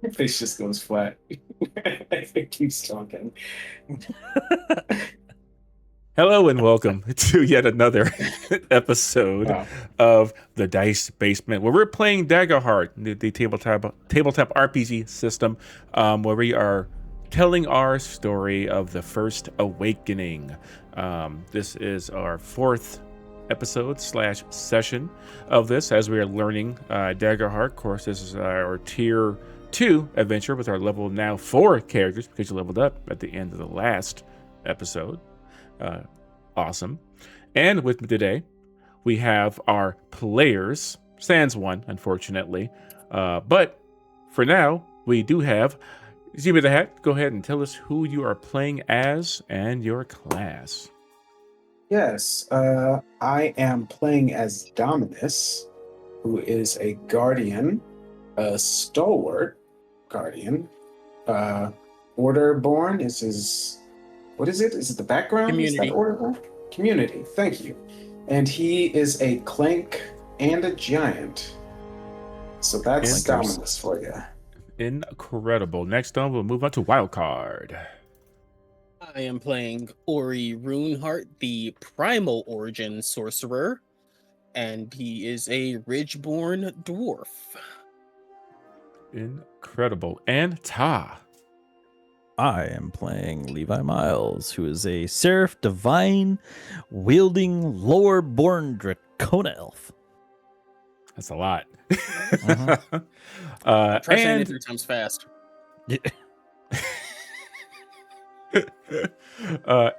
Your face just goes flat. It keeps talking. Hello and welcome to yet another episode Wow. of the Dice Basement, where we're playing Daggerheart, the tabletop RPG system, where we are telling our story of the first awakening. This is our fourth episode slash session of this, as we are learning Daggerheart. Of course, this is our tier 2 adventure with our level now 4 characters, because you leveled up at the end of the last episode. uh, awesome. And with me today, we have our players, sans one, unfortunately. But for now, we do have Zima the Hat. Go ahead and tell us who you are playing as and your class. Yes, I am playing as Dominus, who is a guardian, a stalwart guardian. Uh, Orderborn is his. What is it? Is it the background? Is that Community. Orderborn? Community. Thank you. And he is a clank and a giant. So that's Clankers. Dominus for you. Incredible. Next on, we'll move on to Wildcard. I am playing Ori Runeheart, the primal origin sorcerer, and he is a ridgeborn dwarf. Incredible. And Ta. I am playing Levi Miles, who is a Seraph Divine wielding lower born Dracona elf. That's a lot. Try saying it And 3 times fast.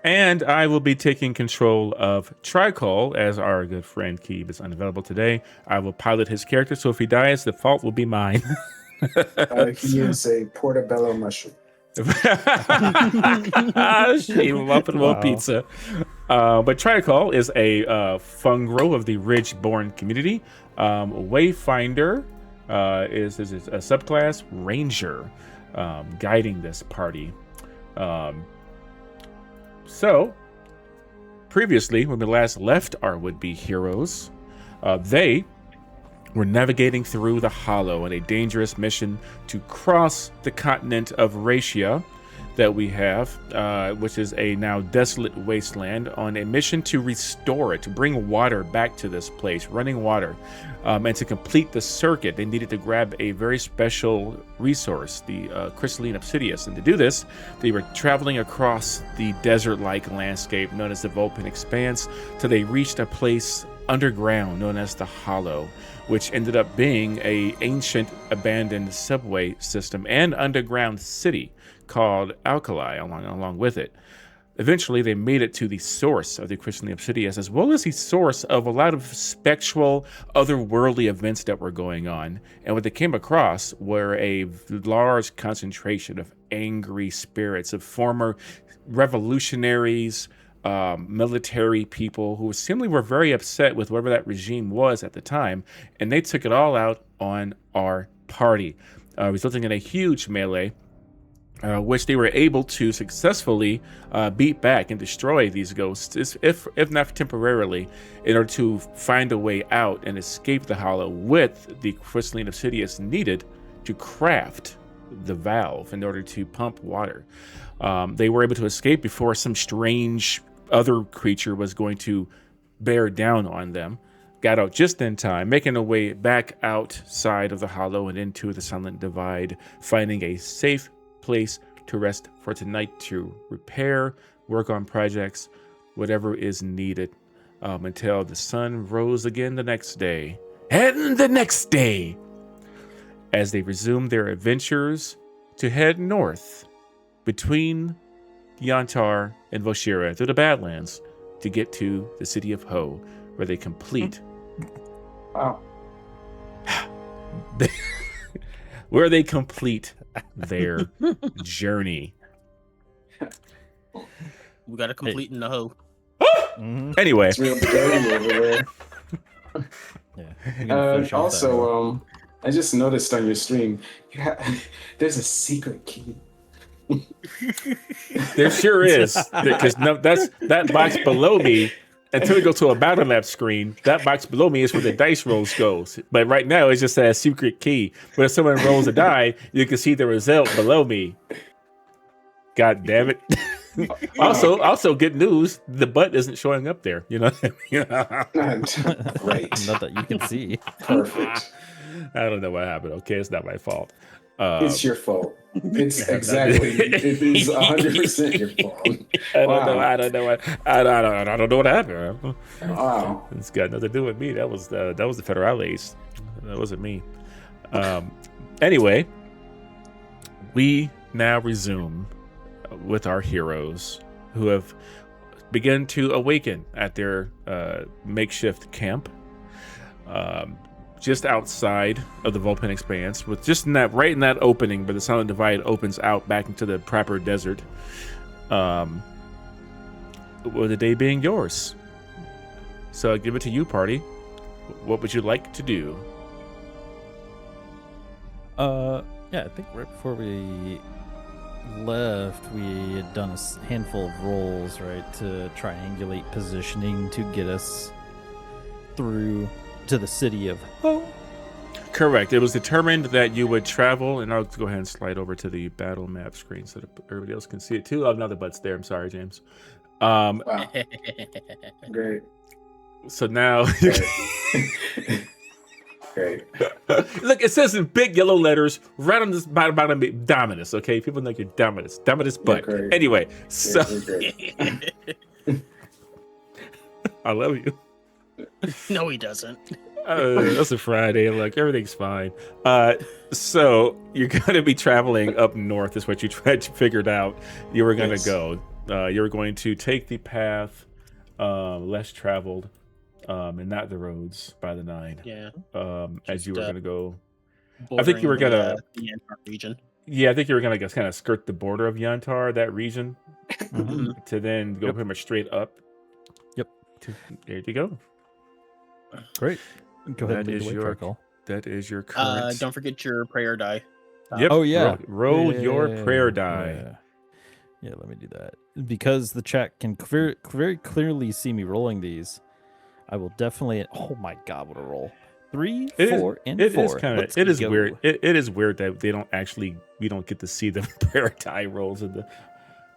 and I will be taking control of Tricol, as our good friend Keeb is unavailable today. I will pilot his character, so if he dies, the fault will be mine. He is a portobello mushroom. Shame him up and Wow. pizza. But Tricol is a fungro of the Ridgeborn community. Wayfinder is a subclass ranger, guiding this party. So, previously, when we last left our would-be heroes, they were navigating through the Hollow in a dangerous mission to cross the continent of Ratia that we have, which is a now desolate wasteland, on a mission to restore it, to bring water back to this place, running water. And to complete the circuit, they needed to grab a very special resource, the crystalline obsidius. And to do this, they were traveling across the desert-like landscape known as the Vulpin Expanse till they reached a place underground known as the Hollow, which ended up being a ancient abandoned subway system and underground city called Alkali along with it. Eventually, they made it to the source of the crystalline obsidius, as well as the source of a lot of spectral, otherworldly events that were going on. And what they came across were a large concentration of angry spirits, of former revolutionaries, military people who seemingly were very upset with whatever that regime was at the time, and they took it all out on our party, resulting in a huge melee, which they were able to successfully beat back and destroy these ghosts, if not temporarily, in order to find a way out and escape the Hollow with the crystalline obsidius needed to craft the valve in order to pump water. They were able to escape before some strange other creature was going to bear down on them. Got out just in time, making their way back outside of the Hollow and into the Silent Divide, finding a safe place to rest for tonight to repair, work on projects, whatever is needed, until the sun rose again the next day. And the next day, as they resumed their adventures to head north between Yantar and Voshira through the Badlands to get to the city of Ho, where they complete Wow. their journey. We got to complete in the hoe. Mhm. Anyway, It's real dirty over there. Yeah. we're gonna finish off that one. Also, I just noticed on your stream, there's a secret key. there sure is, because that box below me until we go to a battle map screen. That box below me is where the dice rolls goes. But right now, it just says secret key. But if someone rolls a die, you can see the result below me. God damn it. Also, good news, the butt isn't showing up there. You know what I mean? Great. Not that you can see. Perfect. I don't know what happened. Okay, it's not my fault. It's your fault. It's exactly. It is 100% your fault. I don't know what happened. Wow. It's got nothing to do with me. That was the Federales. That wasn't me. Anyway, we now resume with our heroes who have begun to awaken at their makeshift camp. Just outside of the Vulpin Expanse, with just right in that opening where the Silent Divide opens out back into the proper desert. With the day being yours. So I give it to you, party. What would you like to do? Yeah, I think right before we left, we had done a handful of rolls, right, to triangulate positioning to get us through to the city of home. Correct. It was determined that you would travel, and I'll go ahead and slide over to the battle map screen so that everybody else can see it too. Oh, another butt's there. I'm sorry, James. Wow. Great. So now, Great. look, it says in big yellow letters right on this bottom Dominus. Okay, people know you're Dominus. Dominus butt. Great. Anyway, so Great. I love you. No, he doesn't. That's a Friday. Look, everything's fine. So you're going to be traveling up north, is what you figured out. You were going to go. You were going to take the path less traveled, and not the roads by the 9. Yeah. As you were going to go. I think Bordering you were going to. the Yantar region. Yeah, I think you were going to kind of skirt the border of Yantar, that region, to then go pretty much straight up. Yep. There you go. Great. Go ahead and That lead is the way, your Trickle. That is your current. Don't forget your prayer die. Yep. Oh, yeah. Roll your Yeah, prayer die. Yeah, let me do that. Because the chat can very clearly see me rolling these, I will definitely... Oh my god, what a roll. 3, 4, and 4. It is kind of... It is weird. It is weird that they don't actually... We don't get to see the prayer die rolls.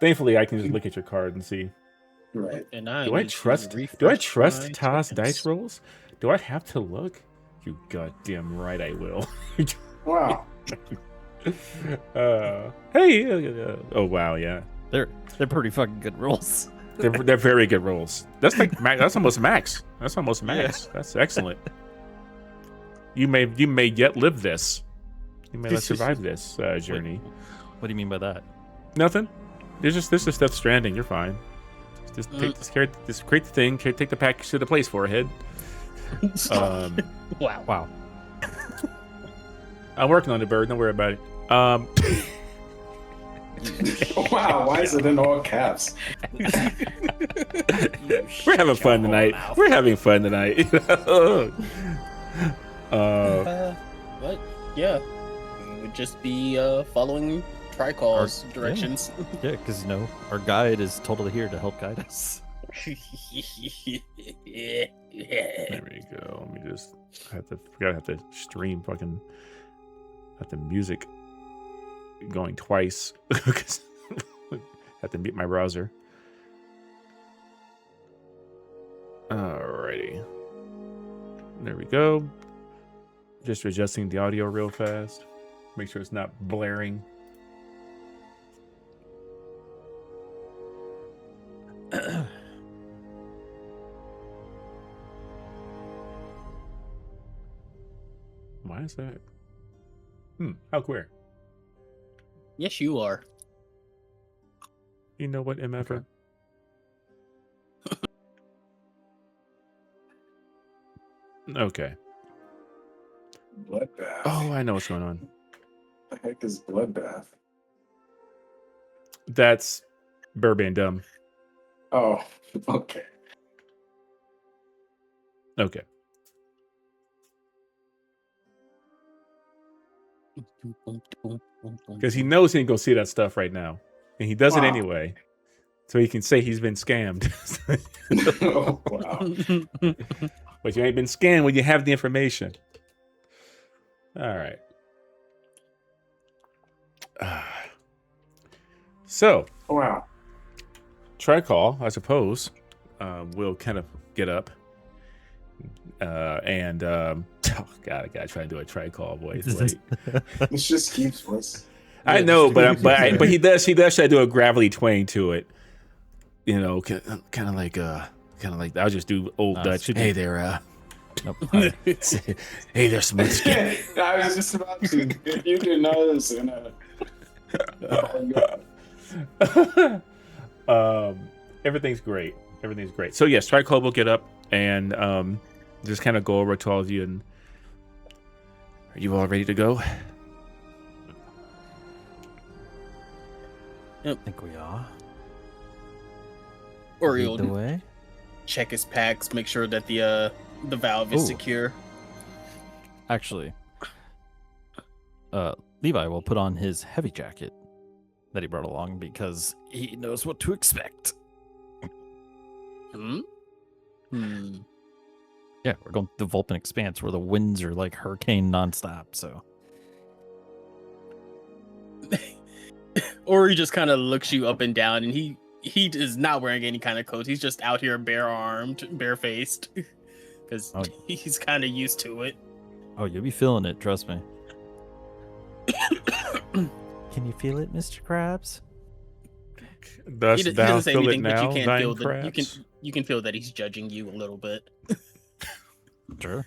Thankfully, I can just look at your card and see. Right. And Do I trust Toss dice rolls? Do I have to look? You goddamn right I will. Wow. Hey. Oh wow, yeah. They're pretty fucking good rolls. They're very good rolls. That's like that's almost max. That's almost max. Yeah. That's excellent. You may yet live this. You may not survive this journey. What do you mean by that? Nothing. This is Death Stranding. You're fine. Just create the thing. Take the package to the place for a head. Wow. I'm working on it, Bird. Don't worry about it. Wow, why is it in all caps? We're having fun tonight. We're having fun tonight. What? Yeah. We would just be following Tricall's directions. Yeah, because our guide is totally here to help guide us. There we go. Let me just have to stream fucking have the music going twice because have to mute my browser. Alrighty. There we go. Just adjusting the audio real fast. Make sure it's not blaring. Why is that? How queer. Yes, you are. You know what, MF? Okay. Bloodbath. Oh, I know what's going on. What the heck is bloodbath? That's Burban Dumb. Oh, okay. Okay. Because he knows he ain't gonna see that stuff right now. And he does it anyway. so he can say he's been scammed. Oh, wow. But you ain't been scammed when you have the information. All right. So, Wow. Tricol, I suppose, will kind of get up. And oh god, I gotta try to do a Tricol voice. Wait. It just keeps us. I know, but he does try to do a gravelly twang to it. You know, kind of like I'll just do old Dutch. Hey there, Nope. hey there, smooth skin. I was just about to. If you didn't know this, Everything's great. Everything's great. So yes, Tricol will get up and just kind of go over to all of you. And are you all ready to go? I think we are. Ori Lead the will way. check his packs, make sure that the valve is Ooh. secure. Actually, Levi will put on his heavy jacket that he brought along because he knows what to expect. Hmm. Yeah, we're going to the Vulcan Expanse where the winds are like hurricane nonstop. So Ori just kind of looks you up and down, and he is not wearing any kind of coat. He's just out here bare-armed, bare-faced, because he's kind of used to it. oh, you'll be feeling it. Trust me. Can you feel it, Mr. Krabs? Thus, He thou doesn't say feel anything, it but now, you can thine feel that crabs. you can feel that he's judging you a little bit. Sure.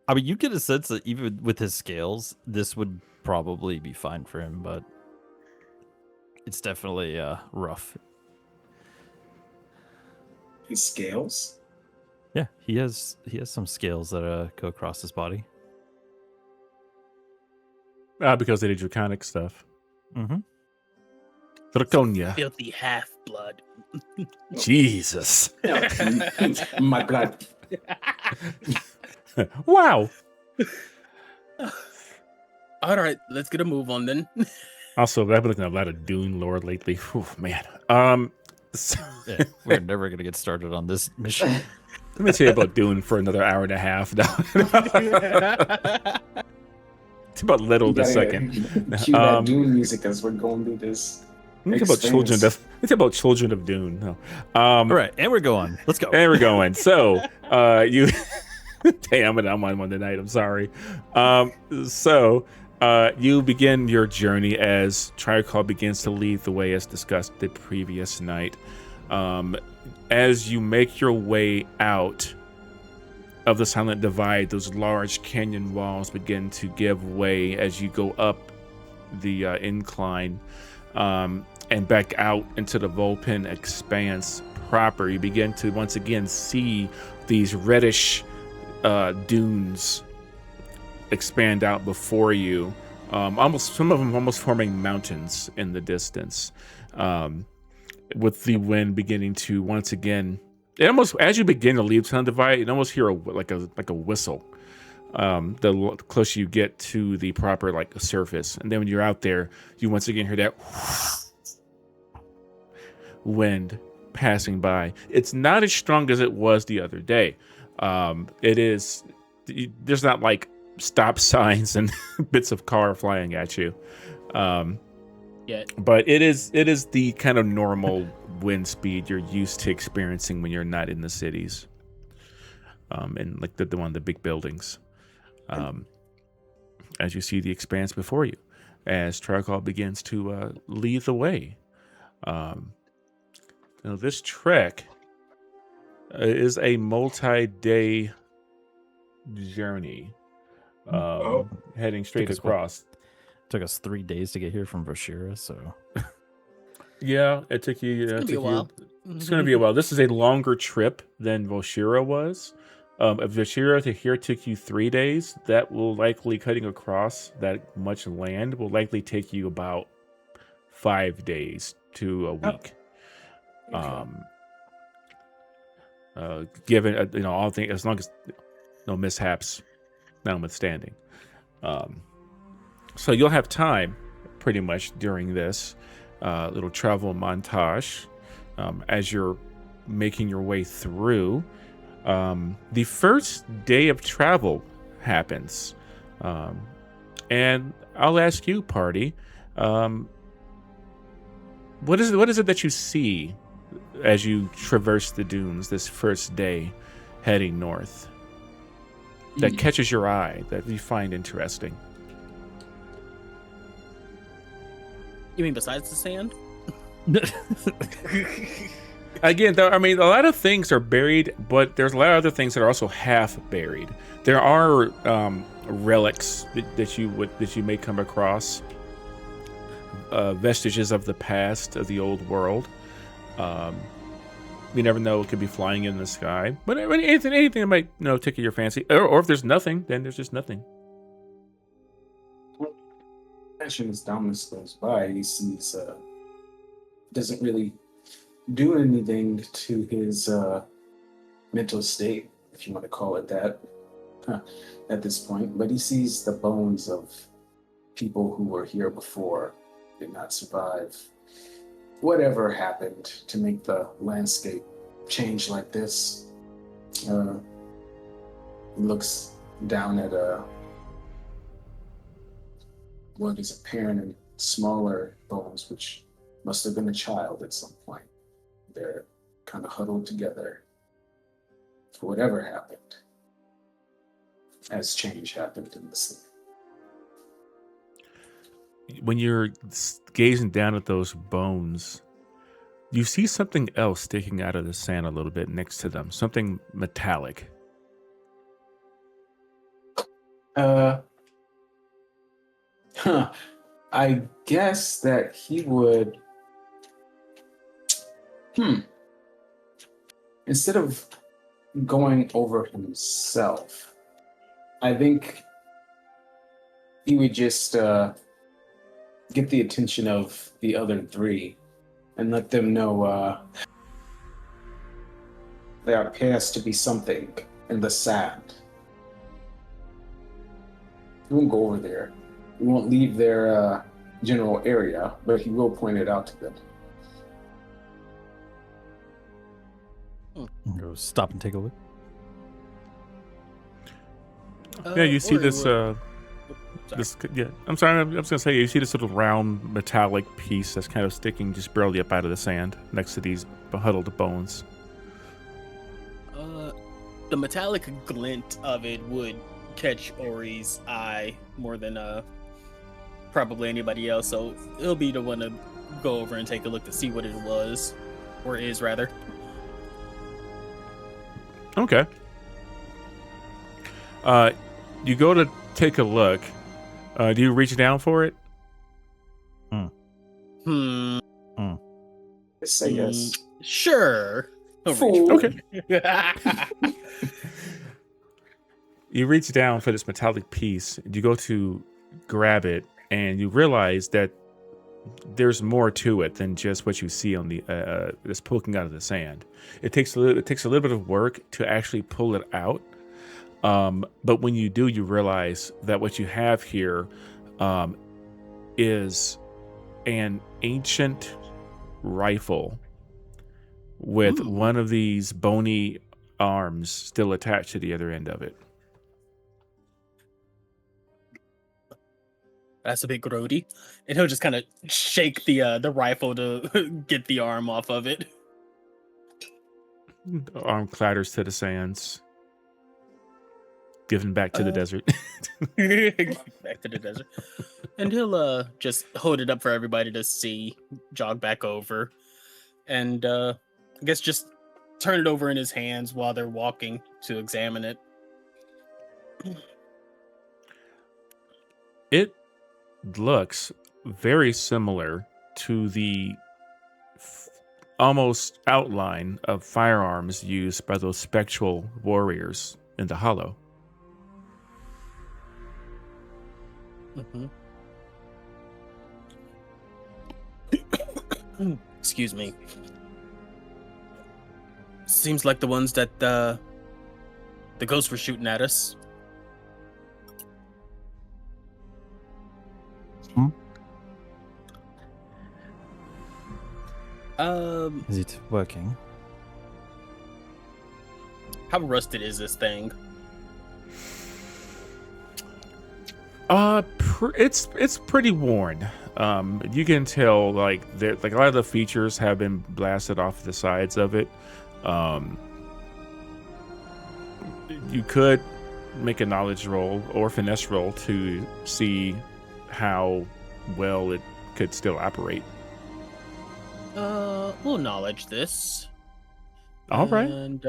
I mean, you get a sense that even with his scales, this would probably be fine for him, but it's definitely rough. His scales. Yeah, he has some scales that go across his body. Because they did draconic stuff. Mm-hmm. Draconia. Filthy half-blood. Jesus. My blood. Wow. All right, let's get a move on then. Also, I've been looking at a lot of Dune lore lately. Whew, man. So, Yeah, we're never gonna get started on this mission. let me tell you about Dune for another hour and a half. It's about little the second. Cue that Dune music as we're going through this. Let's talk about Children of Dune. No. All right, and we're going. Let's go. And we're going. So, you. Damn it, I'm on one tonight. I'm sorry. You begin your journey as Tricol begins to lead the way, as discussed the previous night. As you make your way out of the Silent Divide, those large canyon walls begin to give way as you go up the incline and back out into the Vulcan Expanse proper. You begin to once again see these reddish dunes expand out before you. Some of them almost forming mountains in the distance. With the wind beginning to once again, it almost, as you begin to leave Silent Divide, you almost hear like a whistle. The closer you get to the proper surface, and then when you're out there, you once again hear that wind passing by. It's not as strong as it was the other day. There's not like stop signs and bits of car flying at you. But it is the kind of normal wind speed you're used to experiencing when you're not in the cities. And like the big buildings. As you see the expanse before you, as Tricol begins to lead the way. This trek is a multi-day journey, heading straight across. Took us 3 days to get here from Voshira, so yeah, it took you. It's gonna be a while. It's going to be a while. This is a longer trip than Voshira was. If Voshira to here took you 3 days, that will likely, cutting across that much land, will likely take you about 5 days to a week. Given all things, as long as no mishaps notwithstanding. So you'll have time pretty much during this little travel montage as you're making your way through. The first day of travel happens. And I'll ask you, party, what is it that you see as you traverse the dunes this first day heading north that catches your eye, that you find interesting? You mean besides the sand? Again, though, I mean, a lot of things are buried, but there's a lot of other things that are also half buried. There are relics that you may come across, vestiges of the past of the old world. You never know; it could be flying in the sky. But anything that might tickle your fancy, or if there's nothing, then there's just nothing. As Dominus goes by, he sees doesn't really do anything to his mental state, if you want to call it that, at this point. But he sees the bones of people who were here before, did not survive. Whatever happened to make the landscape change like this? He looks down at what is apparent in smaller bones, which must have been a child at some point. They're kind of huddled together for whatever happened, as change happened in the scene. When you're gazing down at those bones, you see something else sticking out of the sand a little bit next to them, something metallic. I guess that he would instead of going over himself, I think he would just get the attention of the other three and let them know there appears to be something in the sand. He won't go over there. He won't leave their general area, but he will point it out to them. Go stop and take a look. Yeah, you see this. Sorry. I'm sorry. I was gonna say you see this little round metallic piece that's kind of sticking just barely up out of the sand next to these huddled bones. The metallic glint of it would catch Ori's eye more than probably anybody else, so he'll be the one to go over and take a look to see what it was, or is rather. Okay. You go to take a look. Do you reach down for it? Say yes. Sure. Fool. Okay. You reach down for this metallic piece. You go to grab it, and you realize that there's more to it than just what you see on the that's poking out of the sand. It takes a little bit of work to actually pull it out. But when you do, you realize that what you have here is an ancient rifle with one of these bony arms still attached to the other end of it. That's a bit grody, and he'll just kind of shake the rifle to get the arm off of it. The arm clatters to the sands. Given back to the desert. Back to the desert. And he'll just hold it up for everybody to see, jog back over, and I guess just turn it over in his hands while they're walking to examine it. It looks very similar to the almost outline of firearms used by those spectral warriors in the Hollow. Excuse me. Seems like the ones that the ghosts were shooting at us. Is it working? How rusted is this thing? It's pretty worn. You can tell like a lot of the features have been blasted off the sides of it. You could make a knowledge roll or finesse roll to see how well it could still operate. We'll knowledge this. All right. And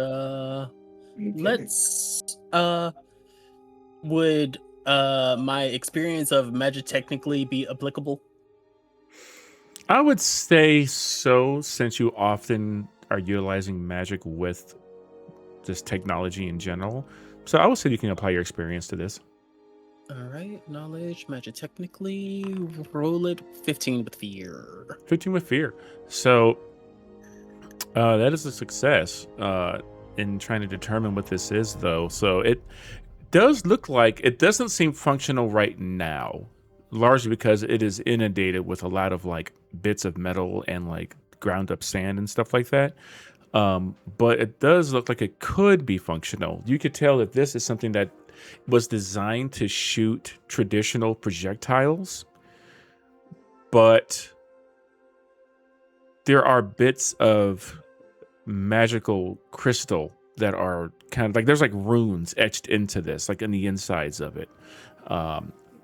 Okay. let's would my experience of magic technically be applicable? I would say so, since you often are utilizing magic with just technology in general. So I would say you can apply your experience to this. All right, knowledge, magic technically, roll it 15 with fear. 15 with fear. So that is a success in trying to determine what this is, though. So it does look like it doesn't seem functional right now, largely because it is inundated with a lot of like bits of metal and like ground up sand and stuff like that. But it does look like it could be functional. You could tell that this is something that was designed to shoot traditional projectiles, but there are bits of magical crystal that are kind of like there's like runes etched into this, like in the insides of it.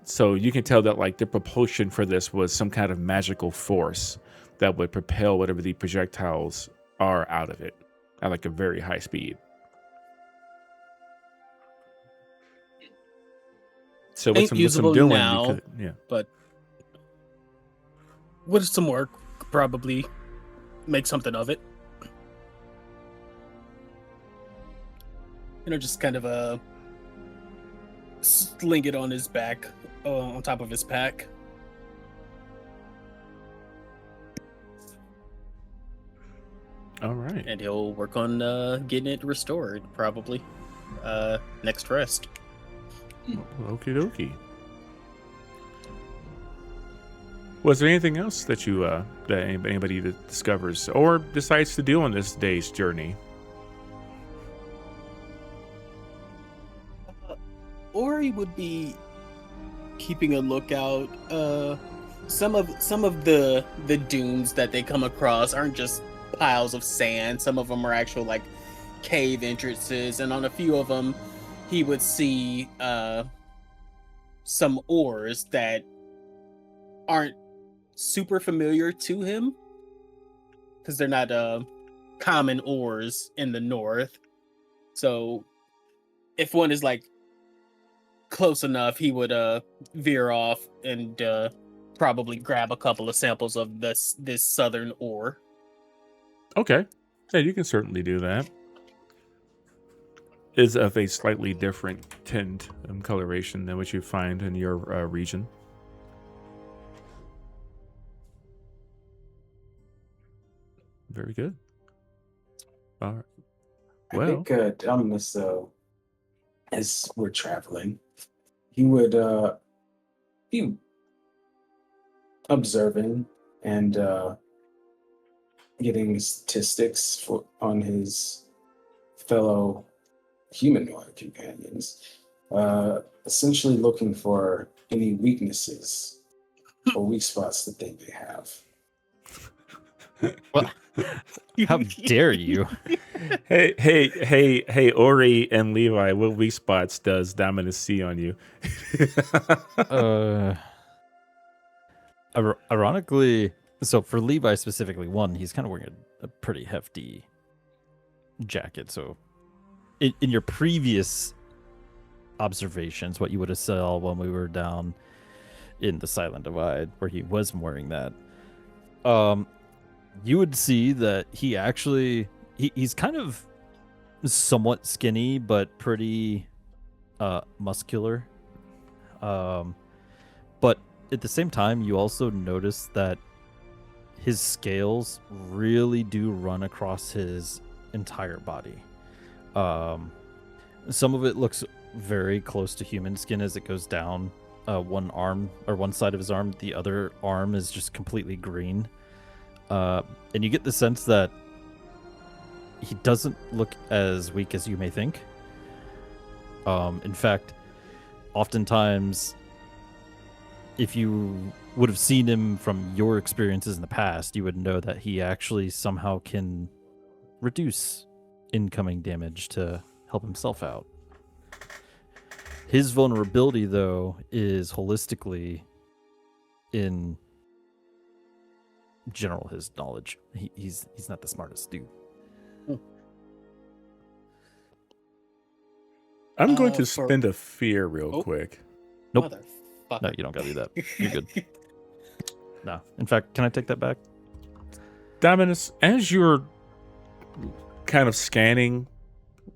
So you can tell that like the propulsion for this was some kind of magical force that would propel whatever the projectiles are out of it at like a very high speed. So Ain't with usable some doing, now, yeah. but with some work, could probably make something of it. Just kind of sling it on his back, on top of his pack. All right. And he'll work on getting it restored, probably. Next rest. Okie dokie. Was there anything else that you that anybody that discovers or decides to do on this day's journey? Ori would be keeping a lookout. Some of the dunes that they come across aren't just piles of sand. Some of them are actual like cave entrances, and on a few of them, he would see some ores that aren't super familiar to him because they're not common ores in the north. So if one is like close enough, he would veer off and probably grab a couple of samples of this southern ore. Okay. Yeah, you can certainly do that. Is of a slightly different tint and coloration than what you find in your region. Very good. All right. Well, I think Dominus, though, as we're traveling, he would be observing and getting statistics on his fellow humanoid companions, essentially looking for any weaknesses or weak spots that they may have. Well, how dare you? Hey, Ori and Levi, what weak spots does Dominus see on you? Ironically, so for Levi specifically, one, he's kind of wearing a pretty hefty jacket. So in your previous observations, what you would have saw when we were down in the Silent Divide, where he was wearing that, you would see that he actually he's kind of somewhat skinny but pretty muscular, but at the same time you also notice that his scales really do run across his entire body. Some of it looks very close to human skin as it goes down one arm or one side of his arm. The other arm is just completely green. And you get the sense that he doesn't look as weak as you may think. In fact, oftentimes, if you would have seen him from your experiences in the past, you would know that he actually somehow can reduce incoming damage to help himself out. His vulnerability, though, is holistically in general his knowledge. He's not the smartest dude. I'm going to spend a fear real quick. Nope. Motherfucker. No, you don't gotta do that. You're good. No. In fact, can I take that back? Dominus, as you're kind of scanning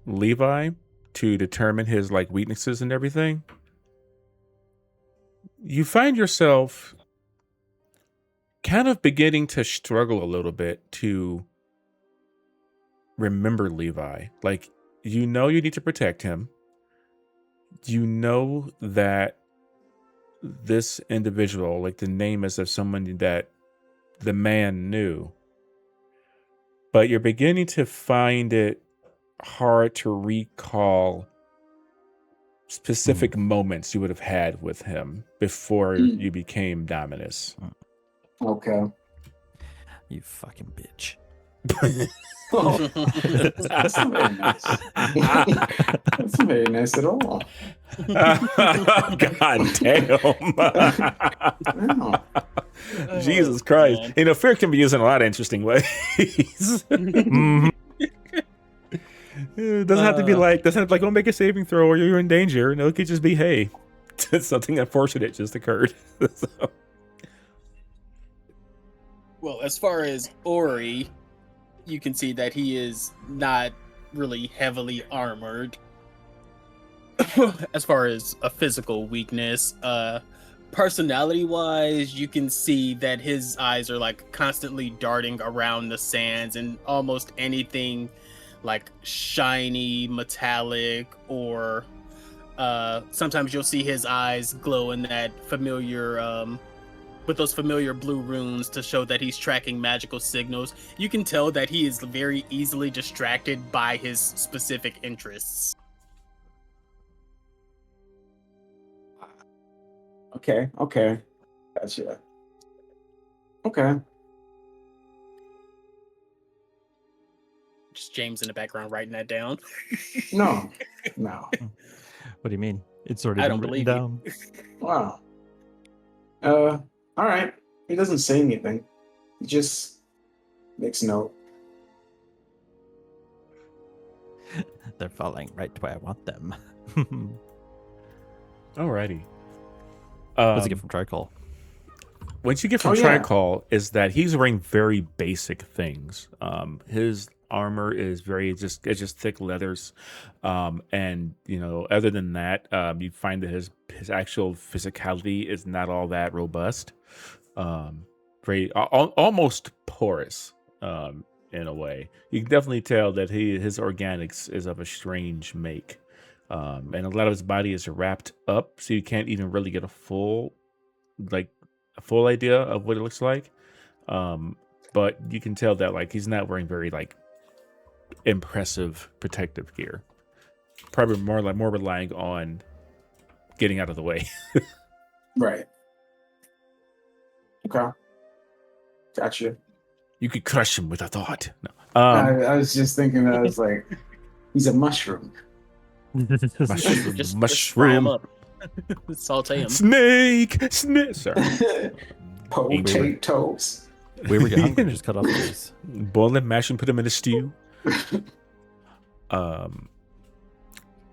Levi to determine his like weaknesses and everything, you find yourself kind of beginning to struggle a little bit to remember Levi. Like, you know you need to protect him. You know that this individual, like the name is of someone that the man knew. But you're beginning to find it hard to recall specific moments you would have had with him before you became Dominus. Okay. You fucking bitch. Oh, that's not very nice. That's not very nice at all. God damn. Wow. Jesus Christ. Man. You know, fear can be used in a lot of interesting ways. It doesn't have to be like, go make a saving throw or you're in danger. No, it could just be, hey, something unfortunate just occurred. So. Well, as far as Ori, you can see that he is not really heavily armored. As far as a physical weakness, personality-wise, you can see that his eyes are like constantly darting around the sands, and almost anything like shiny, metallic, or sometimes you'll see his eyes glow in that familiar with those familiar blue runes to show that he's tracking magical signals. You can tell that he is very easily distracted by his specific interests. Okay. Gotcha. Okay. Just James in the background writing that down. No. What do you mean? It's already I been don't written believe you. Wow. All right. He doesn't say anything. He just makes note. They're falling right where I want them. Alrighty. What's it get from Tricol? What you get from Tricol is that he's wearing very basic things. His armor is it's just thick leathers, and you know, other than that, you find that his actual physicality is not all that robust. Very almost porous, in a way. You can definitely tell that his organics is of a strange make. And a lot of his body is wrapped up, so you can't even really get a full idea of what it looks like. But you can tell that like he's not wearing very like impressive protective gear. Probably more relying on getting out of the way. Right. Okay. Gotcha. You could crush him with a thought. No. I was just thinking that I was like, he's a mushroom. Just fry him up. Saute him. Snake. Sorry. Potatoes. We were hungry, just cut off these. Boil them, mash them, put them in a stew.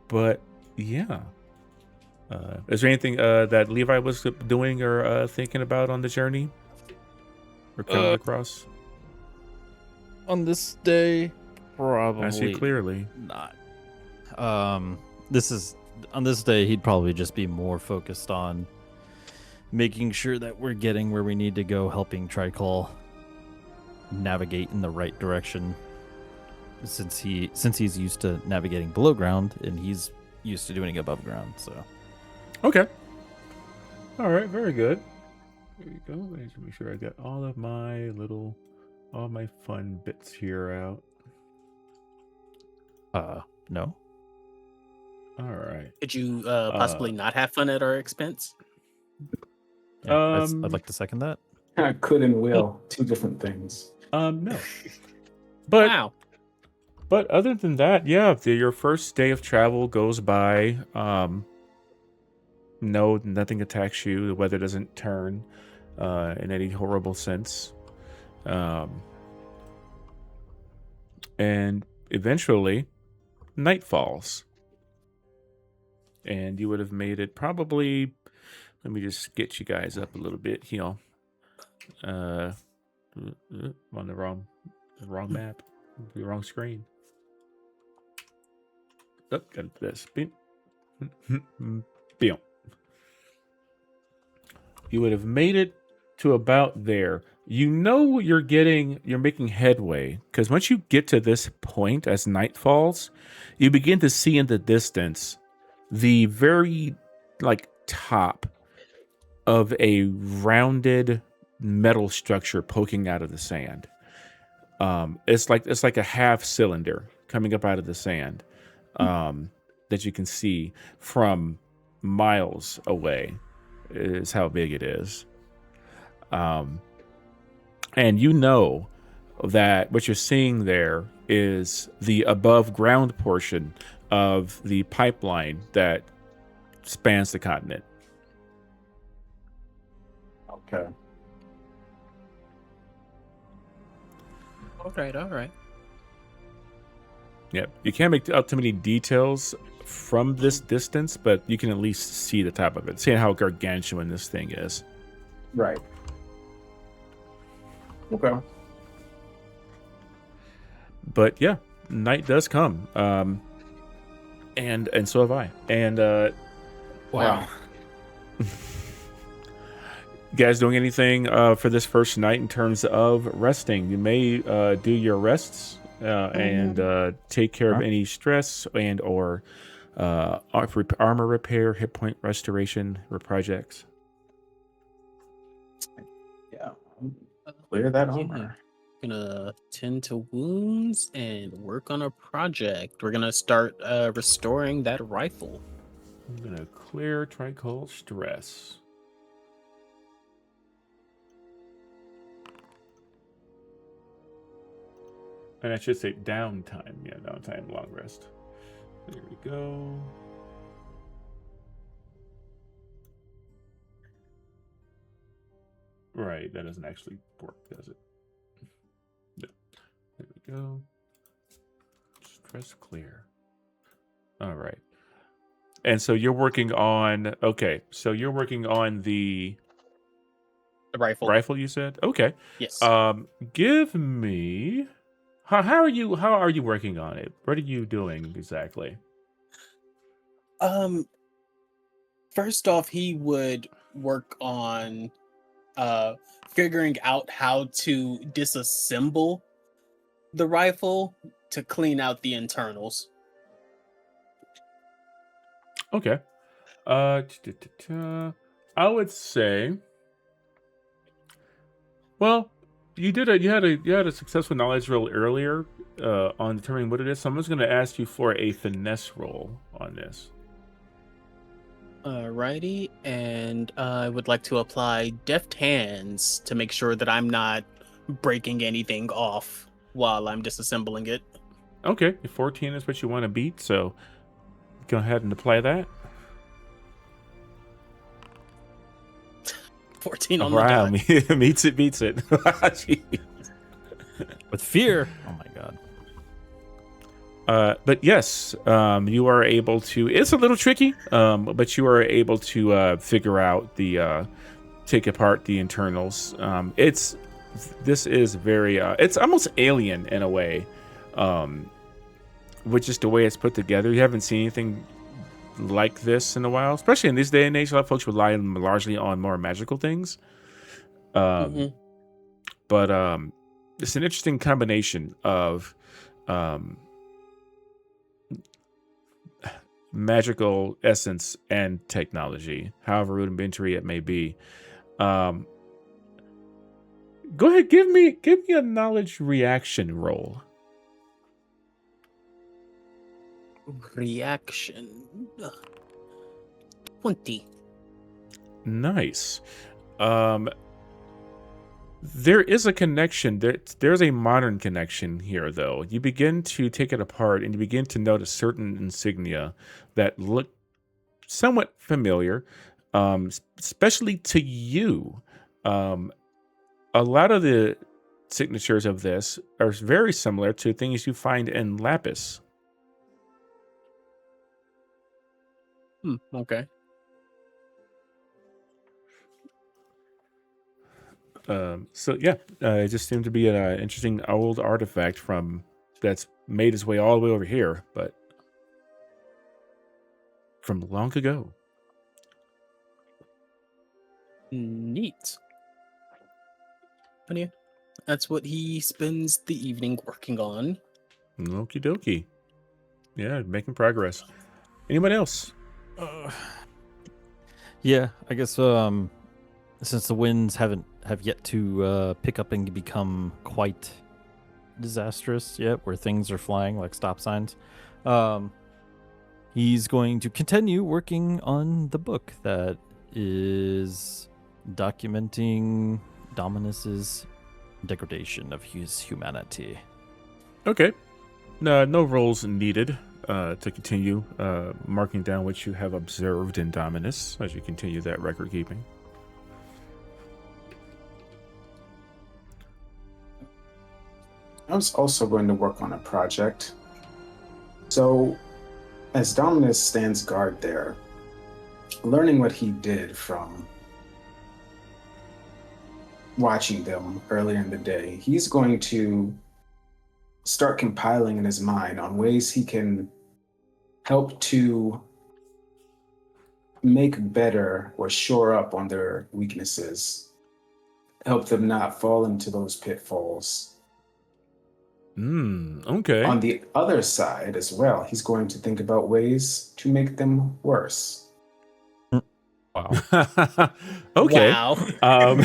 But yeah. Is there anything that Levi was doing or thinking about on the journey? Or coming across? On this day, probably I see clearly. not. On this day, he'd probably just be more focused on making sure that we're getting where we need to go, helping Tricol navigate in the right direction. Since he's used to navigating below ground and he's used to doing it above ground, so. Okay. All right, very good. Here we go. Let me make sure I got all of my little all my fun bits here out? No. All right. Could you possibly not have fun at our expense? Yeah, I'd like to second that. Could and will, two different things. No. But Wow. But other than that, yeah, your first day of travel goes by. No, nothing attacks you. The weather doesn't turn in any horrible sense. And eventually, night falls. And you would have made it probably. Let me just get you guys up a little bit here. On the wrong map, the wrong screen. Oh, got this. Beep. Beep. You would have made it to about there. You know you're making headway, because once you get to this point as night falls, you begin to see in the distance the very top of a rounded metal structure poking out of the sand. It's like a half cylinder coming up out of the sand. That you can see from miles away is how big it is. And you know that what you're seeing there is the above ground portion of the pipeline that spans the continent. Okay. All right. Yeah, you can't make out too many details from this distance, but you can at least see the top of it. See how gargantuan this thing is. Right. Okay. But yeah, night does come. And so have I. And Wow. you guys doing anything for this first night in terms of resting? You may do your rests and take care of any stress and or armor repair, hit point restoration projects. Yeah. Clear that armor. Gonna tend to wounds and work on a project. We're gonna start restoring that rifle. I'm gonna clear tricol stress. And I should say downtime. Yeah, downtime, long rest. There we go. Right, that doesn't actually work, does it? No. There we go. Stress clear. All right. And so you're working on, okay, so you're working on the rifle. Rifle, you said? Okay. Yes. Give me, how are you working on it? What are you doing exactly? First off, he would work on figuring out how to disassemble the rifle to clean out the internals. Okay. I would say, well, you had a successful knowledge roll earlier on determining what it is. So I'm just going to ask you for a finesse roll on this. Alrighty, and I would like to apply deft hands to make sure that I'm not breaking anything off while I'm disassembling it. Okay, 14 is what you want to beat, so go ahead and apply that. 14 on the dot. Wow, beats it. With fear. Oh my god. But yes, you are able to. It's a little tricky, but you are able to figure out take apart the internals. This is very. It's almost alien in a way, with just the way it's put together. You haven't seen anything like this in a while, especially in this day and age. A lot of folks rely largely on more magical things. But it's an interesting combination of magical essence and technology, however rudimentary it may be. Go ahead, give me a knowledge reaction roll. Reaction. 20. Nice. There is a connection. There's a modern connection here, though. You begin to take it apart, and you begin to notice certain insignia that look somewhat familiar, especially to you. A lot of the signatures of this are very similar to things you find in lapis. Okay. So yeah, it just seemed to be an interesting old artifact that's made its way all the way over here, but from long ago. Neat. But yeah, that's what he spends the evening working on. Okie dokie. Yeah, making progress. Anybody else? Yeah, I guess since the winds have yet to pick up and become quite disastrous yet, where things are flying like stop signs, he's going to continue working on the book that is documenting Dominus's degradation of his humanity. Okay. No roles needed to continue marking down what you have observed in Dominus as you continue that record keeping. I was also going to work on a project. So, as Dominus stands guard there, learning what he did from watching them earlier in the day, he's going to start compiling in his mind on ways he can help to make better or shore up on their weaknesses, help them not fall into those pitfalls. Okay. On the other side as well, he's going to think about ways to make them worse. Wow. Okay. Wow.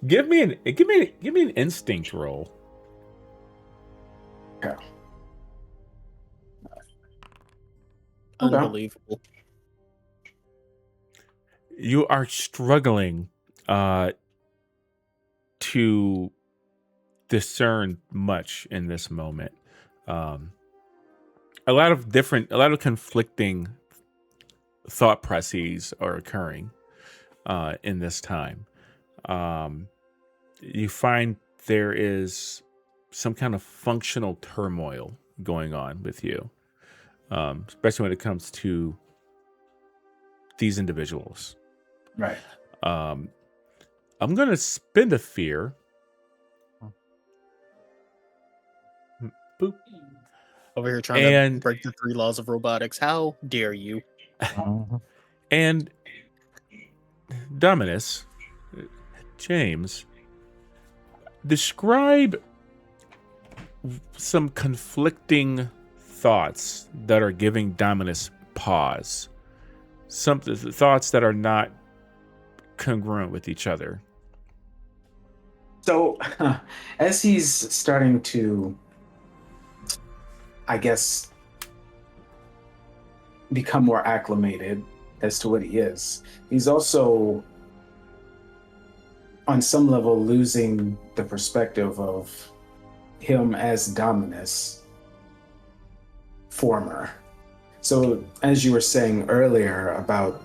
Give me an instinct roll. Okay. Unbelievable. You are struggling to discern much in this moment. A lot of conflicting thought processes are occurring in this time. You find there is some kind of functional turmoil going on with you, especially when it comes to these individuals. Right. I'm going to spend a fear. Boop. Over here trying to break the 3 laws of robotics. How dare you? And Dominus, James, describe some conflicting thoughts that are giving Dominus pause. Some thoughts that are not congruent with each other. So, as he's starting to, I guess, become more acclimated as to what he is, he's also, on some level, losing the perspective of him as Dominus, former. So, as you were saying earlier about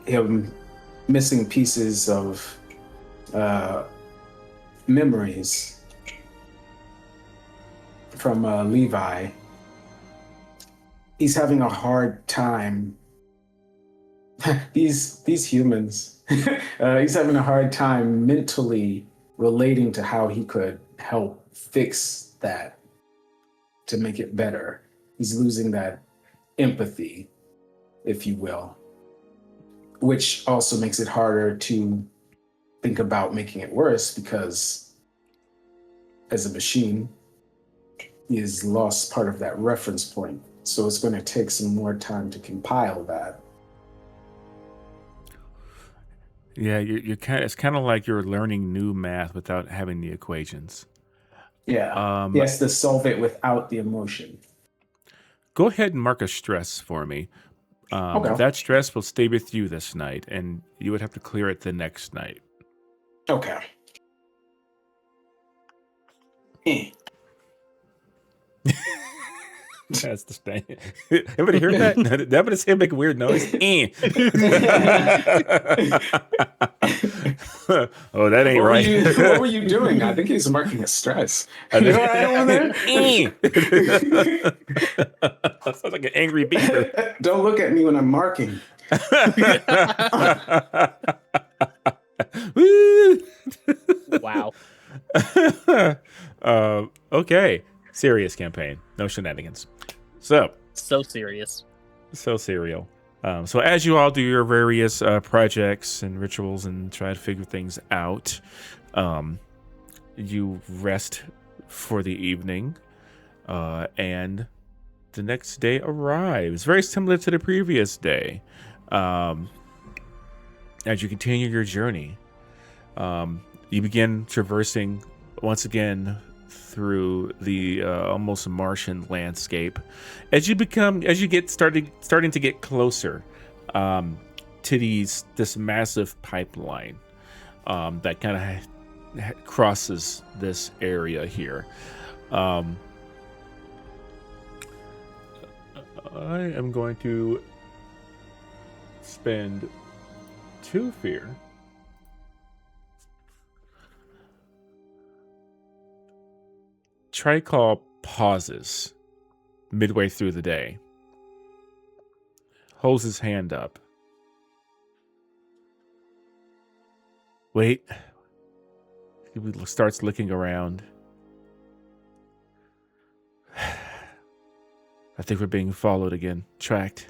him missing pieces of memories from Levi, he's having a hard time. these humans, he's having a hard time mentally relating to how he could help fix that to make it better. He's losing that empathy, if you will, which also makes it harder to think about making it worse, because as a machine, he has lost part of that reference point. So it's going to take some more time to compile that. Yeah, you're kind. It's kind of like you're learning new math without having the equations. Yeah. He has to solve it without the emotion. Go ahead and mark a stress for me. Okay. That stress will stay with you this night, and you would have to clear it the next night. Okay. Eh. That's the thing. Everybody hear that? That would say make a weird noise. Oh, that ain't right. What were you doing? I think he's marking a stress. You all right over there? Sounds like an angry beaver. Don't look at me when I'm marking. Wow. Okay. Serious campaign. No shenanigans. So serious. So serial. So as you all do your various projects and rituals and try to figure things out, you rest for the evening, and the next day arrives. Very similar to the previous day. As you continue your journey, you begin traversing once again through the almost Martian landscape as you get starting to get closer to this massive pipeline that kind of crosses this area here. I am going to spend 2 fear. Tricol pauses midway through the day, holds his hand up. Wait. He starts looking around. I think we're being followed again, tracked.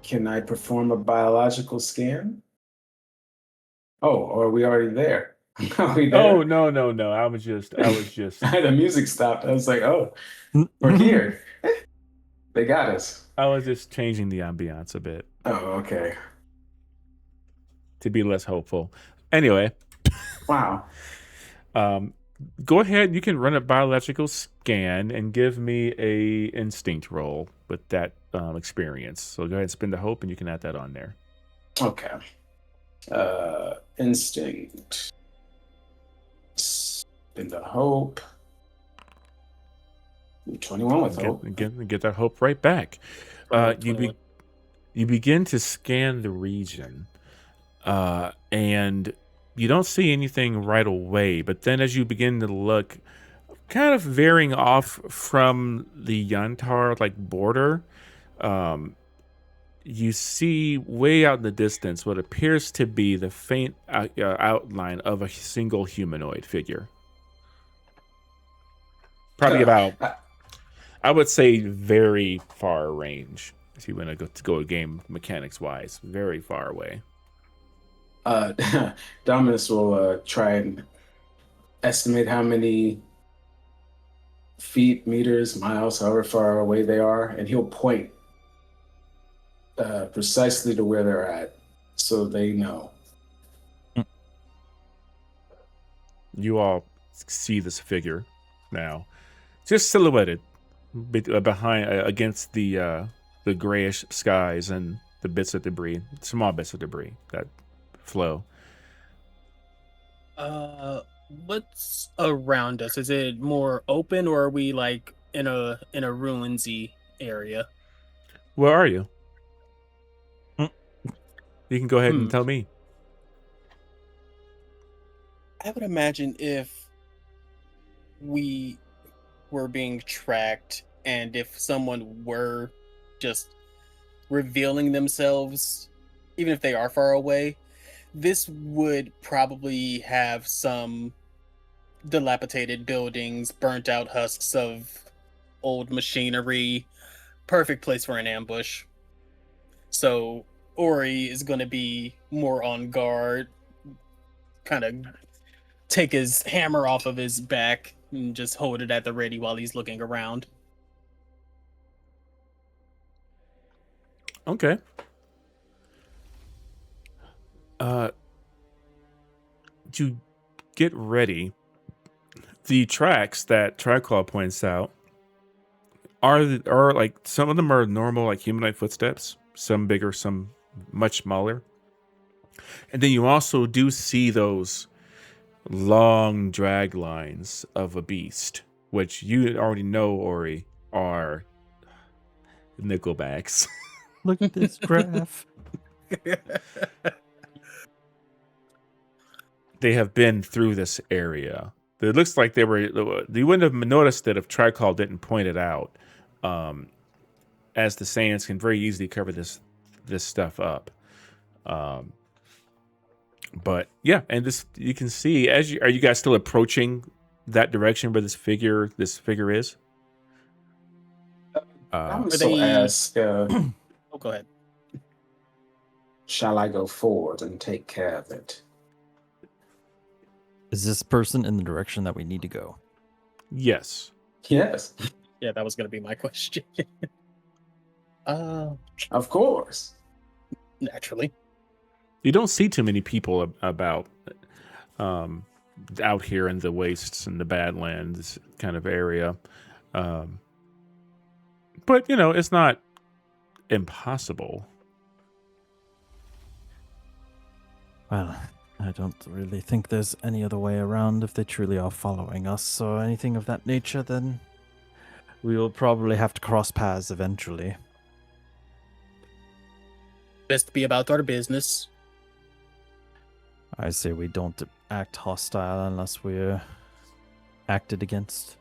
Can I perform a biological scan? Oh, or are we already there? Are we there? Oh, no. I was just The music stopped. I was like, oh, we're here. They got us. I was just changing the ambiance a bit. Oh, okay. To be less hopeful. Anyway. Wow. Go ahead. You can run a biological scan and give me a instinct roll with that experience. So go ahead and spend the hope, and you can add that on there. Okay. Instinct. Spend the hope. 21 with hope. Get that hope right back. You begin to scan the region, and you don't see anything right away, but then as you begin to look, kind of veering off from the Yantar border, you see way out in the distance what appears to be the faint outline of a single humanoid figure. Probably about, I would say, very far range. If you want to go game mechanics wise, very far away. Dominus will try and estimate how many feet, meters, miles, however far away they are, and he'll point precisely to where they're at, so they know. You all see this figure now, just silhouetted behind against the grayish skies and the bits of debris, small bits of debris that flow. What's around us? Is it more open, or are we in a ruinsy area? Where are you? You can go ahead and tell me. I would imagine if we were being tracked, and if someone were just revealing themselves, even if they are far away, this would probably have some dilapidated buildings, burnt out husks of old machinery. Perfect place for an ambush. So Ori is going to be more on guard, kind of take his hammer off of his back and just hold it at the ready while he's looking around. Okay. You get ready. The tracks that Triclaw points out are like some of them are normal like humanoid footsteps, some bigger, some much smaller. And then you also do see those long drag lines of a beast, which you already know, Ori, are Nickelbacks. Look at this graph. They have been through this area. It looks like they were. You wouldn't have noticed it if Tricol didn't point it out, as the sands can very easily cover this stuff up. But yeah, and this you can see as you are you guys still approaching that direction where this figure is? I would Are still they- ask, Oh, go ahead. shall I go forward and take care of it? Is this person in the direction that we need to go? Yes. Yes, Yeah, that was going to be my question. of course. Naturally. You don't see too many people about out here in the wastes and the Badlands kind of area. But, you know, it's not impossible. Well, I don't really think there's any other way around if they truly are following us or anything of that nature, then we will probably have to cross paths eventually. Best to be about our business. I say we don't act hostile unless we're acted against.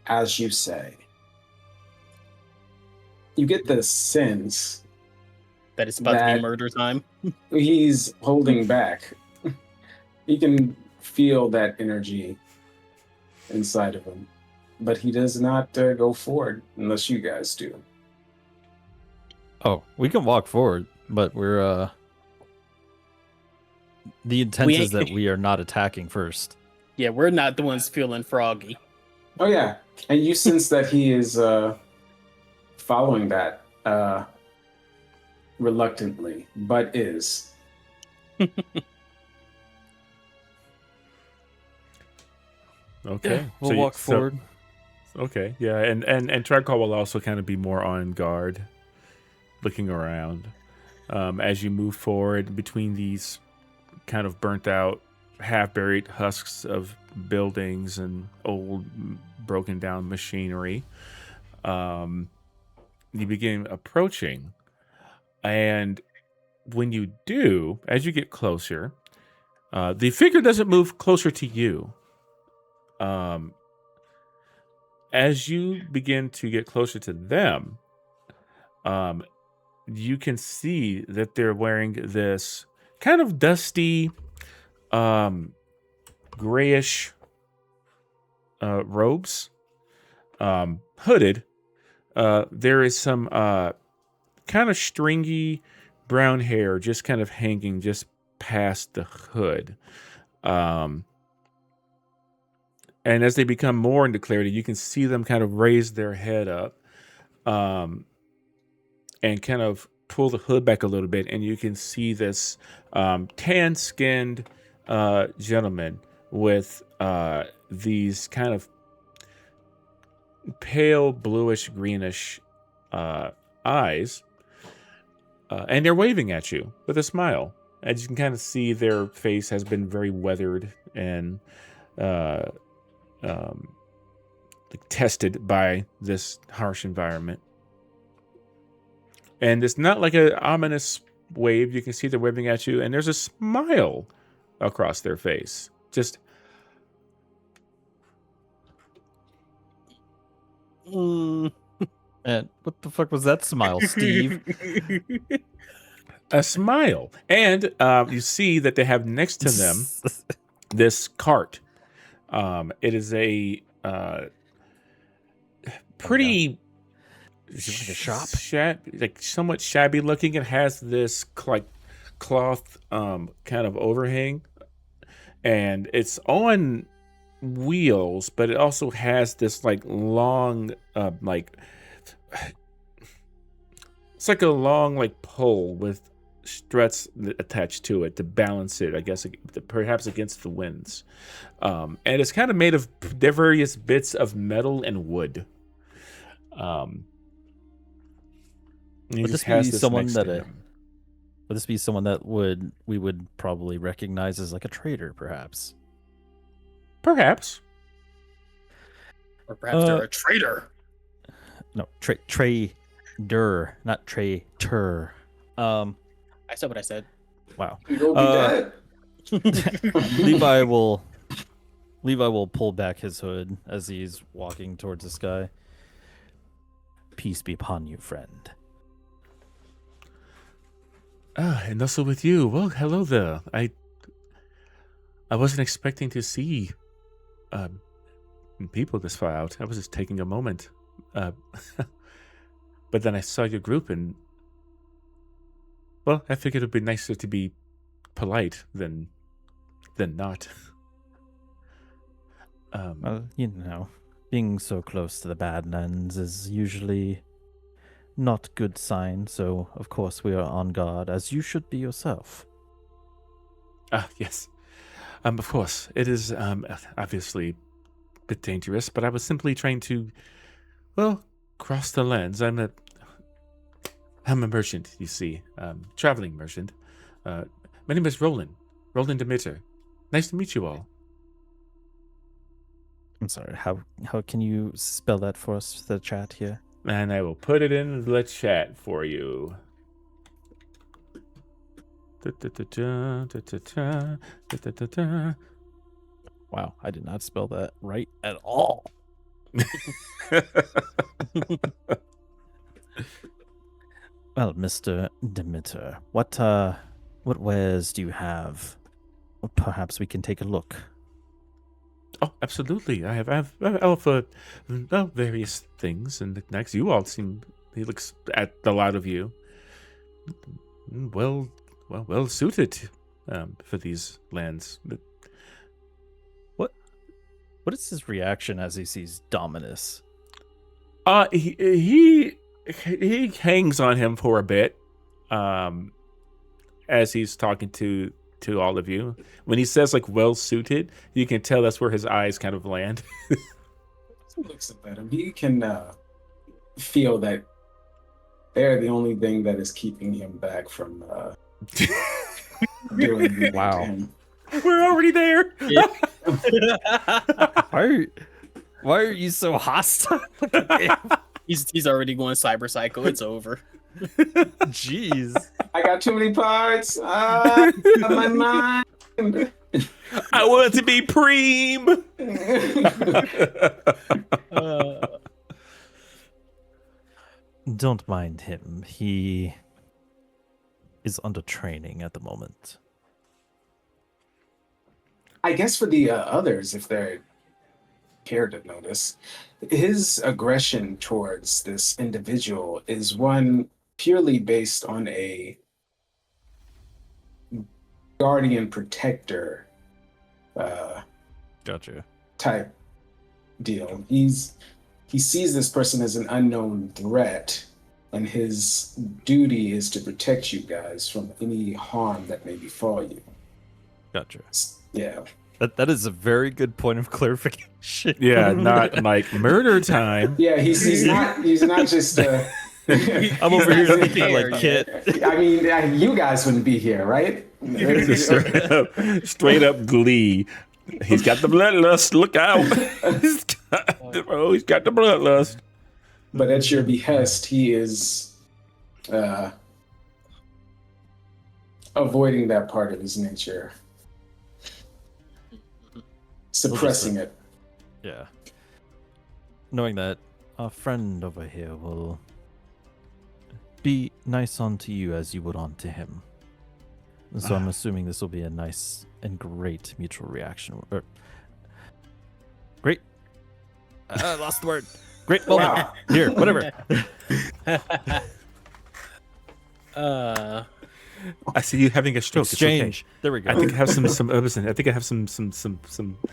As you say. You get the sense That it's about to That- be murder time. he's holding back. You can feel that energy inside of him, but he does not go forward unless you guys do. Oh, we can walk forward, but we're the intent is that we are not attacking first. Yeah, we're not the ones feeling froggy. Oh yeah, and you sense that he is following that reluctantly, but is. Okay. We'll So walk forward. Okay, yeah, and Tricol will also kind of be more on guard, looking around as you move forward between these kind of burnt out, half-buried husks of buildings and old, broken down machinery. You begin approaching, and when you do, as you get closer, the figure doesn't move closer to you. As you begin to get closer to them, you can see that they're wearing this kind of dusty, grayish robes, hooded. There is some kind of stringy brown hair just kind of hanging just past the hood. And as they become more into clarity, you can see them kind of raise their head up and kind of pull the hood back a little bit. And you can see this tan-skinned gentleman with these kind of pale bluish greenish eyes. And they're waving at you with a smile. As you can kind of see, their face has been very weathered and tested by this harsh environment. And it's not like an ominous wave. You can see they're waving at you, and there's a smile across their face. Just Mm. And what the fuck was that smile, Steve? a smile. And you see that they have next to them this cart. It is a pretty Is it like a shop? like somewhat shabby looking. It has this like cloth kind of overhang, and it's on wheels, but it also has this like long, it's like a long like pole with struts attached to it to balance it, I guess, perhaps against the winds. And it's kind of made of various bits of metal and wood. Would this be someone that would this be someone that we would probably recognize as like a trader, perhaps? Perhaps. Or perhaps they're a traitor. No, trader, not traitor. I said what I said. Wow. You'll be dead. Levi will pull back his hood as he's walking towards the sky. Peace be upon you, friend. And also with you. Well, hello there. I wasn't expecting to see people this far out. I was just taking a moment. But then I saw your group and, well, I figured it'd be nicer to be polite than not. Well, being so close to the Badlands is usually not good sign, so of course we are on guard, as you should be yourself. Yes. Of course. It is obviously a bit dangerous, but I was simply trying to, well, cross the lands. I'm a merchant, you see. Traveling merchant. My name is Roland Demeter. Nice to meet you all. I'm sorry, how can you spell that for us, the chat here? And I will put it in the chat for you. Wow, I did not spell that right at all. Well, Mr. Demeter, what wares do you have? Well, perhaps we can take a look. Oh, absolutely. I offer various things and knickknacks. You all seem, he looks at a lot of you, well suited for these lands. But what is his reaction as he sees Dominus? He hangs on him for a bit, as he's talking to all of you. When he says like well suited, you can tell that's where his eyes kind of land. He looks up at him. He can feel that they're the only thing that is keeping him back from doing anything to him. We're already there. Yeah. Why are you so hostile? He's already going cyber psycho. It's over. Jeez. I got too many parts. My mind. I want to be preem. Don't mind him. He is under training at the moment. I guess for the others, if they care to notice, his aggression towards this individual is one purely based on a guardian protector Gotcha. type deal. He sees this person as an unknown threat, and his duty is to protect you guys from any harm that may befall you. Gotcha. Yeah. That is a very good point of clarification. Yeah, not like murder time. Yeah, he's not just I'm over here thinking like Kit. I mean, you guys wouldn't be here, right? Straight up glee. He's got the bloodlust. Look out. He's got the bloodlust. But at your behest, he is avoiding that part of his nature. Suppressing it. Yeah. Knowing that our friend over here will be nice onto you as you would onto him. So I'm assuming this will be a nice and great mutual reaction. Great. I lost the word. Great. Well, Wow. here, whatever. I see you having a stroke. Exchange. It's okay. There we go. I think I have some herbs in. I think I have some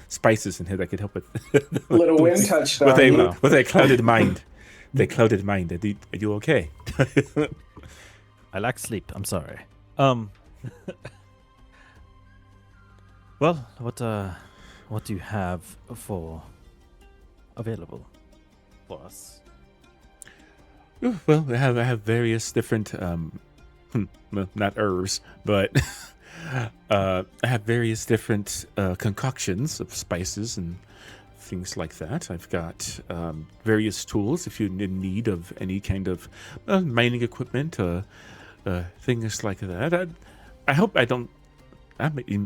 spices in here that could help with Little wind touched on with you. a clouded mind. The clouded mind. Are you okay? I lack sleep. I'm sorry. Well, what do you have for available for us? Well, I have various different well, not herbs, but I have various different concoctions of spices and things like that. I've got various tools if you're in need of any kind of mining equipment or things like that. I hope I don't.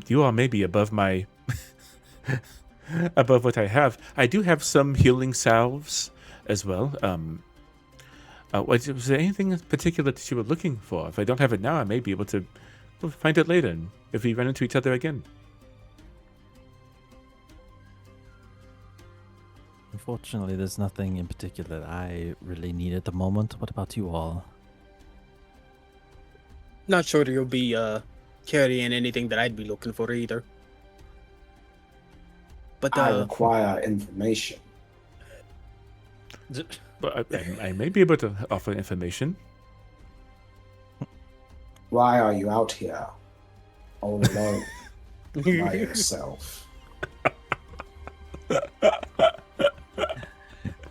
You all may be above my above what I have. I do have some healing salves as well. Was there anything in particular that you were looking for? If I don't have it now, I may be able to find it later if we run into each other again. Unfortunately, there's nothing in particular that I really need at the moment. What about you all? Not sure you'll be carrying anything that I'd be looking for either. But I require information. But I may be able to offer information. Why are you out here all alone by yourself?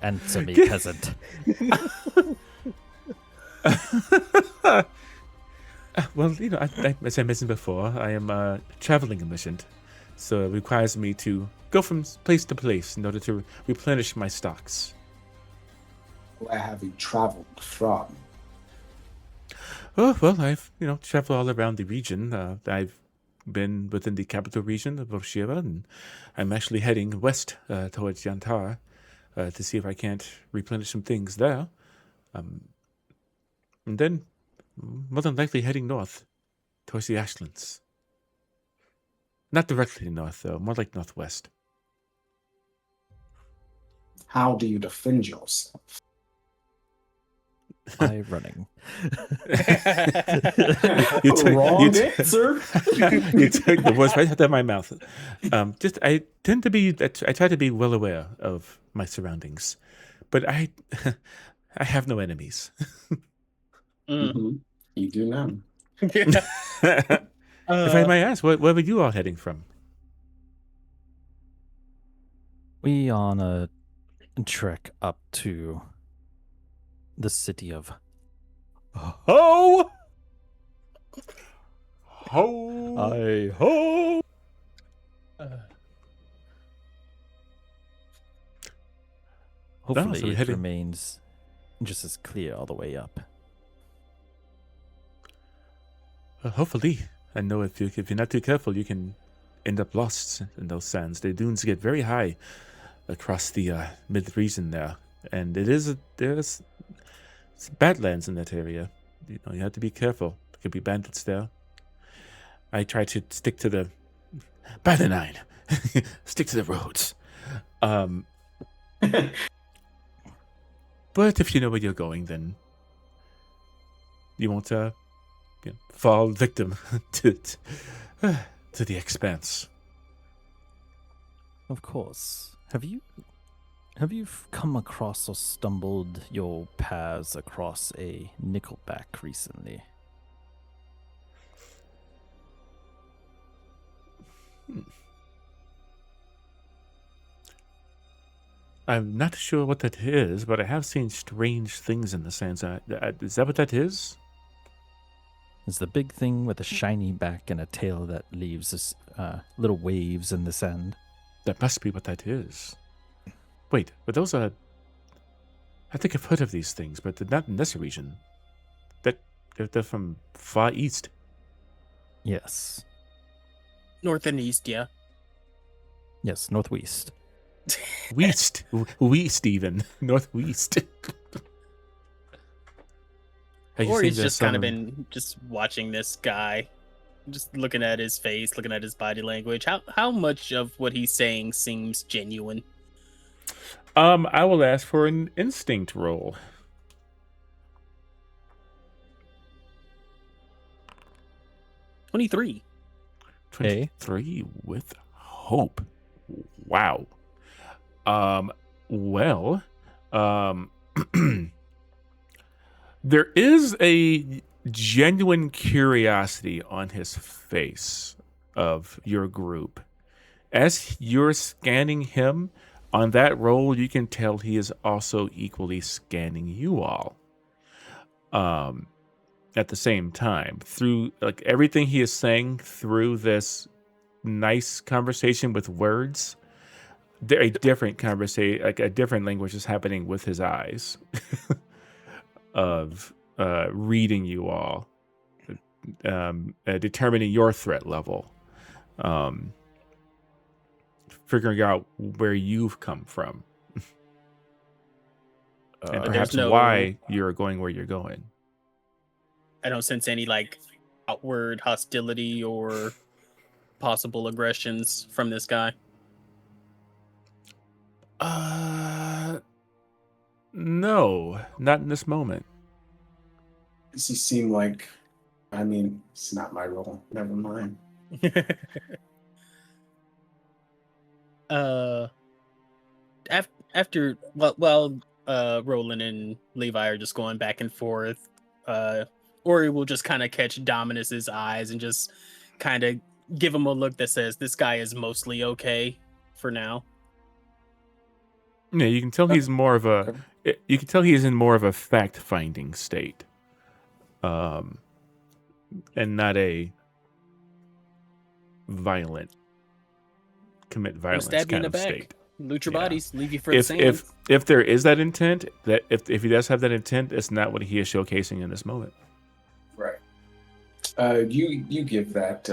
Answer me, peasant. Well, you know, as I mentioned before, I am traveling omniscient, so it requires me to go from place to place in order to replenish my stocks. Where have you traveled from? Oh, well, I've, traveled all around the region. I've been within the capital region of Volshira, and I'm actually heading west towards Yantar to see if I can't replenish some things there. And then, more than likely, heading north towards the Ashlands. Not directly north, though, more like northwest. How do you defend yourself? By running. Wrong answer. You took the words right out of my mouth. I try to be well aware of my surroundings, but I have no enemies. Mm-hmm. You do now. If I may ask, where were you all heading from? We on a trek up to the city of Ho! Ho! Ho! Hopefully so we're it heading- remains just as clear all the way up. Hopefully. I know if you're not too careful, you can end up lost in those sands. The dunes get very high across the mid region there, and there's badlands in that area. You have to be careful. There could be bandits there. I try to stick to the by the nine, stick to the roads. But if you know where you're going, then you won't fall victim to the expanse. Of course. Have you come across or stumbled your paths across a nickelback recently? I'm not sure what that is, but I have seen strange things in the sands. Is that what that is? It's the big thing with a shiny back and a tail that leaves this, little waves in the sand. That must be what that is. Wait, but those are... I think I've heard of these things, but they're not in this region. They're from far east. Yes. North and east, yeah. Yes, northwest. West even. Northwest. Or he's just kind of been just watching this guy, just looking at his face, looking at his body language. How much of what he's saying seems genuine? I will ask for an instinct roll. 23. 23 with hope. Wow. Well, there is a genuine curiosity on his face of your group. As you're scanning him on that roll, you can tell he is also equally scanning you all. At the same time, through like everything he is saying through this nice conversation with words, a different conversation, like a different language is happening with his eyes of reading you all, determining your threat level, figuring out where you've come from, and perhaps why you're going where you're going. I don't sense any like outward hostility or possible aggressions from this guy. No, not in this moment. Does he seem like? I mean, it's not my role. Never mind. After while Roland and Levi are just going back and forth, Ori will just kind of catch Dominus's eyes and just kind of give him a look that says, "This guy is mostly okay for now." Yeah, you can tell he's more of a. You can tell he is in more of a fact-finding state, and not a commit violence stab you in kind the of back. state. Loot your bodies, leave you for the sand. If there is that intent, that if he does have that intent, it's not what he is showcasing in this moment. Right. You give that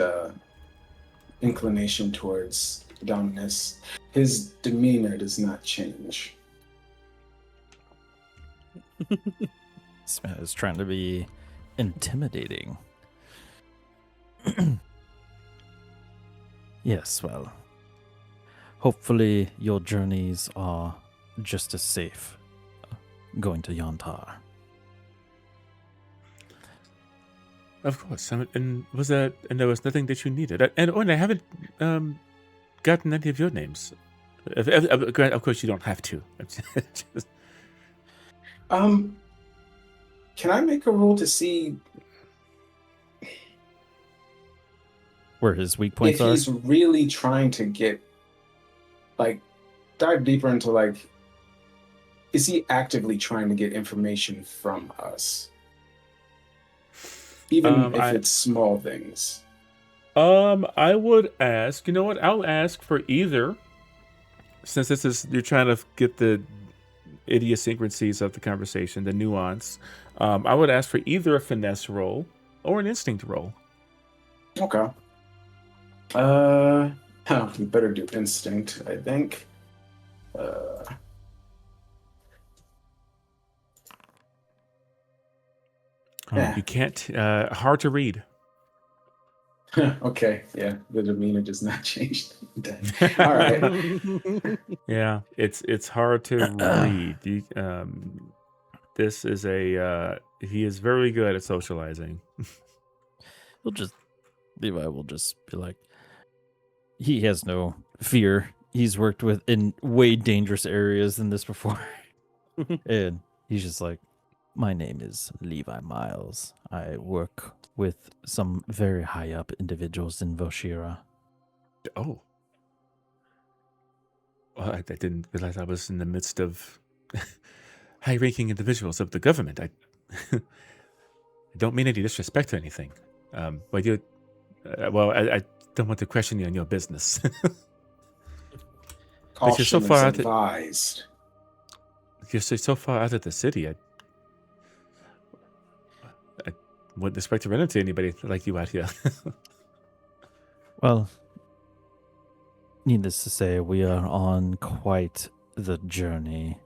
inclination towards Dominus. His demeanor does not change. This man is trying to be intimidating. Yes, well, hopefully your journeys are just as safe going to Yantar. Of course, and there was nothing that you needed, and I haven't gotten any of your names. Of course, you don't have to. Just... Can I make a roll to see where his weak points if are? he's really trying to get, like, dive deeper into, like, is he actively trying to get information from us? Even if it's small things. I would ask, you know what? I'll ask for either, since you're trying to get the idiosyncrasies of the conversation, the nuance. I would ask for either a finesse roll or an instinct roll. Okay. We better do instinct, I think. You can't. Hard to read. Okay, yeah, the demeanor does not change. All right. Yeah, it's hard to read. This is he is very good at socializing. Levi will just be like, he has no fear. He's worked in way dangerous areas than this before. And he's just like, my name is Levi Miles. I work with some very high up individuals in Voshira. Oh. Well, I didn't realize I was in the midst of high-ranking individuals of the government. I don't mean any disrespect or anything. But you, I don't want to question you on your business. Caution is advised. You're so far out of the city. I wouldn't expect to run into anybody like you out here. Well, needless to say, we are on quite the journey.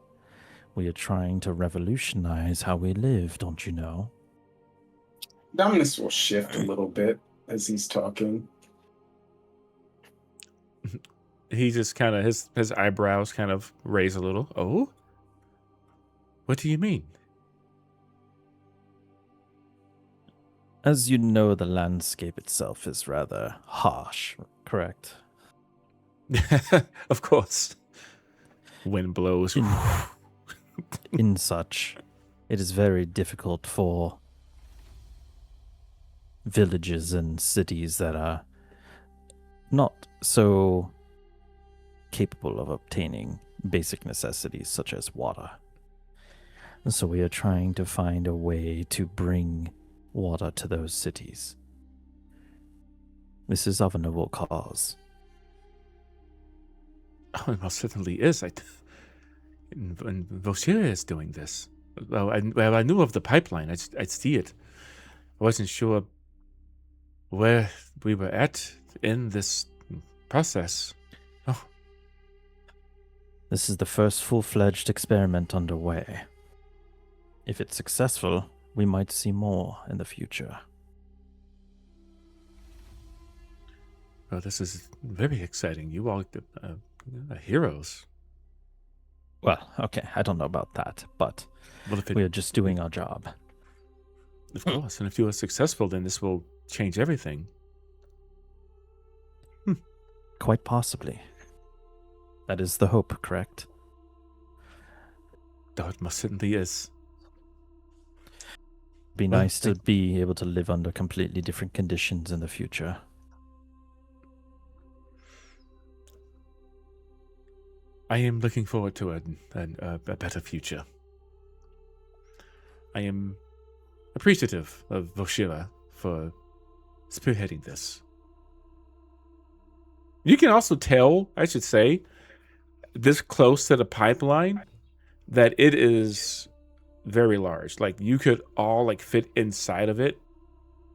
We are trying to revolutionize how we live, don't you know? Dominus will shift a little bit as he's talking. He just kind of, his eyebrows kind of raise a little. Oh? What do you mean? As you know, the landscape itself is rather harsh, correct? Of course. Wind blows. In such, it is very difficult for villages and cities that are not so capable of obtaining basic necessities such as water. And so we are trying to find a way to bring water to those cities. This is of a noble cause. Oh, it most certainly is. And Voshira is doing this. Well, I knew of the pipeline. I'd see it. I wasn't sure where we were at in this process. Oh, This is the first full-fledged experiment underway. If it's successful, we might see more in the future. well, this is very exciting. You all are heroes. Well, okay, I don't know about that, but Well, if we are just doing our job. of course, and if you are successful, then this will change everything. Quite possibly. That is the hope, correct? Oh, it most certainly is. Be Well, nice to be able to live under completely different conditions in the future. I am looking forward to a better future. I am appreciative of Voshira for spearheading this. You can also tell, I should say, this close to the pipeline, that it is very large. Like, you could all like fit inside of it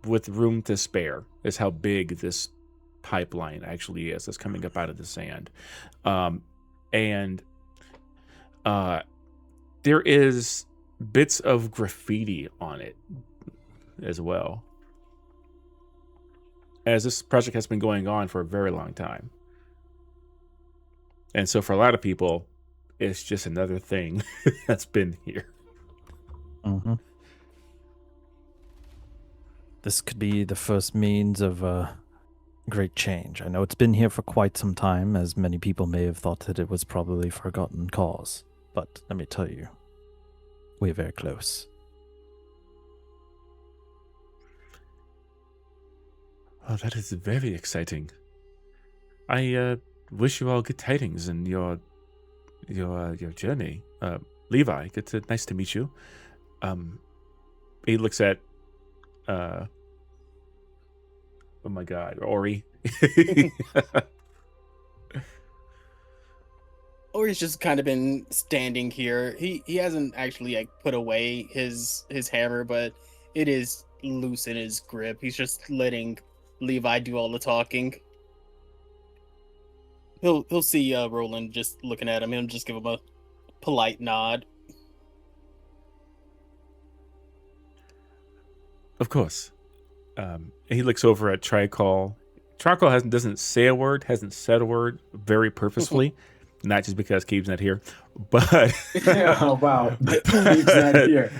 with room to spare, is how big this pipeline actually is that's coming up out of the sand. And there is bits of graffiti on it as well, as this project has been going on for a very long time. And so for a lot of people, it's just another thing that's been here. Mm-hmm. This could be the first means of a great change. I know it's been here for quite some time, as many people may have thought that it was probably a forgotten cause. But let me tell you, we're very close. Oh, that is very exciting. I wish you all good tidings in your journey. Levi, nice to meet you. He looks at oh my god, Ori. Ori's just kind of been standing here. He hasn't actually like put away his hammer, but it is loose in his grip. He's just letting Levi do all the talking. He'll see Roland just looking at him. He'll just give him a polite nod. Of course. He looks over at Tricol. Tricol doesn't say a word, hasn't said a word very purposefully. Not just because Keeb's not here, but Oh wow, Keeb's not here.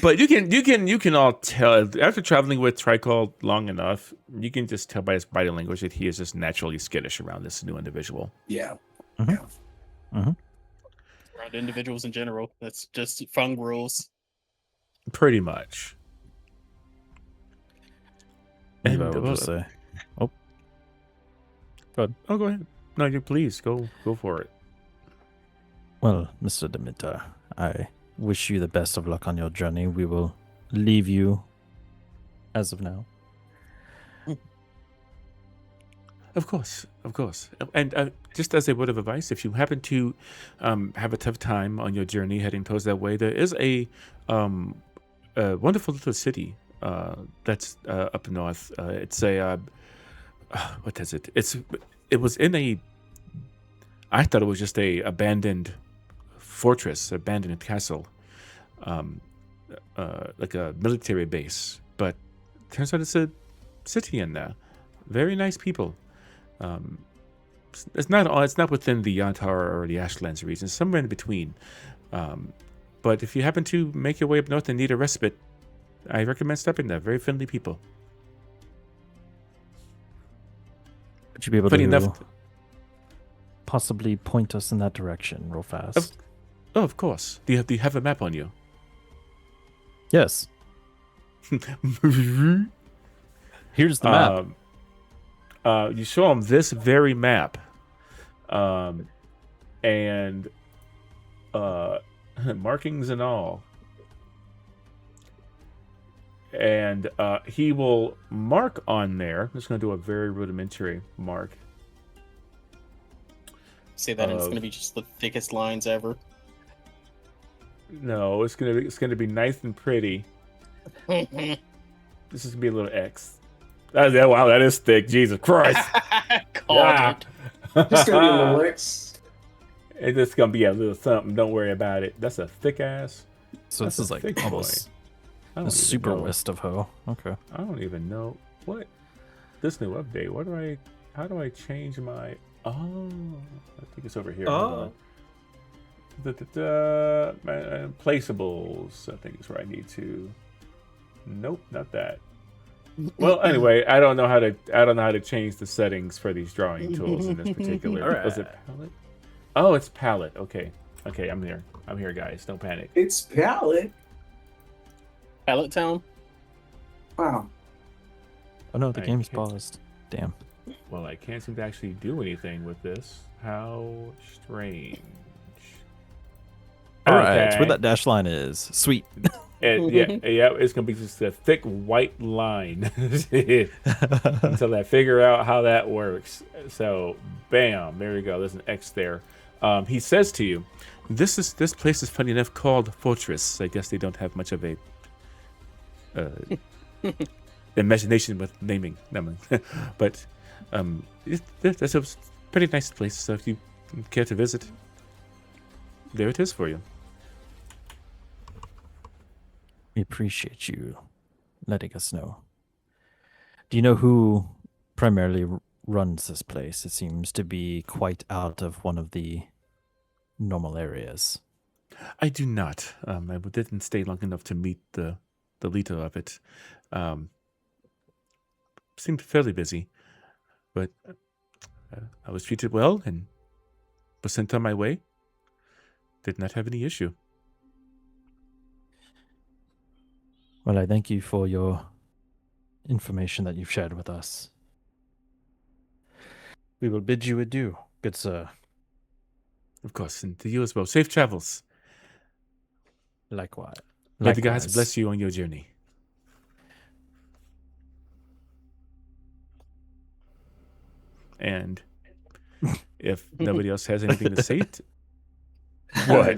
but you can all tell after traveling with Tricol long enough, you can just tell by his body language that he is just naturally skittish around this new individual. Yeah. Mm-hmm. Yeah. Mm-hmm. Around individuals in general. That's just Fung rules. Pretty much. Levi will just say, go ahead. No, you please go for it. well, Mr. Demeter, I wish you the best of luck on your journey. We will leave you as of now. Of course. And just as a word of advice, if you happen to have a tough time on your journey heading towards that way, there is a wonderful little city that's up north. It's a what is it? It was in a. I thought it was just a abandoned fortress, abandoned castle, like a military base. But turns out it's a city in there. Very nice people. It's not within the Yantar or the Ashlands region. Somewhere in between. But if you happen to make your way up north and need a respite, I recommend stopping there. Very friendly people. Would you be able Funny to enough, possibly point us in that direction real fast? of course. Do you have a map on you? Yes. Here's the map. You show him this very map, and markings and all, and he will mark on there. I'm just going to do a very rudimentary mark. Say that, and it's going to be just the thickest lines ever. No, it's gonna be nice and pretty. This is gonna be a little X. Wow, that is thick. Jesus Christ! Called it. Just gonna be a little X. It's just gonna be a little something. Don't worry about it. That's a thick ass. So That's this is a like thick almost I don't the even super know. west of Ho. Okay. I don't even know what this new update. How do I change my? Oh, I think it's over here. Hold on. Placeables, I think is where I need to. Nope, not that. Well, anyway, I don't know how to change the settings for these drawing tools in this particular. All right. Was it palette? Oh, it's palette. Okay, I'm here, guys. Don't panic. It's palette. Pallet Town. Wow. Oh no, the I game's can't- paused. Damn. Well, I can't seem to actually do anything with this. How strange. All right, it's Okay. where that dash line is. Sweet. Yeah, it's gonna be just a thick white line until I figure out how that works. So, bam, there we go. There's an X there. He says to you, "This place is funny enough called Fortress. I guess they don't have much of a imagination with naming, but that's a pretty nice place. So if you care to visit, there it is for you." We appreciate you letting us know. Do you know who primarily runs this place? It seems to be quite out of one of the normal areas. I do not. I didn't stay long enough to meet the leader of it. Seemed fairly busy, but I was treated well and was sent on my way. Did not have any issue. Well, I thank you for your information that you've shared with us. We will bid you adieu, good sir. Of course, and to you as well. Safe travels. Likewise. May the gods bless you on your journey. And if nobody else has anything to say, what?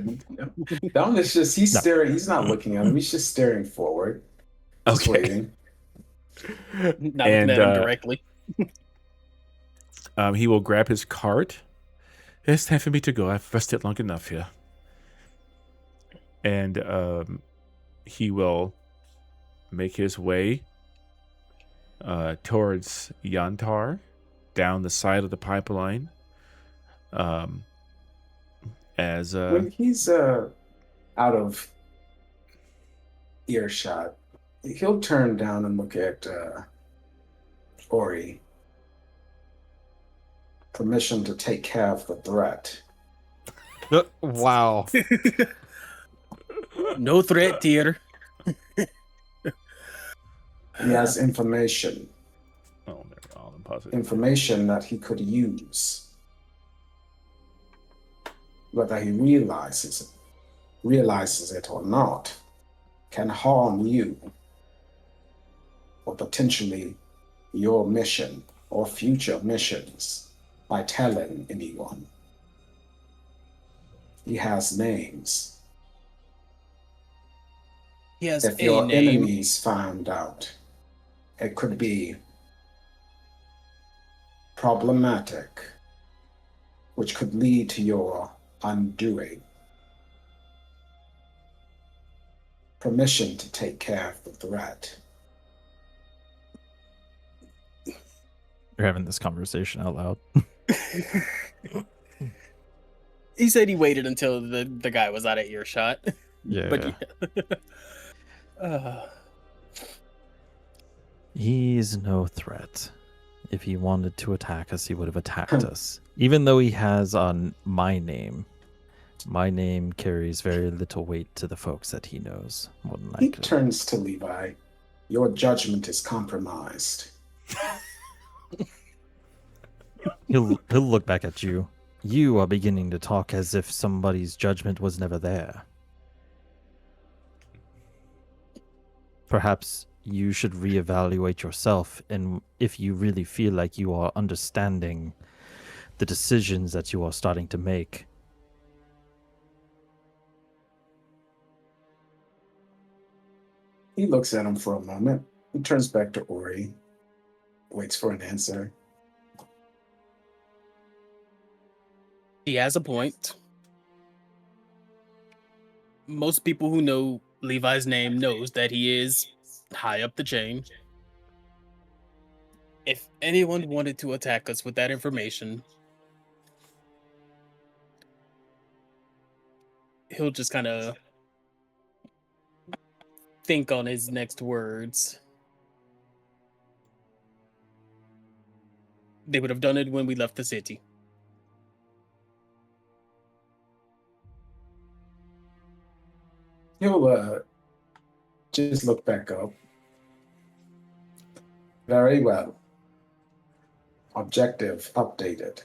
Dominus he's No. staring. He's not looking at him. He's just staring forward. Just Okay. waiting. Not looking And, at him directly. He will grab his cart. It's time for me to go. I've rested long enough here. And he will make his way towards Yantar, down the side of the pipeline. When he's out of earshot, he'll turn down and look at Ori. Permission to take care of the threat. Wow. No threat, theater. He has information. Oh, they're all impossible. Information that he could use. Whether he realizes it or not, can harm you or potentially your mission or future missions by telling anyone. He has names. He has If a your name. enemies found out, it could be problematic, which could lead to your undoing. Permission to take care of the threat. You're having this conversation out loud. He said he waited until the guy was out of earshot. Yeah. But yeah. He's no threat. If he wanted to attack us, he would have attacked us. Even though he has on my name carries very little weight to the folks that he knows, more than He likely. turns to Levi. Your judgment is compromised. He'll look back at you. You are beginning to talk as if somebody's judgment was never there. Perhaps you should reevaluate yourself, and if you really feel like you are understanding the decisions that you are starting to make. He looks at him for a moment. He turns back to Ori. Waits for an answer. He has a point. Most people who know Levi's name knows that he is high up the chain. If anyone wanted to attack us with that information, he'll just kind of think on his next words. They would have done it when we left the city. He'll just look back up. Very well. Objective updated.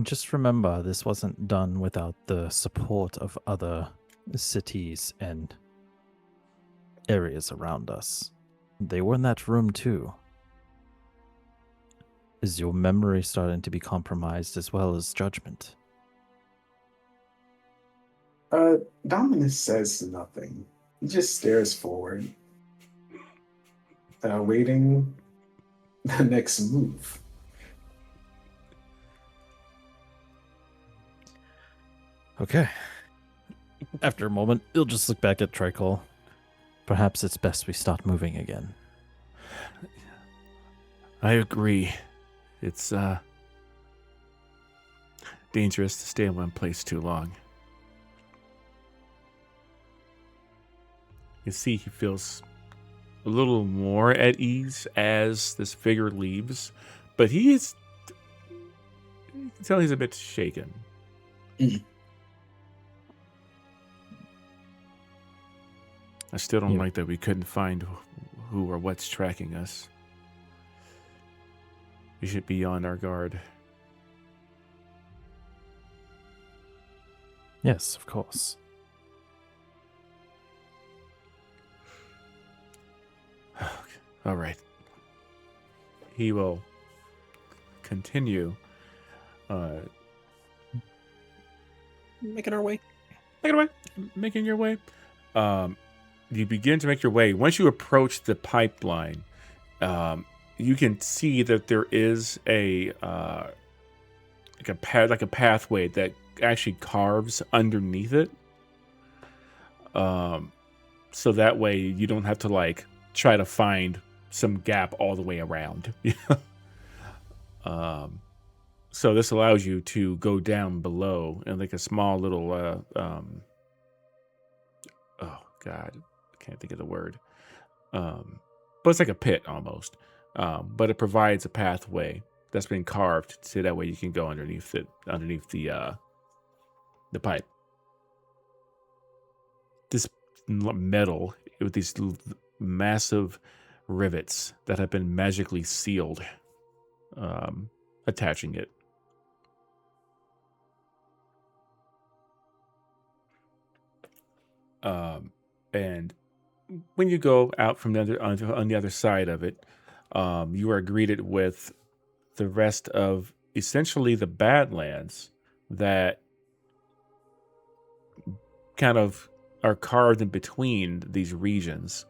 Just remember, this wasn't done without the support of other cities and areas around us. They were in that room too. Is your memory starting to be compromised as well as judgment? Dominus says nothing. He just stares forward, waiting the next move. Okay. After a moment, he'll just look back at Tricol. Perhaps it's best we start moving again. I agree. It's dangerous to stay in one place too long. You see, he feels a little more at ease as this figure leaves, but you can tell he's a bit shaken. I still don't like that we couldn't find who or what's tracking us. We should be on our guard. Yes, of course. All right. He will continue Making our way. making your way. You begin to make your way. Once you approach the pipeline, you can see that there is a pathway that actually carves underneath it. So that way you don't have to try to find some gap all the way around. So this allows you to go down below in a small little oh god, I can't think of the word. But it's like a pit almost. But it provides a pathway that's been carved so that way you can go underneath the pipe. This metal with these massive rivets that have been magically sealed, attaching it. And when you go out from on the other side of it, you are greeted with the rest of essentially the Badlands that kind of are carved in between these regions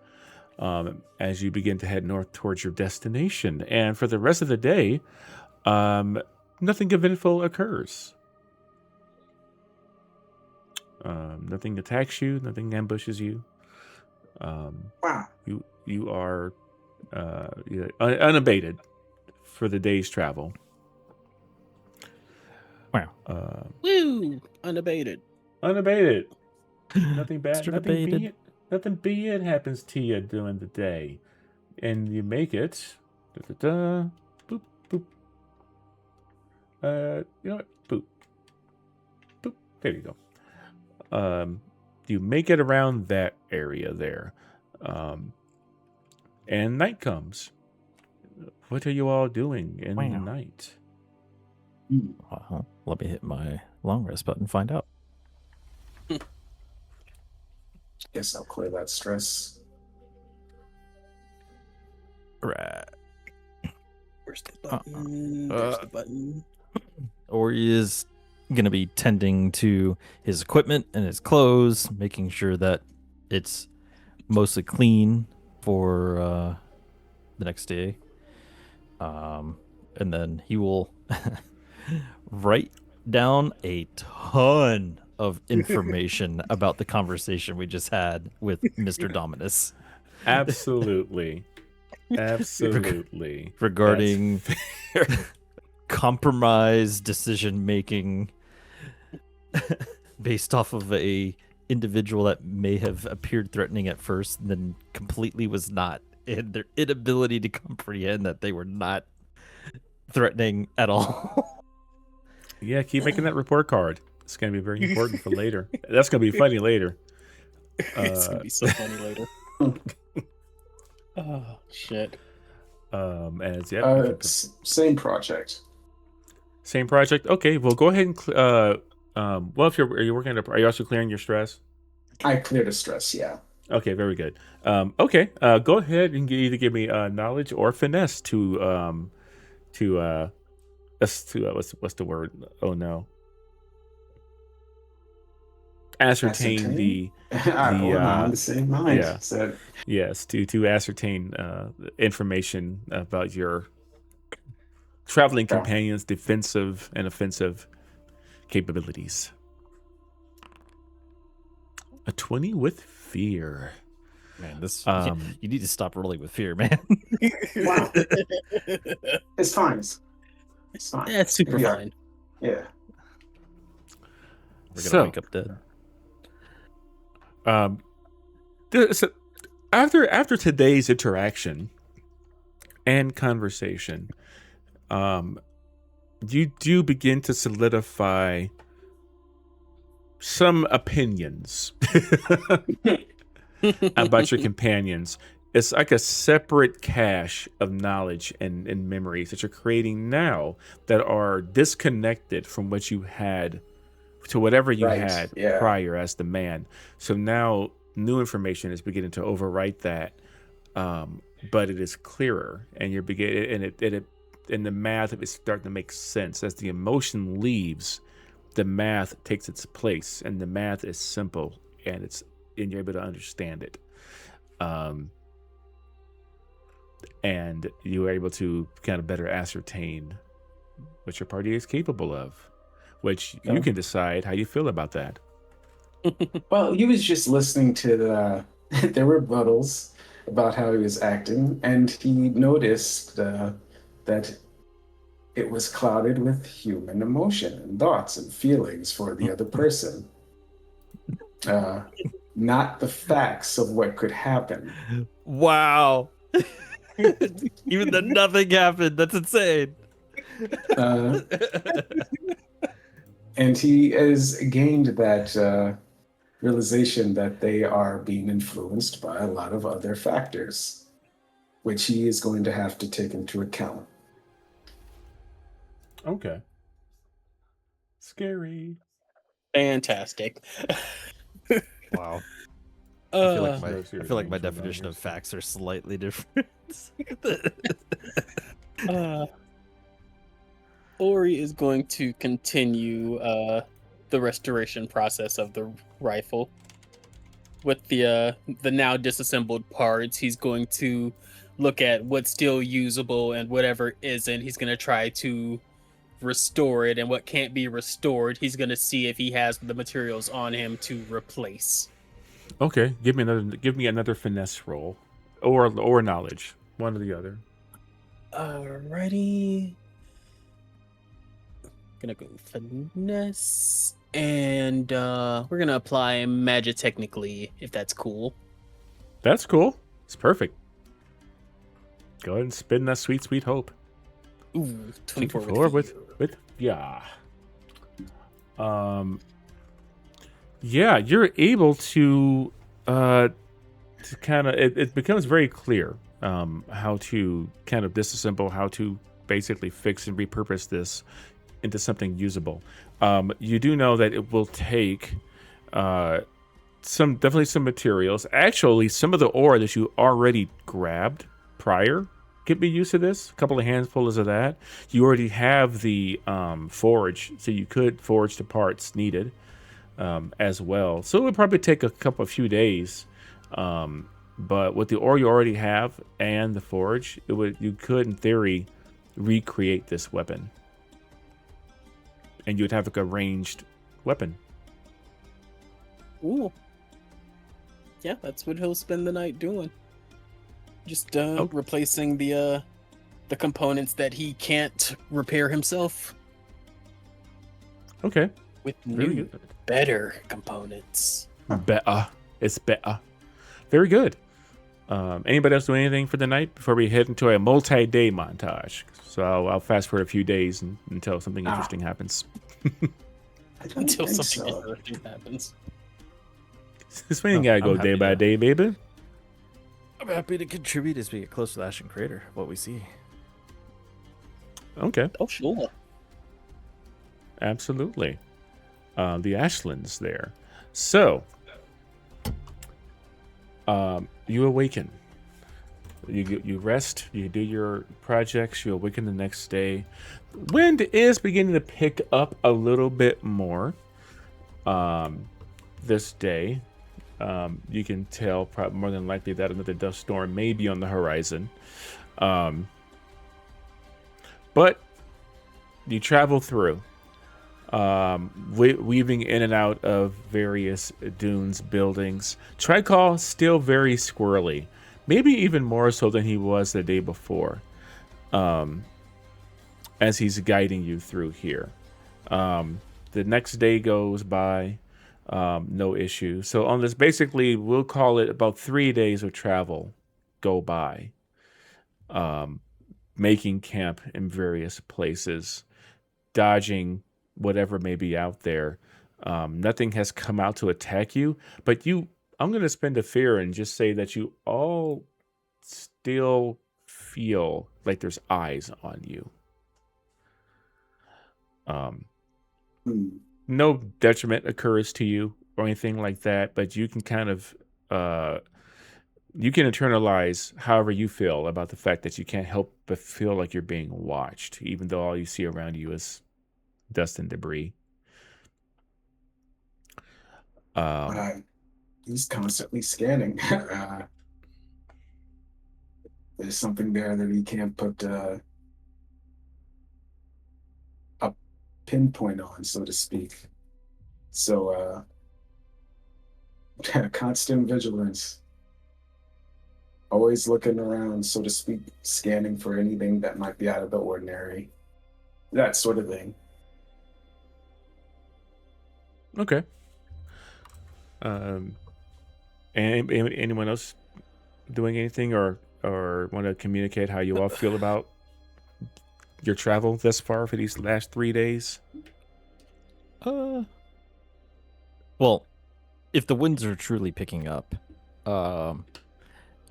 as you begin to head north towards your destination. And for the rest of the day, nothing eventful occurs. Nothing attacks you, nothing ambushes you. Wow. You are unabated for the day's travel. Wow. Woo! Unabated. Unabated. Nothing bad. Mr. Nothing Debated. convenient. nothing bad happens to you during the day, and you make it. Boop boop. You know what? Boop boop. There you go. You make it around that area there, and night comes. What are you all doing in the night? Let me hit my long rest button. Find out. Guess I'll clear that stress. Right. Where's the button? There's the button. Ori is going to be tending to his equipment and his clothes, making sure that it's mostly clean for the next day. And then he will write down a ton of information about the conversation we just had with Mr. Dominus. Absolutely. Absolutely. Regarding compromise decision making based off of a individual that may have appeared threatening at first and then completely was not, and their inability to comprehend that they were not threatening at all. Yeah, keep making that report card. It's going to be very important for later. That's going to be funny later. It's going to be so funny later. Oh, shit. Same project. Same project. Okay, well, go ahead and well, if are you working are you also clearing your stress? I cleared the stress, yeah. Okay, very good. Okay, go ahead and either give me knowledge or finesse to what's the word? Oh no. Ascertain the on the same mind. Yeah. So. Yes, to ascertain information about your traveling companions' defensive and offensive capabilities. A 20 with fear. Man, this you need to stop rolling with fear, man. Wow. It's fine. It's fine. Yeah, it's super fine. Yeah. We're gonna wake up dead. So after today's interaction and conversation, you do begin to solidify some opinions about your companions. It's like a separate cache of knowledge and memories that you're creating now that are disconnected from what you had to whatever you had prior as the man. So now new information is beginning to overwrite that, but it is clearer, and you're beginning, and the math is starting to make sense as the emotion leaves. The math takes its place, and the math is simple, and you're able to understand it. And you are able to kind of better ascertain what your party is capable of, which you can decide how you feel about that. Well, he was just listening to the rebuttals about how he was acting, and he noticed that it was clouded with human emotion and thoughts and feelings for the other person. Not the facts of what could happen. Wow. Even though nothing happened, that's insane. And he has gained that realization that they are being influenced by a lot of other factors, which he is going to have to take into account. Okay. Scary. Fantastic. Wow. I feel like my definition of facts are slightly different. Ori is going to continue the restoration process of the rifle. With the now disassembled parts, he's going to look at what's still usable and whatever isn't. He's going to try to restore it, and what can't be restored, he's going to see if he has the materials on him to replace. Okay, give me another finesse roll, or knowledge, one or the other. Alrighty. Gonna go finesse, and we're gonna apply magic technically, if that's cool. That's cool. It's perfect. Go ahead and spin that sweet, sweet hope. Ooh, 24 with yeah. Yeah, you're able to kind of it becomes very clear how to kind of disassemble, how to basically fix and repurpose this into something usable. You do know that it will take definitely some materials. Actually, some of the ore that you already grabbed prior could be used to this. A couple of handfuls of that. You already have the forge, so you could forge the parts needed as well. So it would probably take a few days. But with the ore you already have and the forge, you could, in theory, recreate this weapon. And you would have like a ranged weapon. Ooh. Yeah, that's what he'll spend the night doing. Just replacing the components that he can't repair himself. Okay. With new, better components. Better. It's better. Very good. Anybody else do anything for the night before we head into a multi-day montage? So I'll fast forward a few days until something interesting happens. Until something interesting happens. This man gotta go day by day, baby. I'm happy to contribute as we get close to the Ashen Crater, what we see. Okay. Oh, sure. Absolutely. The Ashlands there. So, you awaken. You rest, you do your projects, you awaken the next day. Wind is beginning to pick up a little bit more this day. You can tell probably more than likely that another dust storm may be on the horizon. But you travel through, weaving in and out of various dunes, buildings. Tricol still very squirrely, maybe even more so than he was the day before, as he's guiding you through here. The next day goes by, no issue. So on this, basically, we'll call it about 3 days of travel go by, making camp in various places, dodging whatever may be out there. Nothing has come out to attack you, but I'm going to spend a fear and just say that you all still feel like there's eyes on you. No detriment occurs to you or anything like that, but you can kind of you can internalize however you feel about the fact that you can't help but feel like you're being watched, even though all you see around you is dust and debris. He's constantly scanning. There's something there that he can't put a pinpoint on, so to speak. So, constant vigilance. Always looking around, so to speak, scanning for anything that might be out of the ordinary. That sort of thing. Okay. Anyone else doing anything or want to communicate how you all feel about your travel thus far for these last 3 days? Well, if the winds are truly picking up,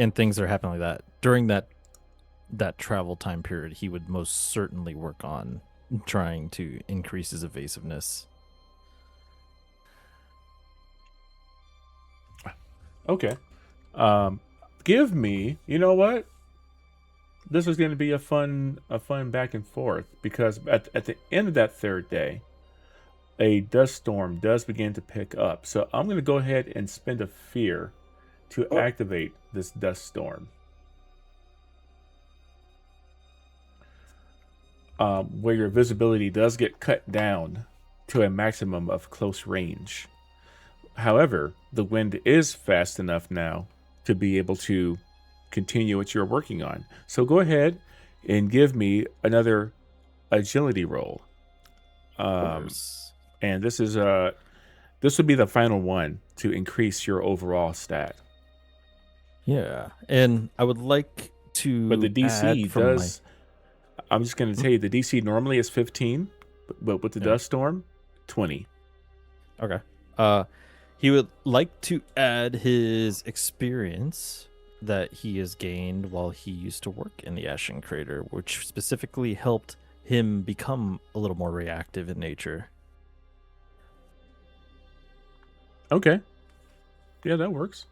and things are happening like that during that travel time period, he would most certainly work on trying to increase his evasiveness. Okay. Give me, you know what? This is going to be a fun back and forth, because at the end of that third day, a dust storm does begin to pick up. So I'm going to go ahead and spend a fear to activate this dust storm. Where your visibility does get cut down to a maximum of close range. However, the wind is fast enough now to be able to continue what you're working on. So go ahead and give me another agility roll. And this would be the final one to increase your overall stat. Yeah, and I would like to. But the DC add from does. I'm just going to tell you, the DC normally is 15, but with the dust storm, 20. Okay. He would like to add his experience that he has gained while he used to work in the Ashen Crater, which specifically helped him become a little more reactive in nature. Okay. Yeah, that works.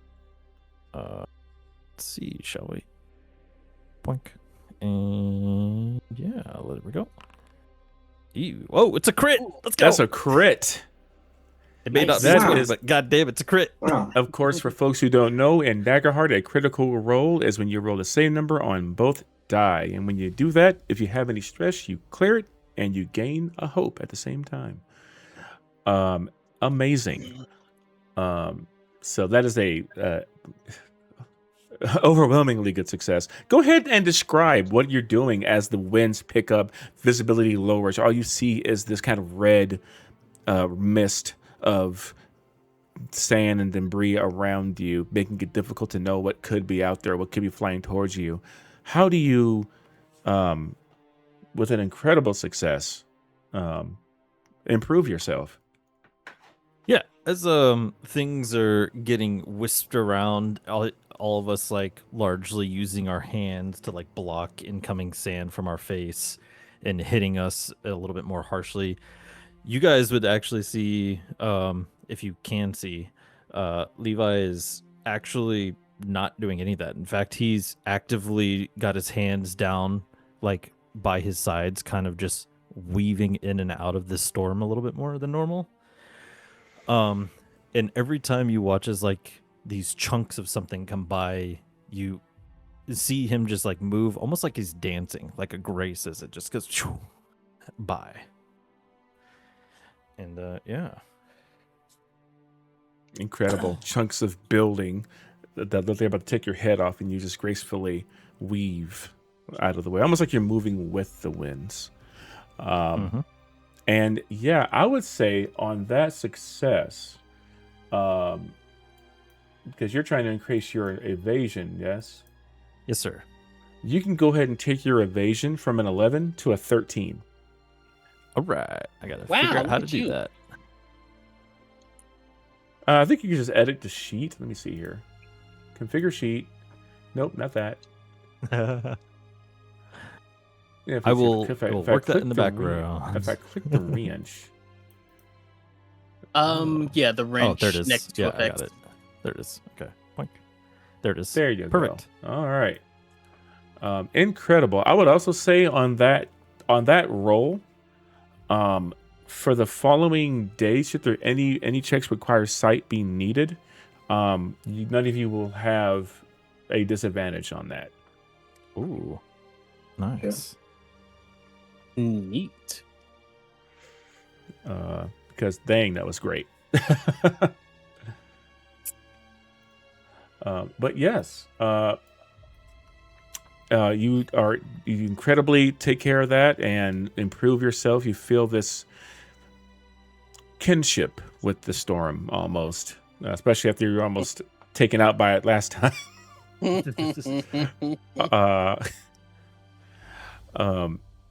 Let's see, shall we? Boink. And yeah, there we go. Ew. Whoa, it's a crit! Let's go! That's a crit. It may not be That 20, is- but goddamn, it's a crit. Wow. Of course, for folks who don't know, in Daggerheart, a critical roll is when you roll the same number on both die. And when you do that, if you have any stress, you clear it and you gain a hope at the same time. Amazing. So that is a overwhelmingly good success. Go ahead and describe what you're doing as the winds pick up, visibility lowers. All you see is this kind of red mist of sand and debris around you, making it difficult to know what could be out there, what could be flying towards you. How do you, with an incredible success, improve yourself? Yeah, as things are getting whisked around, all of us like largely using our hands to like block incoming sand from our face and hitting us a little bit more harshly. You guys would actually see, if you can see, Levi is actually not doing any of that. In fact, he's actively got his hands down, like by his sides, kind of just weaving in and out of the storm a little bit more than normal. And every time you watch as like these chunks of something come by, you see him just like move almost like he's dancing, like a grace as it just goes by. And yeah. Incredible chunks of building that they're about to take your head off, and you just gracefully weave out of the way, almost like you're moving with the winds. And yeah, I would say on that success, because you're trying to increase your evasion, yes? Yes, sir. You can go ahead and take your evasion from an 11 to a 13. All right. I got to Wow, figure out how look to at do you. that. I think you can just edit the sheet. Let me see here. Configure sheet. Nope, not that. Yeah, I will if I work that click in the the background. If I click the wrench. Yeah, the wrench Oh, there it is. next to Yeah, I effects. got it. There it is. Okay. Boink. There it is. There you Perfect. go. All right. Incredible. I would also say on that roll, for the following days, should there any checks require sight being needed, none of you will have a disadvantage on that. Ooh. Nice. Neat. Because dang, that was great. But yes, you incredibly take care of that and improve yourself. You feel this kinship with the storm almost, especially after you're almost taken out by it last time.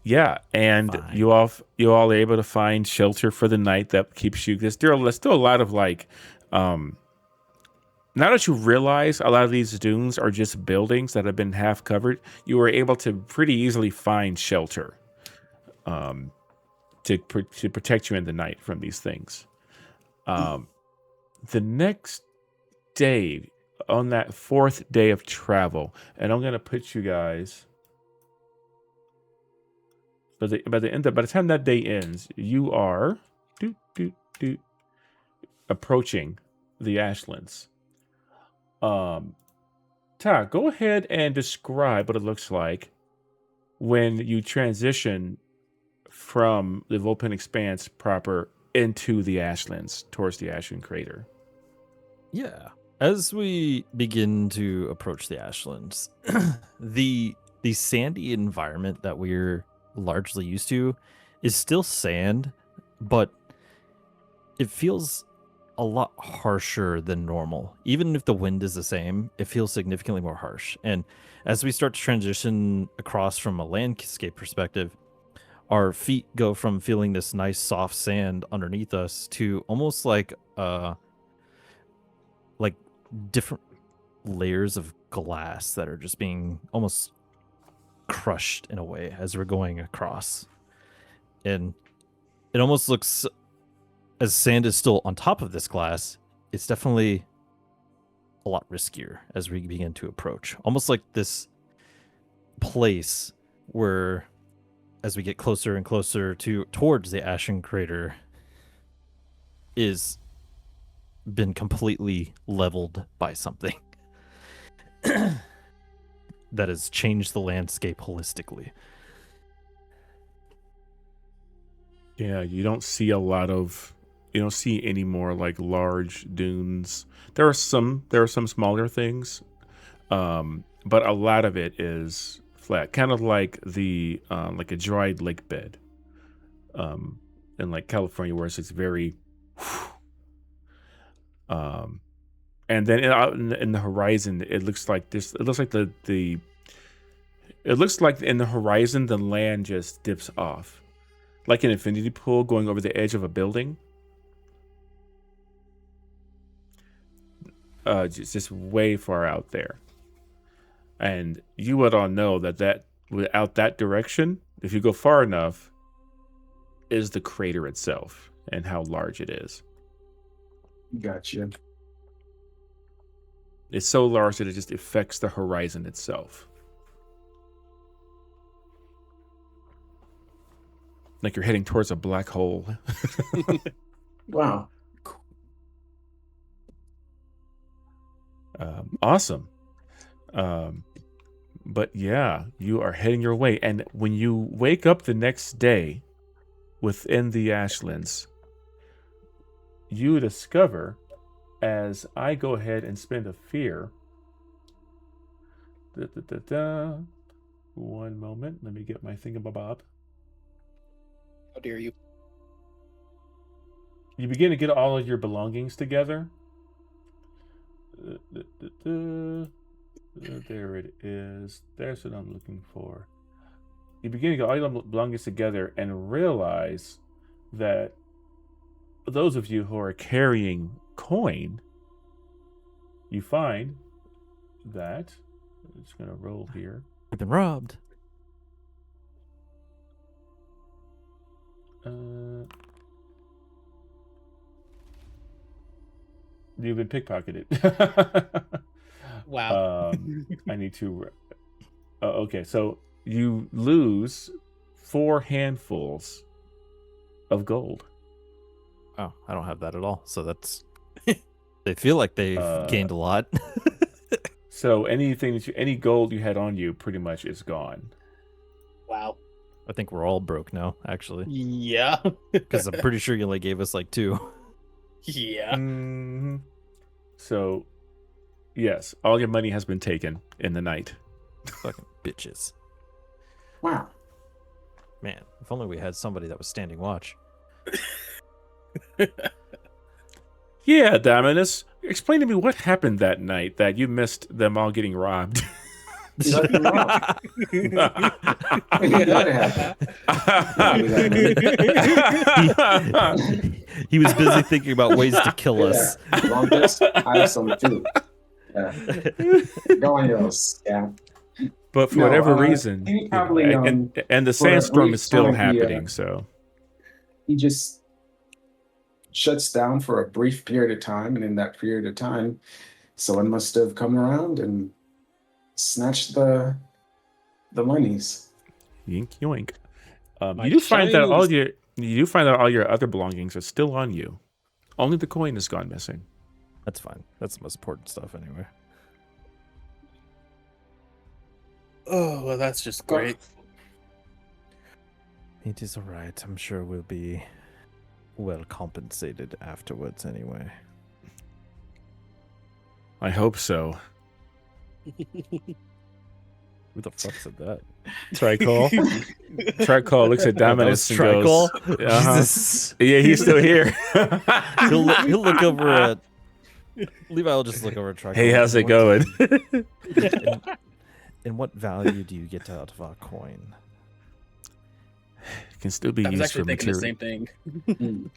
Yeah, and Fine. you all are able to find shelter for the night that keeps you. There's still a lot of like, now that you realize a lot of these dunes are just buildings that have been half covered, you were able to pretty easily find shelter, to protect you in the night from these things. The next day, on that fourth day of travel, and I'm gonna put you guys. By the time that day ends, you are approaching the Ashlands. Ta, go ahead and describe what it looks like when you transition from the Vulpin Expanse proper into the Ashlands, towards the Ashen Crater. Yeah. As we begin to approach the Ashlands, the sandy environment that we're largely used to is still sand, but it feels a lot harsher than normal. Even if the wind is the same, it feels significantly more harsh. And as we start to transition across from a landscape perspective, our feet go from feeling this nice soft sand underneath us to almost like different layers of glass that are just being almost crushed in a way as we're going across. And it almost looks, as sand is still on top of this glass, it's definitely a lot riskier as we begin to approach. Almost like this place where, as we get closer and closer towards the Ashen Crater, is been completely leveled by something that has changed the landscape holistically. Yeah, you don't see any more like large dunes. There are some smaller things, but a lot of it is flat, kind of like the like a dried lake bed, in like California, where it's very, and then in the horizon, it looks like this. It looks like it looks like in the horizon the land just dips off, like an infinity pool going over the edge of a building. Just way far out there. And you would all know that without that direction, if you go far enough, is the crater itself and how large it is. Gotcha. It's so large that it just affects the horizon itself. Like you're heading towards a black hole. Wow. Awesome. But yeah, you are heading your way. And when you wake up the next day within the Ashlands, you discover, as I go ahead and spend a fear. One moment. Let me get my thingamabob. How dare you? You begin to get all of your belongings together. There it is. That's what I'm looking for. You begin to get all your belongings together and realize that those of you who are carrying coin, you find that I'm just gonna roll here. We've been robbed. You've been pickpocketed. Wow. I need to. Okay, so you lose 4 handfuls of gold. Oh, I don't have that at all. So that's. They feel like they've gained a lot. So any gold you had on you pretty much is gone. Wow. I think we're all broke now, actually. Yeah. Because I'm pretty sure you only gave us like 2. Yeah. Mm-hmm. So, yes, all your money has been taken in the night. Fucking bitches. Wow. Man, if only we had somebody that was standing watch. Yeah, Dominus, explain to me what happened that night that you missed them all getting robbed. Nothing wrong. He was busy thinking about ways to kill us. Longest, I have some too. Yeah. Go on your scam. But for whatever reason, he probably, and the for a sandstorm brief is still time, happening, so. He just shuts down for a brief period of time, and in that period of time, someone must have come around and snatched the monies. Yink yoink. You do find that all your other belongings are still on you. Only the coin has gone missing. That's fine. That's the most important stuff anyway. Oh, well, that's just great. It is alright. I'm sure we'll be well compensated afterwards anyway. I hope so. Who the fuck said that? Tricol. Tricol looks at Dominus and goes, Jesus. Yeah, he's still here. He'll look over at Levi. Will just look over at Tricol. Hey, how's it going? And what value do you get out of our coin? It can still be I was used for actually thinking material. the same thing.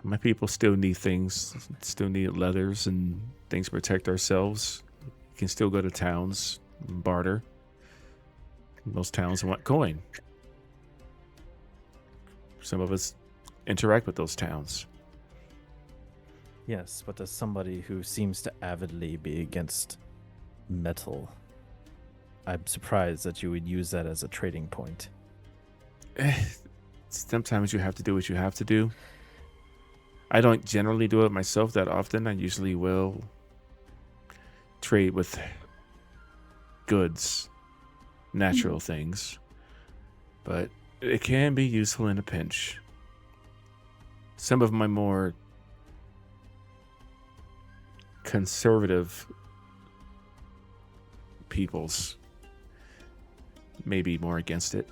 My people still need things. Still need leathers and things to protect ourselves. You can still go to towns and barter. Most towns want coin. Some of us interact with those towns. Yes, but as somebody who seems to avidly be against metal, I'm surprised that you would use that as a trading point. Sometimes you have to do what you have to do. I don't generally do it myself that often. I usually will trade with goods, natural things, but it can be useful in a pinch. Some of my more conservative peoples may be more against it.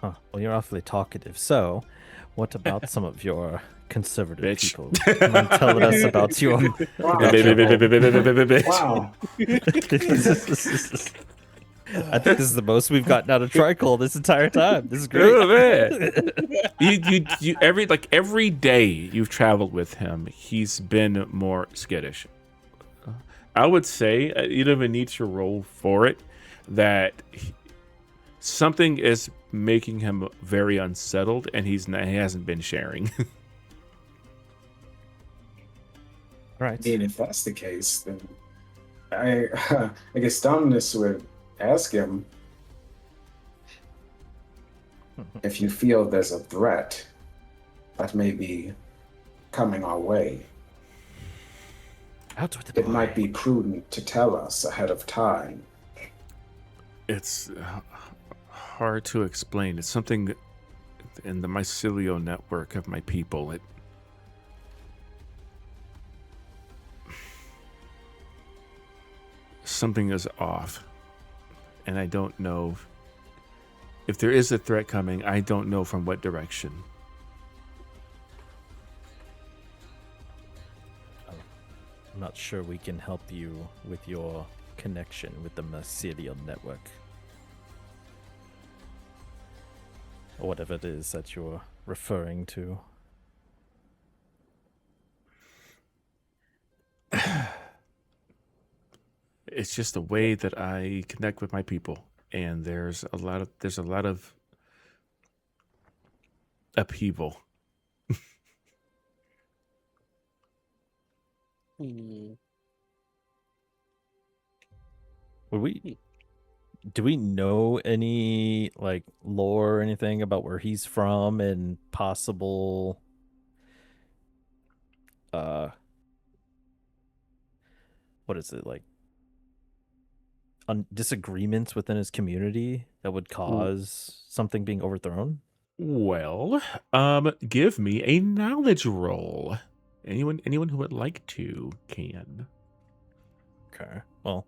Huh. Well, you're awfully talkative. So, what about some of your conservative Bitch. people? Come on, tell us about your. Wow. I think this is the most we've gotten out of Tricol this entire time. This is great. Oh, man. you every day you've traveled with him, he's been more skittish. I would say you don't even need to roll for it. That something is making him very unsettled, and he hasn't been sharing. Right. I mean, if that's the case, then I guess Dominus would ask him if you feel there's a threat that may be coming our way. Out with the It might be prudent to tell us ahead of time. It's hard to explain. It's something in the mycelial network of my people. Something is off, and I don't know if there is a threat coming. I don't know from what direction. I'm not sure we can help you with your connection with the mycelial network. Or whatever it is that you're referring to. It's just the way that I connect with my people, and there's a lot of upheaval. Do we know any like lore or anything about where he's from and possible what is it, like disagreements within his community that would cause something being overthrown? Well, give me a knowledge roll. Anyone who would like to can. Okay. Well,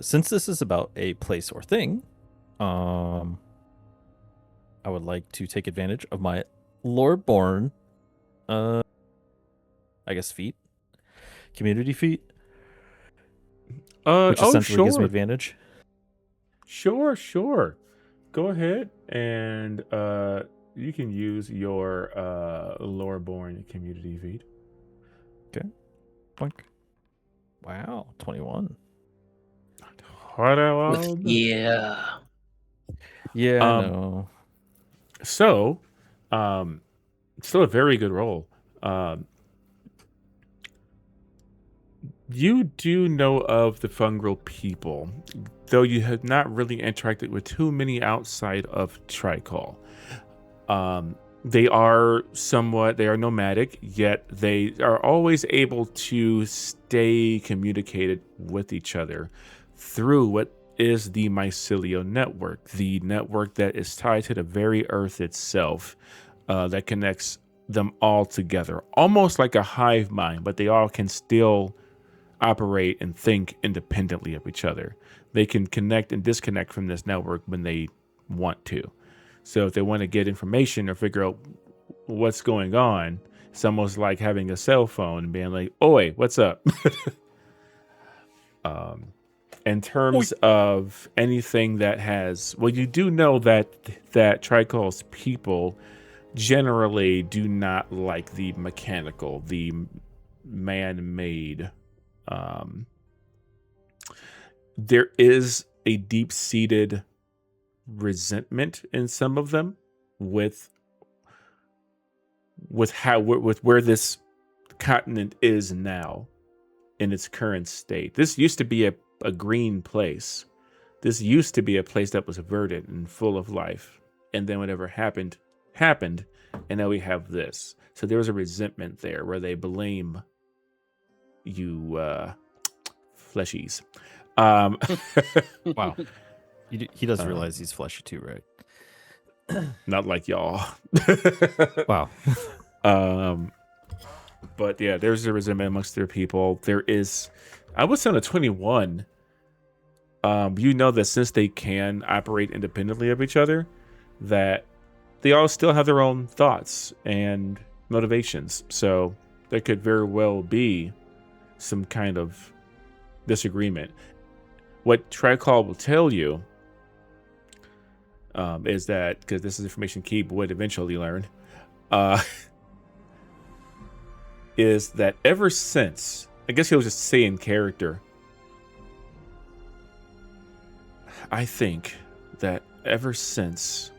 since this is about a place or thing, I would like to take advantage of my lore-born, I guess, feat, community feat, which essentially gives me advantage. Sure. Go ahead and you can use your lore-born community feat. Okay. Boink. Wow, 21. Yeah. Yeah, I know. So, still a very good roll. You do know of the fungal people, though you have not really interacted with too many outside of Tricol. They are nomadic, yet they are always able to stay communicated with each other through what is the mycelial network, the network that is tied to the very earth itself, that connects them all together, almost like a hive mind, but they all can still operate and think independently of each other. They can connect and disconnect from this network when they want to. So if they want to get information or figure out what's going on, it's almost like having a cell phone and being like, "Oi, what's up?" In terms of anything that has, well, you do know that Tricol's people generally do not like the mechanical, the man-made. There is a deep-seated resentment in some of them with where this continent is now in its current state. This used to be a green place. This used to be a place that was verdant and full of life. And then whatever happened, and now we have this. So there was a resentment there where they blame you fleshies. Wow. He does realize he's fleshy too, right? Not like y'all. Wow. But yeah, there's a resentment amongst their people. There is, I would say on a 21, you know that since they can operate independently of each other, that they all still have their own thoughts and motivations. So there could very well be some kind of disagreement. What Tricol will tell you is that, because this is information Keeb would eventually learn, is that ever since, I guess he'll just say in character, I think that ever since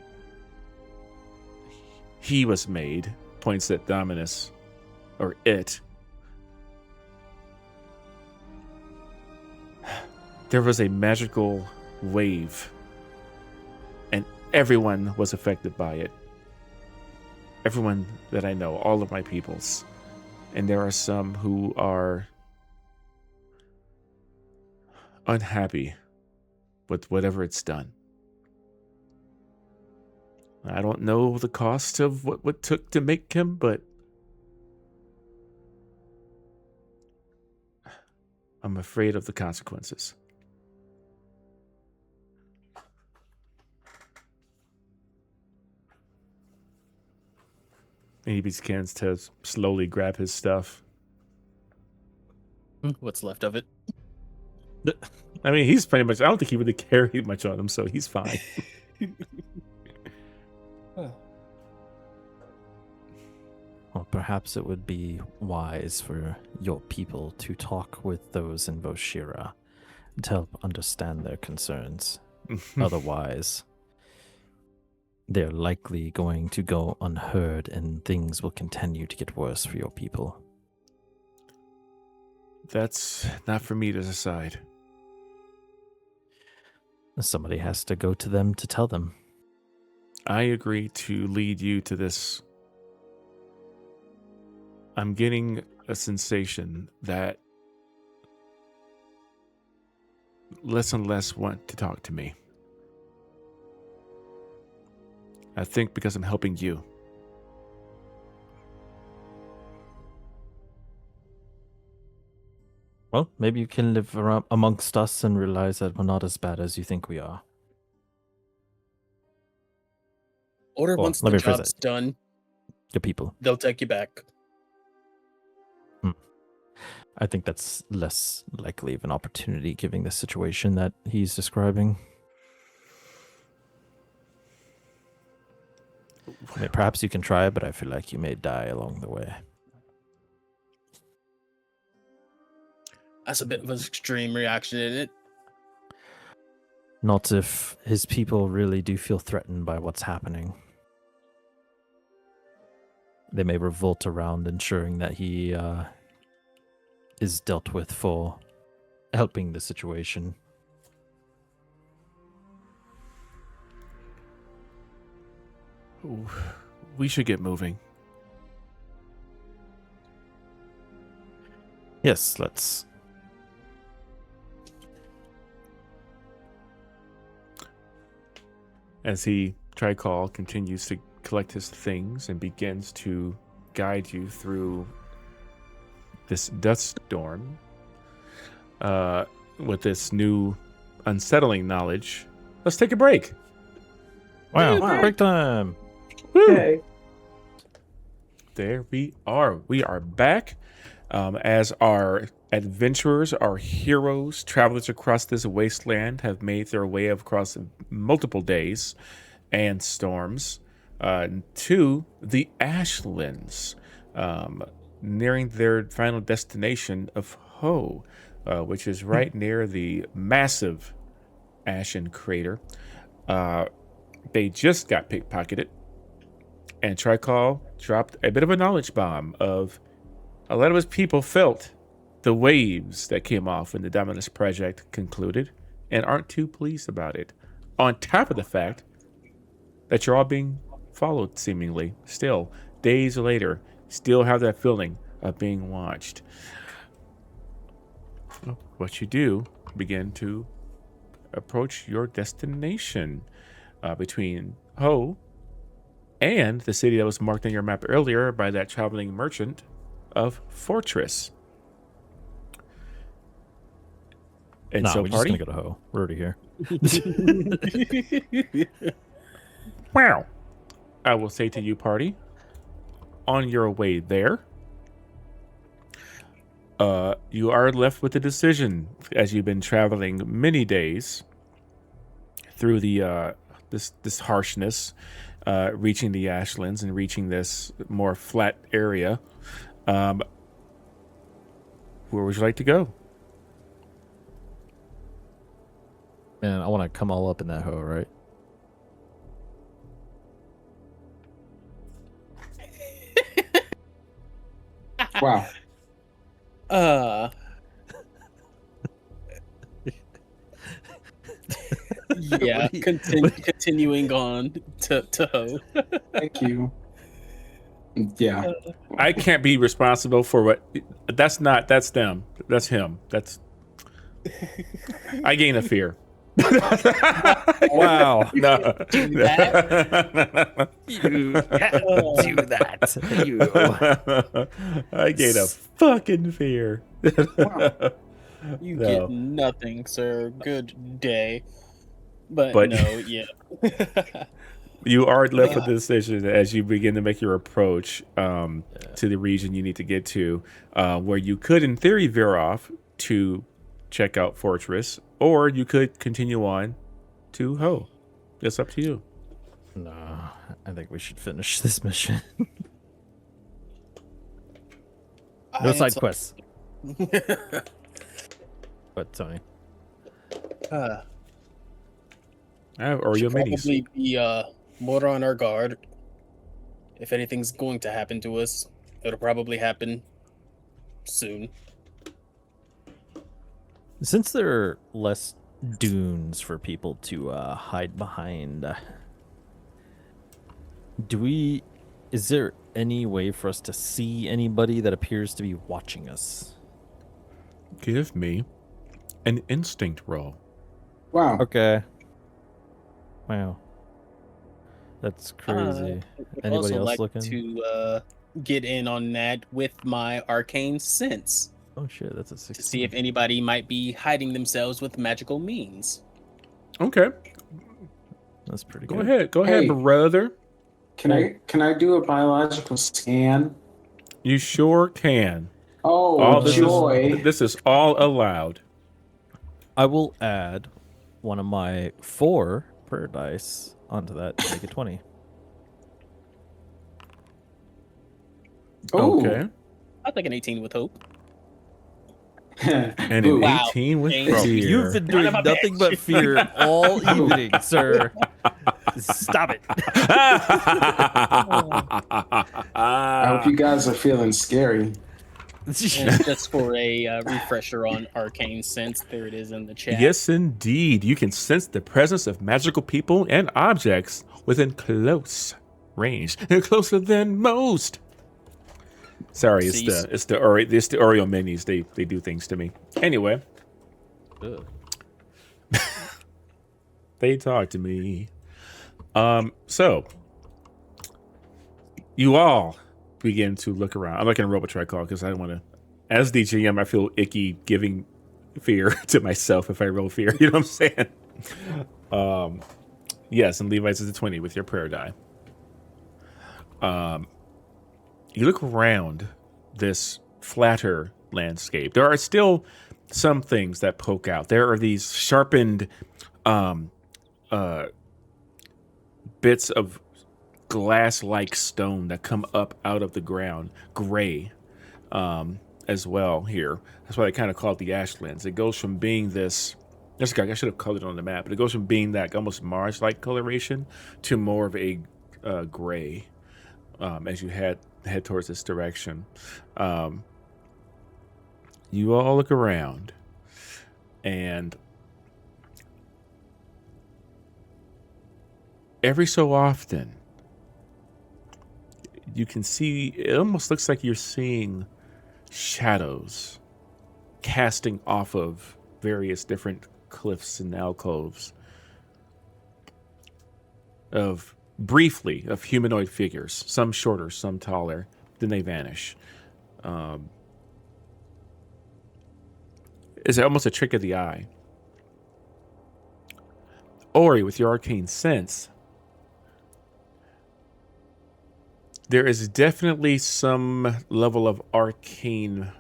he was made, points at Dominus, or it, there was a magical wave, and everyone was affected by it. Everyone that I know, all of my peoples. And there are some who are unhappy with whatever it's done. I don't know the cost of what it took to make him, but I'm afraid of the consequences. And he begins to slowly grab his stuff. What's left of it? I mean, he's pretty much, I don't think he really carried much on him, so he's fine. Well, perhaps it would be wise for your people to talk with those in Voshira to help understand their concerns. Otherwise, they're likely going to go unheard and things will continue to get worse for your people. That's not for me to decide. Somebody has to go to them to tell them. I agree to lead you to this. I'm getting a sensation that less and less want to talk to me. I think because I'm helping you. Well, maybe you can live around amongst us and realize that we're not as bad as you think we are. Or Well, once let the me rephrase job's that. done, Your people. they'll take you back. I think that's less likely of an opportunity given the situation that he's describing. I mean, perhaps you can try it, but I feel like you may die along the way. That's a bit of an extreme reaction, isn't it? Not if his people really do feel threatened by what's happening. They may revolt around ensuring that he is dealt with for helping the situation. Ooh, we should get moving. Yes, let's. As Tricol continues to collect his things and begins to guide you through this dust storm, with this new unsettling knowledge, let's take a break. Wow, Wow. break time. Woo! Okay. There we are. We are back as our adventurers, our heroes, travelers across this wasteland have made their way across multiple days and storms to the Ashlands, nearing their final destination of Ho, which is right near the massive Ashen Crater. They just got pickpocketed, and Tricol dropped a bit of a knowledge bomb of a lot of his people felt the waves that came off when the Dominus Project concluded and aren't too pleased about it. On top of the fact that you're all being followed, seemingly, still, days later, still have that feeling of being watched. What you do, begin to approach your destination between Ho and the city that was marked on your map earlier by that traveling merchant of Fortress. And No, so, we're just party, gonna go to Ho. We're already here. wow. I will say to you, party, on your way there, you are left with a decision as you've been traveling many days through the this harshness, reaching the Ashlands and reaching this more flat area. Where would you like to go? Man, I want to come all up in that Ho, right? Wow. Yeah, continuing on to Ho. Thank you. Yeah. I can't be responsible for what. That's them. That's him. I gain a fear. Wow. No. Do that? You do that. You. I gain a fucking fear. Wow. You No. get nothing, sir. Good day. But no, yeah. You are left with the decision as you begin to make your approach to the region you need to get to, where you could, in theory, veer off to check out Fortress, or you could continue on to Ho. It's up to you. No, I think we should finish this mission. No side quests. What, Tony? I have Oreo Should minis. probably be more on our guard. If anything's going to happen to us, it'll probably happen soon. Since there are less dunes for people to hide behind, is there any way for us to see anybody that appears to be watching us? Give me an instinct roll. Wow. Okay. Wow. That's crazy. I'd Anybody also else like looking? to get in on that with my arcane sense Oh shit, that's a 16. to see if anybody might be hiding themselves with magical means. Okay, That's pretty go good. ahead. Go ahead, Hey. brother. Can I do a biological scan? You sure can. Oh, this joy. This is all allowed. I will add one of my 4 prayer dice onto that to make it 20. Oh. Okay. I'll take an 18 with hope. And an Ooh. Wow. 18 with Bro, fear. You've been doing Son of a nothing bitch. but fear all evening, sir. Stop it. I hope you guys are feeling scary. And just for a refresher on arcane sense, there it is in the chat. Yes, indeed. You can sense the presence of magical people and objects within close range. They're closer than most. Sorry, it's the Oreo minis. They do things to me. Anyway, Ugh. they talk to me. So you all begin to look around. I'm looking at Robot Tricol because I don't want to. As DGM, I feel icky giving fear to myself if I roll fear. You know what I'm saying? Yes, and Levi's is a 20 with your prayer die. You look around this flatter landscape. There are still some things that poke out. There are these sharpened bits of glass-like stone that come up out of the ground, gray, as well here. That's why they kind of call it the ashlands. It goes from being this, I should have colored it on the map, but it goes from being that almost Mars-like coloration to more of a gray as you head towards this direction. You all look around, and every so often, you can see, it almost looks like you're seeing shadows casting off of various different cliffs and alcoves of humanoid figures, some shorter, some taller, then they vanish. It's almost a trick of the eye. Ori, with your arcane sense, there is definitely some level of arcane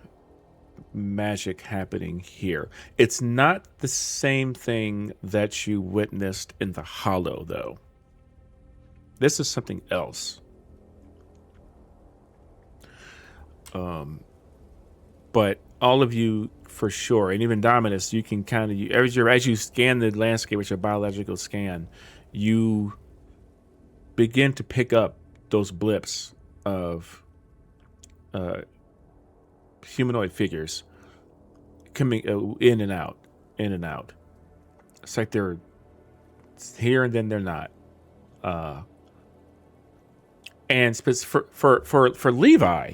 magic happening here. It's not the same thing that you witnessed in the Hollow, though. This is something else. But all of you, for sure, and even Dominus, you can kind of, as you scan the landscape with your biological scan, you begin to pick up those blips of humanoid figures coming in and out. It's like they're here and then they're not. And for Levi,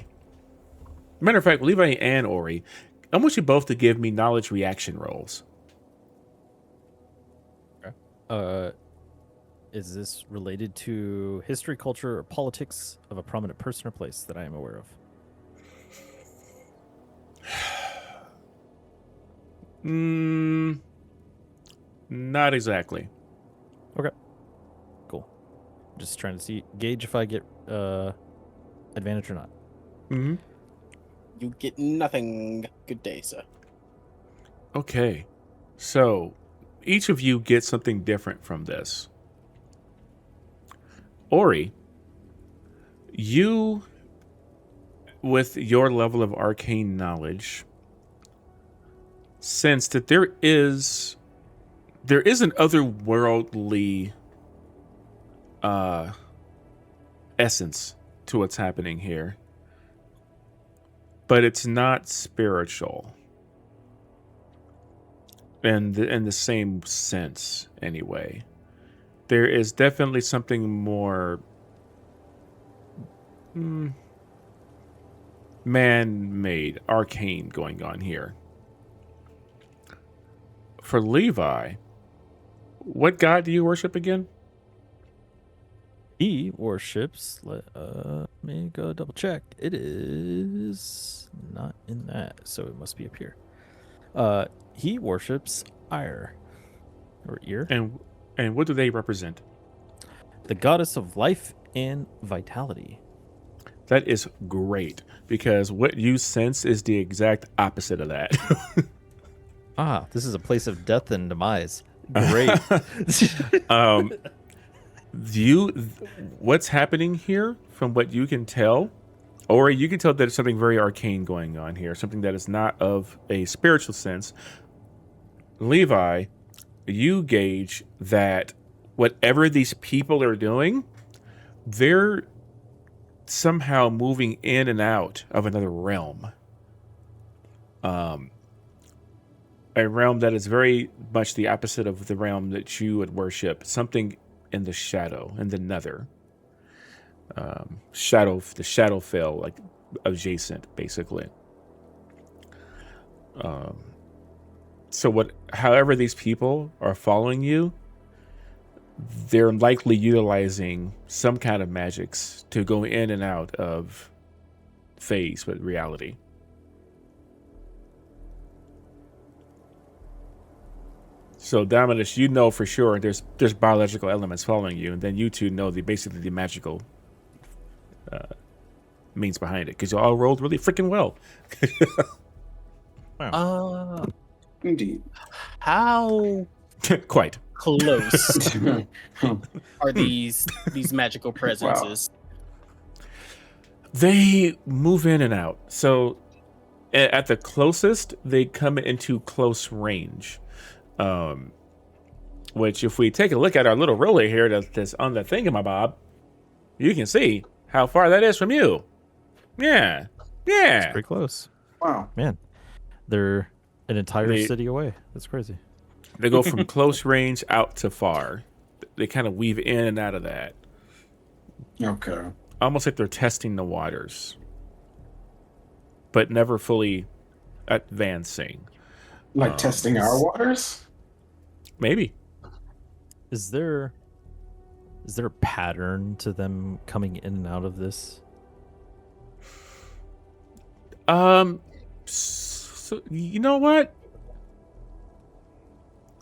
matter of fact, Levi and Ori, I want you both to give me knowledge reaction rolls. Is this related to history, culture, or politics of a prominent person or place that I am aware of? Not exactly. Okay. Cool. Just trying to gauge if I get advantage or not. Mm-hmm. You get nothing. Good day, sir. Okay. So, each of you get something different from this. Ori, you, with your level of arcane knowledge, sense that there is an otherworldly essence to what's happening here, but it's not spiritual in the same sense anyway. There is definitely something more man-made, arcane going on here. For Levi, what god do you worship again? He worships, let me go double check. It is not in that, so it must be up here. He worships Ire, or Ear. And what do they represent? The goddess of life and vitality. That is great, because what you sense is the exact opposite of that. This is a place of death and demise. Great. What's happening here, from what you can tell, or you can tell that it's something very arcane going on here, something that is not of a spiritual sense. Levi, you gauge that whatever these people are doing, they're somehow moving in and out of another realm. A realm that is very much the opposite of the realm that you would worship. Something in the shadow, in the nether. The Shadowfell, like adjacent, basically. So however these people are following you, they're likely utilizing some kind of magics to go in and out of phase with reality. So Dominus, you know for sure there's biological elements following you, and then you two know basically the magical means behind it because you all rolled really freaking well. Indeed. How Quite. close are these magical presences? They move in and out. So at the closest, they come into close range. Which, if we take a look at our little roller here that's on the thingamabob, you can see how far that is from you. Yeah. It's pretty close. Wow. Man, they're an entire city away. That's crazy. They go from close range out to far. They kind of weave in and out of that. Okay. Almost like they're testing the waters, but never fully advancing. Like testing our waters? Maybe. Is there a pattern to them coming in and out of this? So, you know what?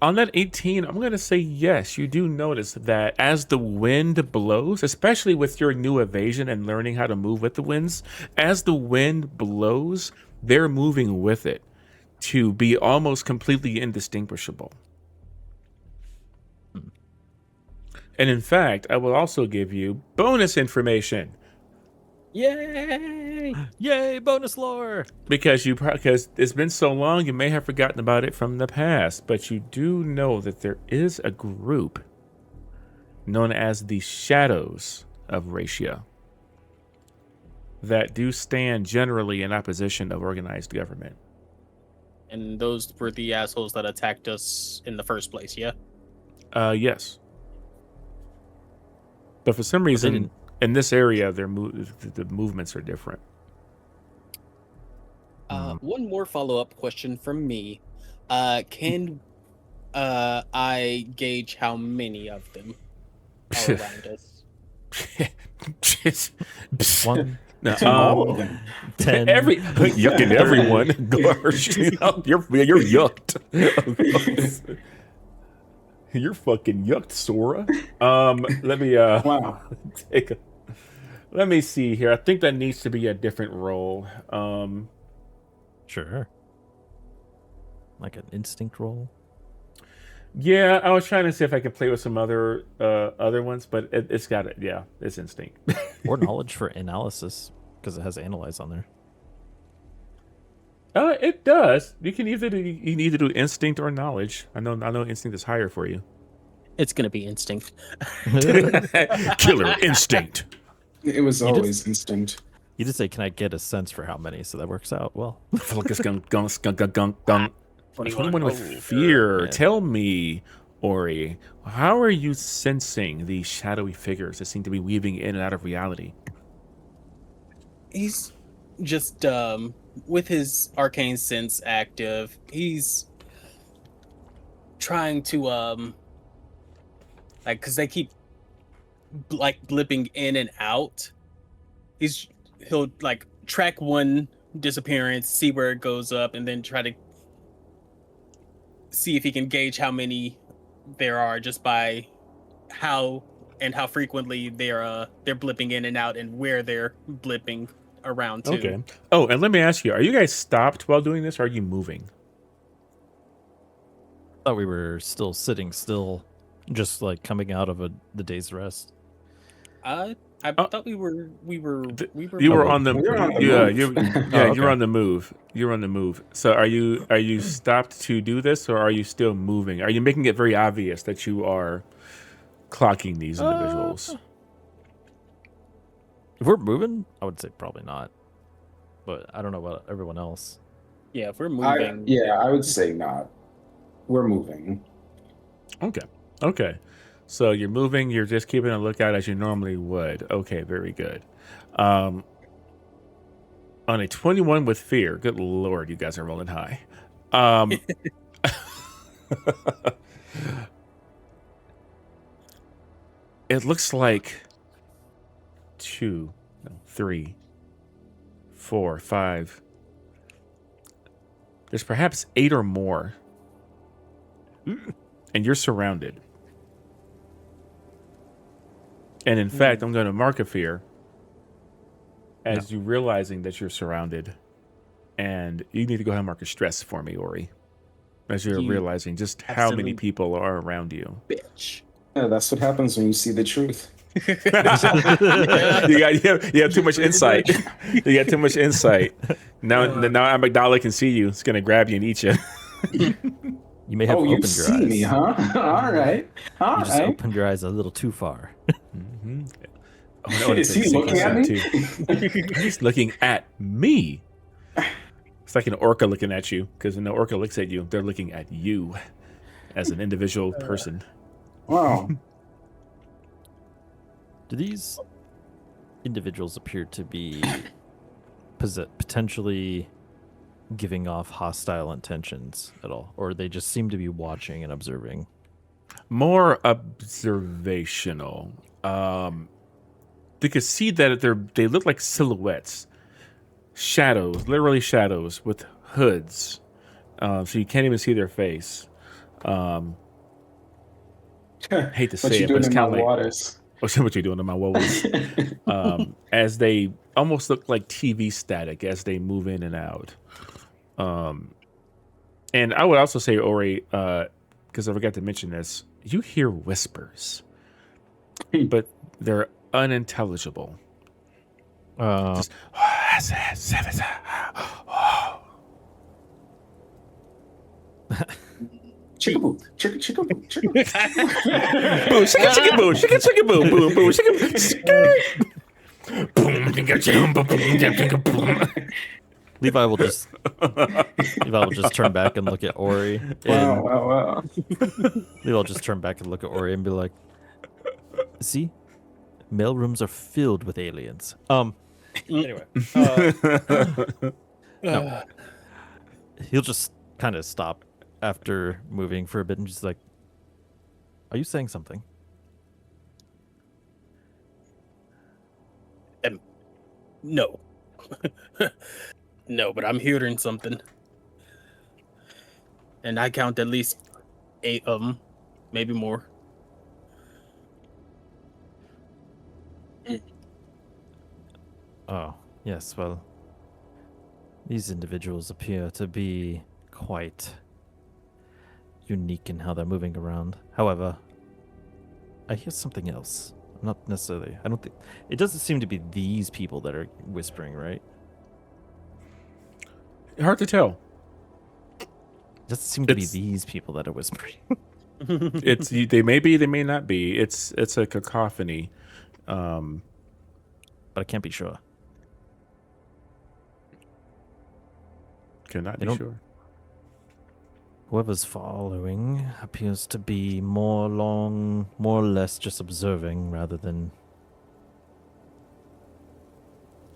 On that 18, I'm going to say yes. You do notice that as the wind blows, especially with your new evasion and learning how to move with the winds, as the wind blows, they're moving with it to be almost completely indistinguishable. And in fact, I will also give you bonus information. Yay! Yay, bonus lore! Because it's been so long, you may have forgotten about it from the past, but you do know that there is a group known as the Shadows of Ratia that do stand generally in opposition of organized government. And those were the assholes that attacked us in the first place, yeah? Yes. But for some reason, in this area, the movements are different. One more follow-up question from me. Can I gauge how many of them are around us? One, All of them. 10. Yucking everyone. You're yucked. You're fucking yucked, Sora. Let me Wow. let me see here. I think that needs to be a different role. Sure. Like an instinct roll? Yeah, I was trying to see if I could play with some other ones, but it's got it. Yeah, it's instinct. Or knowledge for analysis, because it has analyze on there. It does. You can either do instinct or knowledge. I know instinct is higher for you. It's gonna be instinct. Killer instinct. It was always instinct. You just say, can I get a sense for how many? So that works out well. Focus gunk 21 with fear. Yeah. Tell me, Ori, how are you sensing these shadowy figures that seem to be weaving in and out of reality? He's just with his arcane sense active, he's trying to like, because they keep like blipping in and out. He'll like track one disappearance, see where it goes up, and then try to see if he can gauge how many there are just by how frequently they're blipping in and out and where they're blipping around to. Okay. Oh, and let me ask you, are you guys stopped while doing this, or are you moving? I thought we were still sitting still, just like coming out of the day's rest. I thought we were You were on the We're on the you move. you're on the move. You're on the move. So are you stopped to do this, or are you still moving? Are you making it very obvious that you are clocking these individuals? If we're moving, I would say probably not. But I don't know about everyone else. Yeah, if we're moving. I would say not. We're moving. Okay. So you're moving, you're just keeping a lookout as you normally would. Okay, very good. On a 21 with fear, good lord, you guys are rolling high. It looks like 2, 3, 4, 5. There's perhaps 8 or more and you're surrounded. And in fact, I'm going to mark a fear as you realizing that you're surrounded. And you need to go ahead and mark a stress for me, Ori, as you're realizing just how many people are around you. Bitch. Yeah, that's what happens when you see the truth. you have too much insight. You got too much insight. Now Amygdala can see you. It's going to grab you and eat you. You may have opened your eyes. Oh, you see me, huh? All right. You just opened your eyes a little too far. Mm-hmm. Oh, is he looking at me? He's looking at me. It's like an orca looking at you, because when the orca looks at you, they're looking at you as an individual person. Wow. Do these individuals appear to be potentially giving off hostile intentions at all? Or they just seem to be watching and observing? More observational. You can see that they look like silhouettes. Shadows, literally shadows with hoods. So you can't even see their face. Hate to say it, but it's kind of like waters. What you doing in my waters? As they almost look like TV static as they move in and out. And I would also say, Ori, because I forgot to mention this, you hear whispers, but they're unintelligible. Just, Chickaboo, chickaboo, chickaboo. Boo, chicka boo, chicka boo, boom, boo, chicka boom. Levi will just turn back and look at Ori. Wow. Levi will just turn back and look at Ori and be like, "See, mail rooms are filled with aliens." Anyway, no. He'll just kind of stop after moving for a bit and just like, "Are you saying something?" No. No, but I'm hearing something. And I count at least 8 of them, maybe more. Oh, yes, well, these individuals appear to be quite unique in how they're moving around. However, I hear something else. Not necessarily. I don't think it doesn't seem to be these people that are whispering, right? Hard to tell. It doesn't seem to be these people that are whispering. They may be, they may not be. It's a cacophony. But I can't be sure. Cannot be sure. Whoever's following appears to be more or less just observing rather than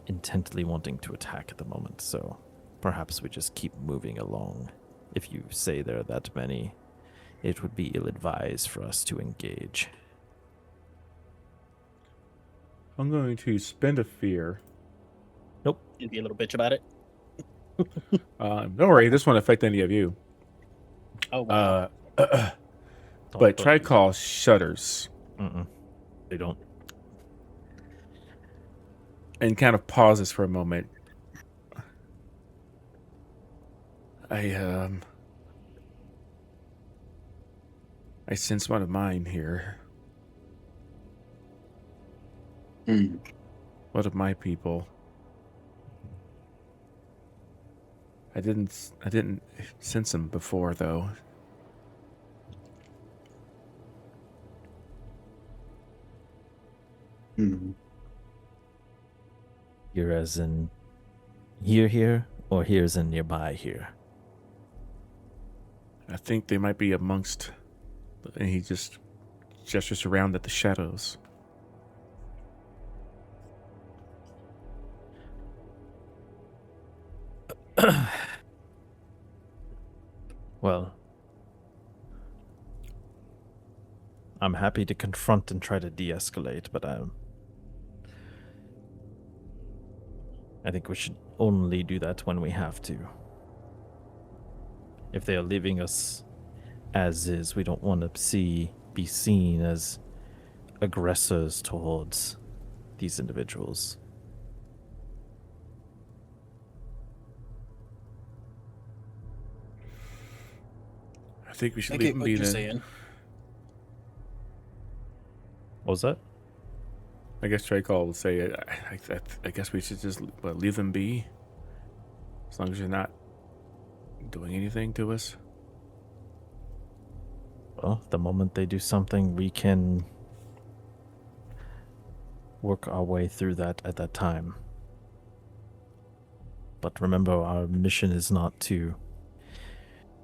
intently wanting to attack at the moment. So perhaps we just keep moving along. If you say there are that many, it would be ill-advised for us to engage. I'm going to spend a fear. Nope. You'd be a little bitch about it. Don't worry, this won't affect any of you. Oh, wow. But try call shudders. They don't. And kind of pauses for a moment. I sense one of mine here. One of my people. I didn't sense him before, though. Here as in here, or here as in nearby here? I think they might be amongst, and he just gestures around at the shadows. Well, I'm happy to confront and try to de-escalate, but I think we should only do that when we have to. If they are leaving us as is. We don't want to be seen as aggressors towards these individuals. I think we I should get leave them what be you're then. saying. What was that? I guess Trey Call will say, I guess we should just leave them be. As long as you're not doing anything to us. Well, the moment they do something, we can work our way through that at that time. But remember, our mission is not to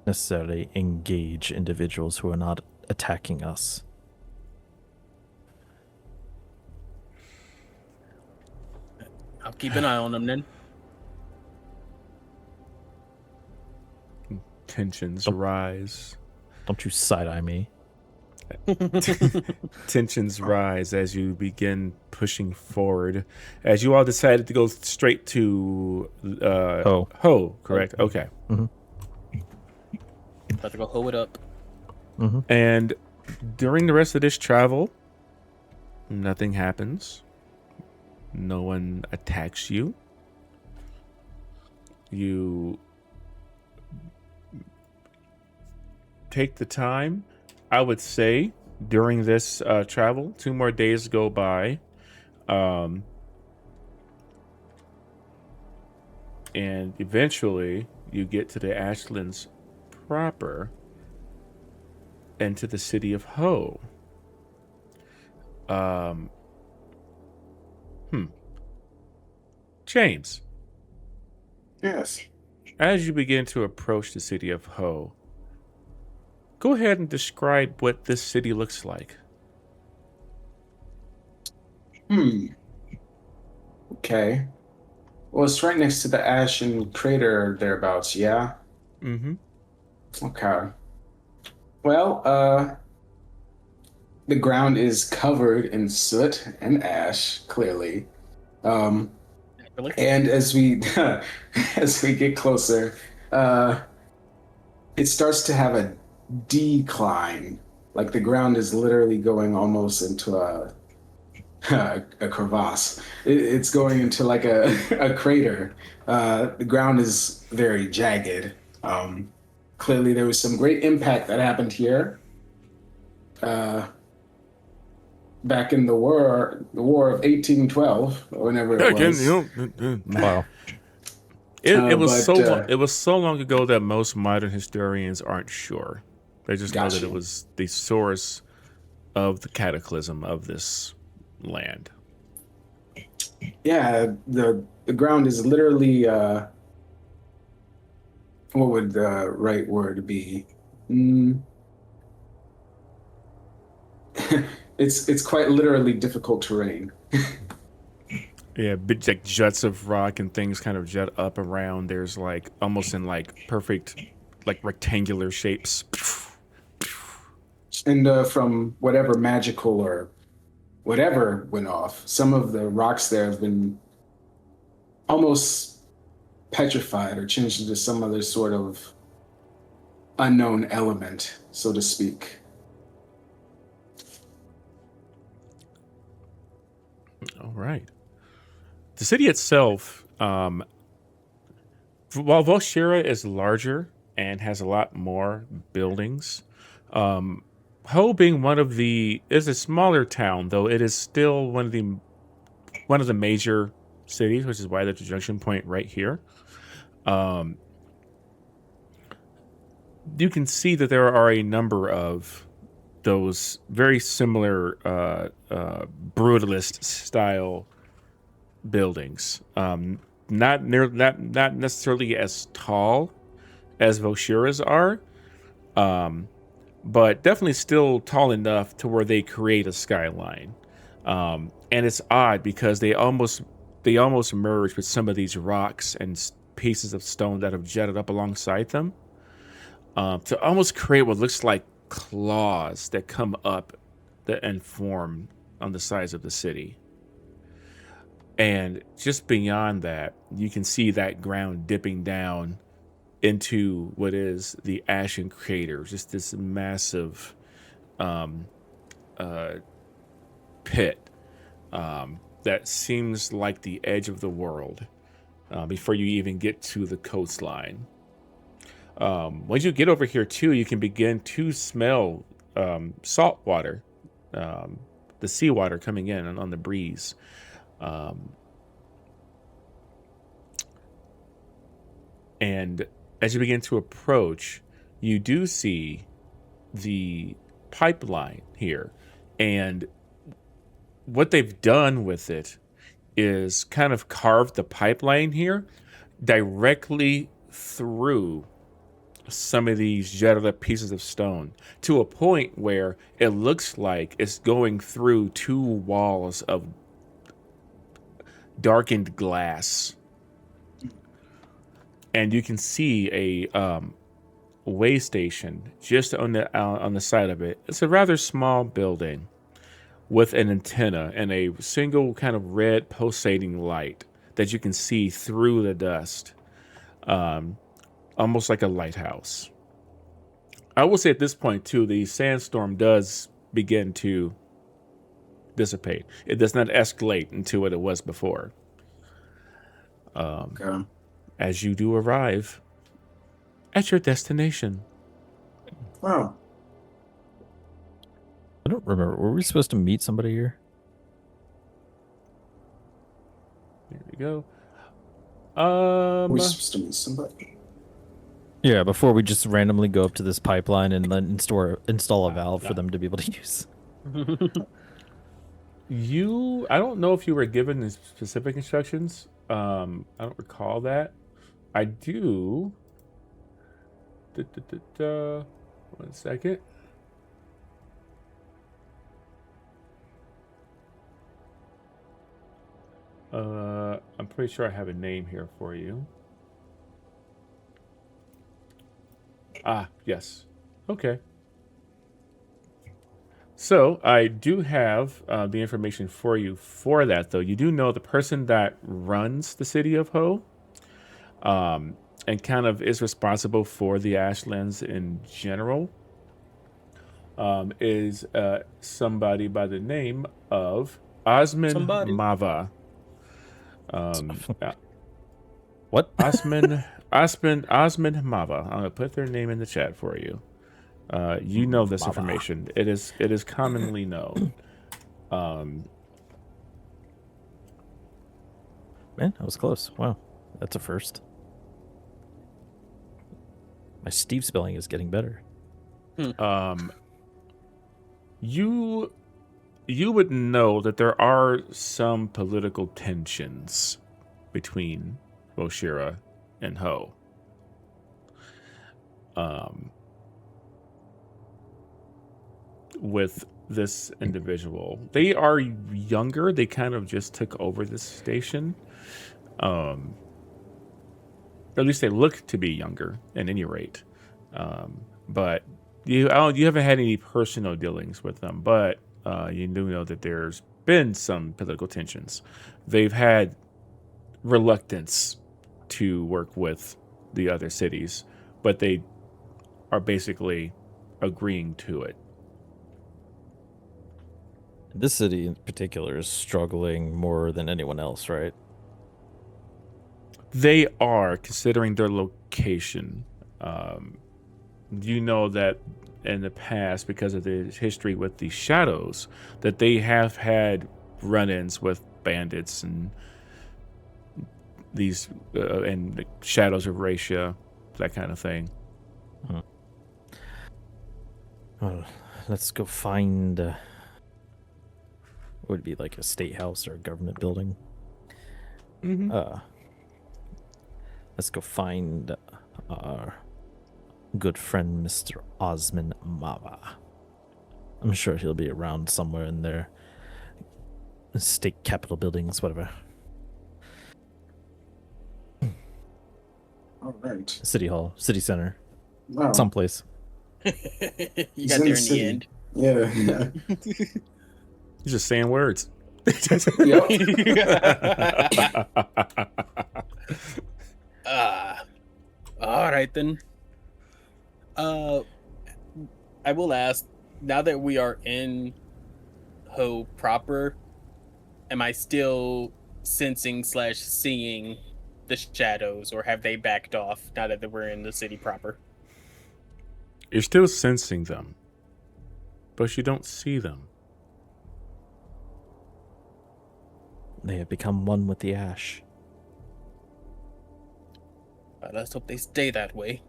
necessarily engage individuals who are not attacking us. I'll keep an eye on them then. Tensions Oh. rise. Don't you side-eye me. Tensions rise as you begin pushing forward. As you all decided to go straight to Ho, correct? Okay. About to go hoe it up. And during the rest of this travel, nothing happens. No one attacks you. You take the time. I would say during this travel, 2 more days go by. And eventually you get to the Ashlands proper and to the city of Ho. James, Yes. as you begin to approach the city of Ho, go ahead and describe what this city looks like. Okay. Well, it's right next to the Ashen Crater thereabouts, yeah? Mm-hmm. Okay. Well, the ground is covered in soot and ash, clearly. Really? And as we as we get closer, it starts to have a decline. Like the ground is literally going almost into a crevasse. It's going into like a crater. The ground is very jagged. Clearly, there was some great impact that happened here. Back in the war of 1812, or whenever it was. Wow. It was but, it was so long ago that most modern historians aren't sure. They just know that Gotcha. it was the source of the cataclysm of this land. Yeah, the ground is literally what would the right word be? It's quite literally difficult terrain. Yeah, big like juts of rock and things kind of jut up around. There's like almost in like perfect like rectangular shapes. And from whatever magical or whatever went off, some of the rocks there have been almost petrified or changed into some other sort of unknown element, so to speak. All right. The city itself, while Volshira is larger and has a lot more buildings, Ho being is a smaller town, though it is still one of the major cities, which is why there's a junction point right here. You can see that there are a number of those very similar brutalist style buildings. Not necessarily as tall as Volshira's are, but definitely still tall enough to where they create a skyline. And it's odd because they almost merge with some of these rocks and pieces of stone that have jutted up alongside them, to almost create what looks like claws that come up and form on the sides of the city. And just beyond that, you can see that ground dipping down into what is the Ashen Crater, just this massive pit that seems like the edge of the world before you even get to the coastline. Once you get over here too, you can begin to smell salt water, the seawater coming in on the breeze. And as you begin to approach, you do see the pipeline here. And what they've done with it is kind of carved the pipeline here directly through some of these jetted up pieces of stone to a point where it looks like it's going through two walls of darkened glass. And you can see a way station just on the side of it. It's a rather small building with an antenna and a single kind of red pulsating light that you can see through the dust, almost like a lighthouse. I will say at this point too, the sandstorm does begin to dissipate. It does not escalate into what it was before. Okay. As you do arrive at your destination. Oh, I don't remember. Were we supposed to meet somebody here? Here we go. we're supposed to meet somebody. Yeah, before we just randomly go up to this pipeline and then install a valve for them to be able to use. I don't know if you were given the specific instructions. I don't recall that. I do. One second. I'm pretty sure I have a name here for you. Ah, yes. Okay. So I do have the information for you for that, though. You do know the person that runs the city of Ho, and kind of is responsible for the Ashlands in general, is somebody by the name of Osman Mava. What? Osman Mava. I'm gonna put their name in the chat for you. You know this Mava. information. It is commonly known. Man, that was close. Wow, that's a first. My Steve spelling is getting better. You would know that there are some political tensions between Boshira and Ho. With this individual, they are younger. They kind of just took over this station. At least they look to be younger, at any rate. But you haven't had any personal dealings with them. But you do know that there's been some political tensions. They've had reluctance to work with the other cities, but they are basically agreeing to it. This city in particular is struggling more than anyone else, right? They are, considering their location. You know that in the past, because of the history with the Shadows, that they have had run-ins with bandits and these and the Shadows of Ratia, that kind of thing. Well, let's go find. Would it be like a state house or a government building? Mm-hmm. Let's go find our good friend, Mr. Osman Mava. I'm sure he'll be around somewhere in there. State capitol buildings, whatever. All right. City hall, city center, Wow. someplace. You He's got there in the city. end. Yeah. He's just saying words. All right then. I will ask, now that we are in Ho proper, am I still sensing / seeing the shadows, or have they backed off now that we're in the city proper? You're still sensing them, but you don't see them. They have become one with the ash. Let's hope they stay that way.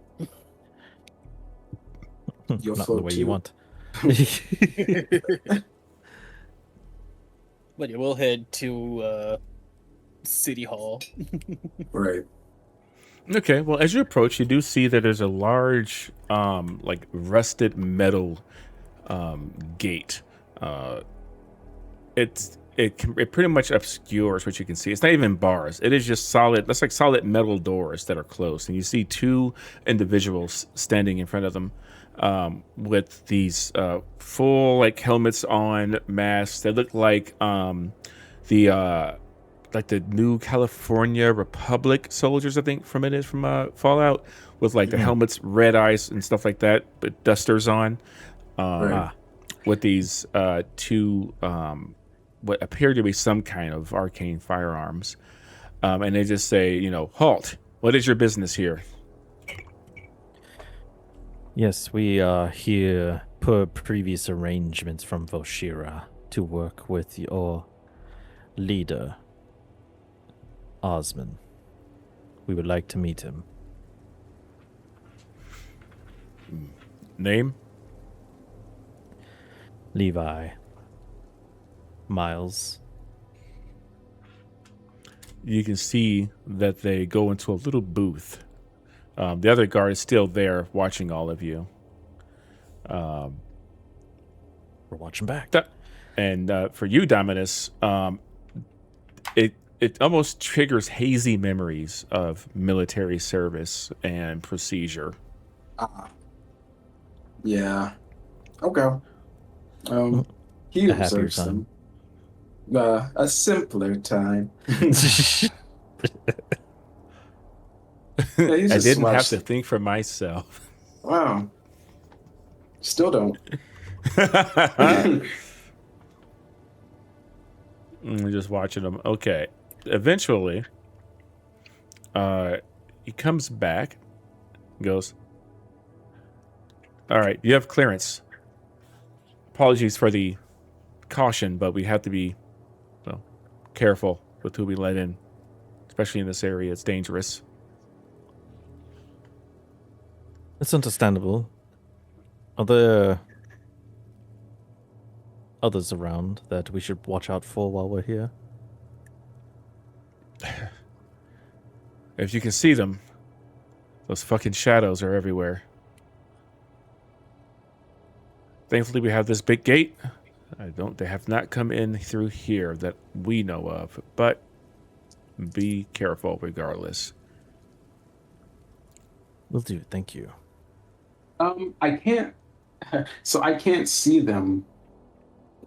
You'll Not the float way too. you want. But yeah, we'll head to City Hall. Right. Okay, well, as you approach, you do see that there's a large, like rusted metal gate. It pretty much obscures what you can see. It's not even bars. It is just solid. That's like solid metal doors that are closed, and you see two individuals standing in front of them with these full like helmets on, masks. They look like the new California Republic soldiers, I think, from Fallout, with like the helmets, red eyes, and stuff like that, but dusters on. Right. With these two what appear to be some kind of arcane firearms, and they just say, halt. What is your business here? Yes, we are here per previous arrangements from Voshira to work with your leader, Osman. We would like to meet him. Name? Levi. Miles. You can see that they go into a little booth. The other guard is still there watching all of you. We're watching back. And for you, Dominus, it almost triggers hazy memories of military service and procedure. Yeah. Okay. He A happier observes time. them. A simpler time. Yeah, I he's just didn't have watched- to think for myself. Wow. Still don't. I'm just watching him. Okay. Eventually, he comes back, goes, all right, you have clearance. Apologies for the caution, but we have to be careful with who we let in, especially in this area. It's dangerous. It's understandable. Are there others around that we should watch out for while we're here? If you can see them, those fucking shadows are everywhere. Thankfully, we have this big gate. They have not come in through here that we know of, but be careful regardless. Will do, thank you. I can't. So I can't see them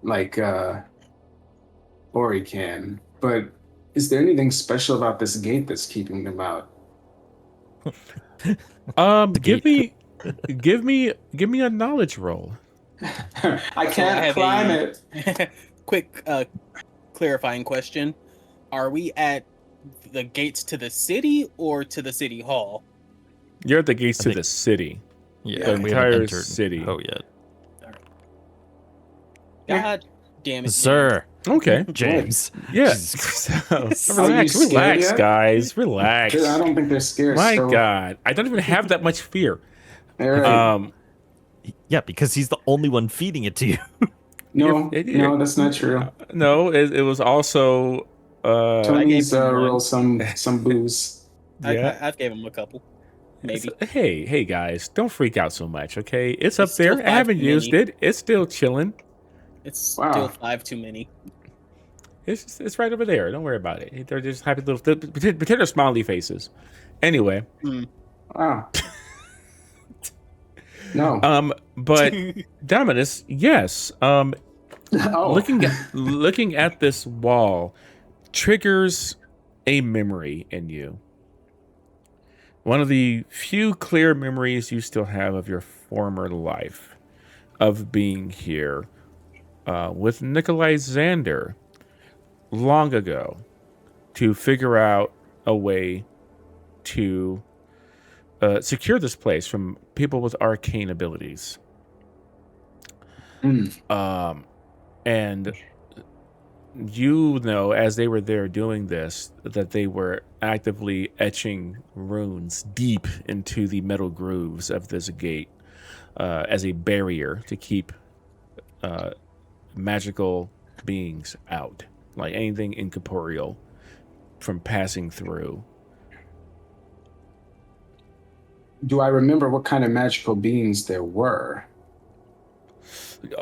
like Ori can. But is there anything special about this gate that's keeping them out? Give me a knowledge roll. I can't climb it. Quick clarifying question. Are we at the gates to the city or to the city hall? You're at the gates to the city. Yeah, The we entire haven't entered city. Oh, yet. God damn it. Sir. Okay. James. Yeah. Jesus Relax, scared relax, yet? guys. Relax. I don't think they're scared. My so- God. I don't even have that much fear. All right. Yeah, because he's the only one feeding it to you. No, You're- no, that's not true. No, it was also Tony's him one. roll some booze. yeah. I've gave him a couple. Maybe. Hey guys, don't freak out so much, okay? It's up It's still there. I haven't 5 used mini. it. It's still chilling. It's Wow. still 5 too many. It's right over there. Don't worry about it. They're just happy little pretend they're smiley faces. Anyway, Wow. No. but Dominus, yes. Oh. Looking at this wall triggers a memory in you. one of the few clear memories you still have of your former life, of being here with Nikolai Xander long ago to figure out a way to secure this place from people with arcane abilities. And you know, as they were there doing this, that they were actively etching runes deep into the metal grooves of this gate as a barrier to keep magical beings out, like anything incorporeal from passing through. Do I remember what kind of magical beings there were?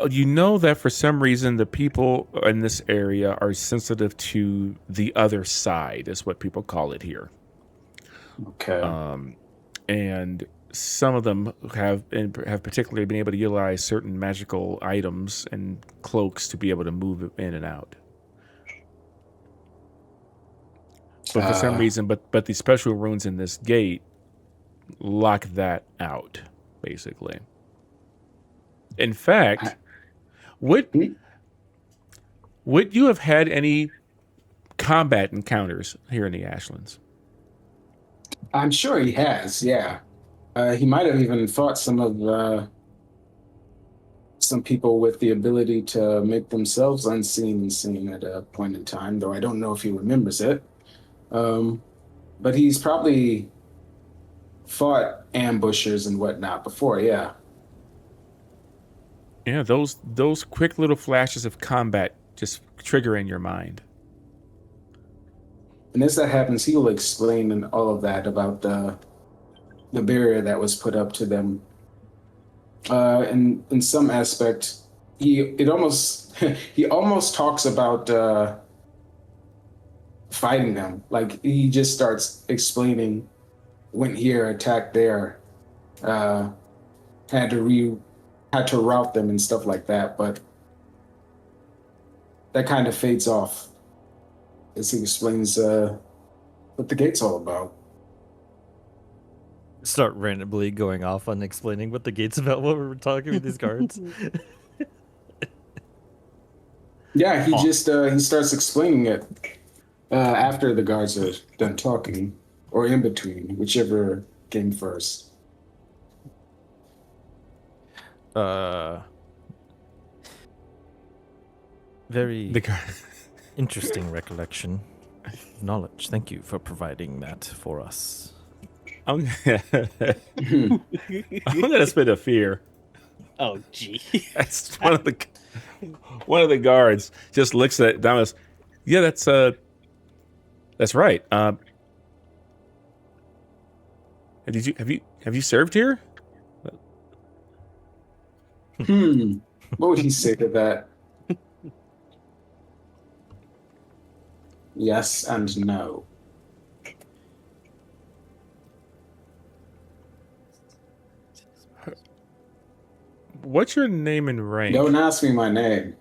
You know that for some reason the people in this area are sensitive to the other side, is what people call it here. Okay. And some of them have particularly been able to utilize certain magical items and cloaks to be able to move in and out. But for some reason, but the special runes in this gate lock that out, basically. In fact, would you have had any combat encounters here in the Ashlands? I'm sure he has, yeah. He might have even fought some people with the ability to make themselves unseen and seen at a point in time, though I don't know if he remembers it. But he's probably fought ambushers and whatnot before, yeah. Yeah, those quick little flashes of combat just trigger in your mind. And as that happens, he will explain and all of that about the barrier that was put up to them. And in some aspect, he almost talks about fighting them. Like he just starts explaining, went here, attacked there, had to route them and stuff like that, but that kind of fades off as he explains what the gate's all about. Start randomly going off on explaining what the gate's about while we're talking with these guards. Yeah, he starts explaining it after the guards are done talking, or in between, whichever came first. Very interesting recollection. Knowledge. Thank you for providing that for us. I'm gonna spit a fear. Oh, gee. That's one of the guards just looks at Damas. Yeah, that's right. Have you served here? What would he say to that? Yes and no. What's your name and rank? Don't ask me my name.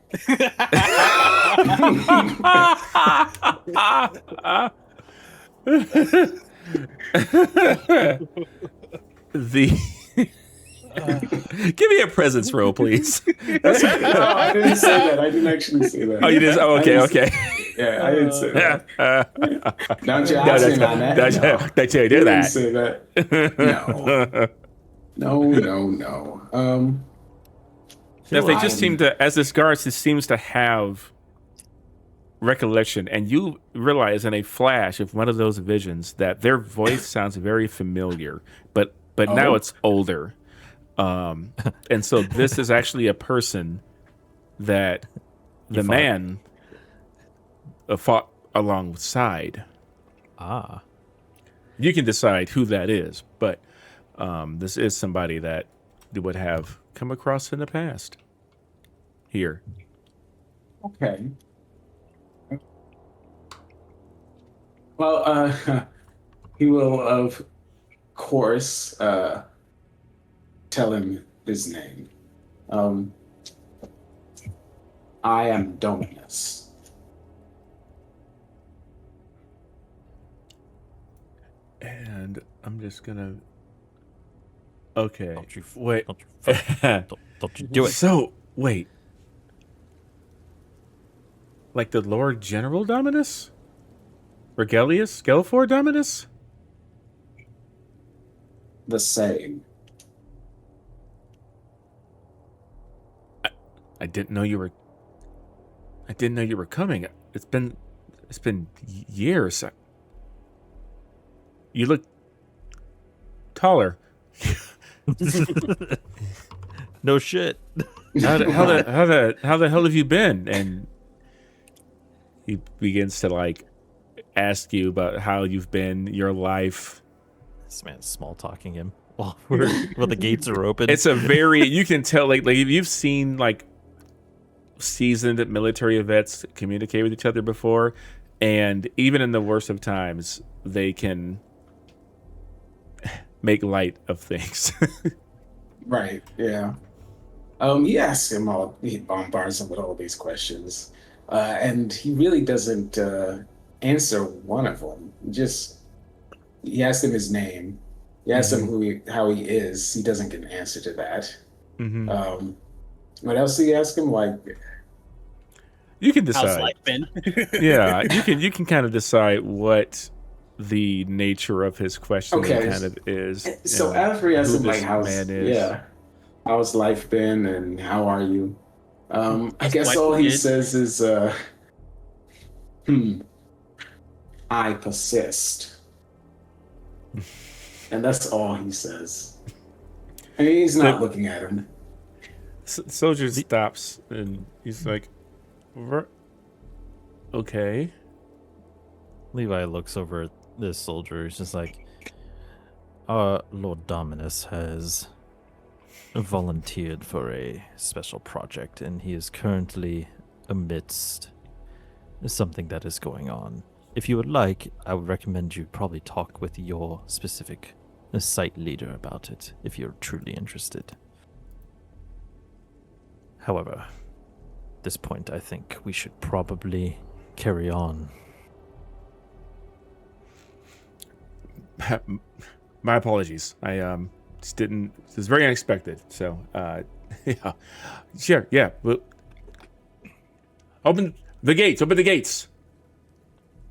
Give me a presence roll, please. No, I didn't say that. I didn't actually say that. Oh, you did? Oh, okay. Yeah, I didn't say that. Don't you ask me my name. That's how you do that. I didn't say that. No. If they just seem to, as this guard seems to have recollection, and you realize in a flash of one of those visions that their voice sounds very familiar, but now it's older. And so this is actually a person that the man fought alongside. Ah. You can decide who that is, but this is somebody that you would have come across in the past here. Okay. Well, he will, of course, tell him his name. I am Dominus. And I'm just gonna. Okay. Don't you Wait. Don't you do it. So wait. Like the Lord General Dominus? Regelius? Gelfor Dominus? The same. I didn't know you were. I didn't know you were coming. It's been years. You look taller. No shit. How the hell have you been? And he begins to like ask you about how you've been, your life. This man's small talking him while the gates are open. It's a very you can tell like if you've seen like seasoned military vets communicate with each other before, and even in the worst of times, they can make light of things. Right. Yeah. He asks him all. He bombards him with all these questions, and he really doesn't answer one of them. He asked him his name. He asked him how he is. He doesn't get an answer to that. Mm-hmm. What else did he ask him? Like, you can decide. How's life been? Yeah, you can kind of decide what the nature of his question kind of is. So after he asks him like, how's life been and how are you? I guess all he says is, I persist. And that's all he says. I mean, he's not looking at him. Soldier stops and he's like, okay. Levi looks over at this soldier. He's just like, our Lord Dominus has volunteered for a special project, and he is currently amidst something that is going on. If you would like, I would recommend you probably talk with your specific site leader about it, if you're truly interested. However, at this point, I think we should probably carry on. My apologies. I just didn't. It was very unexpected. So, yeah, sure, yeah. Well, open the gates. Open the gates.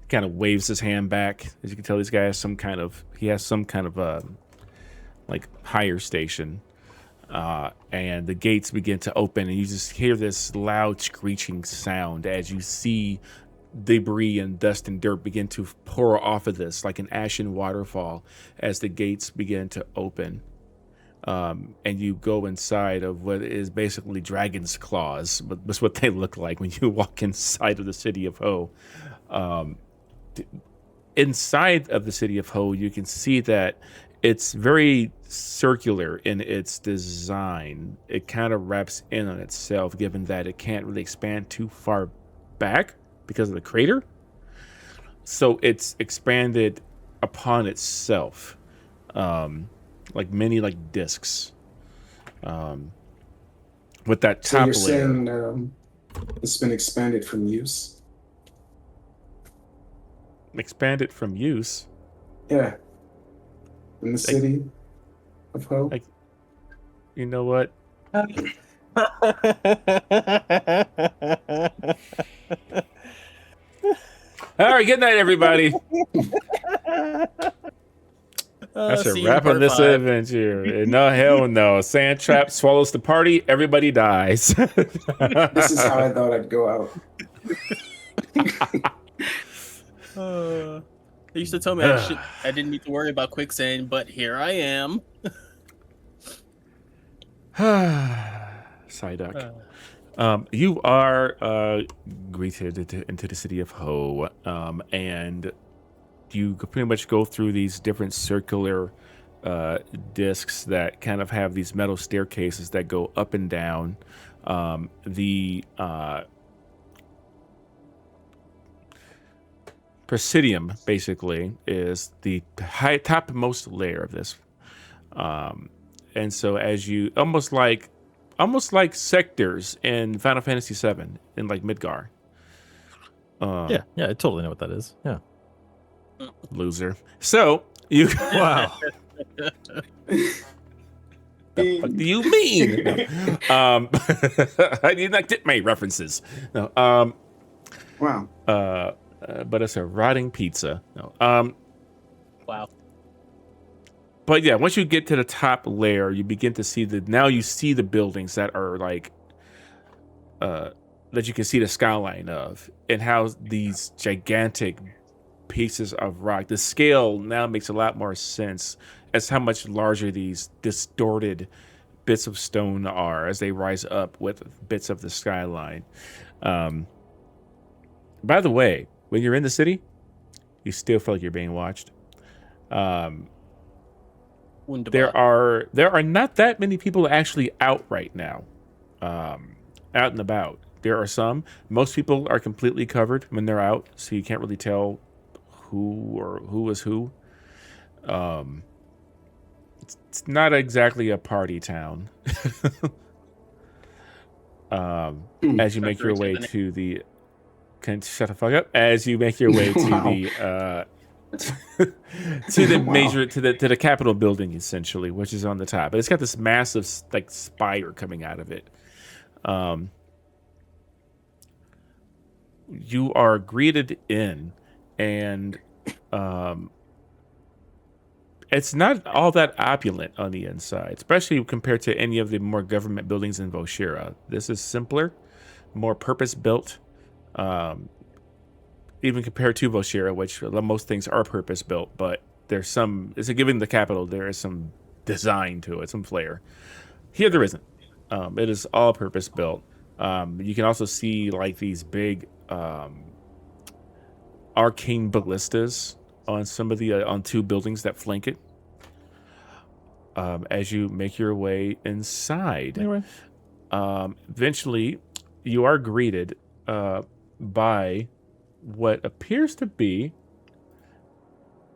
Kind of waves his hand back. As you can tell, this guy has some kind of like higher station. And the gates begin to open, and you just hear this loud screeching sound as you see debris and dust and dirt begin to pour off of this like an ashen waterfall as the gates begin to open. And you go inside of what is basically dragon's claws, but that's what they look like when you walk inside of the city of Ho. Inside of the city of Ho, you can see that it's very circular in its design. It kind of wraps in on itself, given that it can't really expand too far back because of the crater. So it's expanded upon itself, like many like discs. With that So top you're layer. saying it's been expanded from use? Expanded from use. Yeah. In the city of Ho? Like, you know what? All right, good night, everybody. That's a See you wrap on part this 5. adventure. No, hell no. Sand trap swallows the party. Everybody dies. This is how I thought I'd go out. They used to tell me I didn't need to worry about quicksand, but here I am. Psyduck. You are greeted into the city of Ho, and you pretty much go through these different circular discs that kind of have these metal staircases that go up and down. The Presidium basically is the topmost layer of this, and so as you almost like sectors in Final Fantasy VII in like Midgar. Yeah, I totally know what that is. Yeah. Loser. So You Wow. the fuck do you mean? No. I did not get my references. No. Wow. But it's a rotting pizza. No. Wow. But yeah, once you get to the top layer, you begin to see now you see the buildings that are like that you can see the skyline of, and how these gigantic pieces of rock, the scale now makes a lot more sense as how much larger these distorted bits of stone are as they rise up with bits of the skyline. By the way, when you're in the city, you still feel like you're being watched. Wunderbar. There are not that many people actually out right now, out and about. There are some. Most people are completely covered when they're out, so you can't really tell who is who. It's not exactly a party town. As you make your way to the, shut the fuck up. As you make your way to the to the major to the Capitol building, essentially, which is on the top. But it's got this massive like spire coming out of it. You are greeted in, and it's not all that opulent on the inside, especially compared to any of the more government buildings in Voshira. This is simpler, more purpose-built, even compared to Voshira, which most things are purpose-built, but there's some, it's given the capital, there is some design to it, some flair. Here there isn't. It is all purpose-built. You can also see like these big arcane ballistas on some of the on two buildings that flank it. As you make your way inside, Anyway. Eventually you are greeted by what appears to be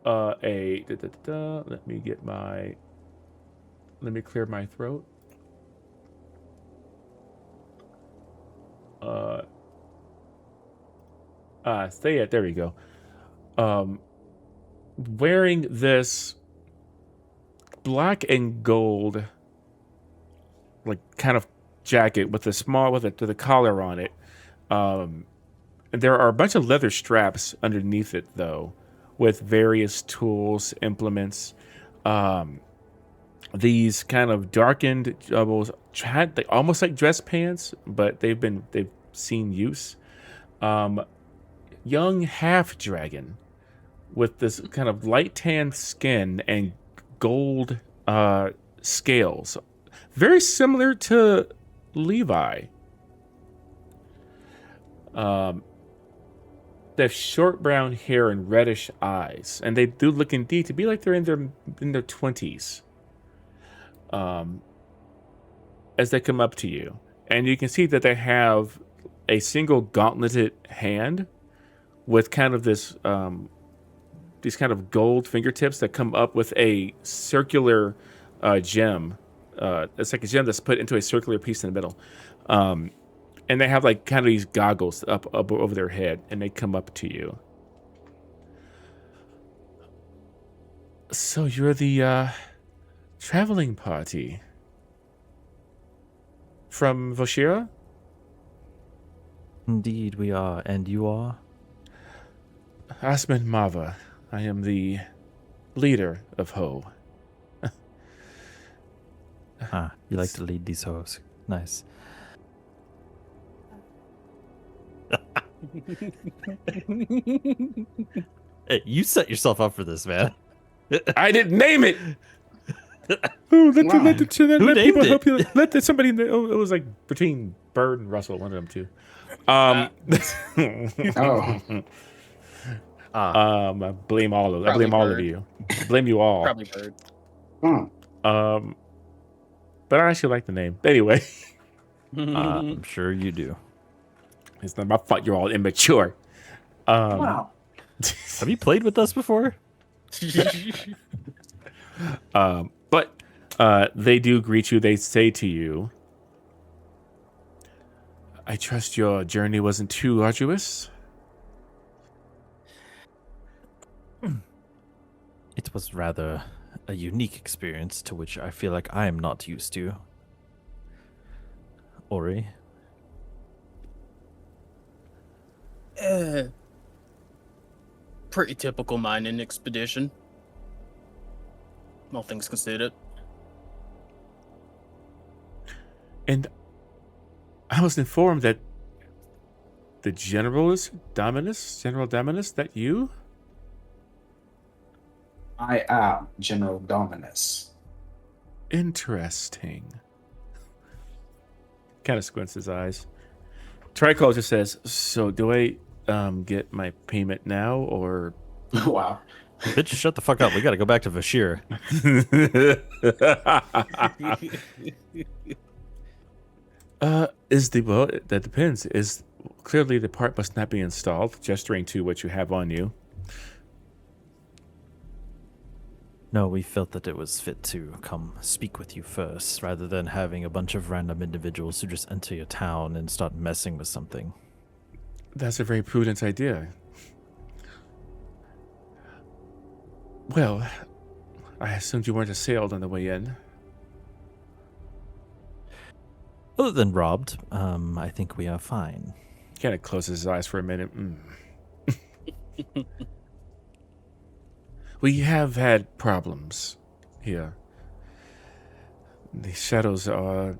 let me clear my throat. There we go. Wearing this black and gold, like kind of jacket with a small with the collar on it. There are a bunch of leather straps underneath it, though, with various tools, implements. These kind of darkened, almost like dress pants, but they've seen use. Young half dragon with this kind of light tan skin and gold scales, very similar to Levi. They have short brown hair and reddish eyes, and they do look indeed to be like they're in their 20s. As they come up to you, and you can see that they have a single gauntleted hand with kind of this these kind of gold fingertips that come up with a circular gem. It's like a gem that's put into a circular piece in the middle. And they have like kind of these goggles up over their head, and they come up to you. So you're the traveling party from Voshira? Indeed, we are. And you are? Asman Mava. I am the leader of Ho. You like to lead these hoes. Nice. Hey, you set yourself up for this, man. I didn't name it. Let people help you. Let somebody. It was like between Bird and Russell, one of them two. I blame all of. I blame all of you. I blame you all. Probably Bird. But I actually like the name. Anyway, I'm sure you do. it's not my fault. You're all immature. Wow. Have you played with us before? But they do greet you. They say to you, I trust your journey wasn't too arduous. It was rather a unique experience to which I feel like I am not used to. Ori? Pretty typical mining expedition. All things considered. And I was informed that the General Dominus, that you? I am General Dominus. Interesting. Kind of squints his eyes. Tricol just says, so do I get my payment now, or... Wow. Bitch, shut the fuck up. We gotta go back to Vashir. Well, that depends. Is clearly the part must not be installed, gesturing to what you have on you. No, we felt that it was fit to come speak with you first, rather than having a bunch of random individuals who just enter your town and start messing with something. That's a very prudent idea. Well, I assumed you weren't assailed on the way in. Other than robbed, I think we are fine. Kind of closes his eyes for a minute. We have had problems here. The shadows are...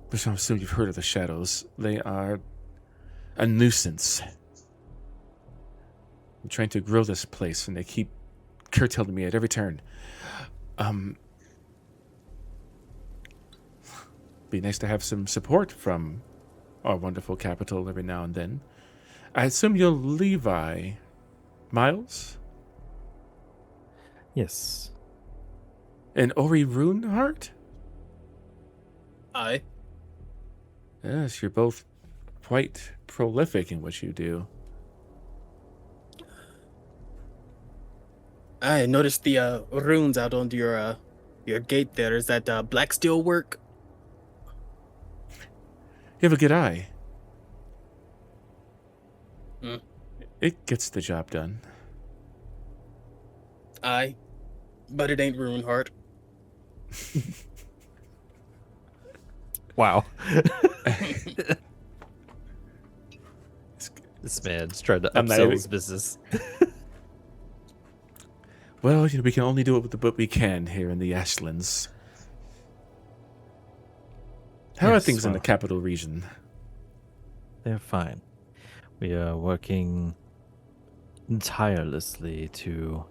Which I assume you've heard of the shadows. They are a nuisance. I'm trying to grow this place, and they keep curtailing me at every turn. Be nice to have some support from our wonderful capital every now and then. I assume you're Levi Miles? Yes. And Ori Runeheart? Aye. Yes, you're both quite prolific in what you do. I noticed the runes out on your gate there. Is that black steel work? You have a good eye. Mm. It gets the job done. Aye. But it ain't Runeheart. Wow. This man's trying to upsell his business. Well, we can only do it with what we can here in the Ashlands. How are things in the capital region? They're fine. We are working tirelessly to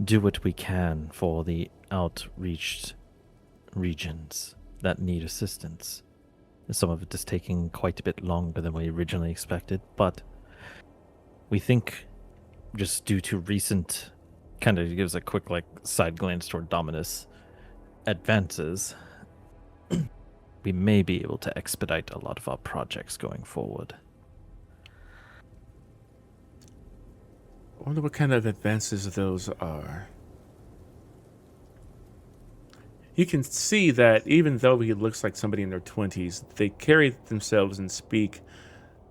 do what we can for the outreached regions that need assistance. Some of it is taking quite a bit longer than we originally expected, but we think just due to recent, kind of gives a quick side glance toward Dominus, advances, we may be able to expedite a lot of our projects going forward. I wonder what kind of advances those are. You can see that even though he looks like somebody in their 20s, they carry themselves and speak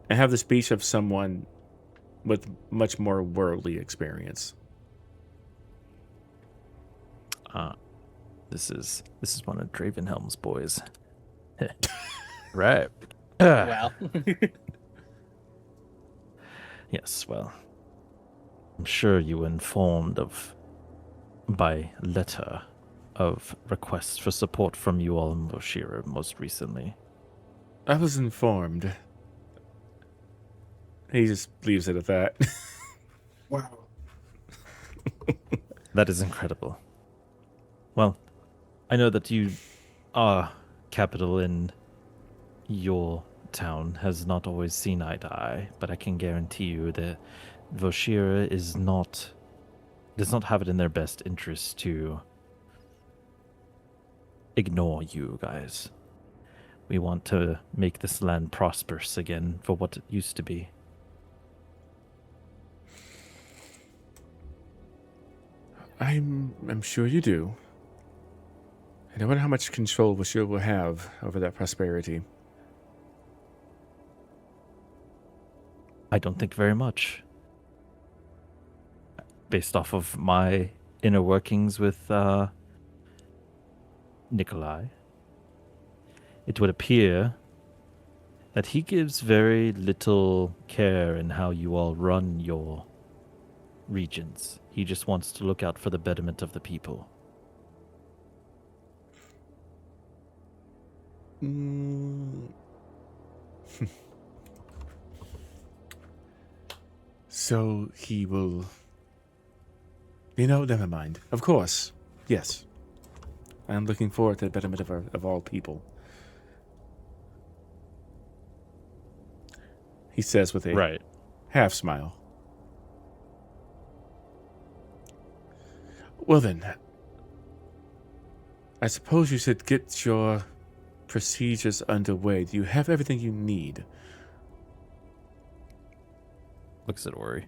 and have the speech of someone with much more worldly experience. This is one of Dravenhelm's boys. Right. Well. Yes, well, I'm sure you were informed by letter of requests for support from you all in Voshira most recently. I was informed. He just leaves it at that. Wow. That is incredible. Well, I know that our capital in your town has not always seen eye to eye, but I can guarantee you that Voshira does not have it in their best interest to ignore you guys. We want to make this land prosperous again for what it used to be. I'm sure you do. And I wonder how much control Voshira will have over that prosperity. I don't think very much. based off of my inner workings with Nikolai, it would appear that he gives very little care in how you all run your regions. He just wants to look out for the betterment of the people. So he will... never mind. Of course. Yes. I'm looking forward to the betterment of all people. He says with a half smile. Well then, I suppose you should get your procedures underway. Do you have everything you need? Looks at Ori.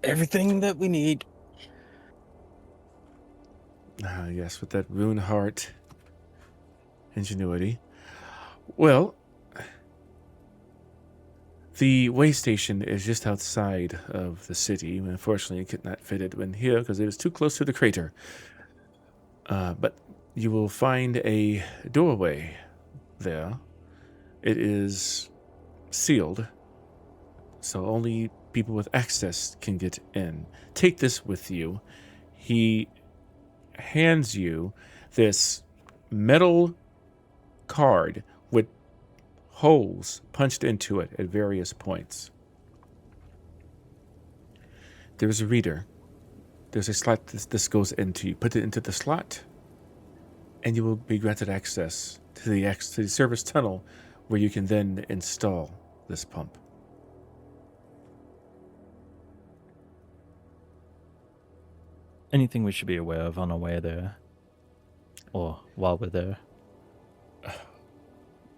Everything that we need. Yes, with that rune heart ingenuity. Well, the way station is just outside of the city. Unfortunately, I could not fit it in here because it was too close to the crater. But you will find a doorway there. It is sealed, so only people with access can get in. Take this with you. He hands you this metal card with holes punched into it at various points. There's a reader. There's a slot this goes into. You put it into the slot, and you will be granted access to the service tunnel, where you can then install this pump. Anything we should be aware of on our way there? Or while we're there?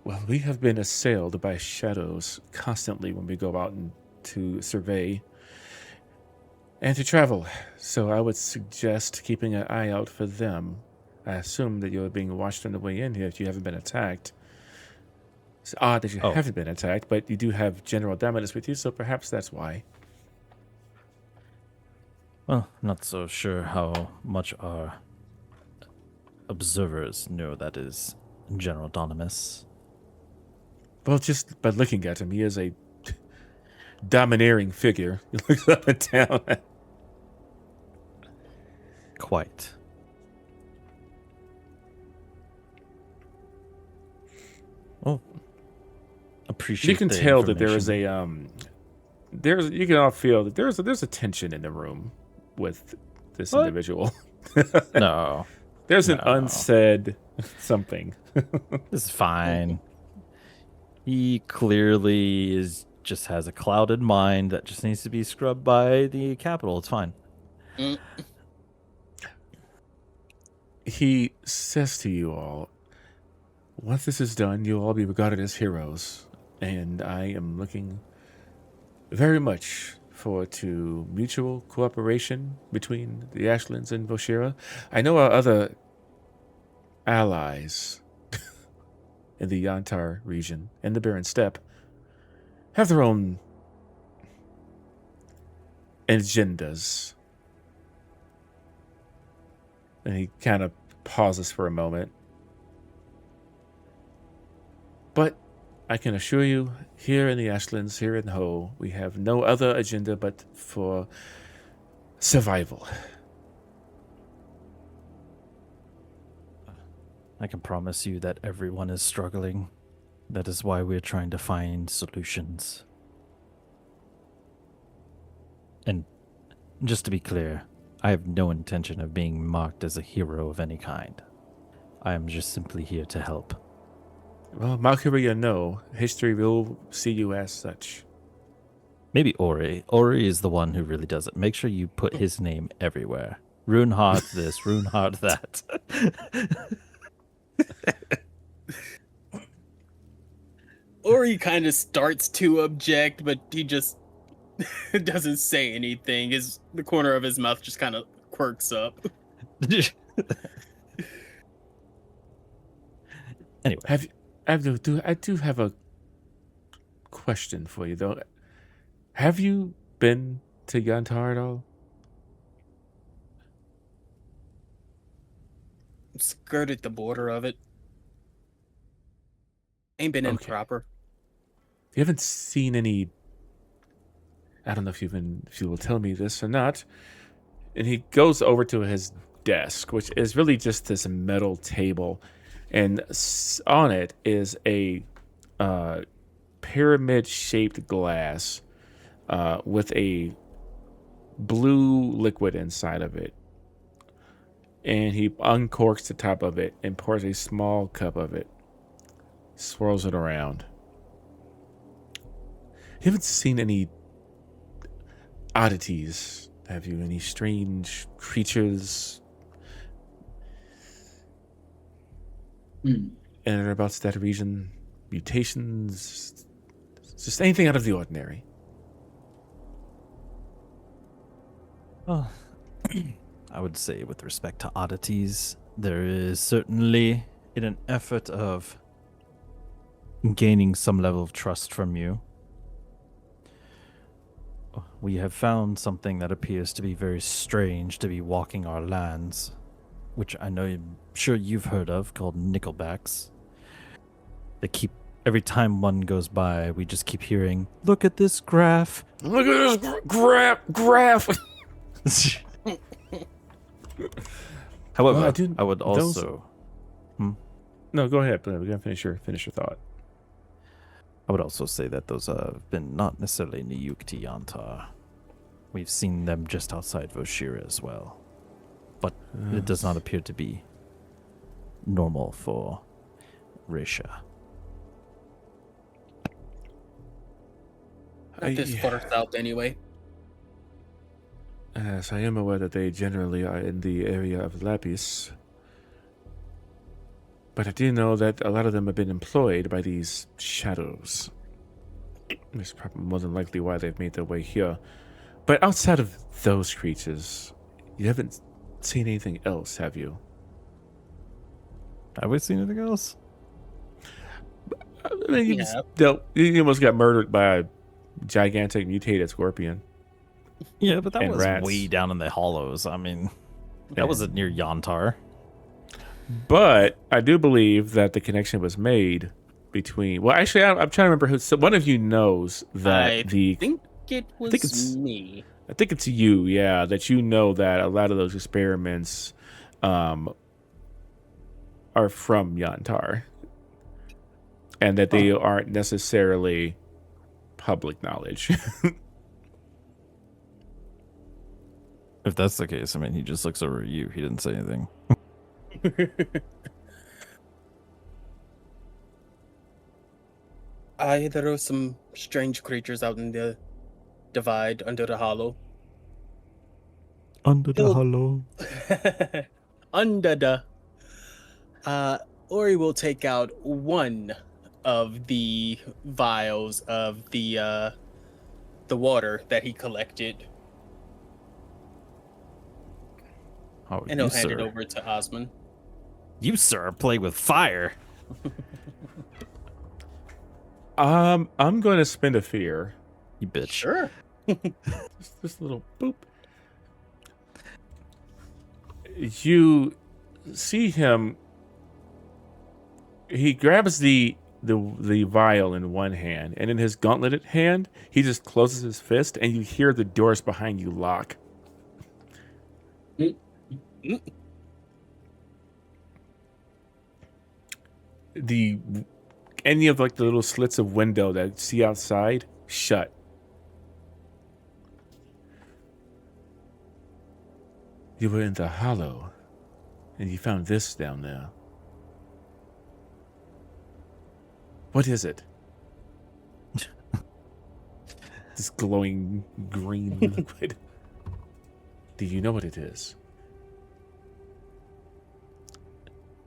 Well, we have been assailed by shadows constantly when we go out to survey and to travel. So I would suggest keeping an eye out for them. I assume that you're being watched on the way in here if you haven't been attacked. It's odd that you haven't been attacked, but you do have General Dominus with you, so perhaps that's why. Well, not so sure how much our observers know that is General Dominus. Well, just by looking at him, he is a domineering figure. He looks up and down. Quite. Oh, appreciate. You can tell that there is a you can all feel that there's a tension in the room with this individual. No, there's an unsaid something. This is fine. He clearly just has a clouded mind that just needs to be scrubbed by the capital. It's fine. He says to you all, once this is done, you'll all be regarded as heroes, and I am looking very much forward to mutual cooperation between the Ashlands and Voshira. I know our other allies in the Yantar region and the Barren Steppe have their own agendas. And he kind of pauses for a moment. But I can assure you, here in the Ashlands, here in Ho, we have no other agenda but for survival. I can promise you that everyone is struggling. That is why we're trying to find solutions. And just to be clear, I have no intention of being marked as a hero of any kind. I am just simply here to help. Well, Valkyrie or no, history will see you as such. Maybe Ori. Ori is the one who really does it. Make sure you put his name everywhere. Runeheart this, Runeheart that. Ori kind of starts to object, but he just doesn't say anything. The corner of his mouth just kind of quirks up. Anyway, I do have a question for you, though. Have you been to Yantar at all? Skirted the border of it. Ain't been in Okay. proper. You haven't seen any... I don't know if you will tell me this or not. And he goes over to his desk, which is really just this metal table. And on it is a pyramid-shaped glass with a blue liquid inside of it. And he uncorks the top of it and pours a small cup of it. Swirls it around. You haven't seen any oddities, have you? Any strange creatures in or about that region? Mutations? Just anything out of the ordinary? Well, I would say with respect to oddities, there is certainly, in an effort of gaining some level of trust from you, we have found something that appears to be very strange to be walking our lands, which I'm sure you've heard of, called nickelbacks. They keep, every time one goes by, we just keep hearing, "Look at this graph." Look at this graph. However, Well, I would also... No, go ahead. We're gonna finish your thought. I would also say that those have been not necessarily Niyuk to Yantar. We've seen them just outside Voshira as well. But it does not appear to be normal for Risha. Not this far south, anyway. Yes, I am aware that they generally are in the area of Lapis. But I do know that a lot of them have been employed by these shadows. That's probably more than likely why they've made their way here. But outside of those creatures, you haven't seen anything else, have you? Have we seen anything else? I mean, you almost got murdered by a gigantic mutated scorpion. Yeah, but that was rats. way down in the hollows. I mean, that wasn't near Yantar. But I do believe that the connection was made between... Well, actually, I'm trying to remember who... So one of you knows that I think it was me. I think it's you, yeah, that you know that a lot of those experiments are from Yantar. And that they aren't necessarily public knowledge. If that's the case, I mean, he just looks over at you. He didn't say anything. There are some strange creatures out in the divide under the hollow. Under the hollow. Under the... Ori will take out one of the vials of the water that he collected, Oh, and he'll hand it over to Osman. You, sir, are playing with fire. I'm going to spend a fear. You bitch. Sure. Just this little boop. You see him. He grabs the vial in one hand, and in his gauntleted hand, he just closes his fist, and you hear the doors behind you lock. Any of like the little slits of window that you see outside shut. You were in the hollow, and you found this down there. What is it? This glowing green liquid. Do you know what it is?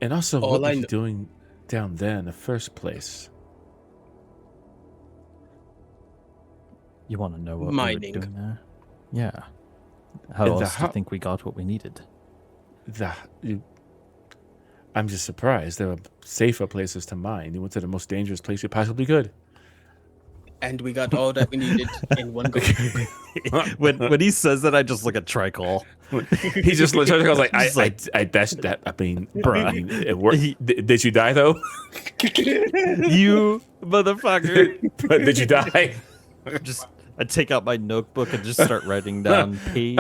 And also, what were you doing down there in the first place? You want to know what Mining. we were doing there? Yeah. How else do you think we got what we needed? I'm just surprised. There are safer places to mine. You went to the most dangerous place you possibly could. And we got all that we needed in one go. when he says that, I just look at Tricol. He just looks like, Just like- that's that. I mean, Bruh. it worked. Did you die though? You motherfucker! Did you die? Just I take out my notebook and just start writing down page.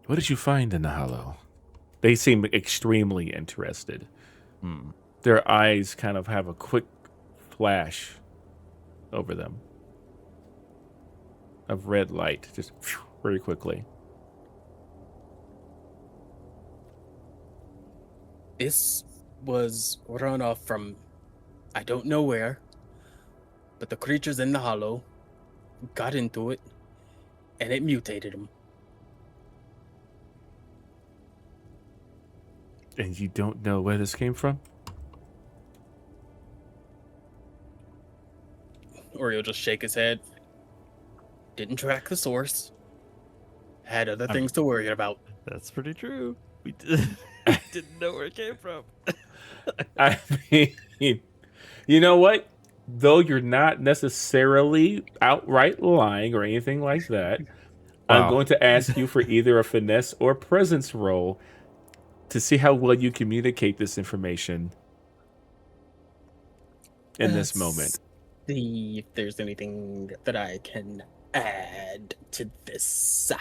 What did you find in the hollow? They seem extremely interested. Their eyes kind of have a quick flash over them of red light, just very quickly. This was run off from I don't know where, but the creatures in the hollow got into it and it mutated them. And you don't know where this came from? Or he'll just shake his head. Didn't track the source. Had other things to worry about. That's pretty true. We didn't know where it came from. I mean, you know what? Though you're not necessarily outright lying or anything like that, I'm Wow. going to ask you for either a finesse or presence roll to see how well you communicate this information in this moment. See if there's anything that I can add to this.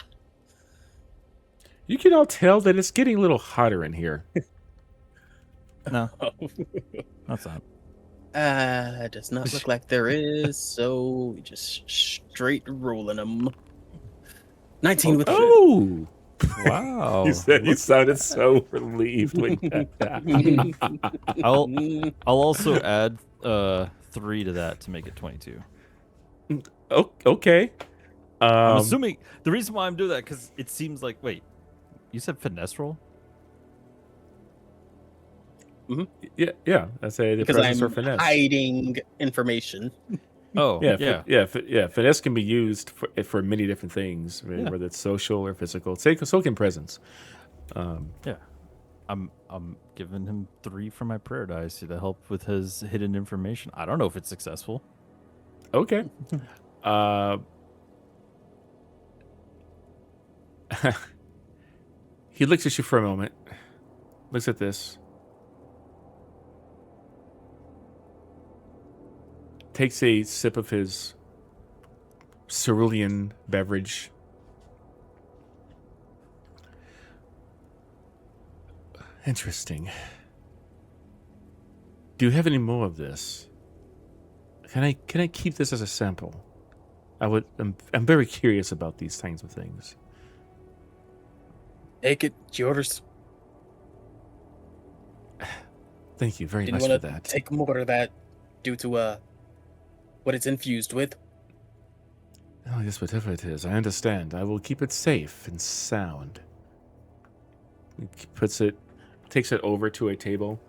You can all tell that it's getting a little hotter in here. No, that's not. Does not look like there is, so we just straight rolling them. 19 with Oh! Wow. You sounded so relieved when I'll also add 3 to that to make it 22. Okay. I'm assuming the reason why I'm doing that because it seems like you said finesse roll? Yeah. I say the because presence or I'm finesse. hiding information. Oh, Yeah. Finesse can be used for many different things, whether it's social or physical. So can presence. Yeah. I'm giving him 3 for my prayer dice to help with his hidden information. I don't know if it's successful. Okay. He looks at you for a moment. Looks at this. Takes a sip of his cerulean beverage. Interesting. Do you have any more of this? Can I keep this as a sample? I'm very curious about these kinds of things. Take it, it's yours. Thank you very Didn't much for want to that. take more of that due to what it's infused with. Oh, yes, whatever it is, I understand. I will keep it safe and sound. He takes it over to a table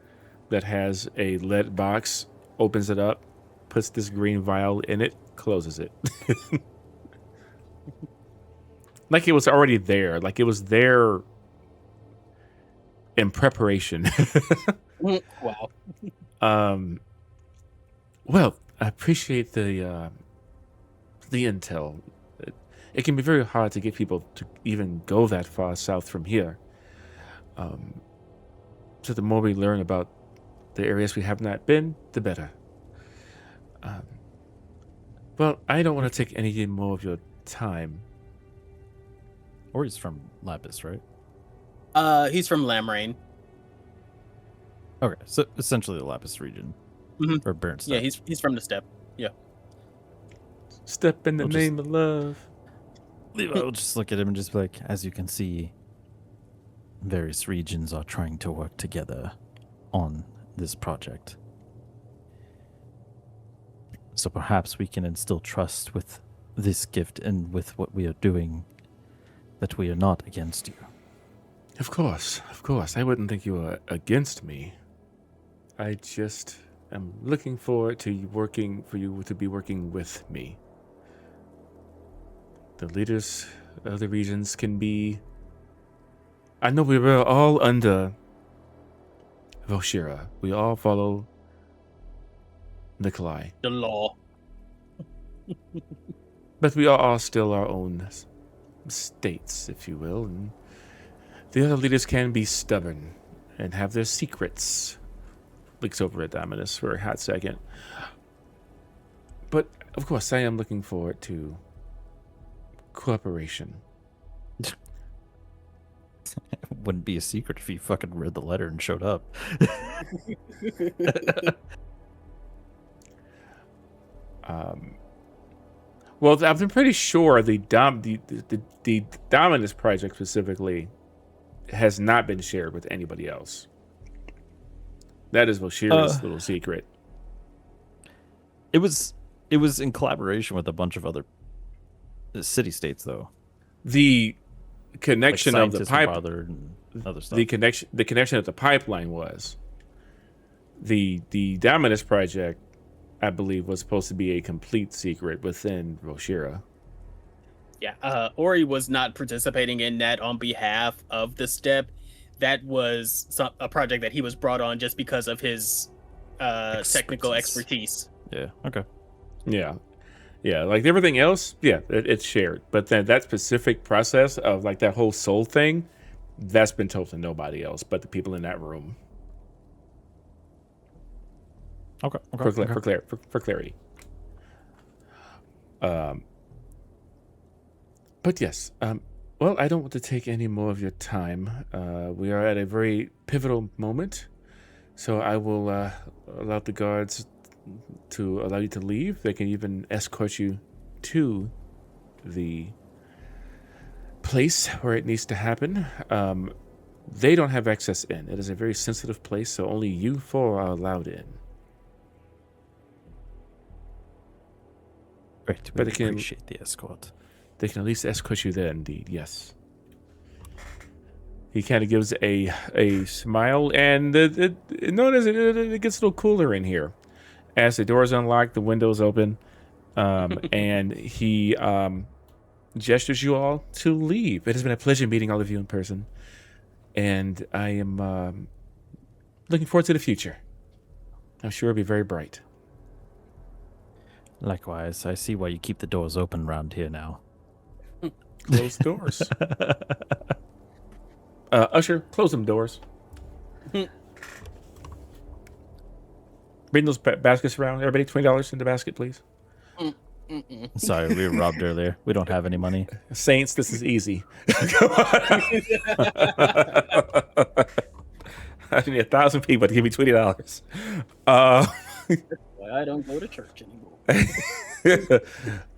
that has a lead box, opens it up, puts this green vial in it, closes it. Like it was already there. Like it was there in preparation. Wow. Well, I appreciate the intel. It can be very hard to get people to even go that far south from here. So the more we learn about the areas we have not been, the better. Well, I don't want to take any more of your time. Or he's from Lapis, right? He's from Lamrain. Okay, so essentially the Lapis region. Mhm. Or Baron Yeah, he's from the steppe. Yeah. Step in the We'll just- name of love. I'll just look at him and just be like, as you can see, various regions are trying to work together on this project. So perhaps we can instill trust with this gift and with what we are doing, that we are not against you. Of course. I wouldn't think you were against me. I just am looking forward to you to be working with me. The leaders of the regions can be... I know we were all under Voshira. We all follow Nikolai. The law. But we are all still our own states, if you will. And the other leaders can be stubborn and have their secrets. Looks over at Dominus for a hot second. But, of course, I am looking forward to cooperation. It wouldn't be a secret if you fucking read the letter and showed up. Well, I'm pretty sure the Dominus project specifically has not been shared with anybody else. That is Voshira's little secret. It was in collaboration with a bunch of other city states, though. The connection Like of the scientists pipe, and other stuff. the connection of the pipeline was the Dominus project. I believe was supposed to be a complete secret within Voshira. Yeah, Ori was not participating in that on behalf of the step. That was a project that he was brought on just because of his technical expertise. Yeah. Okay. Yeah. Like everything else, it's shared. But then that specific process of like that whole soul thing, that's been told to nobody else but the people in that room. Okay. For clarity. But yes, well, I don't want to take any more of your time. We are at a very pivotal moment, so I will allow the guards to allow you to leave. They can even escort you to the place where it needs to happen. They don't have access in. It is a very sensitive place, so only you four are allowed in. Great. But We it can- appreciate the escort. They can at least escort you there, indeed. Yes. He kind of gives a smile, and it gets a little cooler in here as the doors unlock, the windows open, and he gestures you all to leave. It has been a pleasure meeting all of you in person, and I am looking forward to the future. I'm sure it'll be very bright. Likewise, I see why you keep the doors open around here now. Close doors. Usher, close them doors. Bring those baskets around. Everybody, $20 in the basket, please. Sorry, we were robbed earlier. We don't have any money. Saints, this is easy. Come on. I need 1,000 people to give me $20. Why I don't go to church anymore.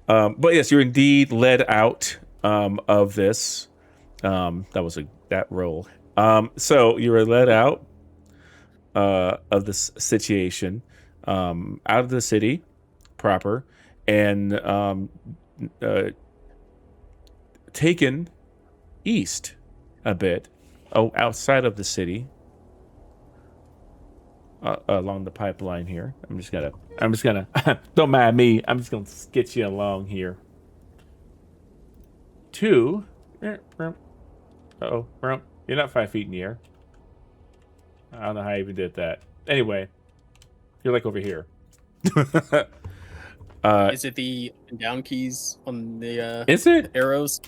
But yes, you're indeed led out of this. That was that roll. So you were led out of this situation, out of the city proper, and taken east a bit, outside of the city, along the pipeline here. I'm just gonna don't mind me. I'm just gonna sketch you along here. You're not 5 feet in the air. I don't know how I even did that. Anyway, you're like over here. Is it the down keys on the Is it? arrows?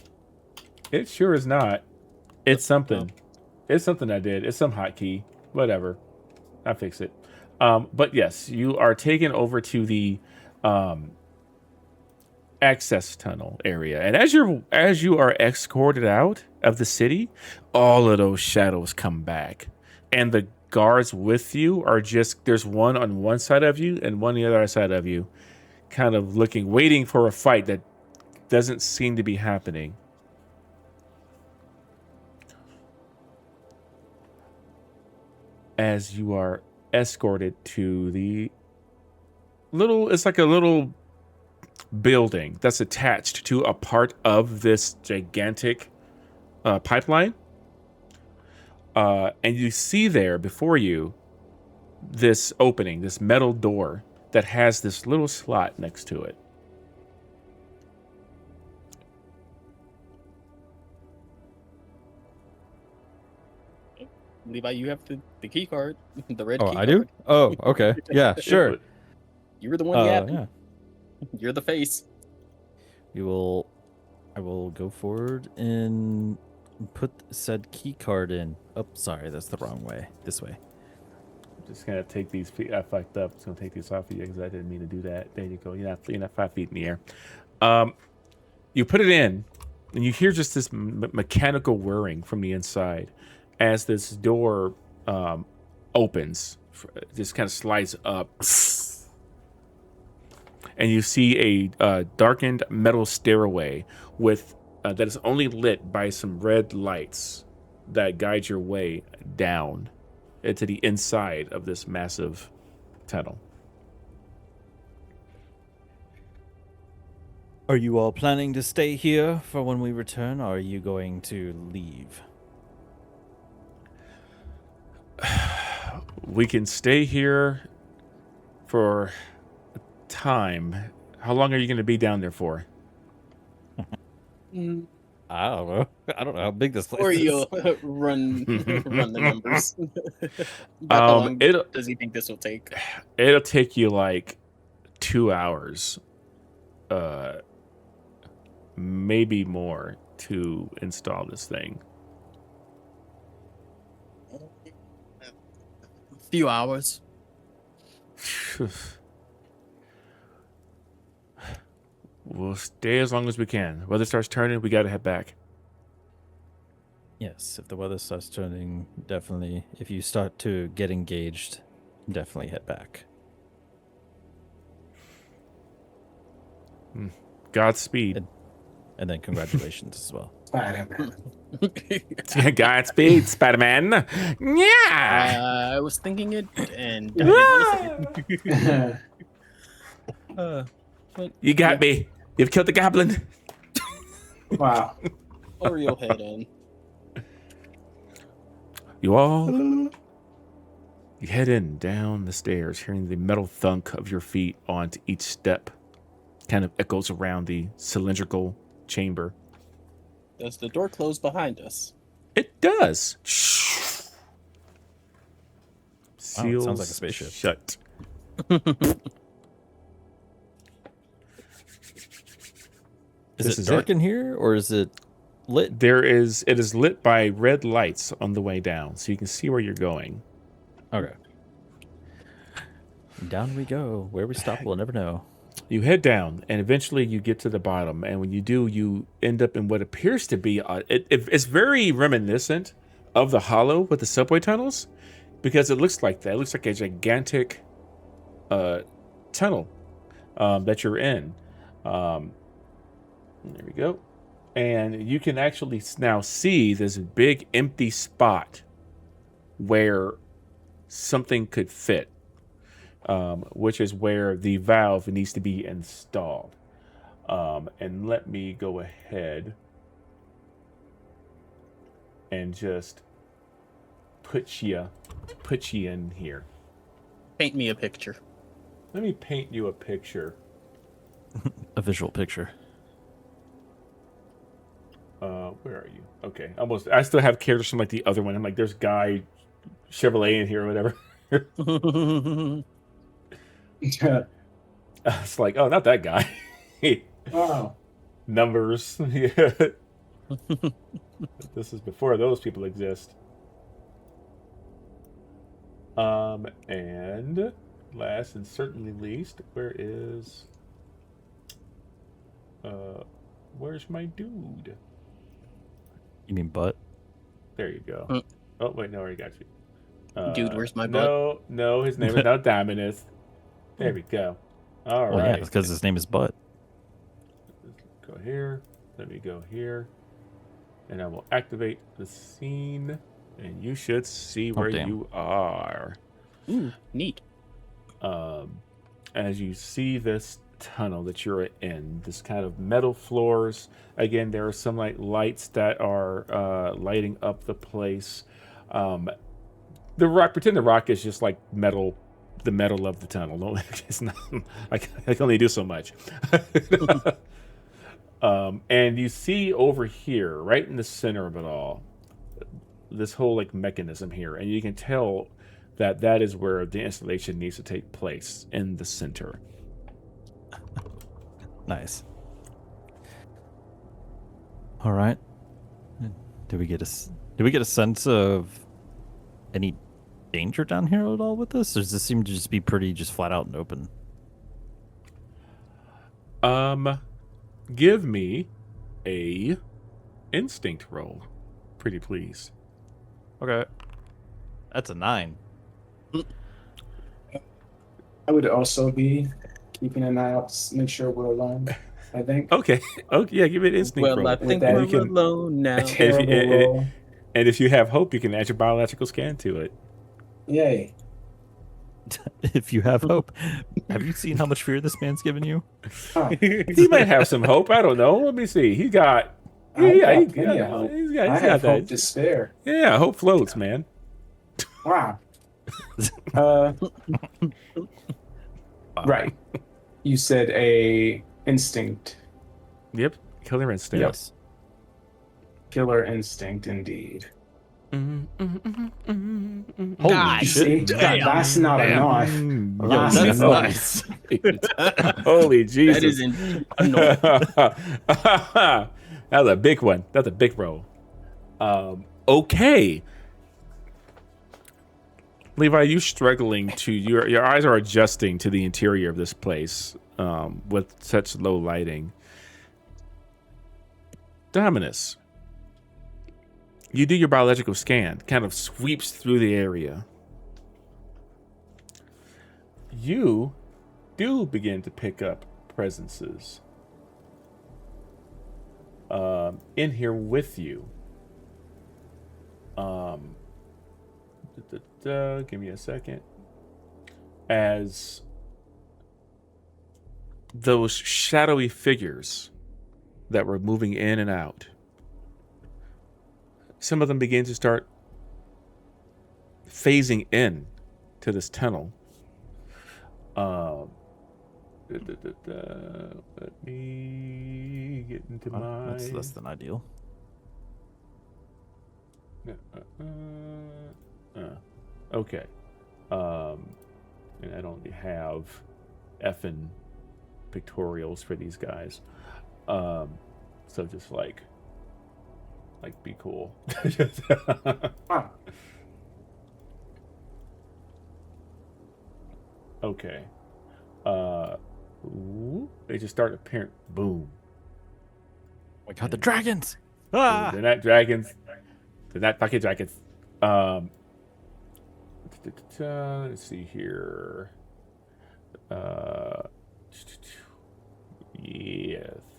It sure is not. It's something. It's something I did. It's some hotkey. Whatever. I'll fix it. But yes, you are taken over to the access tunnel area, and as you are escorted out of the city, all of those shadows come back, and the guards with you are there's one on one side of you and one on the other side of you, kind of waiting for a fight that doesn't seem to be happening. As you are escorted to the it's like a little building that's attached to a part of this gigantic pipeline, and you see there before you this opening, this metal door that has this little slot next to it. Levi, you have the key card, the red Oh, key I card. do? Oh, okay. Yeah, sure. You were the one yapping. Yeah. You're the face. I will go forward and put said key card in. Oh, sorry, that's the wrong way. This way. Just gonna take these feet. I fucked up. Just gonna take these off of you because I didn't mean to do that. There you go. You're not 5 feet in the air. You put it in, and you hear just this mechanical whirring from the inside as this door opens. Just kind of slides up, and you see a darkened metal stairway with that is only lit by some red lights that guide your way down into the inside of this massive tunnel. Are you all planning to stay here for when we return, or are you going to leave? We can stay here for a time. How long are you going to be down there for? I don't know. I don't know how big this place Or is. you'll run the numbers. About how long does he think this will take? It'll take you like 2 hours, maybe more, to install this thing. A few hours. We'll stay as long as we can. Weather starts turning, we gotta head back. Yes, if the weather starts turning, definitely. If you start to get engaged, definitely head back. Godspeed. And then congratulations as well. Spider-Man. Godspeed, Spider-Man. Yeah. I was thinking it, and I didn't want to say it. But You got me. You've killed the goblin. Wow. or you'll head in. You head in down the stairs, hearing the metal thunk of your feet onto each step. Kind of echoes around the cylindrical chamber. Does the door close behind us? It does. Wow, it sounds like a spaceship. Shut. Is it dark in here, or is it lit? It is lit by red lights on the way down, so you can see where you're going. Okay. Down we go. Where we stop, we'll never know. You head down, and eventually you get to the bottom. And when you do, you end up in what appears to be it's very reminiscent of the Hollow with the subway tunnels, because it looks like that. It looks like a gigantic tunnel that you're in. There we go. And you can actually now see this big empty spot where something could fit, which is where the valve needs to be installed. And let me go ahead and just put you in here. Paint me a picture. Let me paint you a picture. A visual picture. Where are you? Okay, almost. I still have characters from like the other one. I'm like, there's Guy Chevrolet in here or whatever. It's like, oh, not that guy. Wow. Numbers. Yeah. This is before those people exist. And last and certainly least, where's my dude? You mean butt? There you go. Oh, wait, no, I already got you. Dude, where's my butt? No, his name is not Dominus. There we go. All Well, right. yeah, because his name is Butt. Go here. Let me go here. And I will activate the scene. And you should see where you are. Ooh, neat. As you see this tunnel that you're in, this kind of metal floors. Again, there are some like lights that are lighting up the place. Pretend the rock is just like metal, the metal of the tunnel. No, it's not. I can only do so much. And you see over here, right in the center of it all, this whole like mechanism here, and you can tell that that is where the installation needs to take place, in the center. Nice. All right. Do we get a sense of any danger down here at all with this? Or does this seem to just be pretty just flat out and open? Give me a instinct roll, pretty please. Okay. That's a 9. I would also be keeping an eye out to make sure we're alone. I think. Okay. Okay. Yeah. Give me an instinct roll. Well, I think that, we're you can- alone now. Terrible roll. And if you have hope, you can add your biological scan to it. Yay. If you have hope. Have you seen how much fear this man's given you? Huh. He might have some hope. I don't know. Let me see. He got. I Yeah, got plenty of hope. he's I got have that. hope to spare. Yeah, hope floats, man. Wow. Right. You said a instinct. Yep. Killer instinct. Yes. Killer instinct, indeed. Holy God, See, shit. that's not enough. Yo, That's That's enough. nice. Holy Jesus. That is annoying. That was a big one. That's a big roll. Okay. Levi, you struggling to your eyes are adjusting to the interior of this place with such low lighting. Dominus, you do your biological scan, kind of sweeps through the area. You do begin to pick up presences in here with you. Give me a second. As those shadowy figures that were moving in and out, some of them begin to start phasing in to this tunnel. Let me get into my... That's less than ideal. Okay. And I don't have effing pictorials for these guys. So just like be cool. Huh. Okay. They just start appearing. Boom. Oh my god, the dragons! Ooh, Ah! they're not dragons. They're not fucking dragons. Let's see here.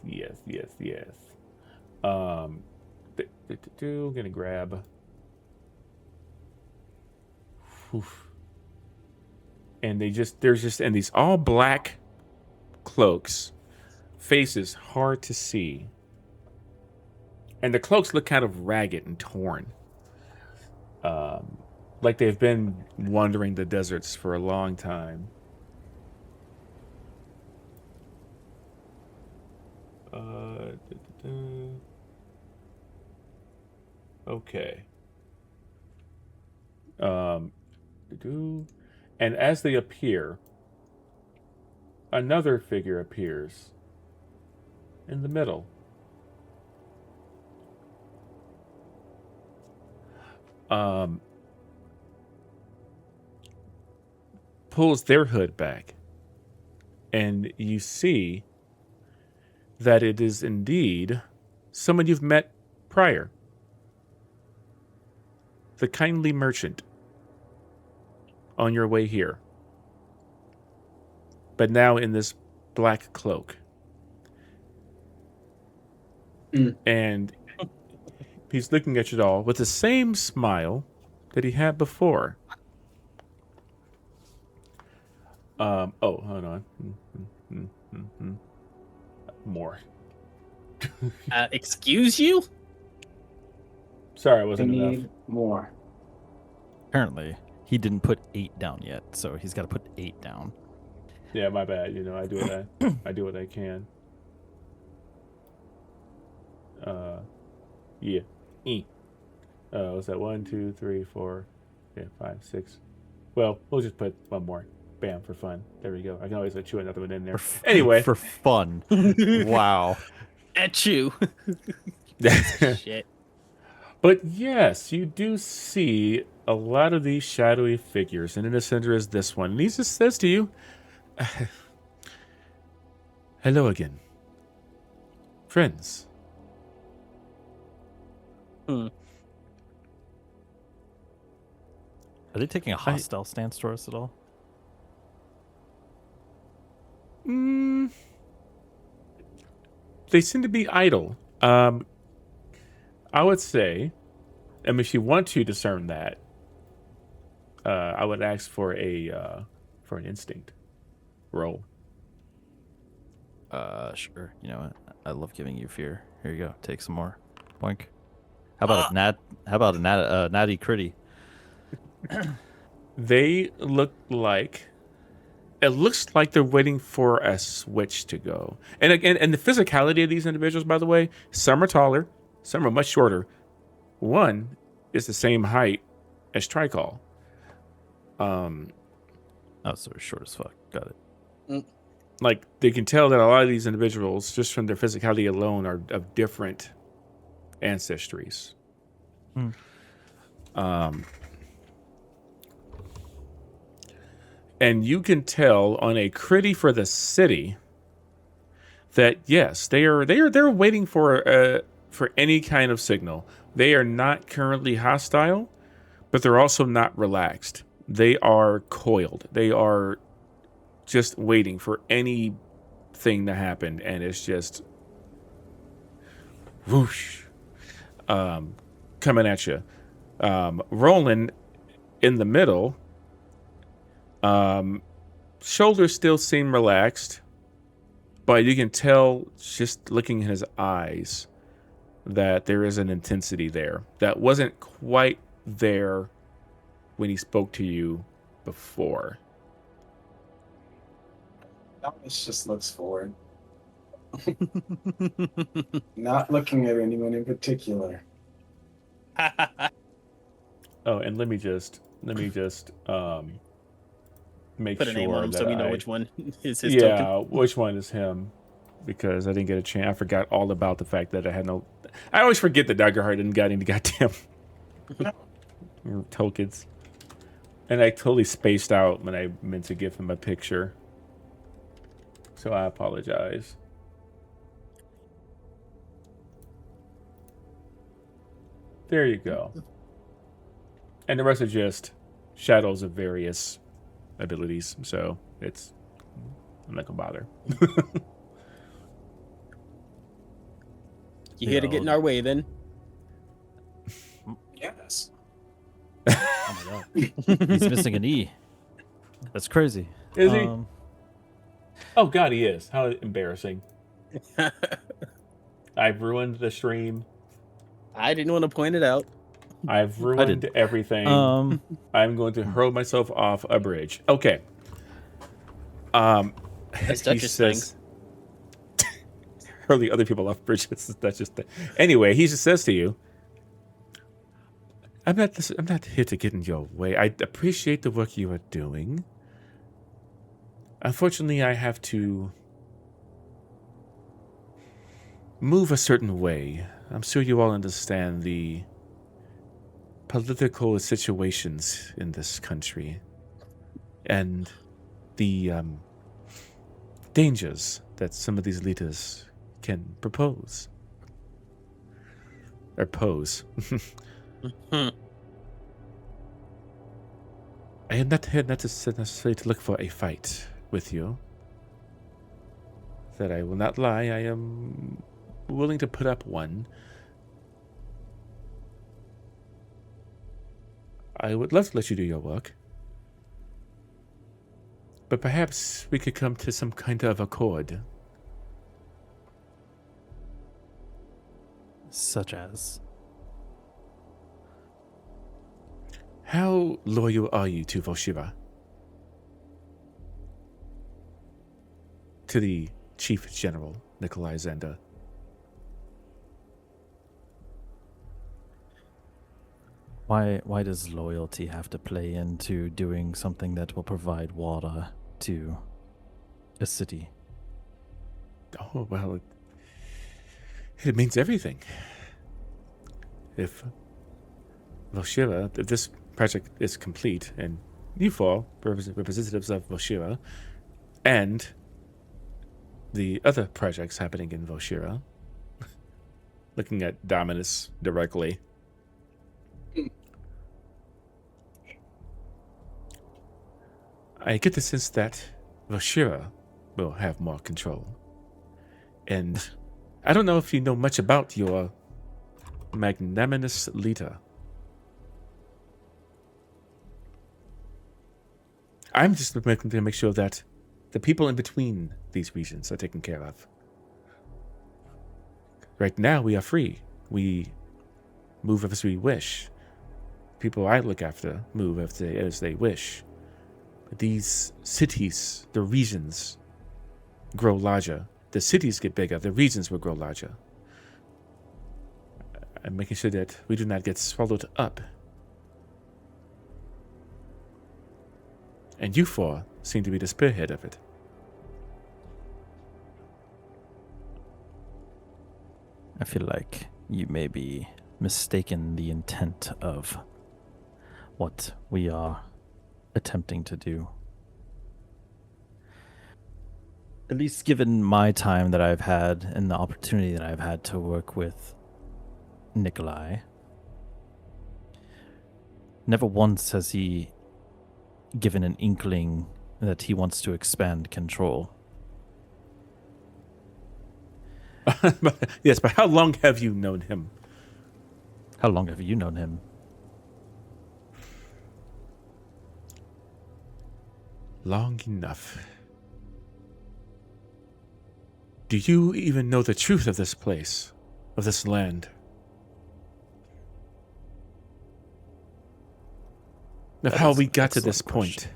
Yes. Gonna grab. Oof. And there's just and these all black cloaks, faces hard to see. And the cloaks look kind of ragged and torn. Like they've been wandering the deserts for a long time. Okay. And as they appear, another figure appears in the middle. Pulls their hood back, and you see that it is indeed someone you've met prior. The kindly merchant on your way here, but now in this black cloak. And he's looking at you all with the same smile that he had before. Oh, hold on. More. Excuse you? Sorry, I We wasn't enough. need more. Apparently, he didn't put 8 down yet, so he's got to put 8 down. Yeah, my bad. You know, I do what I can. Yeah. Was that 1, 2, 3, 4, yeah, 5, 6? Well, we'll just put one more. Bam, for fun. There we go. I can always chew another one in there. Anyway. For fun. Wow. At you. Shit. But yes, you do see a lot of these shadowy figures, and in the center is this one. And he just says to you, hello again. Friends. Hmm. Are they taking a hostile stance towards us at all? They seem to be idle. I would say, if you want to discern that, I would ask for an instinct roll. Sure. You know what? I love giving you fear. Here you go. Take some more. Boink. How about a natty critty? They look like it looks like they're waiting for a switch to go. And again, and the physicality of these individuals, by the way, some are taller, some are much shorter. One is the same height as Tricol. Oh, so it's short as fuck. Got it. Like they can tell that a lot of these individuals, just from their physicality alone, are of different ancestries. And you can tell on a critty for the city that yes, they're waiting for any kind of signal. They are not currently hostile, but they're also not relaxed. They are coiled. They are just waiting for anything to happen, and it's just whoosh, coming at you. Roland in the middle. Shoulders still seem relaxed, but you can tell just looking in his eyes that there is an intensity there that wasn't quite there when he spoke to you before. This just looks forward. Not looking at anyone in particular. Oh, and let me just make Put sure a name on him that so we know which one is his yeah, token. which one is him, because I didn't get a chance. I forgot all about the fact that I had no. I always forget that Daggerheart didn't got any goddamn tokens, and I totally spaced out when I meant to give him a picture. So I apologize. There you go. And the rest are just shadows of various abilities, so I'm not gonna bother. You here to get in our way then? Yes. Oh my god. He's missing an E. That's crazy. Is he? Oh god, he is. How embarrassing. I've ruined the stream. I didn't want to point it out. I've ruined everything. I'm going to hurl myself off a bridge. Okay. That's Duchess things. Hurling other people off bridges. That's just. Anyway, he just says to you, I'm not here to get in your way. I appreciate the work you are doing. Unfortunately, I have to move a certain way. I'm sure you all understand the political situations in this country and the dangers that some of these leaders can propose or pose. I am not here necessarily to look for a fight with you. That I will not lie, I am willing to put up one. I would love to let you do your work. But perhaps we could come to some kind of accord. Such as? How loyal are you to Volshiva? To the Chief General, Nikolai Zenda. Why does loyalty have to play into doing something that will provide water to a city? Oh, well, it means everything. If Voshira, if this project is complete, and you four, representatives of Voshira, and the other projects happening in Voshira, looking at Dominus directly, I get the sense that Voshira will have more control. And I don't know if you know much about your magnanimous leader. I'm just looking to make sure that the people in between these regions are taken care of. Right now, we are free. We move as we wish. People I look after move as they wish. But these cities, the regions, grow larger. The cities get bigger, the regions will grow larger. I'm making sure that we do not get swallowed up. And you four seem to be the spearhead of it. I feel like you may be mistaken the intent of what we are attempting to do. At least given my time that I've had and the opportunity that I've had to work with Nikolai, never once has he given an inkling that he wants to expand control. Yes, but how long have you known him? How long have you known him? Long enough. Do you even know the truth of this place, of this land? Of how we got to this point?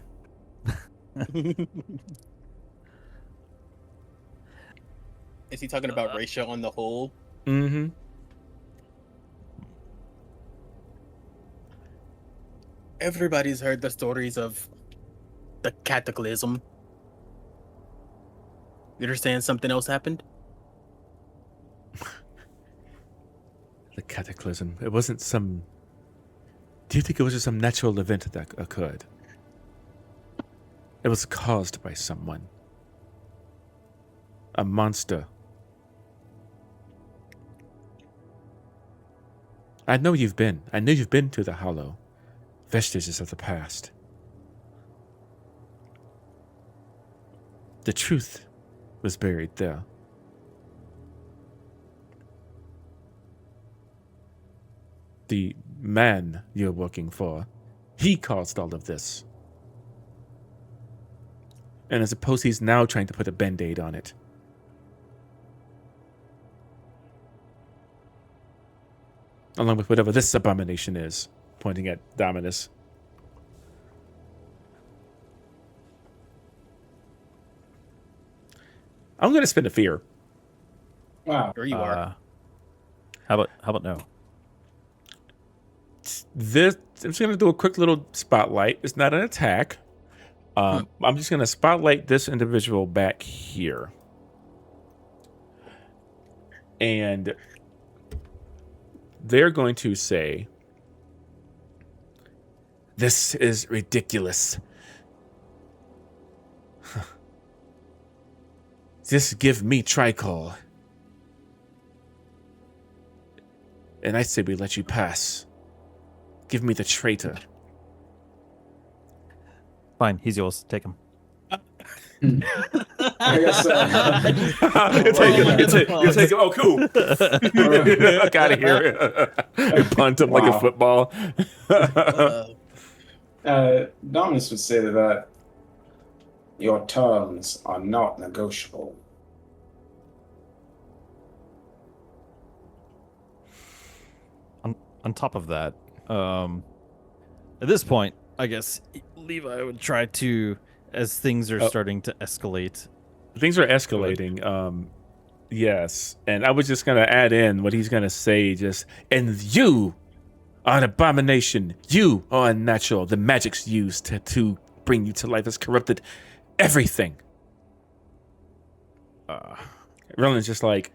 Is he talking about ratio on the whole? Mm-hmm. Everybody's heard the stories of the cataclysm. You understand something else happened? The cataclysm. It wasn't some... Do you think it was just some natural event that occurred? It was caused by someone. A monster. I know you've been. I know you've been to the Hollow. Vestiges of the past. The truth was buried there. The man you're working for, he caused all of this. And I suppose he's now trying to put a band-aid on it. Along with whatever this abomination is, pointing at Dominus. I'm going to spin a fear. Wow. There you are. How about no? This, I'm just going to do a quick little spotlight. It's not an attack. I'm just going to spotlight this individual back here. And they're going to say, "This is ridiculous. Just give me Tricol. And I say we let you pass. Give me the traitor." Fine, he's yours. Take him. I guess You take it. Oh, cool. Look out of here. I punt him like a Wow. football. Dominus would say that your terms are not negotiable. On top of that, at this point, I guess Levi would try to, as things are starting to escalate. Things are escalating. Yes. And I was just going to add in what he's going to say, and you are an abomination. You are unnatural. The magic's used to bring you to life has corrupted everything. Roland's just like,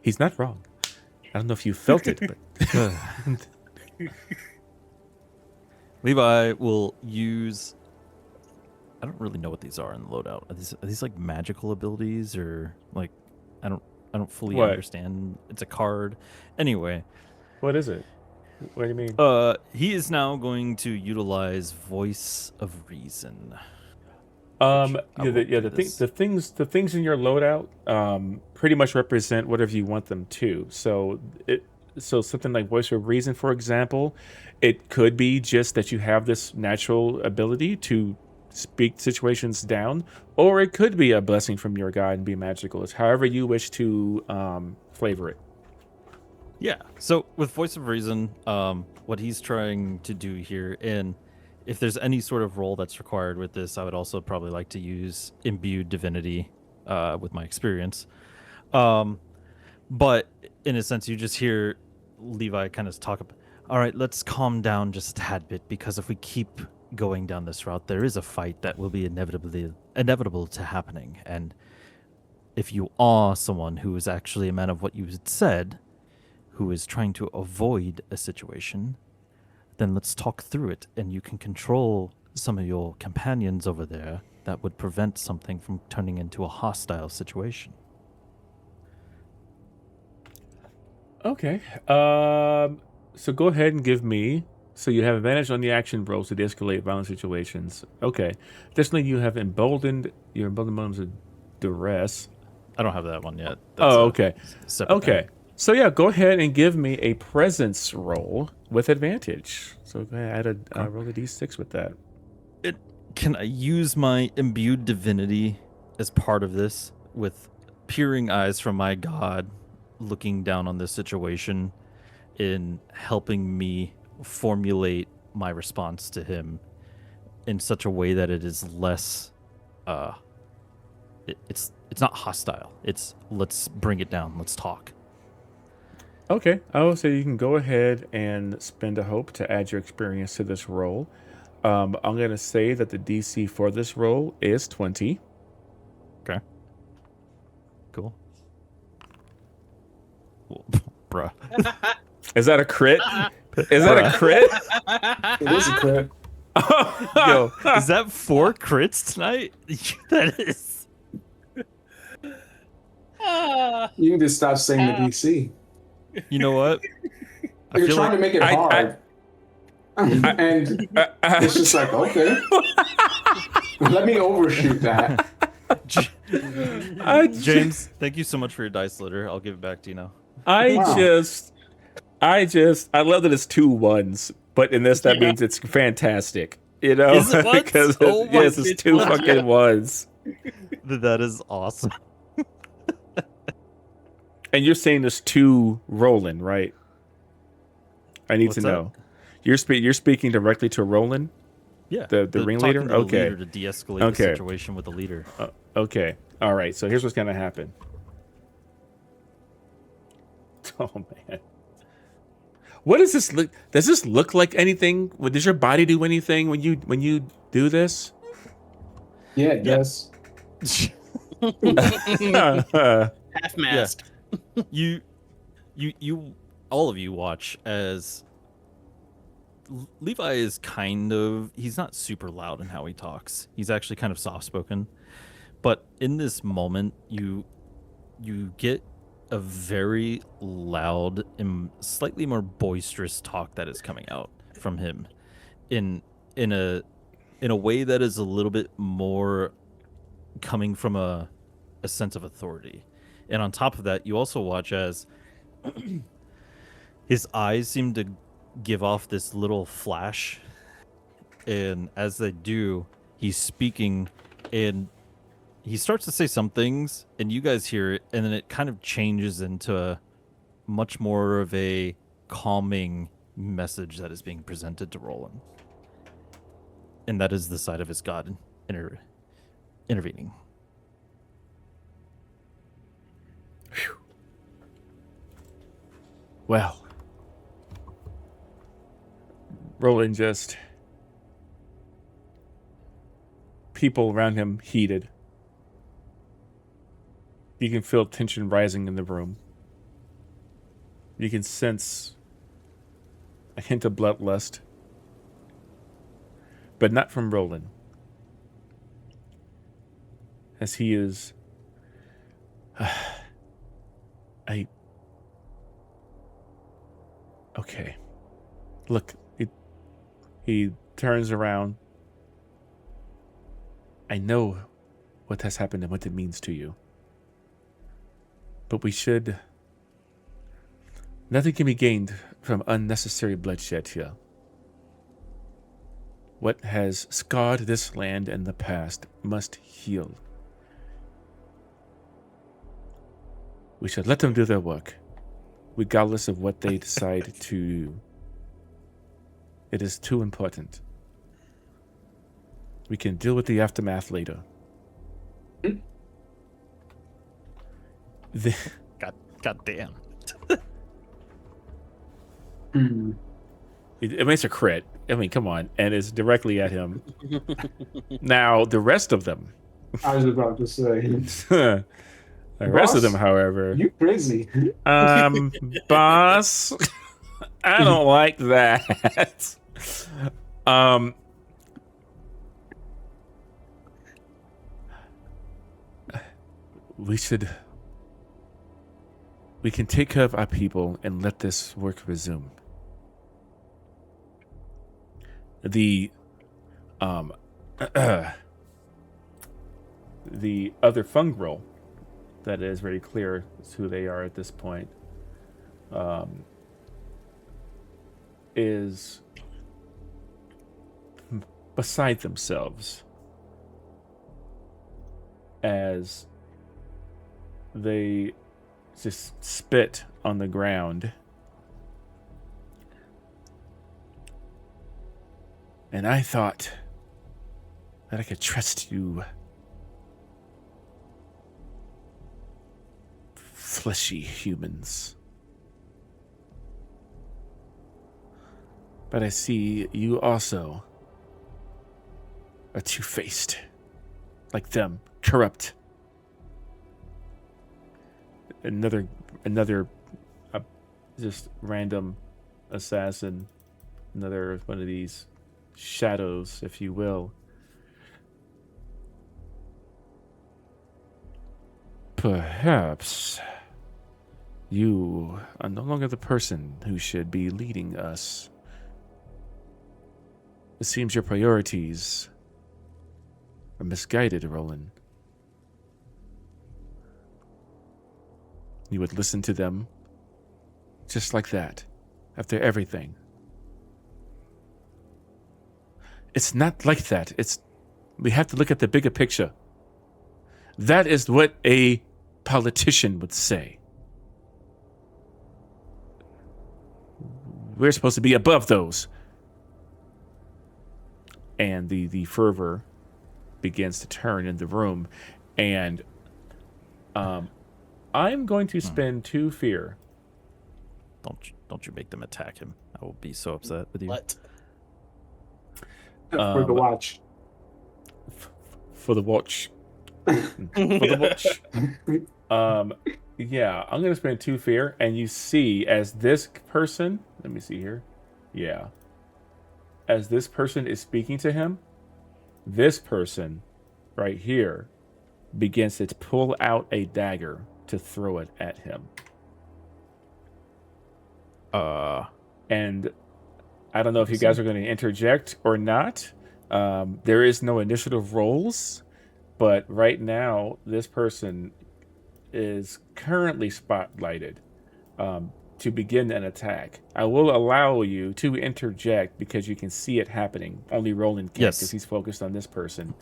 he's not wrong. I don't know if you felt it, but Levi will use. I don't really know what these are in the loadout. Are these like magical abilities or like I don't fully What? understand. It's a card. Anyway, what is it? What do you mean? He is now going to utilize Voice of Reason. The things in your loadout pretty much represent whatever you want them to. So something like Voice of Reason, for example, it could be just that you have this natural ability to speak situations down, or it could be a blessing from your god and be magical. It's however you wish to flavor it. Yeah. So with Voice of Reason, what he's trying to do here, and if there's any sort of role that's required with this, I would also probably like to use Imbued Divinity with my experience. But in a sense, you just hear Levi kind of talk about, all right, let's calm down just a tad bit, because if we keep going down this route, there is a fight that will be inevitable to happening. And if you are someone who is actually a man of what you had said, who is trying to avoid a situation, then let's talk through it, and you can control some of your companions over there that would prevent something from turning into a hostile situation. Okay. So go ahead and give me. So you have advantage on the action rolls to de-escalate violent situations. Okay. Additionally, you have emboldened your emboldened moments of duress. I don't have that one yet. Okay. Separate Okay. thing. So yeah, go ahead and give me a presence roll with advantage. So go ahead, roll a d6 with that. Can I use my Imbued Divinity as part of this, with peering eyes from my god looking down on this situation in helping me formulate my response to him in such a way that it is less it's not hostile. It's let's bring it down, let's talk. Okay, I will say you can go ahead and spend a hope to add your experience to this roll. I'm going to say that the DC for this roll is 20. Okay. Cool. Well, bruh. Is that a crit? Is that a crit? It is a crit. Yo, is that 4 crits tonight? That is. You can just stop saying the DC. You know what? You're trying to make it hard. And it's just like, okay. Let me overshoot that. James, thank you so much for your dice litter. I'll give it back to you now. I love that it's 2 1s, but in this that means it's fantastic. You know, Is it ones? because Yes, it's 2 fucking 1s. That is awesome. And you're saying there's 2 rolling, right? I need What's to that? know. You're speaking directly to Roland? Yeah. The ringleader? talking to the Okay. leader to de-escalate the situation with the leader. Okay. All right. So here's what's going to happen. Oh, man. What does this look? Does this look like anything? Does your body do anything when you do this? Yeah, it does. Half mask. You all of you watch as Levi is he's not super loud in how he talks. He's actually kind of soft-spoken. But in this moment, you get a very loud and slightly more boisterous talk that is coming out from him in a way that is a little bit more coming from a sense of authority. And on top of that, you also watch as his eyes seem to give off this little flash, and as they do, he's speaking, and he starts to say some things, and you guys hear it, and then it kind of changes into a much more of a calming message that is being presented to Roland. And that is the side of his god intervening. Well, Roland just... People around him heated. You can feel tension rising in the room. You can sense a hint of bloodlust. But not from Roland. As he is... Okay. Look, he turns around. I know what has happened and what it means to you. But we should... Nothing can be gained from unnecessary bloodshed here. What has scarred this land in the past must heal. We should let them do their work, regardless of what they decide to do. It is too important. We can deal with the aftermath later. God damn. It makes a crit. I mean, come on. And it's directly at him. Now, the rest of them. I was about to say. The rest of them, however. You crazy. Boss. I don't like that. We can take care of our people and let this work resume. The the other fungrel that is very clear as who they are at this point is beside themselves as they just spit on the ground. And I thought that I could trust you, fleshy humans. But I see you also are two-faced, like them, corrupt. Another just random assassin, another one of these shadows, if you will. Perhaps you are no longer the person who should be leading us. It seems your priorities are misguided, Roland. You would listen to them just like that, after everything. It's not like that. We have to look at the bigger picture. That is what a politician would say. We're supposed to be above those. And the fervor begins to turn in the room. And I'm going to spend 2 fear. Don't you make them attack him. I will be so upset with you. What? For the watch. For the watch. For the watch. Yeah, I'm going to spend 2 fear. And you see, as this person... Let me see here. Yeah. As this person is speaking to him, this person right here begins to pull out a dagger to throw it at him. And I don't know if you guys are going to interject or not. There is no initiative rolls, but right now this person is currently spotlighted to begin an attack. I will allow you to interject because you can see it happening. Only Roland can because he's focused on this person.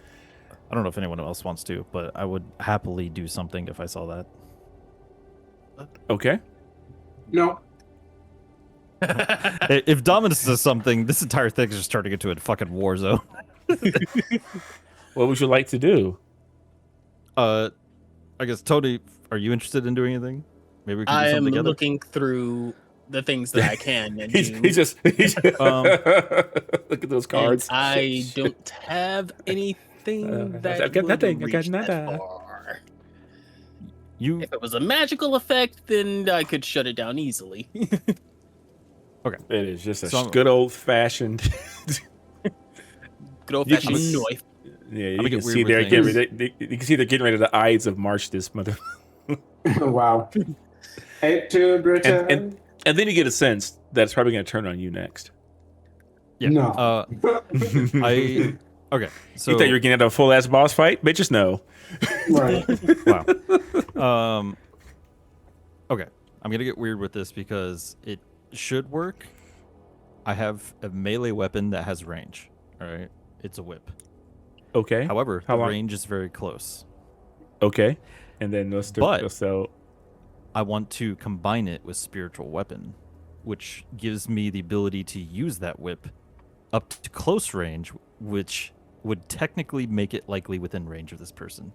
I don't know if anyone else wants to, but I would happily do something if I saw that. Okay. No. If Dominus does something, this entire thing is just turning into a fucking war zone. What would you like to do? I guess, Tony, are you interested in doing anything? Maybe we can do I am something together. looking through the things that I can and He's, do. he's just look at those And cards. I don't have anything that I've got would nothing. I got reach that nada. far. You If it was a magical effect, then I could shut it down easily. It is just a So- good old fashioned. Good old You fashioned can- knife. Yeah, you gonna can get see weird they're with getting things. ready. You can see they're getting ready to Ides of March this mother. Wow. Hate to pretend. And then you get a sense that it's probably going to turn on you next. yeah. No. I okay. So You thought you were getting into a full ass boss fight? Bitches, no. Right. wow. Okay. I'm gonna get weird with this because it should work. I have a melee weapon that has range. All right. It's a whip. Okay. However, How the long? range is very close. Okay. And then let's do But- so. I want to combine it with spiritual weapon, which gives me the ability to use that whip up to close range, which would technically make it likely within range of this person.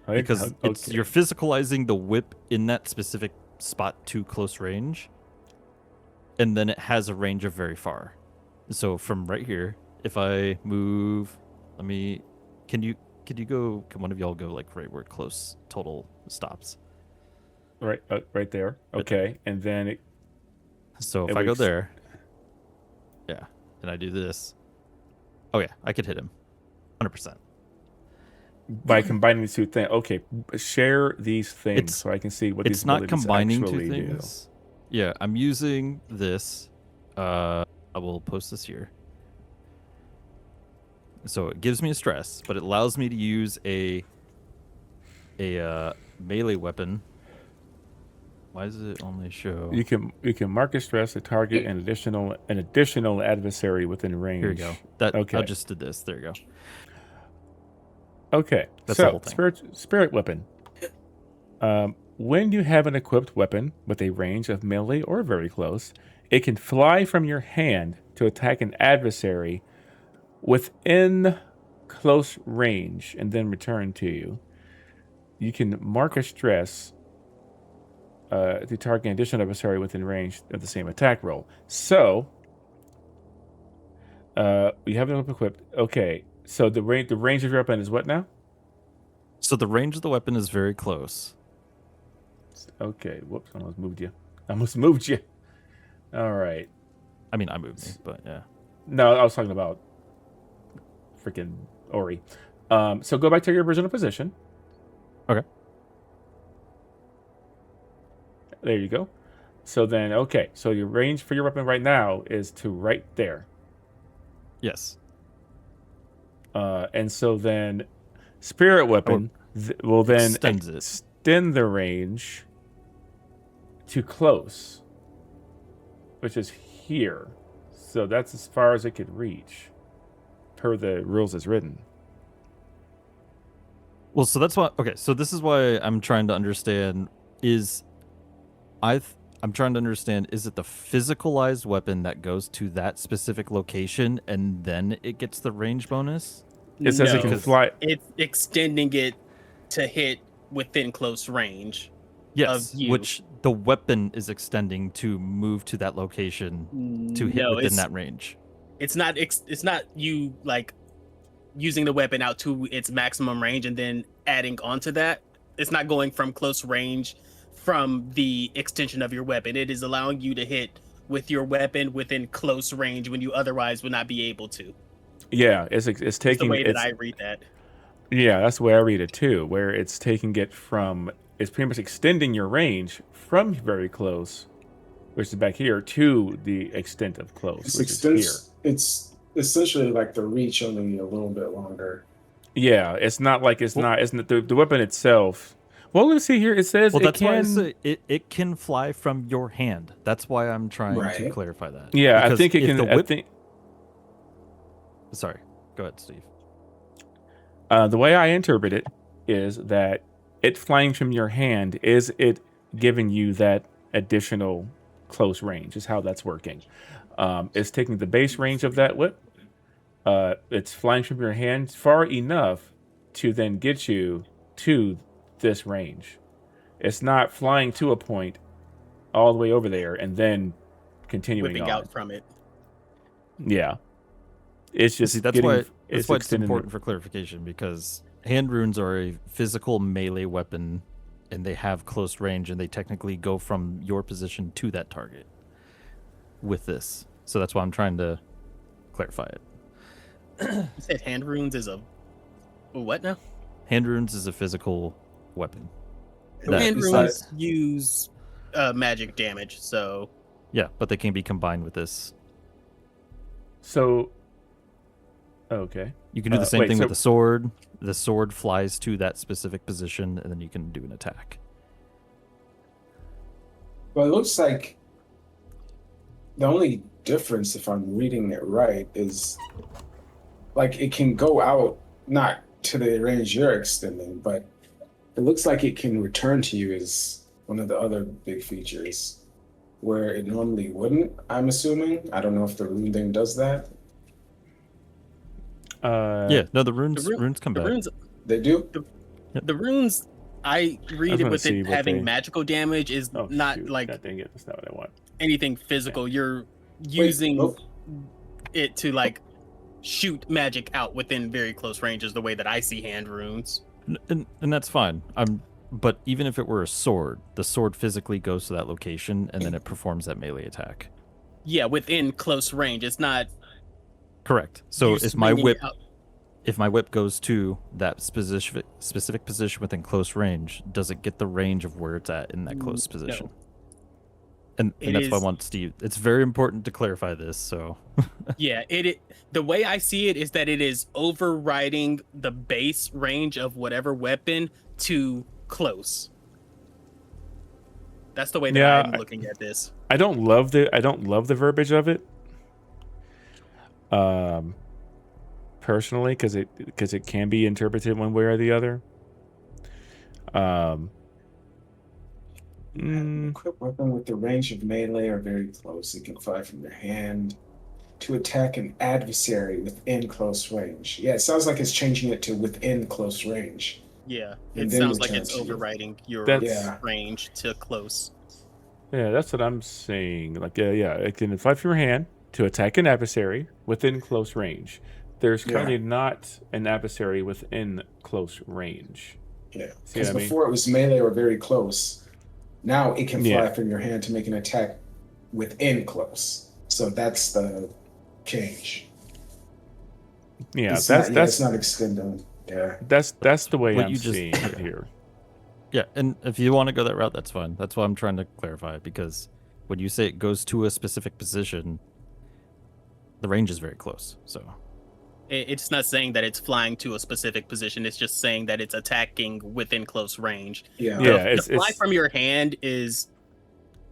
Because it's you're physicalizing the whip in that specific spot to close range, and then it has a range of very far. So from right here, if I move, can one of y'all go like right where close total stops? right there. Okay. And then it, So if It I go works. there, yeah, and I do this, oh yeah, I could hit him, 100%. by combining these two things. Okay. Share these things It's- so I can see what these It's not abilities combining two actually do. things. Yeah, I'm using this. I will post this here. So it gives me a stress, but it allows me to use a melee weapon. Why does it only show? You can mark a stress to target an additional adversary within range. Here we go. That Okay. I just did this. There you go. Okay, That's the so whole thing. spirit weapon. When you have an equipped weapon with a range of melee or very close, it can fly from your hand to attack an adversary within close range and then return to you. You can mark a stress to target an additional adversary within range of the same attack roll. So, we have it equipped. Okay, so the range of your weapon is what now? So the range of the weapon is very close. Okay, whoops, I almost moved you. All right. I mean, I moved me, but yeah. No, I was talking about freaking Ori. So go back to your original position. Okay. There you go. So then, okay, so your range for your weapon right now is to right there. Yes. And so then spirit weapon will then extends it. extend the range to close, which is here. So that's as far as it could reach per the rules as written. Well, so that's why. Okay, so this is why I'm trying to understand. I'm trying to understand. Is it the physicalized weapon that goes to that specific location and then it gets the range bonus? It says it No, can fly. it's extending it to hit within close range. Yes, you. which the weapon is extending to move to that location to hit No, within it's, that range. It's not you like using the weapon out to its maximum range and then adding onto that. It's not going from close range from the extension of your weapon. It is allowing you to hit with your weapon within close range when you otherwise would not be able to. Yeah, it's That's taking the way that it's, I read that. yeah, that's the way I read it too, where it's taking it from, it's pretty much extending your range from very close, which is back here, to the extent of close, which is here. It's essentially like the reach, only a little bit longer. Yeah, it's not like it's not the weapon itself. Well, let's see here. It says Well, it that's why I can. say it can fly from your hand. That's why I'm trying to Right. clarify that. Yeah, I Because think it if can. the I whip- think Sorry, go ahead, Steve. the way I interpret it is that it flying from your hand is it giving you that additional close range. Is how that's working. It's taking the base range of that whip. It's flying from your hand far enough to then get you to this range. It's not flying to a point all the way over there and then continuing Whipping on. out from it. Yeah. It's just See, that's why it's important for clarification, because hand runes are a physical melee weapon, and they have close range, and they technically go from your position to that target with this. So that's why I'm trying to clarify it. You said hand runes is a what now? Hand runes is a physical weapon. Hand It's runes use magic damage, so Yeah, but they can be combined with this. So, okay. You can do the same wait, thing so- with the sword. The sword flies to that specific position, and then you can do an attack. Well, it looks like the only difference, if I'm reading it right, is like it can go out, not to the range you're extending, but it looks like it can return to you is one of the other big features, where it normally wouldn't, I'm assuming. I don't know if the rune thing does that. Yeah, no, the runes come the back. runes They do? the runes I read it gonna with see it what having they- magical damage is Oh, not shoot. like God dang it. That's not what I want. anything physical. You're using oh. it to like shoot magic out within very close range is the way that I see hand runes. And that's fine. But even if it were a sword, the sword physically goes to that location, and then it performs that melee attack. Yeah, within close range. It's not Correct. So you if my swinging whip out- goes to that specific position within close range, does it get the range of where it's at in that close position? No. And It that's why I is- want Steve. It's very important to clarify this. So Yeah, it the way I see it is that it is overriding the base range of whatever weapon to close. That's the way that Yeah, I'm looking at this. I don't love the verbiage of it. Personally, because it can be interpreted one way or the other. Equipped weapon with the range of melee or very close. It can fly from your hand to attack an adversary within close range. Yeah, it sounds like it's changing it to within close range. Yeah, And it then sounds like return it's to you. overriding your That's- range to close. Yeah, that's what I'm saying. Like, yeah, it can fly from your hand to attack an adversary within close range. There's currently not an adversary within close range. Yeah, See because what I mean? before it was melee or very close. Now it can fly Yeah. from your hand to make an attack within close. So that's the change. Yeah, it's that's not extending. Yeah. that's the way What I'm you just- seeing it here. yeah, and if you want to go that route, that's fine. That's why I'm trying to clarify it, because when you say it goes to a specific position, the range is very close. So It's not saying that it's flying to a specific position. It's just saying that it's attacking within close range. Yeah. Yeah, The it's fly from your hand is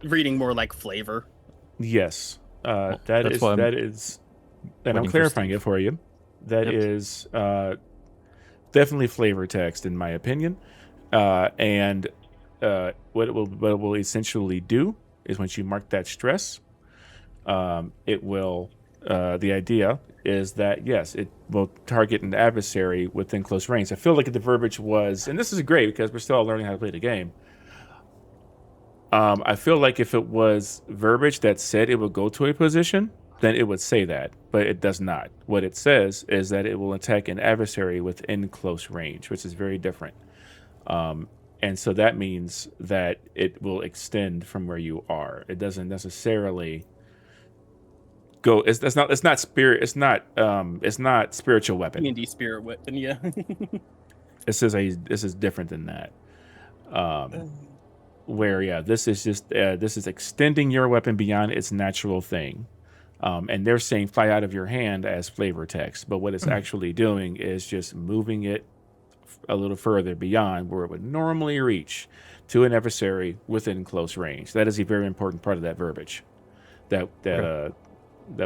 reading more like flavor. yes. that's why I'm and I'm waiting for clarifying Steve. it for you. That Yep. is definitely flavor text, in my opinion. And what it will essentially do is once you mark that stress, it will. The idea is that yes, it will target an adversary within close range. I feel like the verbiage was, and this is great because we're still learning how to play the game. I feel like if it was verbiage that said it would go to a position, then it would say that, but it does not. What it says is that it will attack an adversary within close range, which is very different. And so that means that it will extend from where you are. It doesn't necessarily go. It's not spiritual weapon. D&D spirit weapon, yeah. This is different than that. Where this is extending your weapon beyond its natural thing. And they're saying fly out of your hand as flavor text, but what it's actually doing is just moving it a little further beyond where it would normally reach to an adversary within close range. That is a very important part of that verbiage that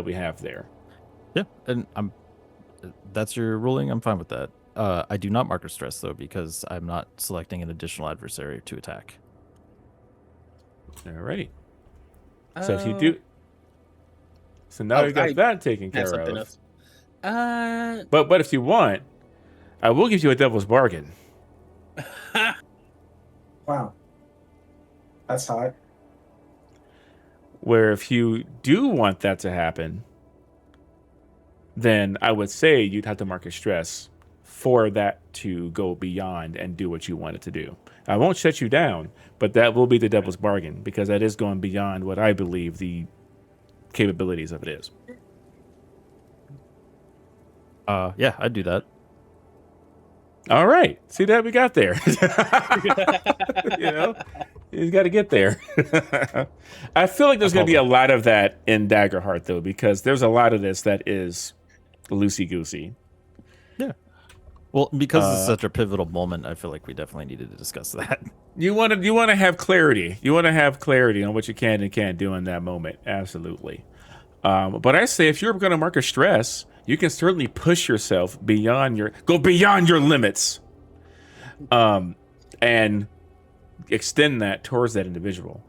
we have there. yeah, and that's your ruling. I'm fine with that. I do not marker stress though, because I'm not selecting an additional adversary to attack. Alrighty. So if you do, so now you got I that taken care That's something of. else. But if you want, I will give you a devil's bargain. Wow. That's hot. Where if you do want that to happen, then I would say you'd have to mark a stress for that to go beyond and do what you want it to do. I won't shut you down, but that will be the devil's bargain because that is going beyond what I believe the capabilities of it is. Yeah, I'd do that. All right. See that we got there. You know, you got to get there. I feel like there's going to be a lot of that in Daggerheart, though, because there's a lot of this that is loosey-goosey. Yeah. Well, because it's such a pivotal moment, I feel like we definitely needed to discuss that. You want to have clarity. You want to have clarity on what you can and can't do in that moment. Absolutely. But I say if you're going to mark a stress, you can certainly push yourself go beyond your limits, and extend that towards that individual.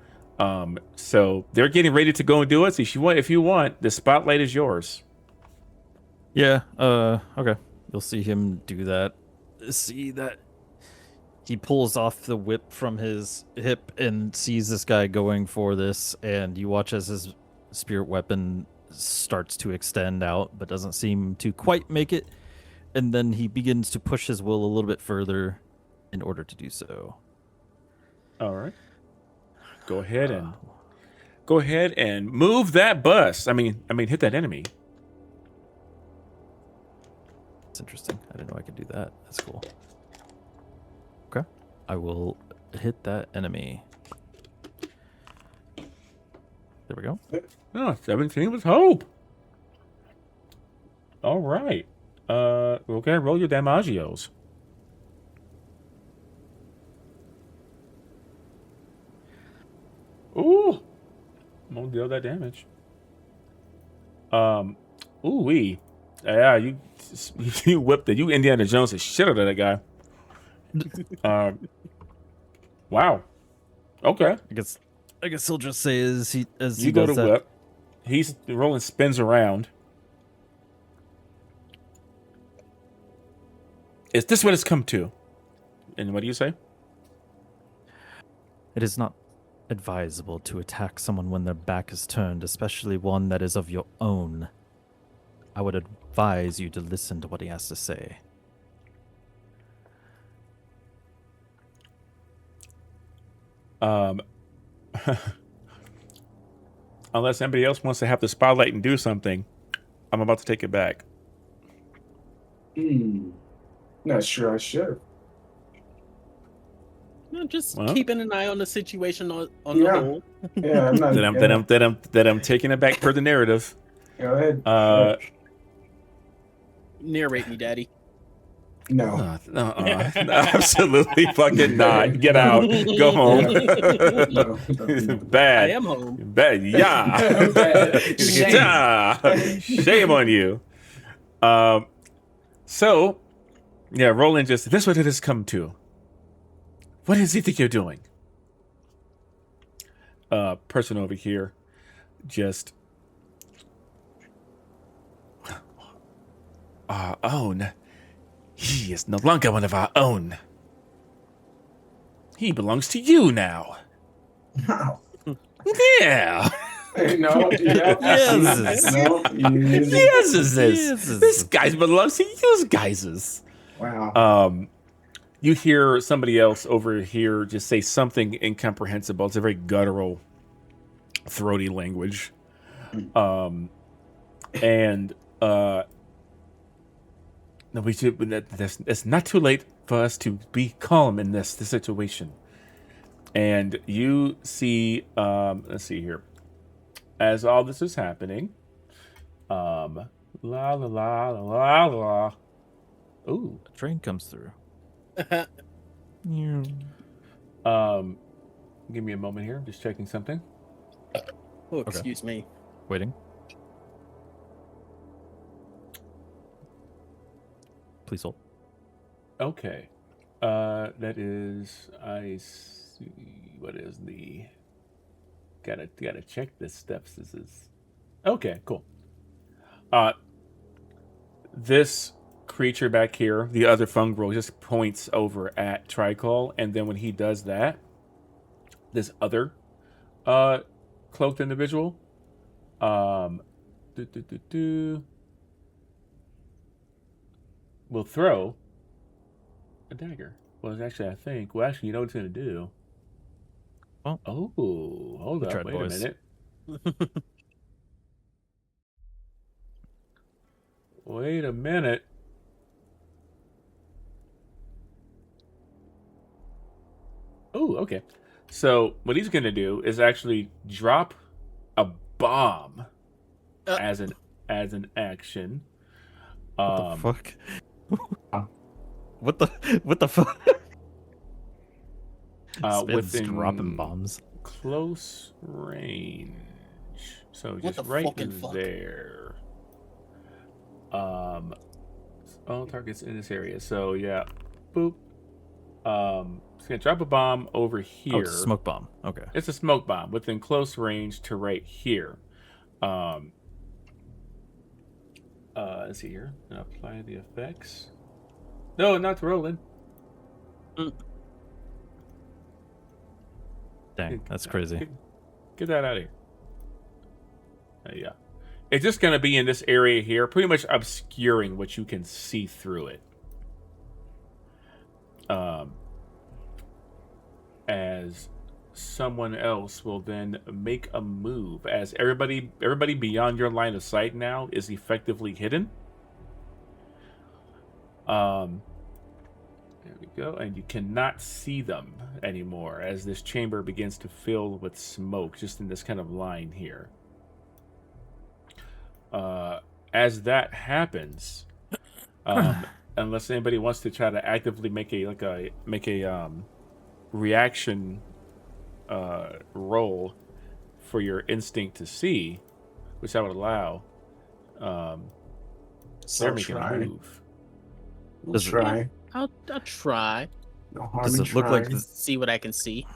So they're getting ready to go and do it. So if you want, the spotlight is yours. Yeah. Okay. You'll see him do that. See that he pulls off the whip from his hip and sees this guy going for this, and you watch as his spirit weapon starts to extend out, but doesn't seem to quite make it. And then he begins to push his will a little bit further in order to do so. All right. Go ahead and move that bus. I mean, hit that enemy. That's interesting. I didn't know I could do that. That's cool. Okay. I will hit that enemy. There we go. Oh, 17 with hope. All right. Okay, roll your damagios. Ooh. Won't deal that damage. Ooh-wee. Yeah, you whipped it. You Indiana Jones the shit out of that guy. Wow. Okay. I guess he'll just say as he You go to whip. He's rolling spins around. Is this what it's come to? And what do you say? It is not advisable to attack someone when their back is turned, especially one that is of your own. I would advise you to listen to what he has to say. Unless anybody else wants to have the spotlight and do something, I'm about to take it back. Not sure I should. No, just keeping an eye on the situation on the whole. Yeah, I'm not. That I'm taking it back per the narrative. Go ahead. Narrate me, Daddy. No. Absolutely fucking not. Get out. Go home. No. Bad. I am home. Bad. Yeah. Bad. Shame. Shame on you. So, yeah, Roland just, this is what it has come to. What does he think you're doing? Person over here just our own. He is no longer one of our own. He belongs to you now. Wow. Yeah. No. Yeah. Yes. No. Yes, is this. This guy belongs to you guys. Wow. You hear somebody else over here just say something incomprehensible. It's a very guttural, throaty language. No, we should. It's not too late for us to be calm in this situation. And you see, let's see here, as all this is happening, la la la la la. Ooh, A train comes through. Give me a moment here. I'm just checking something. Oh, excuse me. Waiting. Please hold. Okay. That is, I see, what is the, gotta check the steps. This is, okay, cool. This creature back here, the other fungal, just points over at Tricol, and then when he does that, this other cloaked individual will throw a dagger. Well, it's actually, I think. Well, actually, you know what it's going to do. Well, hold up. tried, Wait boys. a minute. Wait a minute. Oh, okay. So what he's going to do is actually drop a bomb as an action. What the fuck? What the fuck? This man's Within dropping bombs. close range. So What just the right fucking fuck? there. All targets in this area. So yeah, boop. It's gonna drop a bomb over here. Oh, it's a smoke bomb. Okay. It's a smoke bomb within close range to right here. Let's see here. Apply the effects. No, not rolling. Dang, that's crazy. Get that out of here. Yeah. It's just going to be in this area here, pretty much obscuring what you can see through it. As someone else will then make a move, as everybody beyond your line of sight now is effectively hidden. There we go, and you cannot see them anymore as this chamber begins to fill with smoke, just in this kind of line here. As that happens, unless anybody wants to try to actively make a reaction roll for your instinct to see, which I would allow, they're making a move. We'll try. I'll try. No harm Does in it look like trying. See what I can see.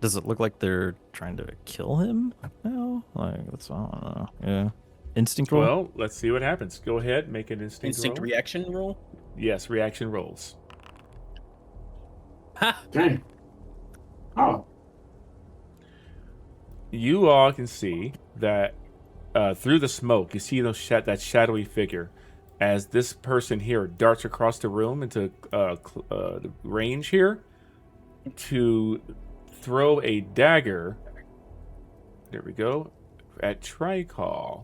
Does it look like they're trying to kill him now? Like, that's, I don't know. Yeah. Instinct roll? Well, let's see what happens. Go ahead, make an instinct roll. Reaction roll? Yes, reaction rolls. Ha! Dang. Oh. You all can see that through the smoke, you see that shadowy figure as this person here darts across the room into the range here to throw a dagger. There we go. At Tricol.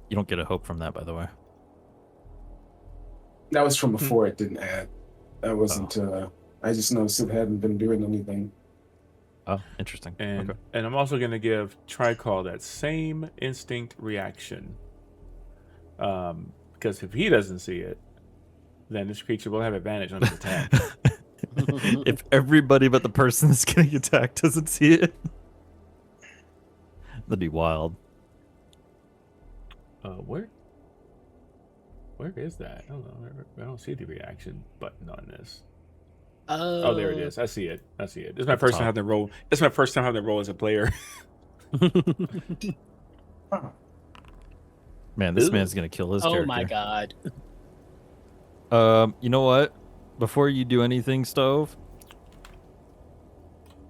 You don't get a hope from that, by the way. That was from before it didn't add. That wasn't, I just noticed it hadn't been doing anything. Oh, interesting. And Okay. and I'm also going to give Tricol that same instinct reaction. Because if he doesn't see it, then this creature will have advantage on his attack. If everybody but the person that's getting attacked doesn't see it, that'd be wild. Where is that? I don't know. I don't see the reaction button on this. Oh, There it is. I see it. This is my first time having to roll. It's my first time having to roll as a player. Man, this Ooh. man's gonna kill his Oh character. my god. You know what? Before you do anything, Stove,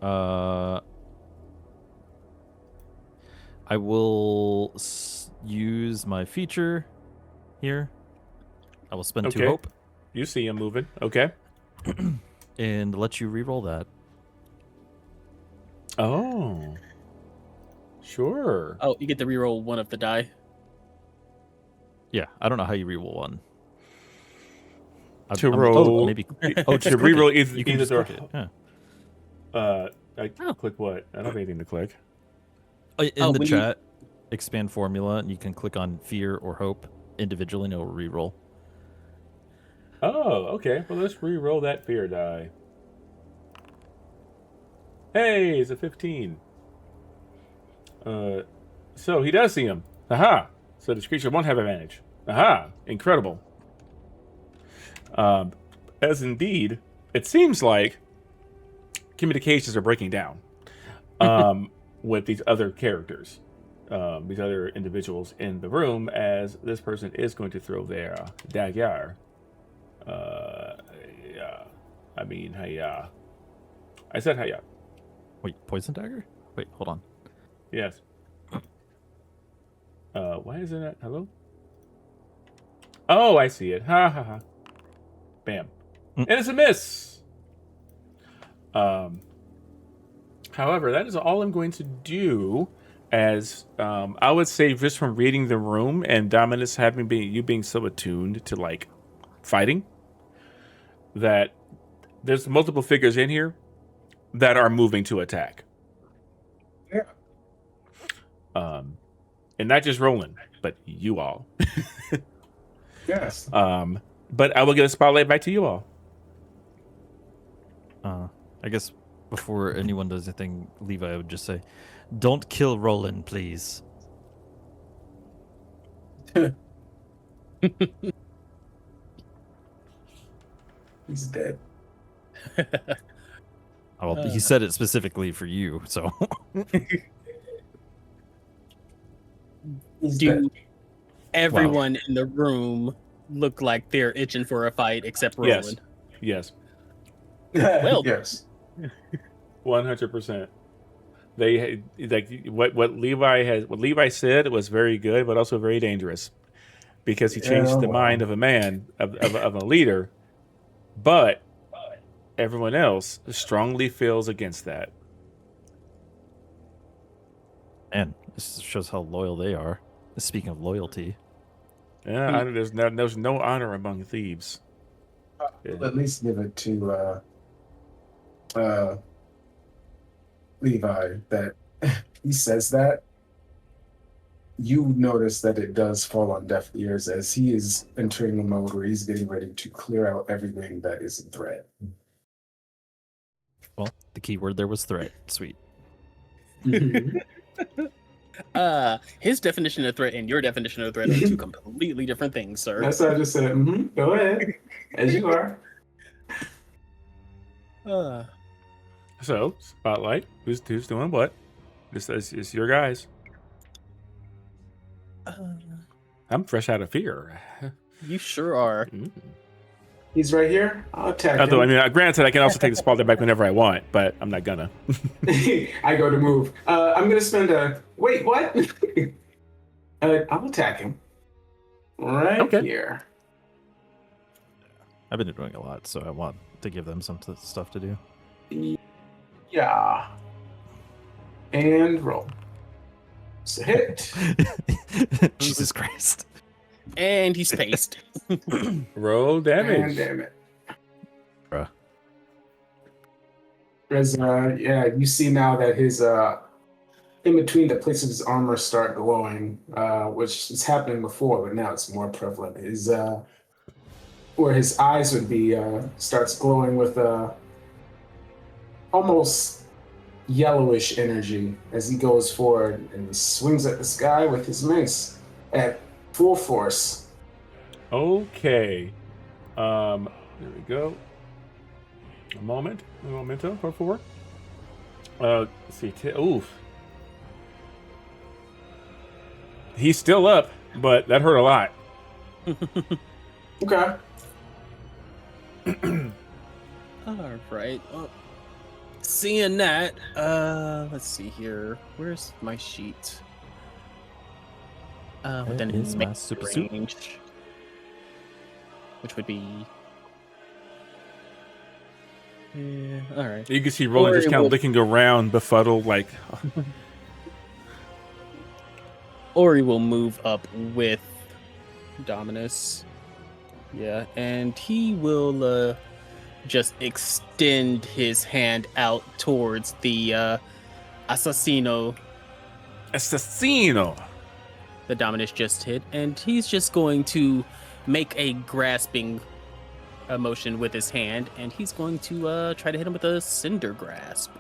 I will use my feature here. I will spend 2 Okay. hope You see him moving. Okay. and let you reroll that. Oh. Sure. Oh, you get to reroll one of the die. Yeah, I don't know how you reroll one. To roll- maybe. To Oh, just click reroll it. You can either just or. click it. Yeah. Click what? I don't have anything to click. In Oh, the when you- chat, expand formula, and you can click on fear or hope individually, and it will reroll. Oh, okay. Well, let's re-roll that fear die. Hey, it's a 15. So he does see him. Aha! So this creature won't have advantage. Aha! Incredible. As indeed, it seems like communications are breaking down with these other characters, these other individuals in the room, as this person is going to throw their dagger. Yeah. I mean, hiya. I said hiya. Wait, poison dagger? Wait, hold on. Yes. Why isn't it? Hello? Oh, I see it. Ha ha ha. Bam. And it's a miss. However, that is all I'm going to do. As I would say, just from reading the room and Dominus having you being so attuned to like fighting, that there's multiple figures in here that are moving to attack. Yeah. And not just Roland, but you all. Yes. But I will get a spotlight back to you all. I guess before anyone does anything, Levi would just say, "Don't kill Roland, please." He's dead. Oh, well, he said it specifically for you, so. He's dead. Do everyone in the room look like they're itching for a fight except Roland? Yes. Well, yes. 100%. They like what Levi said was very good, but also very dangerous, because he changed the mind of a man of a leader, but everyone else strongly feels against that. And this shows how loyal they are. Speaking of loyalty, Yeah, there's no honor among thieves. We'll at least give it to Levi that he says that. You notice that it does fall on deaf ears as he is entering a mode where he's getting ready to clear out everything that is a threat. well, the key word there was threat. Sweet. His definition of threat and your definition of threat are two completely different things, sir. That's what I just said. Go ahead, as you are. So, spotlight. Who's doing what? This is your guys. I'm fresh out of fear. You sure are. He's right here. I'll attack Although, him. I mean, granted, I can also take the spotlight back whenever I want, but I'm not gonna. I go to move. I'm gonna spend a wait. What? I'll attack him. Right here. I've been doing a lot, so I want to give them some stuff to do. Yeah. And roll. It's a hit. Jesus Christ. And he's paced. Roll damage. And damn it. Bruh. You see now that his in between the places of his armor start glowing, which is happening before, but now it's more prevalent. His where his eyes would be starts glowing with almost yellowish energy as he goes forward and swings at this guy with his mace at full force. Okay. There we go. A momento, for 4. Let's see. Oof. He's still up, but that hurt a lot. Okay. All right. Well, seeing that, let's see here. Where's my sheet? Then is my make super suit. range, which would be. Yeah. All right. You can see Roland just kind of looking around, befuddled, like. Ori will move up with Dominus. Yeah, and he will just extend his hand out towards the assassino the Dominus just hit, and he's just going to make a grasping motion with his hand, and he's going to try to hit him with a Cinder Grasp.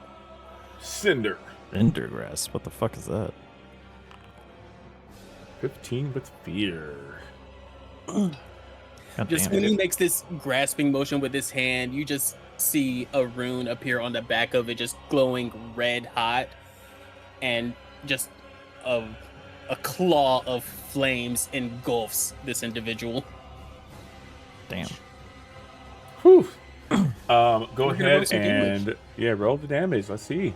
Cinder Grasp? What the fuck is that? 15 with fear. Just when he makes this grasping motion with his hand, you just see a rune appear on the back of it, just glowing red hot, and just a claw of flames engulfs this individual. Damn. Whew. Go ahead and roll the damage. Let's see.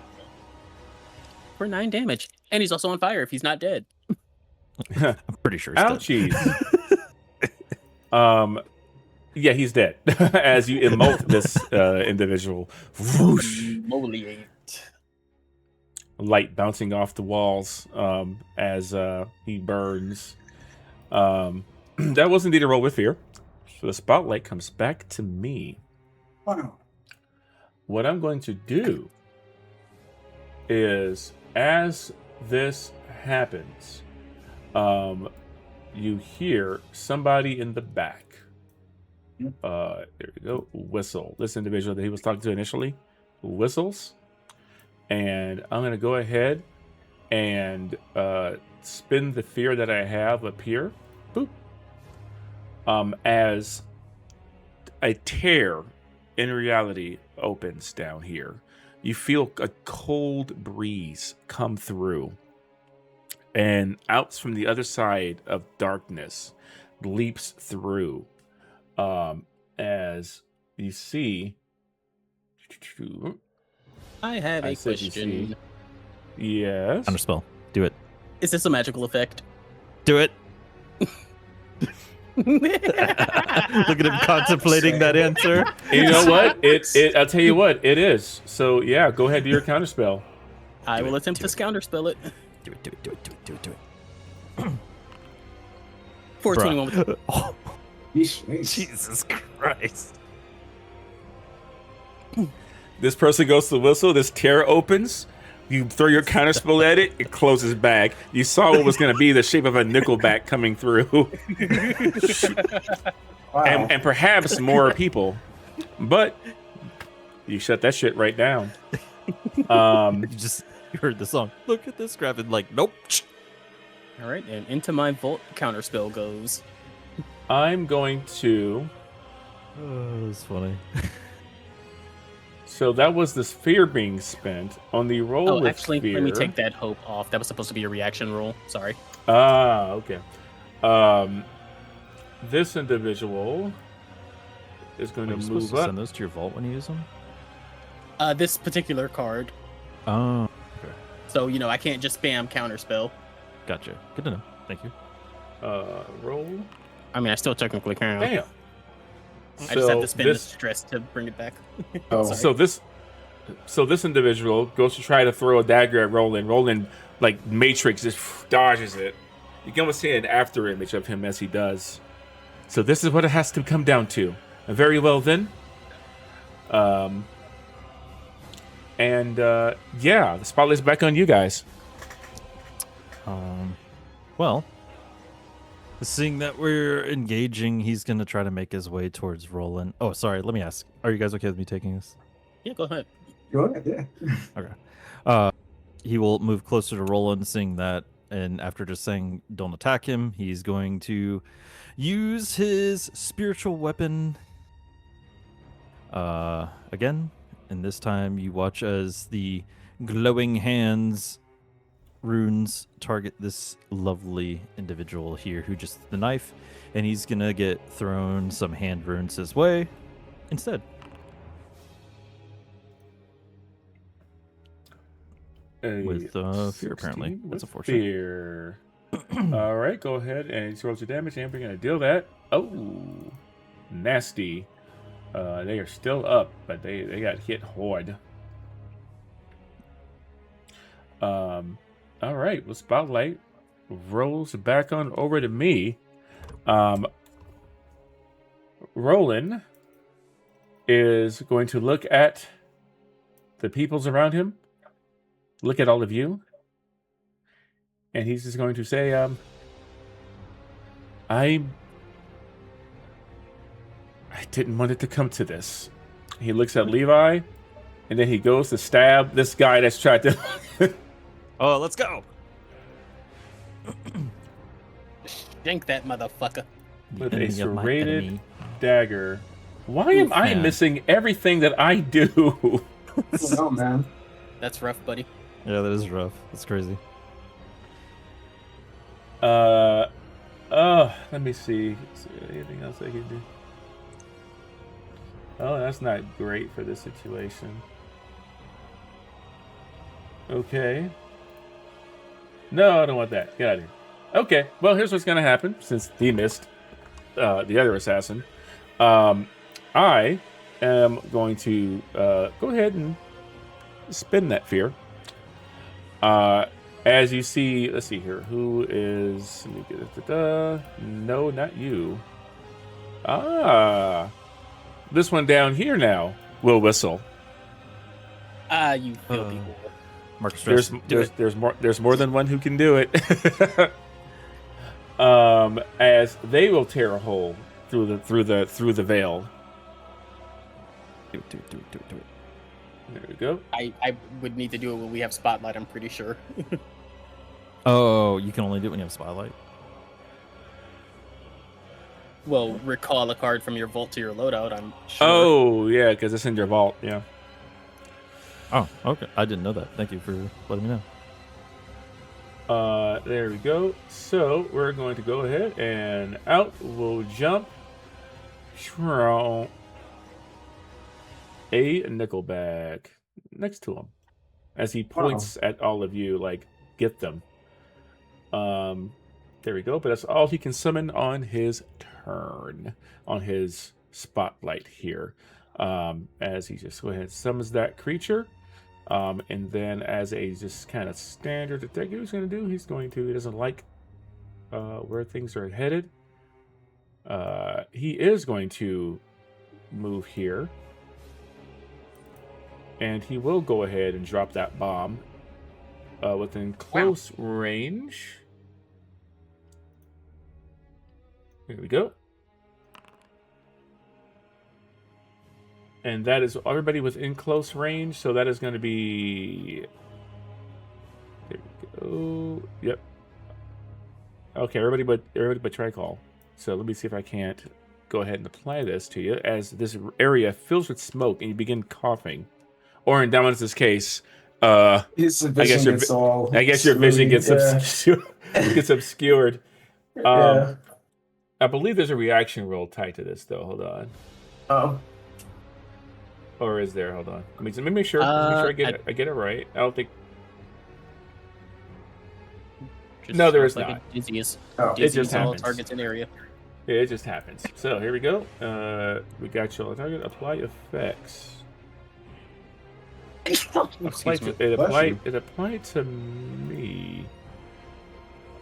for 9 damage. And he's also on fire if he's not dead. I'm pretty sure he's dead. Ouchies. Yeah, he's dead. As you emote this individual. Whoosh. Emoliate. Light bouncing off the walls as he burns. That was indeed a roll with fear. So the spotlight comes back to me. Wow. What I'm going to do is, as this happens, you hear somebody in the back. There we go. Whistle. This individual that he was talking to initially whistles. And I'm going to go ahead and spin the fear that I have up here. Boop. As a tear in reality opens down here. You feel a cold breeze come through. And out from the other side of darkness leaps through. As you see... I have a question. Yes. Counterspell. Do it. Is this a magical effect? Do it. Look at him contemplating that answer. You know what? I'll tell you what, it is. So yeah, go ahead, do your counterspell. I will attempt to counterspell it. Do it. 421 with Oh, Yeesh. Jesus Christ. This person goes to the whistle, this tear opens, you throw your counterspell at it, it closes back. You saw what was going to be the shape of a nickelback coming through. Wow. and perhaps more people. But you shut that shit right down. You heard the song. Look at this graphic. Like, nope. All right, and into my Volt counterspell goes. I'm going to... Oh, that's funny. So that was this fear being spent on the roll Oh, with actually, fear. let me take that hope off. That was supposed to be a reaction roll. Sorry. Ah, okay. This individual is going Are you to supposed move to up. send those to your vault when you use them? This particular card. Oh, okay. So, I can't just spam counterspell. Gotcha. Good to know. Thank you. Roll. I mean, I still technically can. Damn. I just have to spend the stress to bring it back. Oh. Sorry. So this individual goes to try to throw a dagger at Roland. Roland, like Matrix, just dodges it. You can almost see an after image of him as he does. So this is what it has to come down to. Very well then. Yeah, the spotlight's back on you guys. Well, seeing that we're engaging, he's gonna try to make his way towards Roland. Oh, sorry. Let me ask: are you guys okay with me taking this? Yeah, go ahead. Go ahead, yeah. Okay. He will move closer to Roland, seeing that, and after just saying "don't attack him," he's going to use his spiritual weapon again. And this time, you watch as the glowing hands runes target this lovely individual here who just the knife, and he's gonna get thrown some hand runes his way instead. With fear, apparently. That's unfortunate. Fear. All right, go ahead and roll your damage, and we're gonna deal that. Oh, nasty. They are still up, but they got hit hard. All right, well, spotlight rolls back on over to me. Roland is going to look at the peoples around him, look at all of you, and he's just going to say, I didn't want it to come to this. He looks at Levi, and then he goes to stab this guy that's tried to... Oh, let's go! Shank that motherfucker. With a serrated dagger. Why am I missing everything that I do? Oh, man. That's rough, buddy. Yeah, that is rough. That's crazy. Let me see. Is there anything else I can do? Oh, that's not great for this situation. Okay. No, I don't want that. Get out of here. Okay, well, here's what's going to happen since he missed the other assassin. I am going to go ahead and spin that fear. As you see, let's see here. Who is... Let me get it. No, not you. This one down here now will whistle. You filthy whore. Marcus, There's more than one who can do it. As they will tear a hole through the veil. Do it. There we go. I would need to do it when we have spotlight. I'm pretty sure. Oh, you can only do it when you have spotlight. Well, recall a card from your vault to your loadout. I'm sure. Oh yeah, because it's in your vault. Yeah. Oh, okay. I didn't know that. Thank you for letting me know. There we go. So we're going to go ahead and out will jump a nickelback next to him as he points at all of you like, get them. There we go. But that's all he can summon on his turn, on his spotlight here. As he just go ahead and summons that creature. And then as a just kind of standard attack, he's going to do, he doesn't like where things are headed. He is going to move here. And he will go ahead and drop that bomb within close range. Here we go. And that is everybody within close range, so that is going to be... There we go. Yep. Okay, everybody but Tricol. So let me see if I can't go ahead and apply this to you as this area fills with smoke and you begin coughing. Or in Dominus's case, I guess your vision gets obscured. Yeah. I believe there's a reaction roll tied to this, though. Hold on. Oh. Or is there? Hold on. Let me make sure. I get it right. I don't think. No, there is not. Dizzies. Oh. It just all happens. targets in area. Yeah, it just happens. So here we go. We got you on target. Apply effects. It applied to me.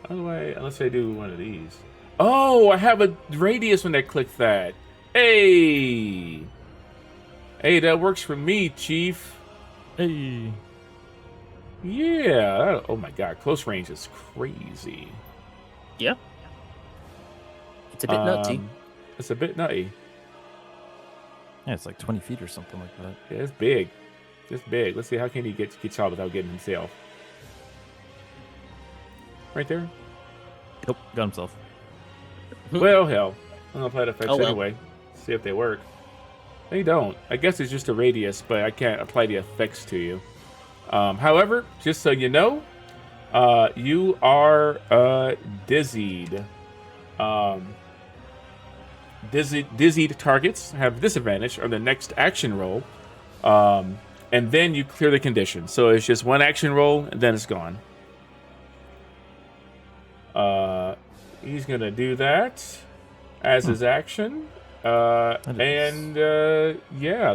Unless I do one of these. Oh, I have a radius when I click that. Hey, that works for me, Chief. Hey. Yeah. Oh my God, close range is crazy. Yeah. It's a bit nutty. It's a bit nutty. Yeah, it's like 20 feet or something like that. Yeah, it's big. It's big. Let's see, how can he get shot without getting himself? Right there. Nope, got himself. Well, hell. I'm gonna apply the effects Oh, well. anyway. See if they work. They don't. I guess it's just a radius, but I can't apply the effects to you. However, just so you know, you are dizzied. Dizzied targets have disadvantage on the next action roll. And then you clear the condition. So it's just one action roll, and then it's gone. He's going to do that as his action. Yeah,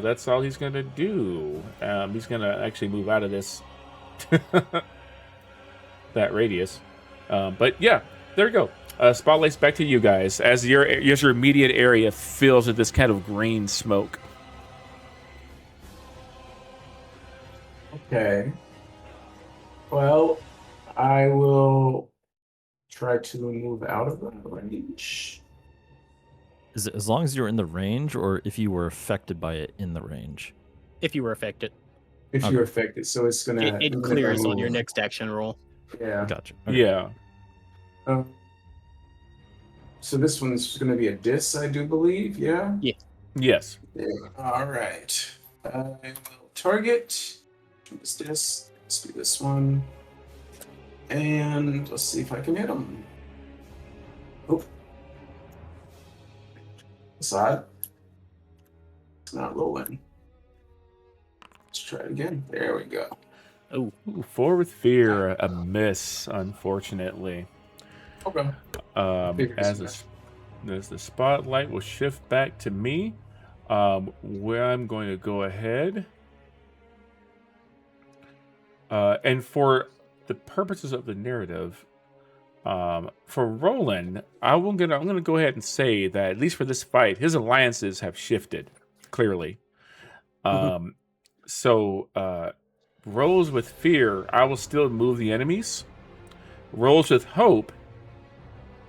that's all he's going to do. He's going to actually move out of this that radius. But yeah, there we go. Spotlight's back to you guys as your immediate area fills with this kind of green smoke. Okay. Well, I will try to move out of that range. Is it as long as you're in the range, or if you were affected by it in the range? If you were affected, If you're affected, so it's gonna. it clears on your next action roll. Yeah. Gotcha. Okay. Yeah. So this one's gonna be a dis, I do believe. Yeah. Yes. Yeah. All right. I will target. Let's do this one, and let's see if I can hit him. Oh. Side. It's not rolling. Let's try it again. There we go. Oh, Ooh, 4 with fear, a miss, unfortunately. Okay. As the spotlight will shift back to me, where I'm going to go ahead. And for the purposes of the narrative, for Roland, I'm gonna go ahead and say that at least for this fight, his alliances have shifted clearly. So rolls with fear, I will still move the enemies. Rolls with hope,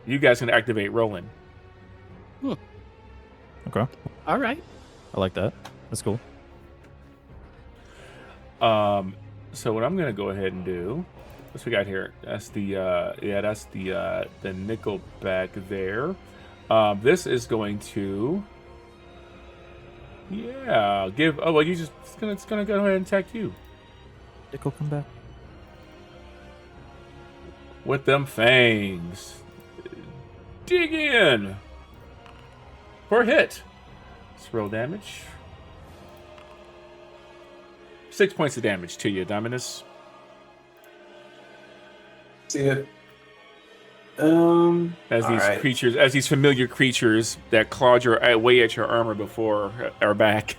you guys can activate Roland. Okay. all right. I like that. That's cool. So what I'm gonna go ahead and do, what's we got here? That's the nickel back there. This is going to give. Oh well, it's gonna go ahead and attack you Nickel, come back. with them fangs. Dig in for a hit. Let's roll damage. 6 points of damage to you, Dominus. See it. As these creatures, as these familiar creatures that clawed away at your armor before are back,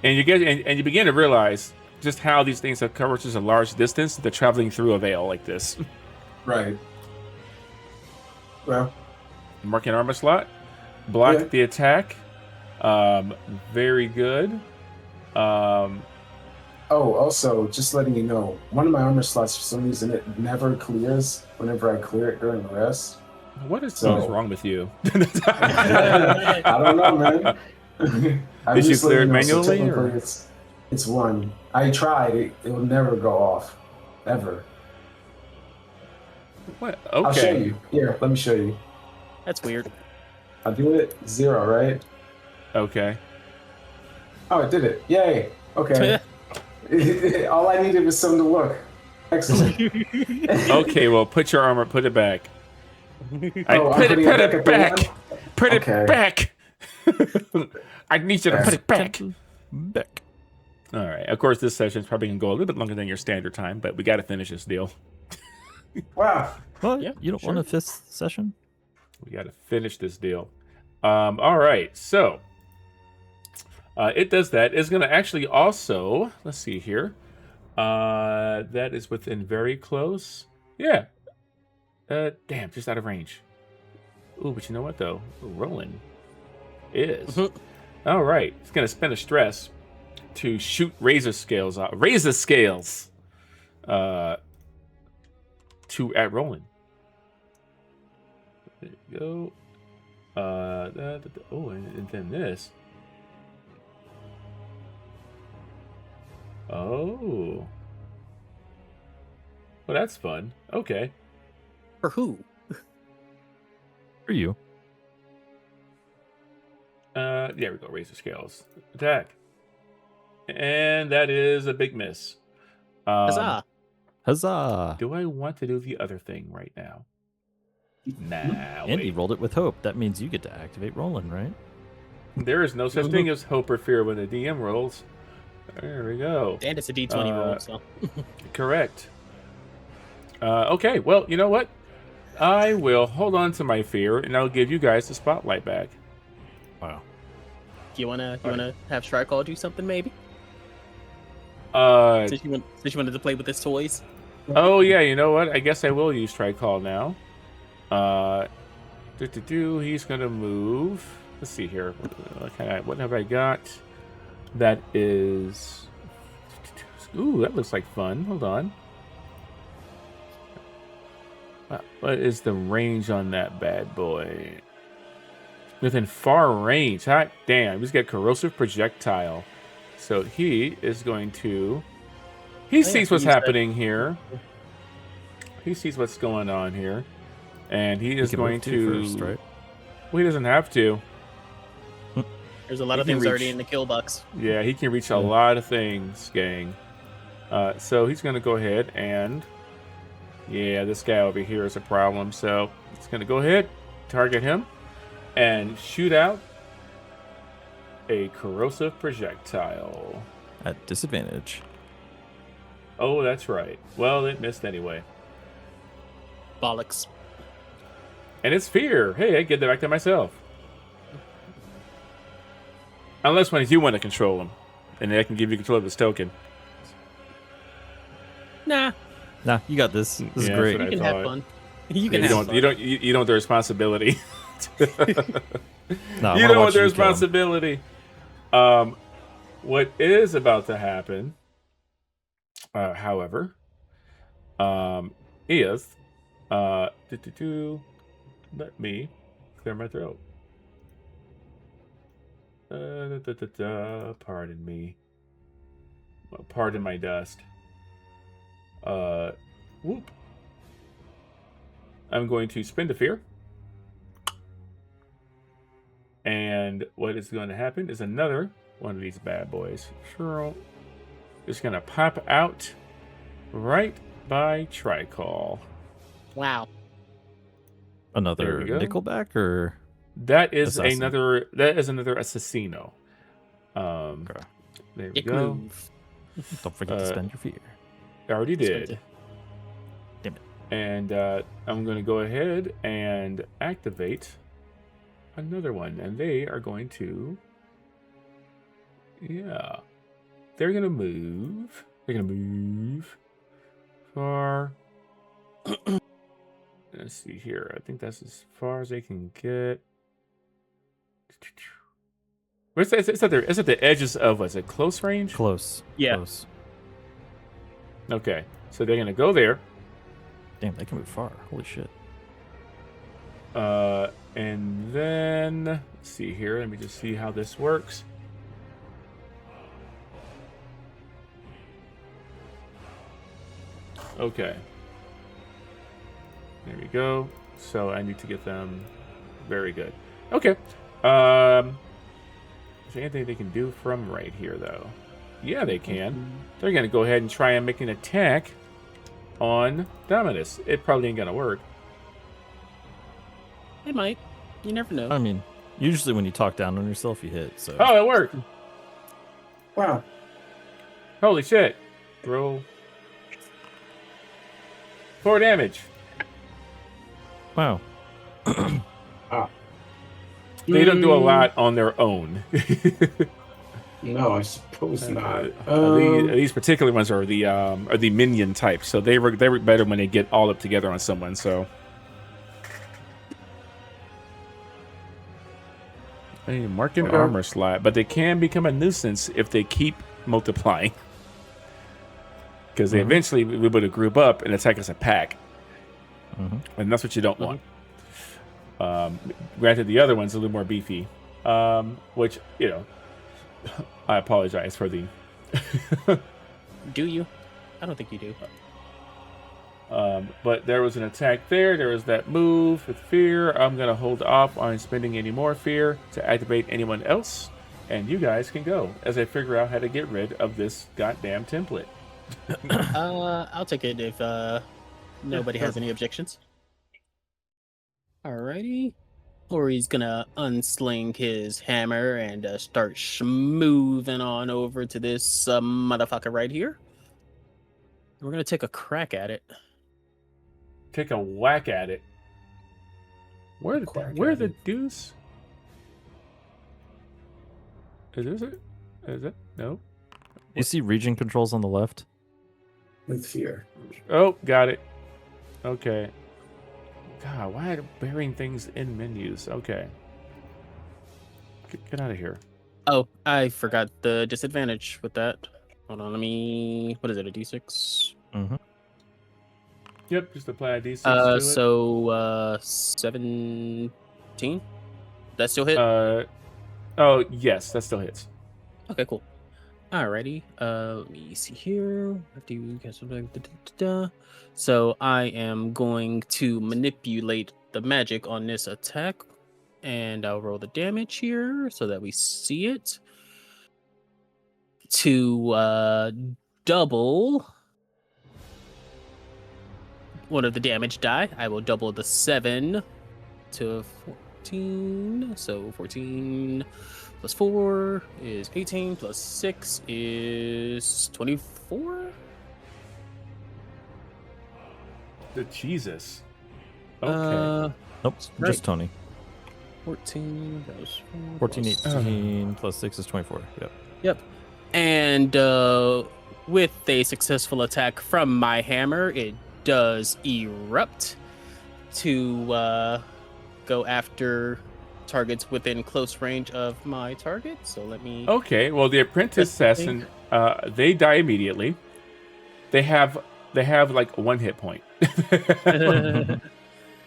and you begin to realize just how these things have covered such a large distance. They're traveling through a veil like this. Right. Well, Marking armor slot, block the attack. Very good. Oh, also, just letting you know, one of my armor slots, for some reason, it never clears whenever I clear it during the rest. What is wrong with you? I don't know, man. Did you clear it manually? Or? It's one. I tried. It will never go off. Ever. What? Okay. I'll show you. Here, let me show you. That's weird. I'll do it. 0, right? Okay. Oh, it did it. Yay. Okay. All I needed was something to look. Excellent. Okay, well, put it back. Put it back. Put it back. I need you to put it back. Back. All right. Of course, this session is probably going to go a little bit longer than your standard time, but we got to finish this deal. Wow. Well, Yeah, you don't want a 5th session? We got to finish this deal. All right. So it does that. It's going to actually also, let's see here. That is within very close. Yeah. Damn, just out of range. Ooh, but you know what, though? Roland is. All right. It's going to spend a stress to shoot razor scales out. Razor scales at Roland. There you go. Oh, and then this. Oh. Well, that's fun. Okay. For who? For you. There we go. Razor scales. Attack. And that is a big miss. Huzzah. Huzzah! Do I want to do the other thing right now? Nah. Andy wait. rolled it with hope. That means you get to activate Roland, right? There is no such thing as hope or fear when the DM rolls. There we go. And it's a D20 roll, so. Correct. Okay, well, you know what? I will hold on to my fear, and I'll give you guys the spotlight back. Wow. You wanna have Strykall do something maybe? Since you wanted to play with his toys. Oh yeah, you know what? I guess I will use Tricall now. He's gonna move. Let's see here. What have I got? That is. Ooh, that looks like fun. Hold on. What is the range on that bad boy? Within far range. Hot damn. He's got corrosive projectile. So he is going to. He sees what's happening here. He sees what's going on here. And he is going to. First, right? Well, he doesn't have to. There's a lot of things already in the kill box. Yeah, he can reach a lot of things, gang. So he's going to go ahead and. Yeah, this guy over here is a problem. So he's going to go ahead, target him, and shoot out a corrosive projectile. At disadvantage. Oh, that's right. Well, it missed anyway. Bollocks. And it's fear. Hey, I get that back to myself. Unless when you want to control him, and I can give you control of his token. Nah, Nah, you got this. This is Yeah, great. that's you what can I have thought. fun. You You can have don't. fun. You don't want the responsibility. No, I You wanna don't want watch the you kill him. responsibility. What is about to happen, however, is let me clear my throat. Pardon me. Pardon my dust. Whoop. I'm going to spend a fear. And what is going to happen is another one of these bad boys. Sure. Just going to pop out right by Tricol. Wow. There Another we go. Nickelback or That is Assassin. another assassino. Okay. There we Dick go. move. Don't forget to spend your fear. I already Spent did. it. Damn it. And I'm going to go ahead and activate another one. And they are going to... Yeah. They're going to move. They're going to move far. Let's see here. I think that's as far as they can get. It's at the edges of, what's it, close range? Close. Yeah. Close. Okay. So they're going to go there. Damn, they can move far. Holy shit. And then, let's see here. Let me just see how this works. Okay. There we go. So I need to get them very good. Okay. Is there anything they can do from right here, though? Yeah, they can. They're going to go ahead and try and make an attack on Dominus. It probably ain't going to work. It might. You never know. I mean, usually when you talk down on yourself, you hit. So Oh, it worked. Wow. Holy shit. Roll 4 damage. wow. They don't do a lot on their own. No, I suppose not. These particular ones are the minion type, so they work better when they get all up together on someone. So, they mark an Okay. armor slot, but they can become a nuisance if they keep multiplying, because they eventually will be able to group up and attack as a pack, and that's what you don't want. Granted, the other one's a little more beefy, which, you know, I apologize for the. Do you? I don't think you do. But there was an attack there. There was that move with fear. I'm going to hold off on spending any more fear to activate anyone else. And you guys can go as I figure out how to get rid of this goddamn template. I'll take it if nobody has any objections. Alrighty. Ori's gonna unsling his hammer and start schmooving on over to this motherfucker right here. We're gonna take a crack at it. Take a whack at it. Where the deuce? Is it? Is it? No. You see region controls on the left? With fear. Oh, got it. Okay. God, why are burying things in menus? Okay. Get out of here. Oh, I forgot the disadvantage with that. Hold on, let me. What is it? A D6? Mm-hmm. Yep, just apply a D6 to it. So 17. That still hit? Oh, yes, that still hits. Okay, cool. Alrighty. Let me see here. So I am going to manipulate the magic on this attack, and I'll roll the damage here so that we see it. To double one of the damage die, I will double the 7 to 14. So 14 plus 4 is 18, plus 6 is 24. Jesus. Okay. Nope, Right. just Tony. 14. That was 14, plus- 18 plus 6 is 24. Yep. Yep. And with a successful attack from my hammer, it does erupt to go after targets within close range of my target. So let me. Okay. Well, the apprentice That's the thing. assassin, they die immediately. They have like 1 hit point.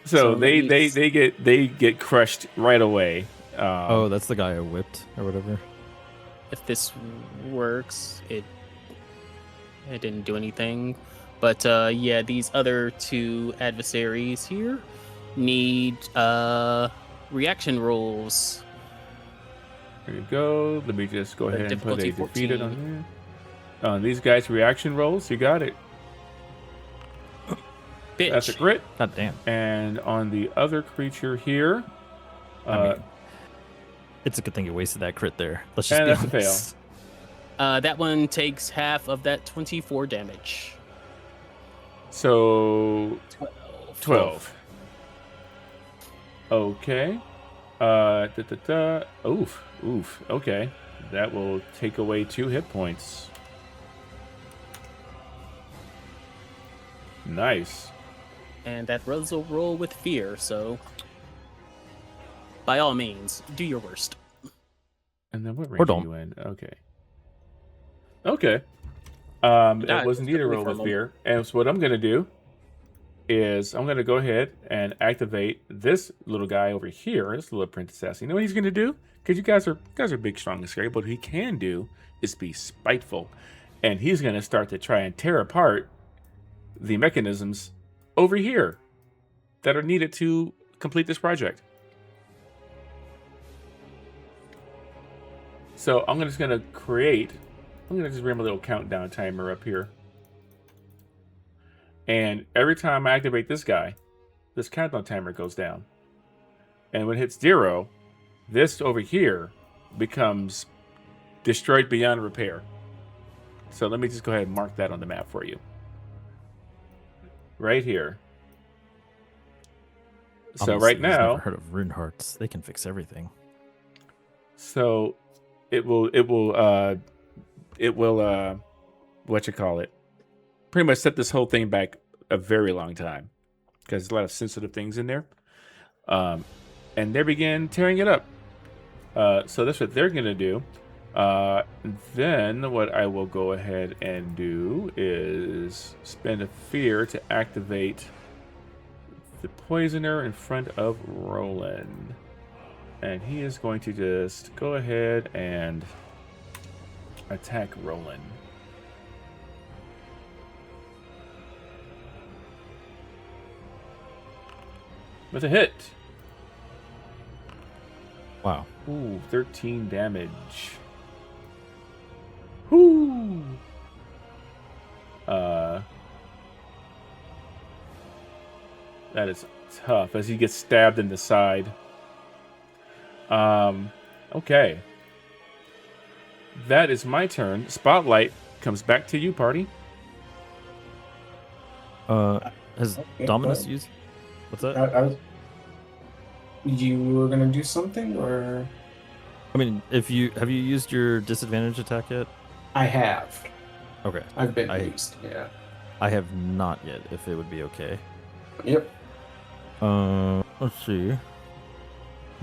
So let they me get crushed right away. Oh, that's the guy I whipped or whatever. If this works, it didn't do anything. But yeah, these other 2 adversaries here need reaction rolls. There you go. Let me just go ahead and put a difficulty defeated 14. on there. These guys' reaction rolls. You got it. Bitch. That's a crit. God damn. And on the other creature here, I mean, it's a good thing you wasted that crit there. Let's just and be that's a fail. honest. That one takes half of that 24 damage. So 12. Okay. Oof. Okay. That will take away 2 hit points. Nice. And that was a roll with fear, so by all means, do your worst. And then what Or range are don't. you in? Okay. Okay. Yeah, It was indeed a roll with fear. And so what I'm going to do is I'm going to go ahead and activate this little guy over here, this little apprentice assassin. You know what he's going to do? Because you guys are big, strong, and scary. But what he can do is be spiteful. And he's going to start to try and tear apart the mechanisms over here that are needed to complete this project. So I'm just going to just ram a little countdown timer up here. And every time I activate this guy, this countdown timer goes down. And when it hits 0, this over here becomes destroyed beyond repair. So let me just go ahead and mark that on the map for you. Right here. So Honestly, right who's now, never heard of rune hearts. They can fix everything. so it will what you call it, pretty much set this whole thing back a very long time because there's a lot of sensitive things in there. And they begin tearing it up. So that's what they're gonna do. Then what I will go ahead and do is spend a fear to activate the poisoner in front of Roland. And he is going to just go ahead and attack Roland. With a hit. Wow. Ooh, 13 damage. Whoo! That is tough as he gets stabbed in the side. Okay. That is my turn. Spotlight comes back to you, party. Has Okay, Dominus go used? What's that? You were gonna do something, or I mean, have you used your disadvantage attack yet? I have. Okay. I've been I- used. Yeah. I have not yet, if it would be okay. Yep. Let's see.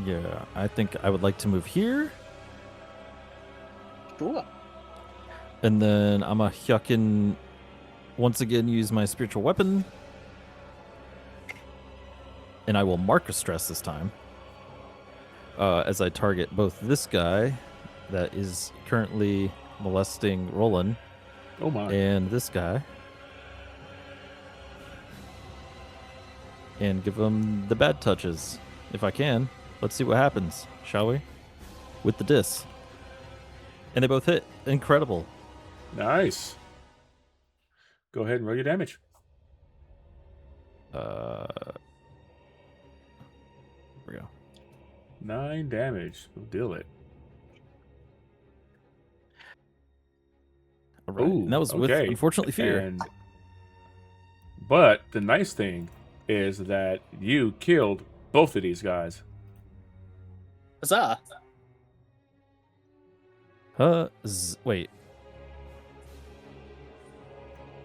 Yeah, I think I would like to move here. Cool. And then I'm a yuckin' once again use my spiritual weapon. And I will mark a stress this time. As I target both this guy that is currently molesting Roland Oh my. and this guy. And give them the bad touches if I can. Let's see what happens, shall we? With the diss. And they both hit. Incredible. Nice. Go ahead and roll your damage. Here we go. 9 damage. We'll deal it. All right. Ooh, And that was with, okay. unfortunately, fear. And But the nice thing is that you killed both of these guys. Huzzah! Wait.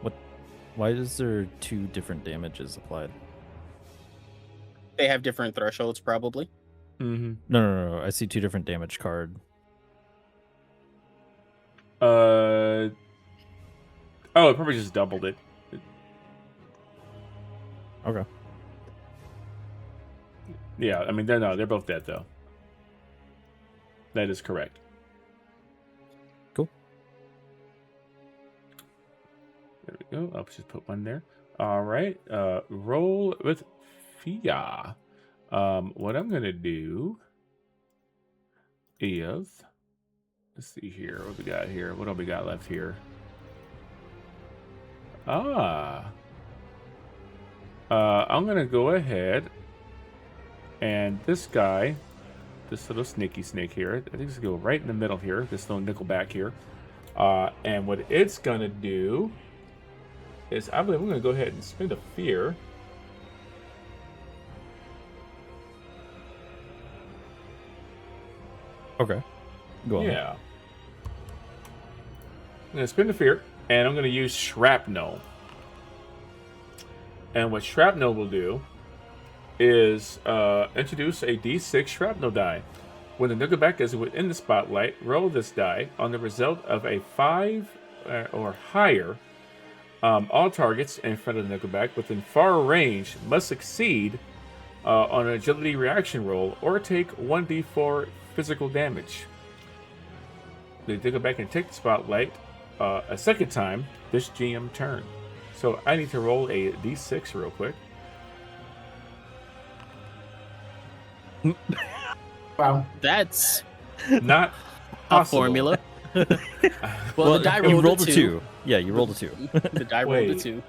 What? Why is there 2 different damages applied? They have different thresholds, probably. Mm-hmm. No. I see 2 different damage card. Oh, it probably just doubled it. Okay. Yeah, I mean, they're both dead, though. That is correct. Cool. There we go. I'll just put one there. All right. Roll with Fia. What I'm going to do is... Let's see here. What we got here? What do we got left here? I'm going to go ahead and this guy, this little sneaky snake here, I think it's going to go right in the middle here, this little nickelback here. And what it's going to do is I believe we're going to go ahead and spend a fear. Okay. Go on. Yeah. I'm going to spin the fear, and I'm going to use shrapnel. And what shrapnel will do is introduce a d6 shrapnel die. When the nickelback is within the spotlight, roll this die. On the result of a 5 or higher, all targets in front of the nickelback within far range must succeed on an agility reaction roll or take 1d4 physical damage. The nickelback can take the spotlight a second time this GM turn. So I need to roll a d6 real quick. Wow. That's Not a possible. formula. Well, the die you rolled, rolled a a 2. Yeah, you rolled a 2. The die rolled a Wait. 2.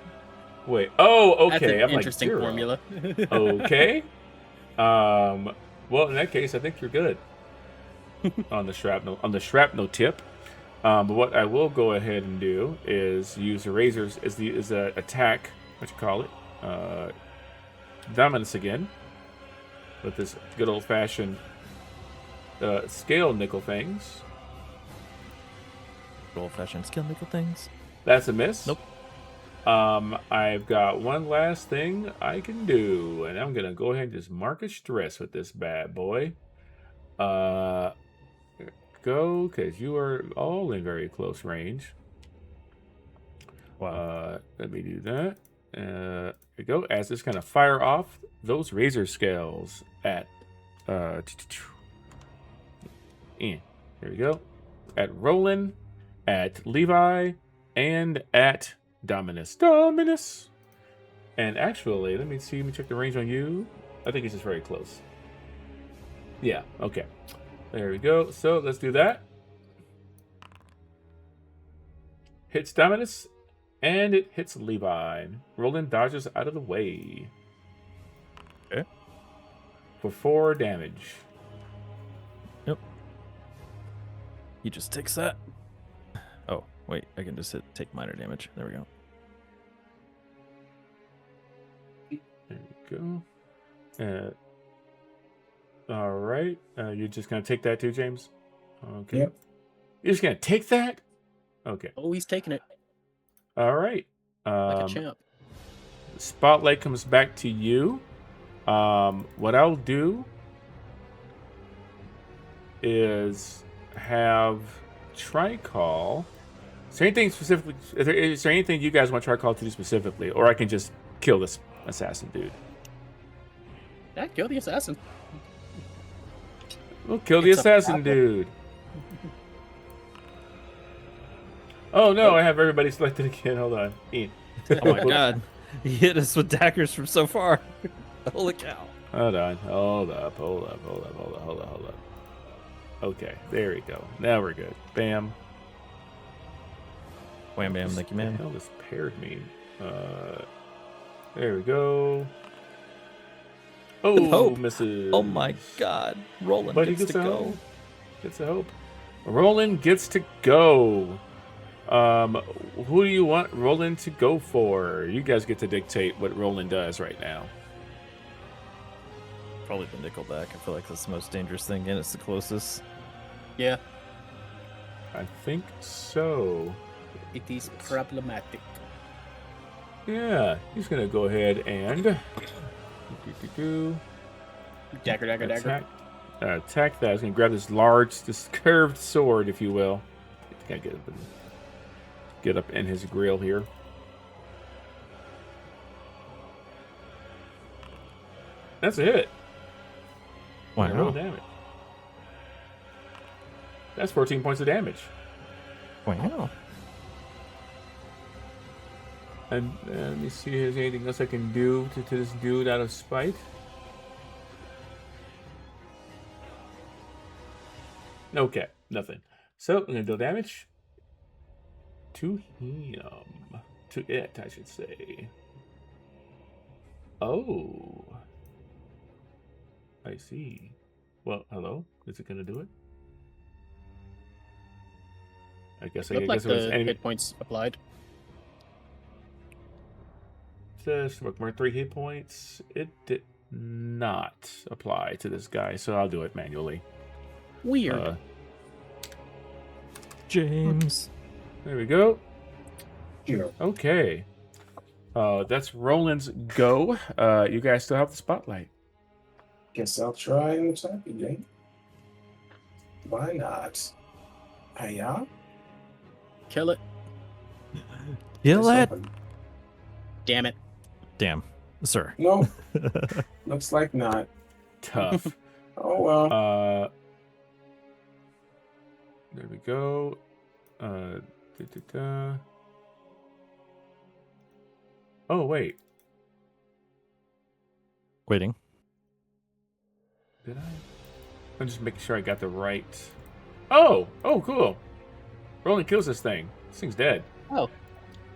Wait. Oh, That's okay. an I'm interesting like, formula. Okay. Well, in that case, I think you're good on the shrapnel tip. But what I will go ahead and do is use the razors as the attack. What you call it? Dominance again with this good old fashioned scale nickel things. Old-fashioned skill nickel things. That's a miss. Nope. I've got one last thing I can do, and I'm gonna go ahead and just mark a stress with this bad boy. Go, because you are all in very close range. Wow. Let me do that. There we go. As it's gonna fire off those razor scales at here we go. At Roland, at Levi, and at Dominus. And actually, let me check the range on you. I think it's just very close. Yeah, okay. There we go. So let's do that. Hits Dominus, and it hits Levi. Roland dodges out of the way. Okay. For 4 damage. Yep. He just takes that. Oh, wait. I can just take minor damage. There we go. There you go. All right. You're just going to take that too, James? Okay. Yep. You're just going to take that? Okay. Oh, he's taking it All right. like a champ. Spotlight comes back to you. What I'll do is have Tricall. Is there anything specifically? Is there anything you guys want Tricall to do specifically, or I can just kill this assassin dude? Yeah, kill the assassin. We'll kill the It's a assassin problem. dude. Oh no, I have everybody selected again. Hold on. Ian. Oh my god. He hit us with daggers from so far. Holy cow. Hold on. Hold up. Okay, there we go. Now we're good. Bam. Wham bam, thank you, What the man. hell does paired mean? There we go. Oh, Hope. misses. Oh my god. Roland But he gets to gets a go. hope. Gets a hope. Roland gets to go. Who do you want Roland to go for? You guys get to dictate what Roland does right now. Probably the Nickelback. I feel like that's the most dangerous thing, and it's the closest. Yeah, I think so. it is problematic. Yeah, he's gonna go ahead and Dagger. attack that. He's gonna grab this curved sword, if you will. Can't get up in his grill here. That's a hit. Wow. Roll damage. That's 14 points of damage. Wow. And let me see if there's anything else I can do to this dude out of spite. Okay, nothing. So I'm gonna deal damage to him. To it, I should say. Oh. I see. Well, hello? Is it gonna do it? I guess Looked it like was the enemy. hit points applied. Says more 3 hit points. It did not apply to this guy, so I'll do it manually. Weird. James. There we go. Sure. Okay. That's Roland's go. You guys still have the spotlight. Guess I'll try and attack again. Why not? Hiya. Kill it. Kill it. Damn it. Damn, sir. No, looks like not. Tough. Oh well. There we go. Oh, wait. Waiting. Did I? I'm just making sure I got the right. Oh, cool. Roland kills this thing. This thing's dead. Oh.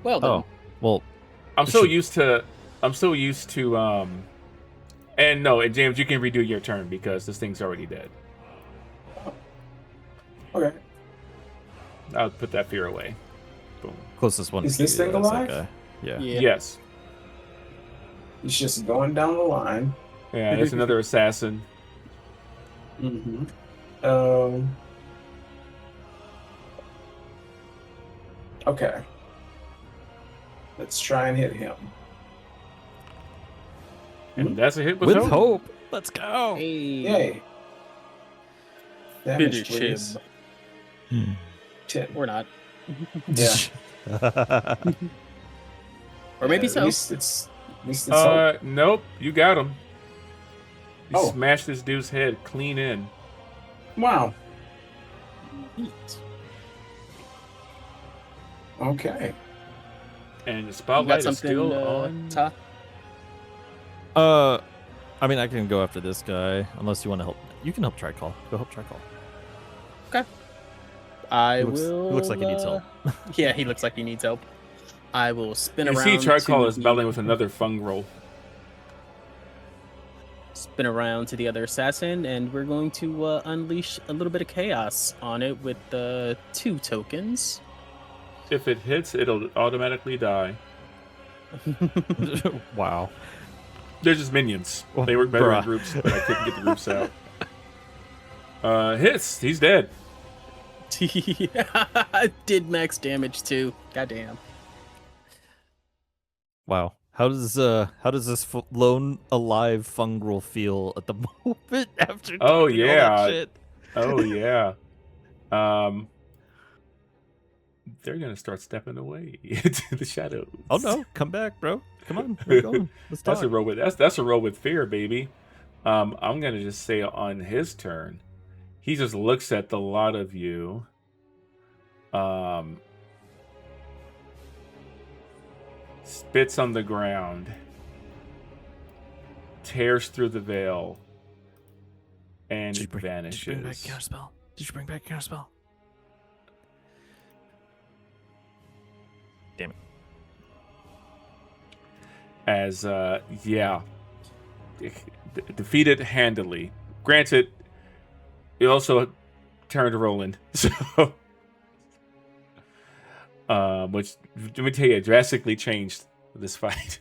Well then. Oh, well. I'm so used to. And no, and James, you can redo your turn because this thing's already dead. Okay. I'll put that fear away. Boom. Closest one. Is to this you thing is that alive? guy. Yeah. Yeah. Yes. He's just going down the line. Yeah, that's another assassin. Mm-hmm. Okay. Let's try and hit him. And that's a hit With hope. hope. Let's go. Hey. Yay. Damage, Finish please. him. 10. Or not. Yeah. Or maybe At so. least it's hope. Nope, you got him. You Oh. smashed this dude's head clean in. Wow. Neat. Okay. And the You got spotlight is something, still on. Ta? I mean, I can go after this guy unless you want to help. You can help Tricall. Go help Tricall. I He will. looks like he needs help. Yeah, he looks like he needs help. I will spin You around. see Charcoal to is battling with another fungal. Spin around to the other assassin, and we're going to unleash a little bit of chaos on it with the 2 tokens. If it hits, it'll automatically die. Wow. They're just minions. Well, They work better in bruh. groups, but I couldn't get the groups out. Hits. He's dead. Did max damage too. Goddamn. Wow. How does this lone alive fungal feel at the moment after doing all yeah. that shit? Oh yeah. They're gonna start stepping away into the shadows. Oh no, come back, bro. Come on, where you going? Let's talk. That's a roll with that's a roll with fear, baby. I'm gonna just say on his turn, he just looks at the lot of you. Spits on the ground, tears through the veil, and vanishes. Did you bring back counterspell? Did you bring back counterspell? Damn it. As defeated handily. Granted, it also turned Roland. So which let me tell you, drastically changed this fight.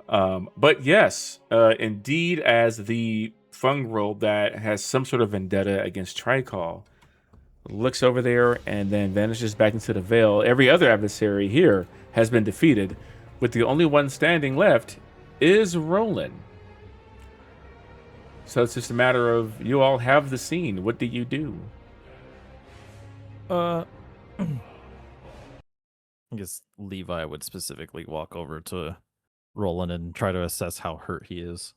But yes, indeed, as the fungrel that has some sort of vendetta against Tricol looks over there and then vanishes back into the veil. Every other adversary here has been defeated, with the only one standing left is Roland. So it's just a matter of you all have the scene. What do you do? I guess Levi would specifically walk over to Roland and try to assess how hurt he is.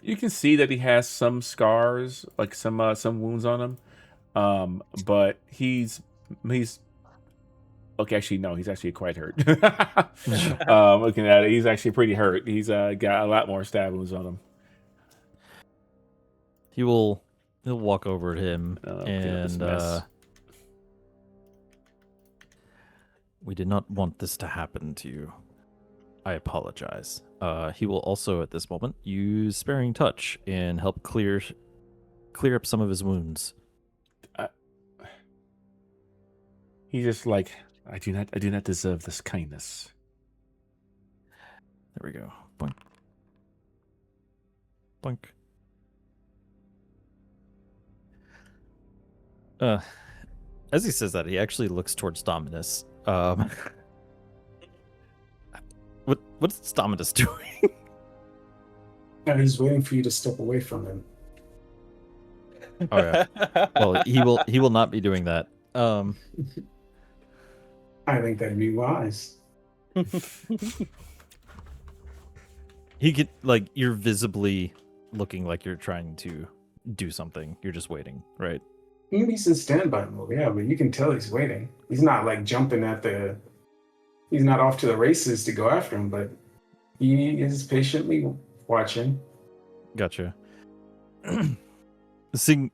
You can see that he has some scars, like some wounds on him. But he's okay. Actually, no, he's actually quite hurt. Looking at it, he's actually pretty hurt. He's got a lot more stab wounds on him. He'll walk over to him this and mess. we did not want this to happen to you. I apologize. He will also at this moment use Sparing Touch and help clear up some of his wounds. He's just like, I do not deserve this kindness. There we go. Boink. Boink. As he says that, he actually looks towards Dominus. What's Dominus doing? Yeah, he's waiting for you to step away from him. Oh yeah. Well, he will not be doing that. I think that'd be wise. He could, like, you're visibly looking like you're trying to do something. You're just waiting, right? He's in standby mode, yeah, but you can tell he's waiting. He's not like jumping he's not off to the races to go after him, but he is patiently watching. Gotcha. Seeing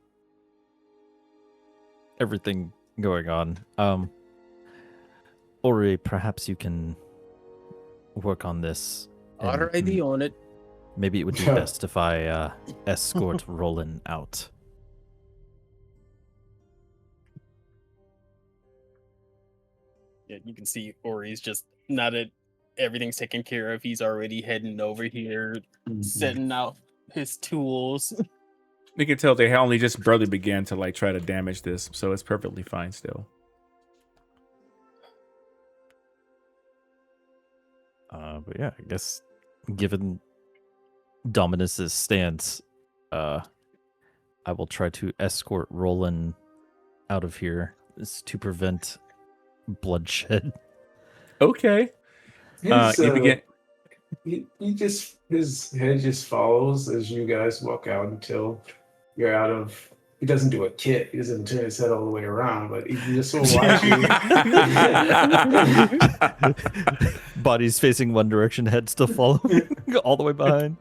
everything going on, Ori, perhaps you can work on this. Already on it. Maybe it would be best if I escort Roland out. Yeah, you can see Ori's just now that everything's taken care of, he's already heading over here, setting out his tools. You can tell they only just barely began to like try to damage this, so it's perfectly fine still. But yeah, I guess given Dominus's stance, I will try to escort Roland out of here to prevent bloodshed. Okay. You begin. His head just follows as you guys walk out until you're out of. He doesn't do a kit. He doesn't turn his head all the way around, but he just will watch you. Body's facing one direction, head still following all the way behind.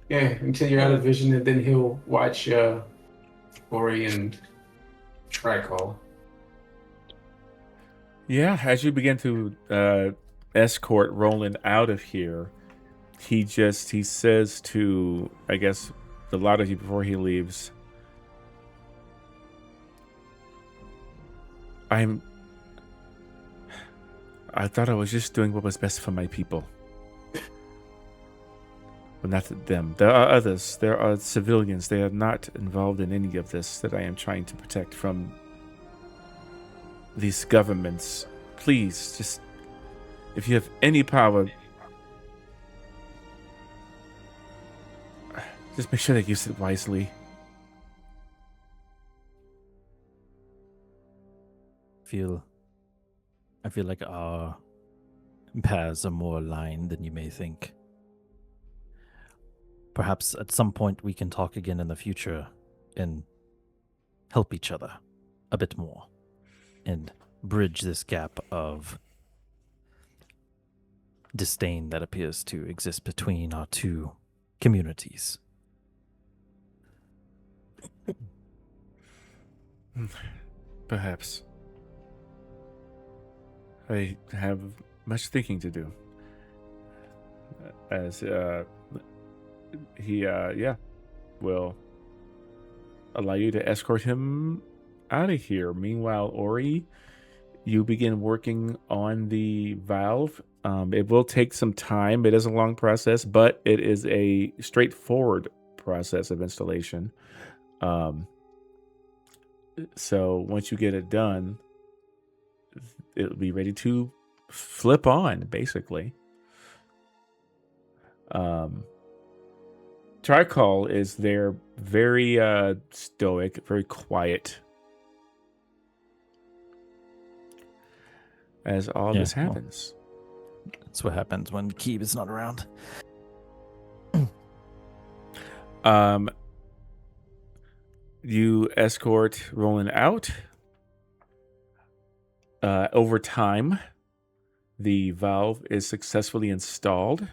Yeah, until you're out of vision, and then he'll watch Ori and Tricol. Yeah, as you begin to escort Roland out of here, he says to, I guess, the lot of you before he leaves, I thought I was just doing what was best for my people. But not them. There are others. There are civilians. They are not involved in any of this that I am trying to protect from these governments. Please, just, if you have any power, just make sure they use it wisely. I feel like our paths are more aligned than you may think. Perhaps at some point we can talk again in the future and help each other a bit more and bridge this gap of disdain that appears to exist between our two communities. Perhaps. I have much thinking to do. As he will allow you to escort him out of here. Meanwhile, Ori, you begin working on the valve. It will take some time. It is a long process, but it is a straightforward process of installation. So once you get it done, it'll be ready to flip on, basically. Tricol is there, very stoic, very quiet as all this happens. That's what happens when Keeb is not around. You escort Roland out. Over time, the valve is successfully installed.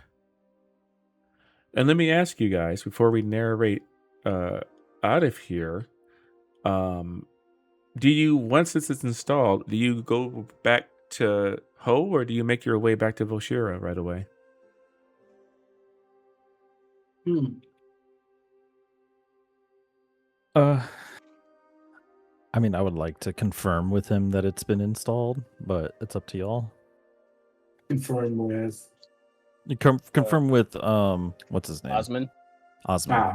And let me ask you guys, before we narrate out of here, do you, once this is installed, do you go back to Ho, or do you make your way back to Volshira right away? I mean, I would like to confirm with him that it's been installed, but it's up to y'all. Confirm with. You confirm with what's his name? Osman.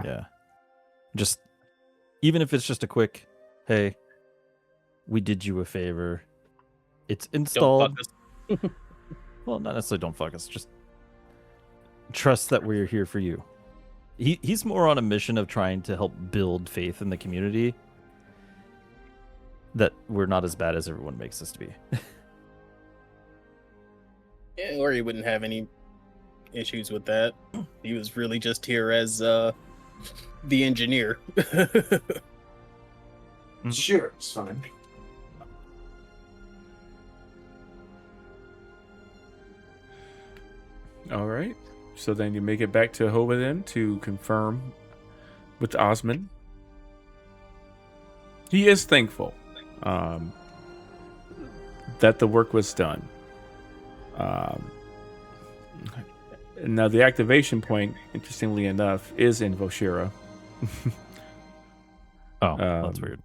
Yeah. Just even if it's just a quick, hey, we did you a favor. It's installed. Don't fuck us. Well, not necessarily don't fuck us. Just trust that we're here for you. He's more on a mission of trying to help build faith in the community that we're not as bad as everyone makes us to be. Yeah, or he wouldn't have any issues with that. He was really just here as the engineer. Sure, it's fine. All right. So then you make it back to Hova then to confirm with Osman. He is thankful that the work was done. Now the activation point, interestingly enough, is in Volshira. Oh, that's weird.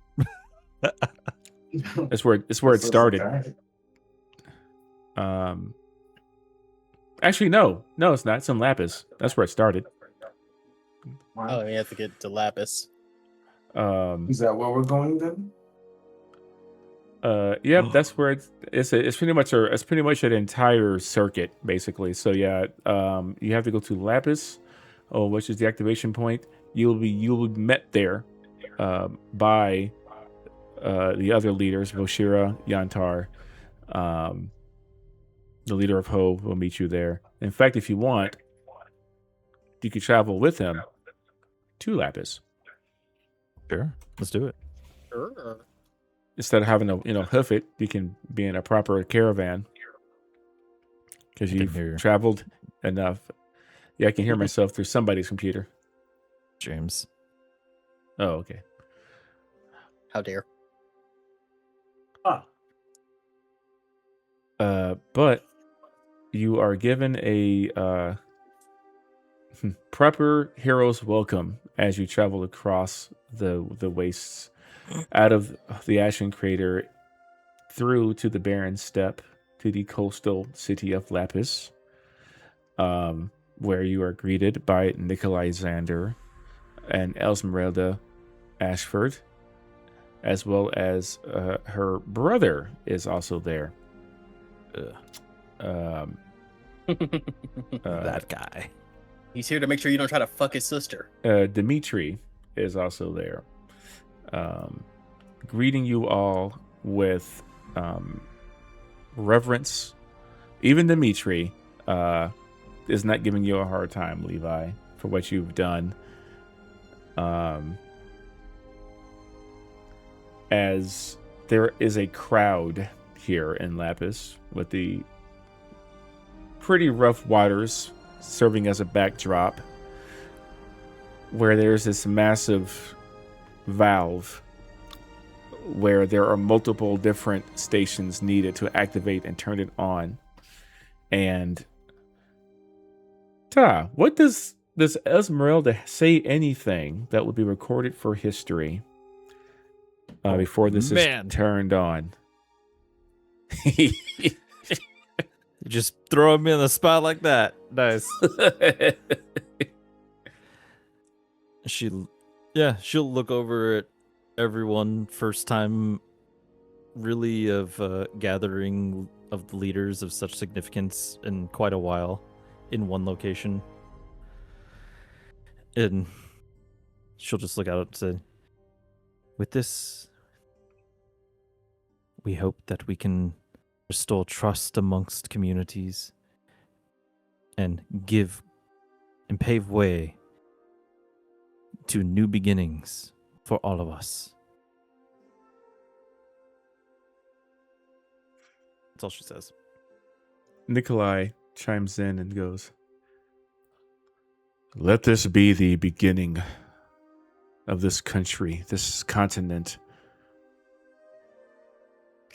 It's where it started. Actually, no, it's not. It's in Lapis. That's where it started. Oh, you have to get to Lapis. Is that where we're going then? Yep, that's where it's pretty much an entire circuit, basically. So yeah, you have to go to Lapis, which is the activation point. You'll be met there by the other leaders, Volshira, Yantar. The leader of Ho will meet you there. In fact, if you want, you could travel with him to Lapis. Sure, let's do it. Sure. Instead of having to hoof it, you can be in a proper caravan because you've traveled enough. Yeah, I can hear myself through somebody's computer. James. Oh, okay. How dare. But you are given a proper hero's welcome as you travel across the wastes, out of the Ashen Crater, through to the barren steppe, to the coastal city of Lapis, where you are greeted by Nikolai Xander and Esmeralda Ashford, as well as her brother is also there. That guy. He's here to make sure you don't try to fuck his sister. Dimitri is also there, greeting you all with reverence. Even Dimitri is not giving you a hard time, Levi, for what you've done. As there is a crowd here in Lapis with the pretty rough waters serving as a backdrop, where there's this massive valve where there are multiple different stations needed to activate and turn it on. And what does Esmeralda say anything that would be recorded for history before this man. is turned on. You just throw me in the spot like that. Nice. She'll look over at everyone. First time, really, of gathering of the leaders of such significance in quite a while, in one location. And she'll just look out and say, "With this, we hope that we can restore trust amongst communities and give and pave way to new beginnings for all of us." That's all she says. Nikolai chimes in and goes, "Let this be the beginning of this country, this continent.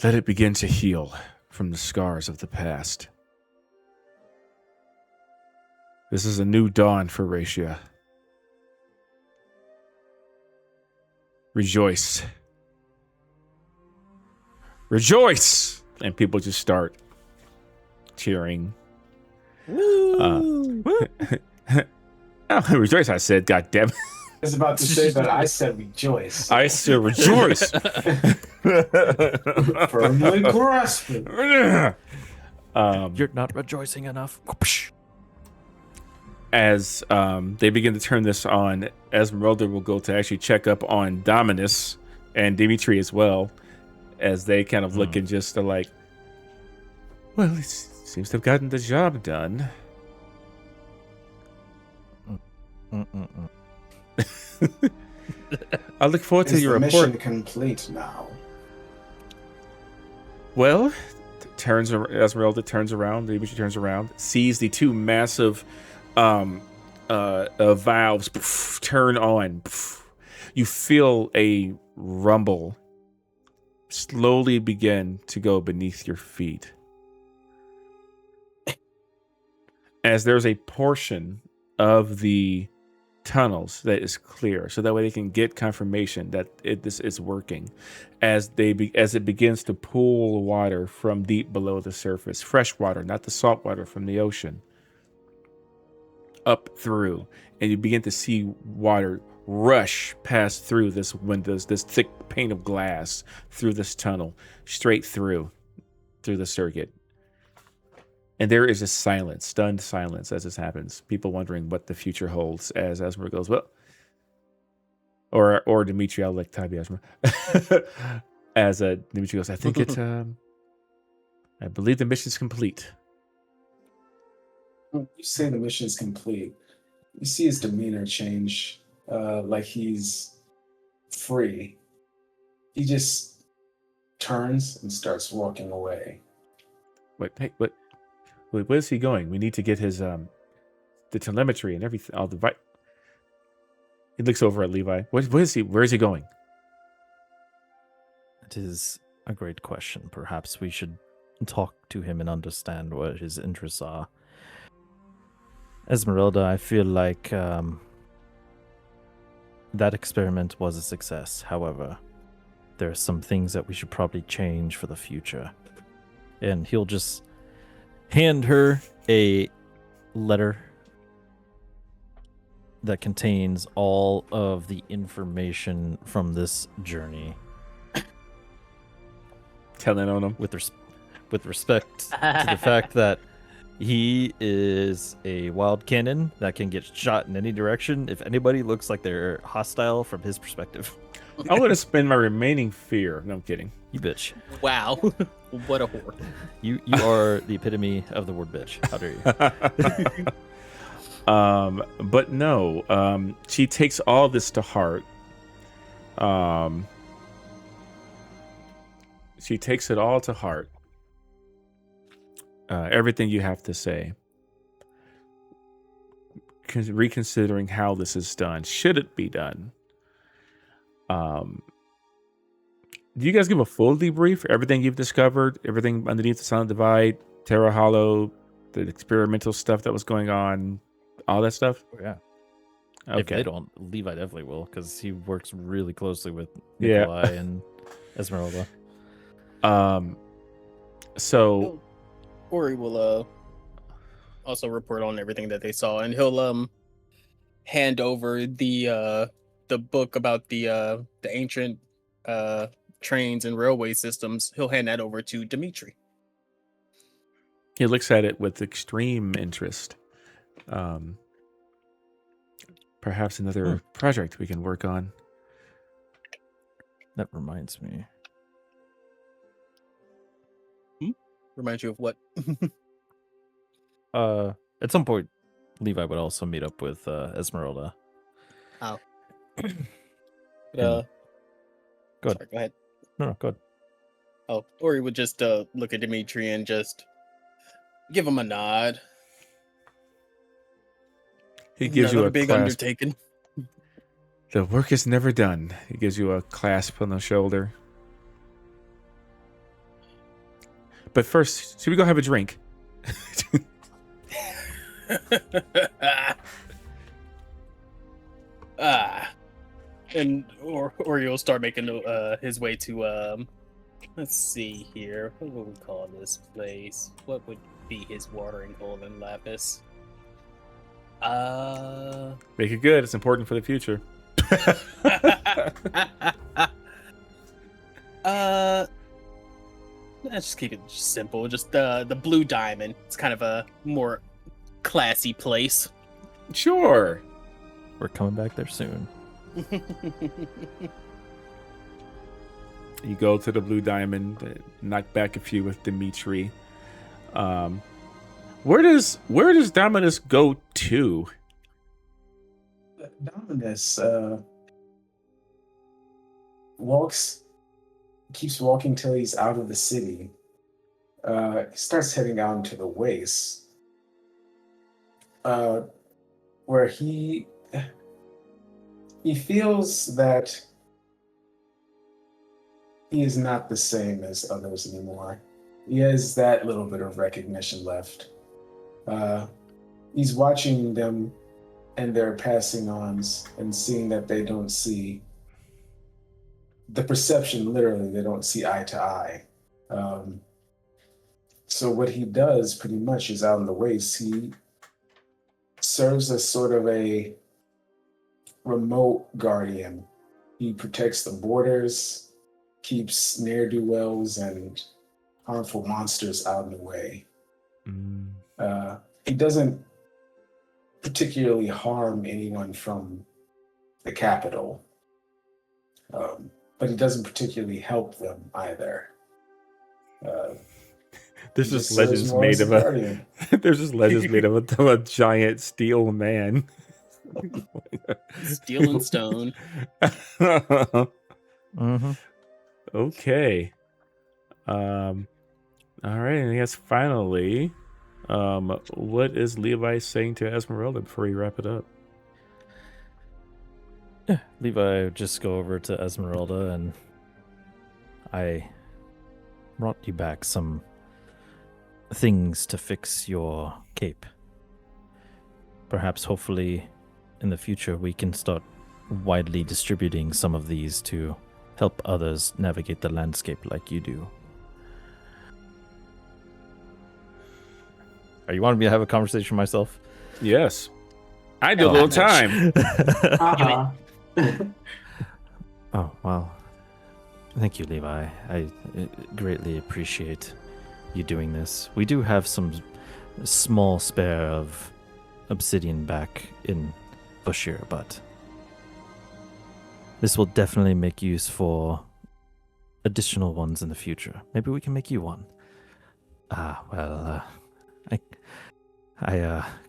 Let it begin to heal from the scars of the past. This is a new dawn for Ratia. Rejoice. Rejoice!" And people just start cheering. Woo! Oh, rejoice, I said, God damn it. I was about to say, but I said rejoice. I said rejoice. Firmly grasp it. You're not rejoicing enough. As they begin to turn this on, Esmeralda will go to actually check up on Dominus and Dimitri as well, as they kind of look and just are like, well, it seems to have gotten the job done. I look forward to Is your the report. mission complete now? Well, Esmeralda turns around, Dimitri turns around, sees the two massive valves turn on. You feel a rumble slowly begin to go beneath your feet, as there's a portion of the tunnels that is clear, so that way they can get confirmation that this is working. As it begins to pool water from deep below the surface, fresh water, not the salt water from the ocean, up through, and you begin to see water rush past through this windows, this thick pane of glass, through this tunnel, straight through the circuit. And there is a silence, stunned silence as this happens. People wondering what the future holds as Esmer goes, well, or Dimitri, I'll let Tabi Esmer. As Dimitri goes, I think I believe the mission's complete. You say the mission's complete. You see his demeanor change, like he's free. He just turns and starts walking away. Wait, hey, where is he going? We need to get his the telemetry and everything. All the He looks over at Levi. Where is he? Where is he going? It is a great question. Perhaps we should talk to him and understand what his interests are. Esmeralda, I feel like that experiment was a success. However, there are some things that we should probably change for the future. And he'll just hand her a letter that contains all of the information from this journey. Telling on him. With respect to the fact that he is a wild cannon that can get shot in any direction if anybody looks like they're hostile from his perspective. I want to spend my remaining fear. No, I'm kidding. You bitch. Wow. What a whore. You are the epitome of the word bitch. How dare you? But no, she takes all this to heart. She takes it all to heart. Everything you have to say. Reconsidering how this is done. Should it be done? Do you guys give a full debrief for everything you've discovered? Everything underneath the Silent Divide, Terra Hollow, the experimental stuff that was going on, all that stuff? Oh, yeah. Okay. If they don't, Levi definitely will, because he works really closely with Nikolai and Esmeralda. So Ori will also report on everything that they saw, and he'll hand over the book about the ancient trains and railway systems. He'll hand that over to Dimitri. he looks at it with extreme interest. Perhaps another project we can work on. That reminds me. Reminds you of what? At some point, Levi would also meet up with Esmeralda. Oh. Go ahead. Sorry, go ahead. No, go ahead. Oh, Ori would just look at Dimitri and just give him a nod. He gives you Another a big clasp. undertaking. The work is never done. He gives you a clasp on the shoulder. But first, should we go have a drink? And Ori will start making his way to let's see here. What would we call this place? What would be his watering hole in Lapis? Make it good. It's important for the future. Let's just keep it simple. Just the Blue Diamond. It's kind of a more classy place. Sure. We're coming back there soon. You go to the Blue Diamond, knock back a few with Dimitri. Where does Dominus go to? Dominus keeps walking till he's out of the city. He starts heading out into the waste, where he feels that he is not the same as others anymore. He has that little bit of recognition left. He's watching them and their passing ons and seeing that they don't see the perception, literally, they don't see eye to eye. So what he does pretty much is out in the waste, he serves as sort of a remote guardian. He protects the borders, keeps ne'er-do-wells and harmful monsters out of the way. He doesn't particularly harm anyone from the capital, but he doesn't particularly help them either. There's just legends made of a. There's just legends made of a giant steel man. Steel and stone. Mm-hmm. Okay. All right, and I guess finally, what is Levi saying to Esmeralda before we wrap it up? Yeah, Levi would just go over to Esmeralda, and I brought you back some things to fix your cape. Perhaps, hopefully, in the future, we can start widely distributing some of these to help others navigate the landscape like you do. Are you wanting me to have a conversation myself? Yes. I need a little time. Oh, well. Thank you, Levi. I greatly appreciate you doing this. We do have some small spare of obsidian back in Bushir, but this will definitely make use for additional ones in the future. Maybe we can make you one. I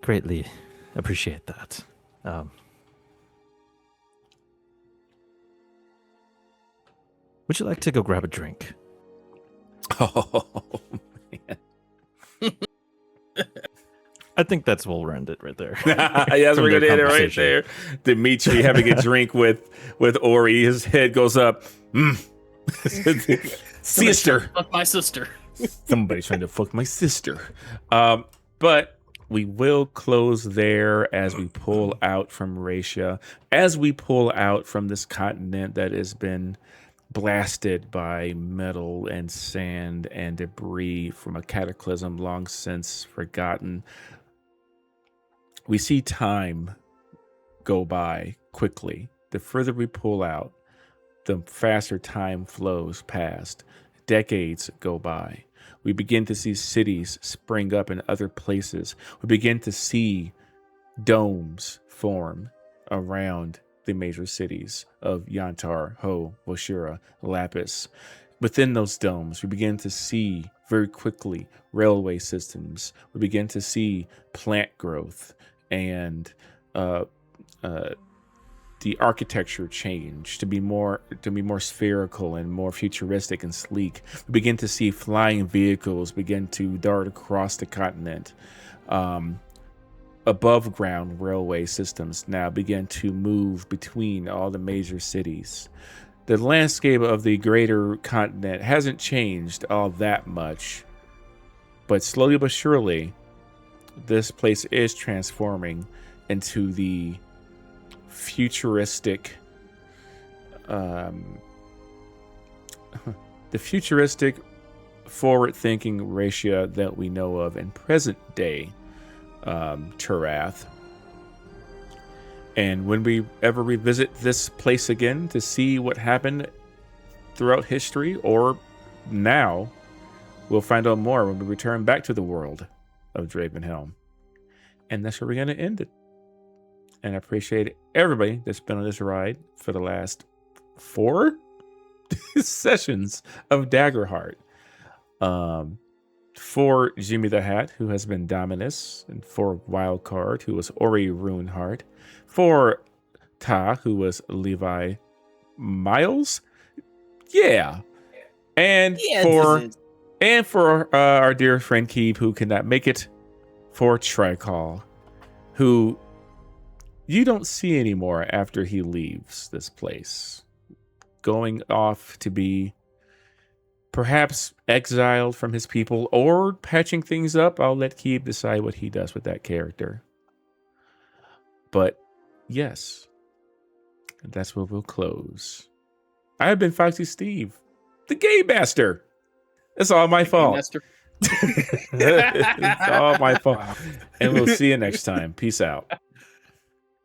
greatly appreciate that. Would you like to go grab a drink? Oh, man. I think that's where we'll end it right there. Yes, we're gonna end it right there. Dimitri having a drink with Ori. His head goes up. Sister. Fuck my sister. Somebody's trying to fuck my sister. But we will close there as we pull out from Ratia, as we pull out from this continent that has been blasted by metal and sand and debris from a cataclysm long since forgotten. We see time go by quickly. The further we pull out, the faster time flows past. Decades go by. We begin to see cities spring up in other places. We begin to see domes form around the major cities of Yantar, Ho, Voshira, Lapis. Within those domes, we begin to see very quickly railway systems. We begin to see plant growth and the architecture change to be more spherical and more futuristic and sleek. We begin to see flying vehicles begin to dart across the continent. Above ground railway systems now begin to move between all the major cities. The landscape of the greater continent hasn't changed all that much, but slowly but surely, this place is transforming into the futuristic, forward-thinking Ratia that we know of in present day Turath. And when we ever revisit this place again to see what happened throughout history or now, we'll find out more when we return back to the world of Dravenhelm. And that's where we're going to end it. And I appreciate everybody that's been on this ride for the last 4 sessions of Daggerheart. For Jimmy the Hat, who has been Dominus, and for Wildcard, who was Ori Runeheart, for Ta, who was Levi Miles, and for our dear friend Keeb, who cannot make it, for Tricol, who you don't see anymore after he leaves this place, going off to be perhaps exiled from his people or patching things up. I'll let Keeb decide what he does with that character. But yes, that's where we'll close. I have been foxxysteve, the Game Master. It's all my fault. It's all my fault. And we'll see you next time. Peace out.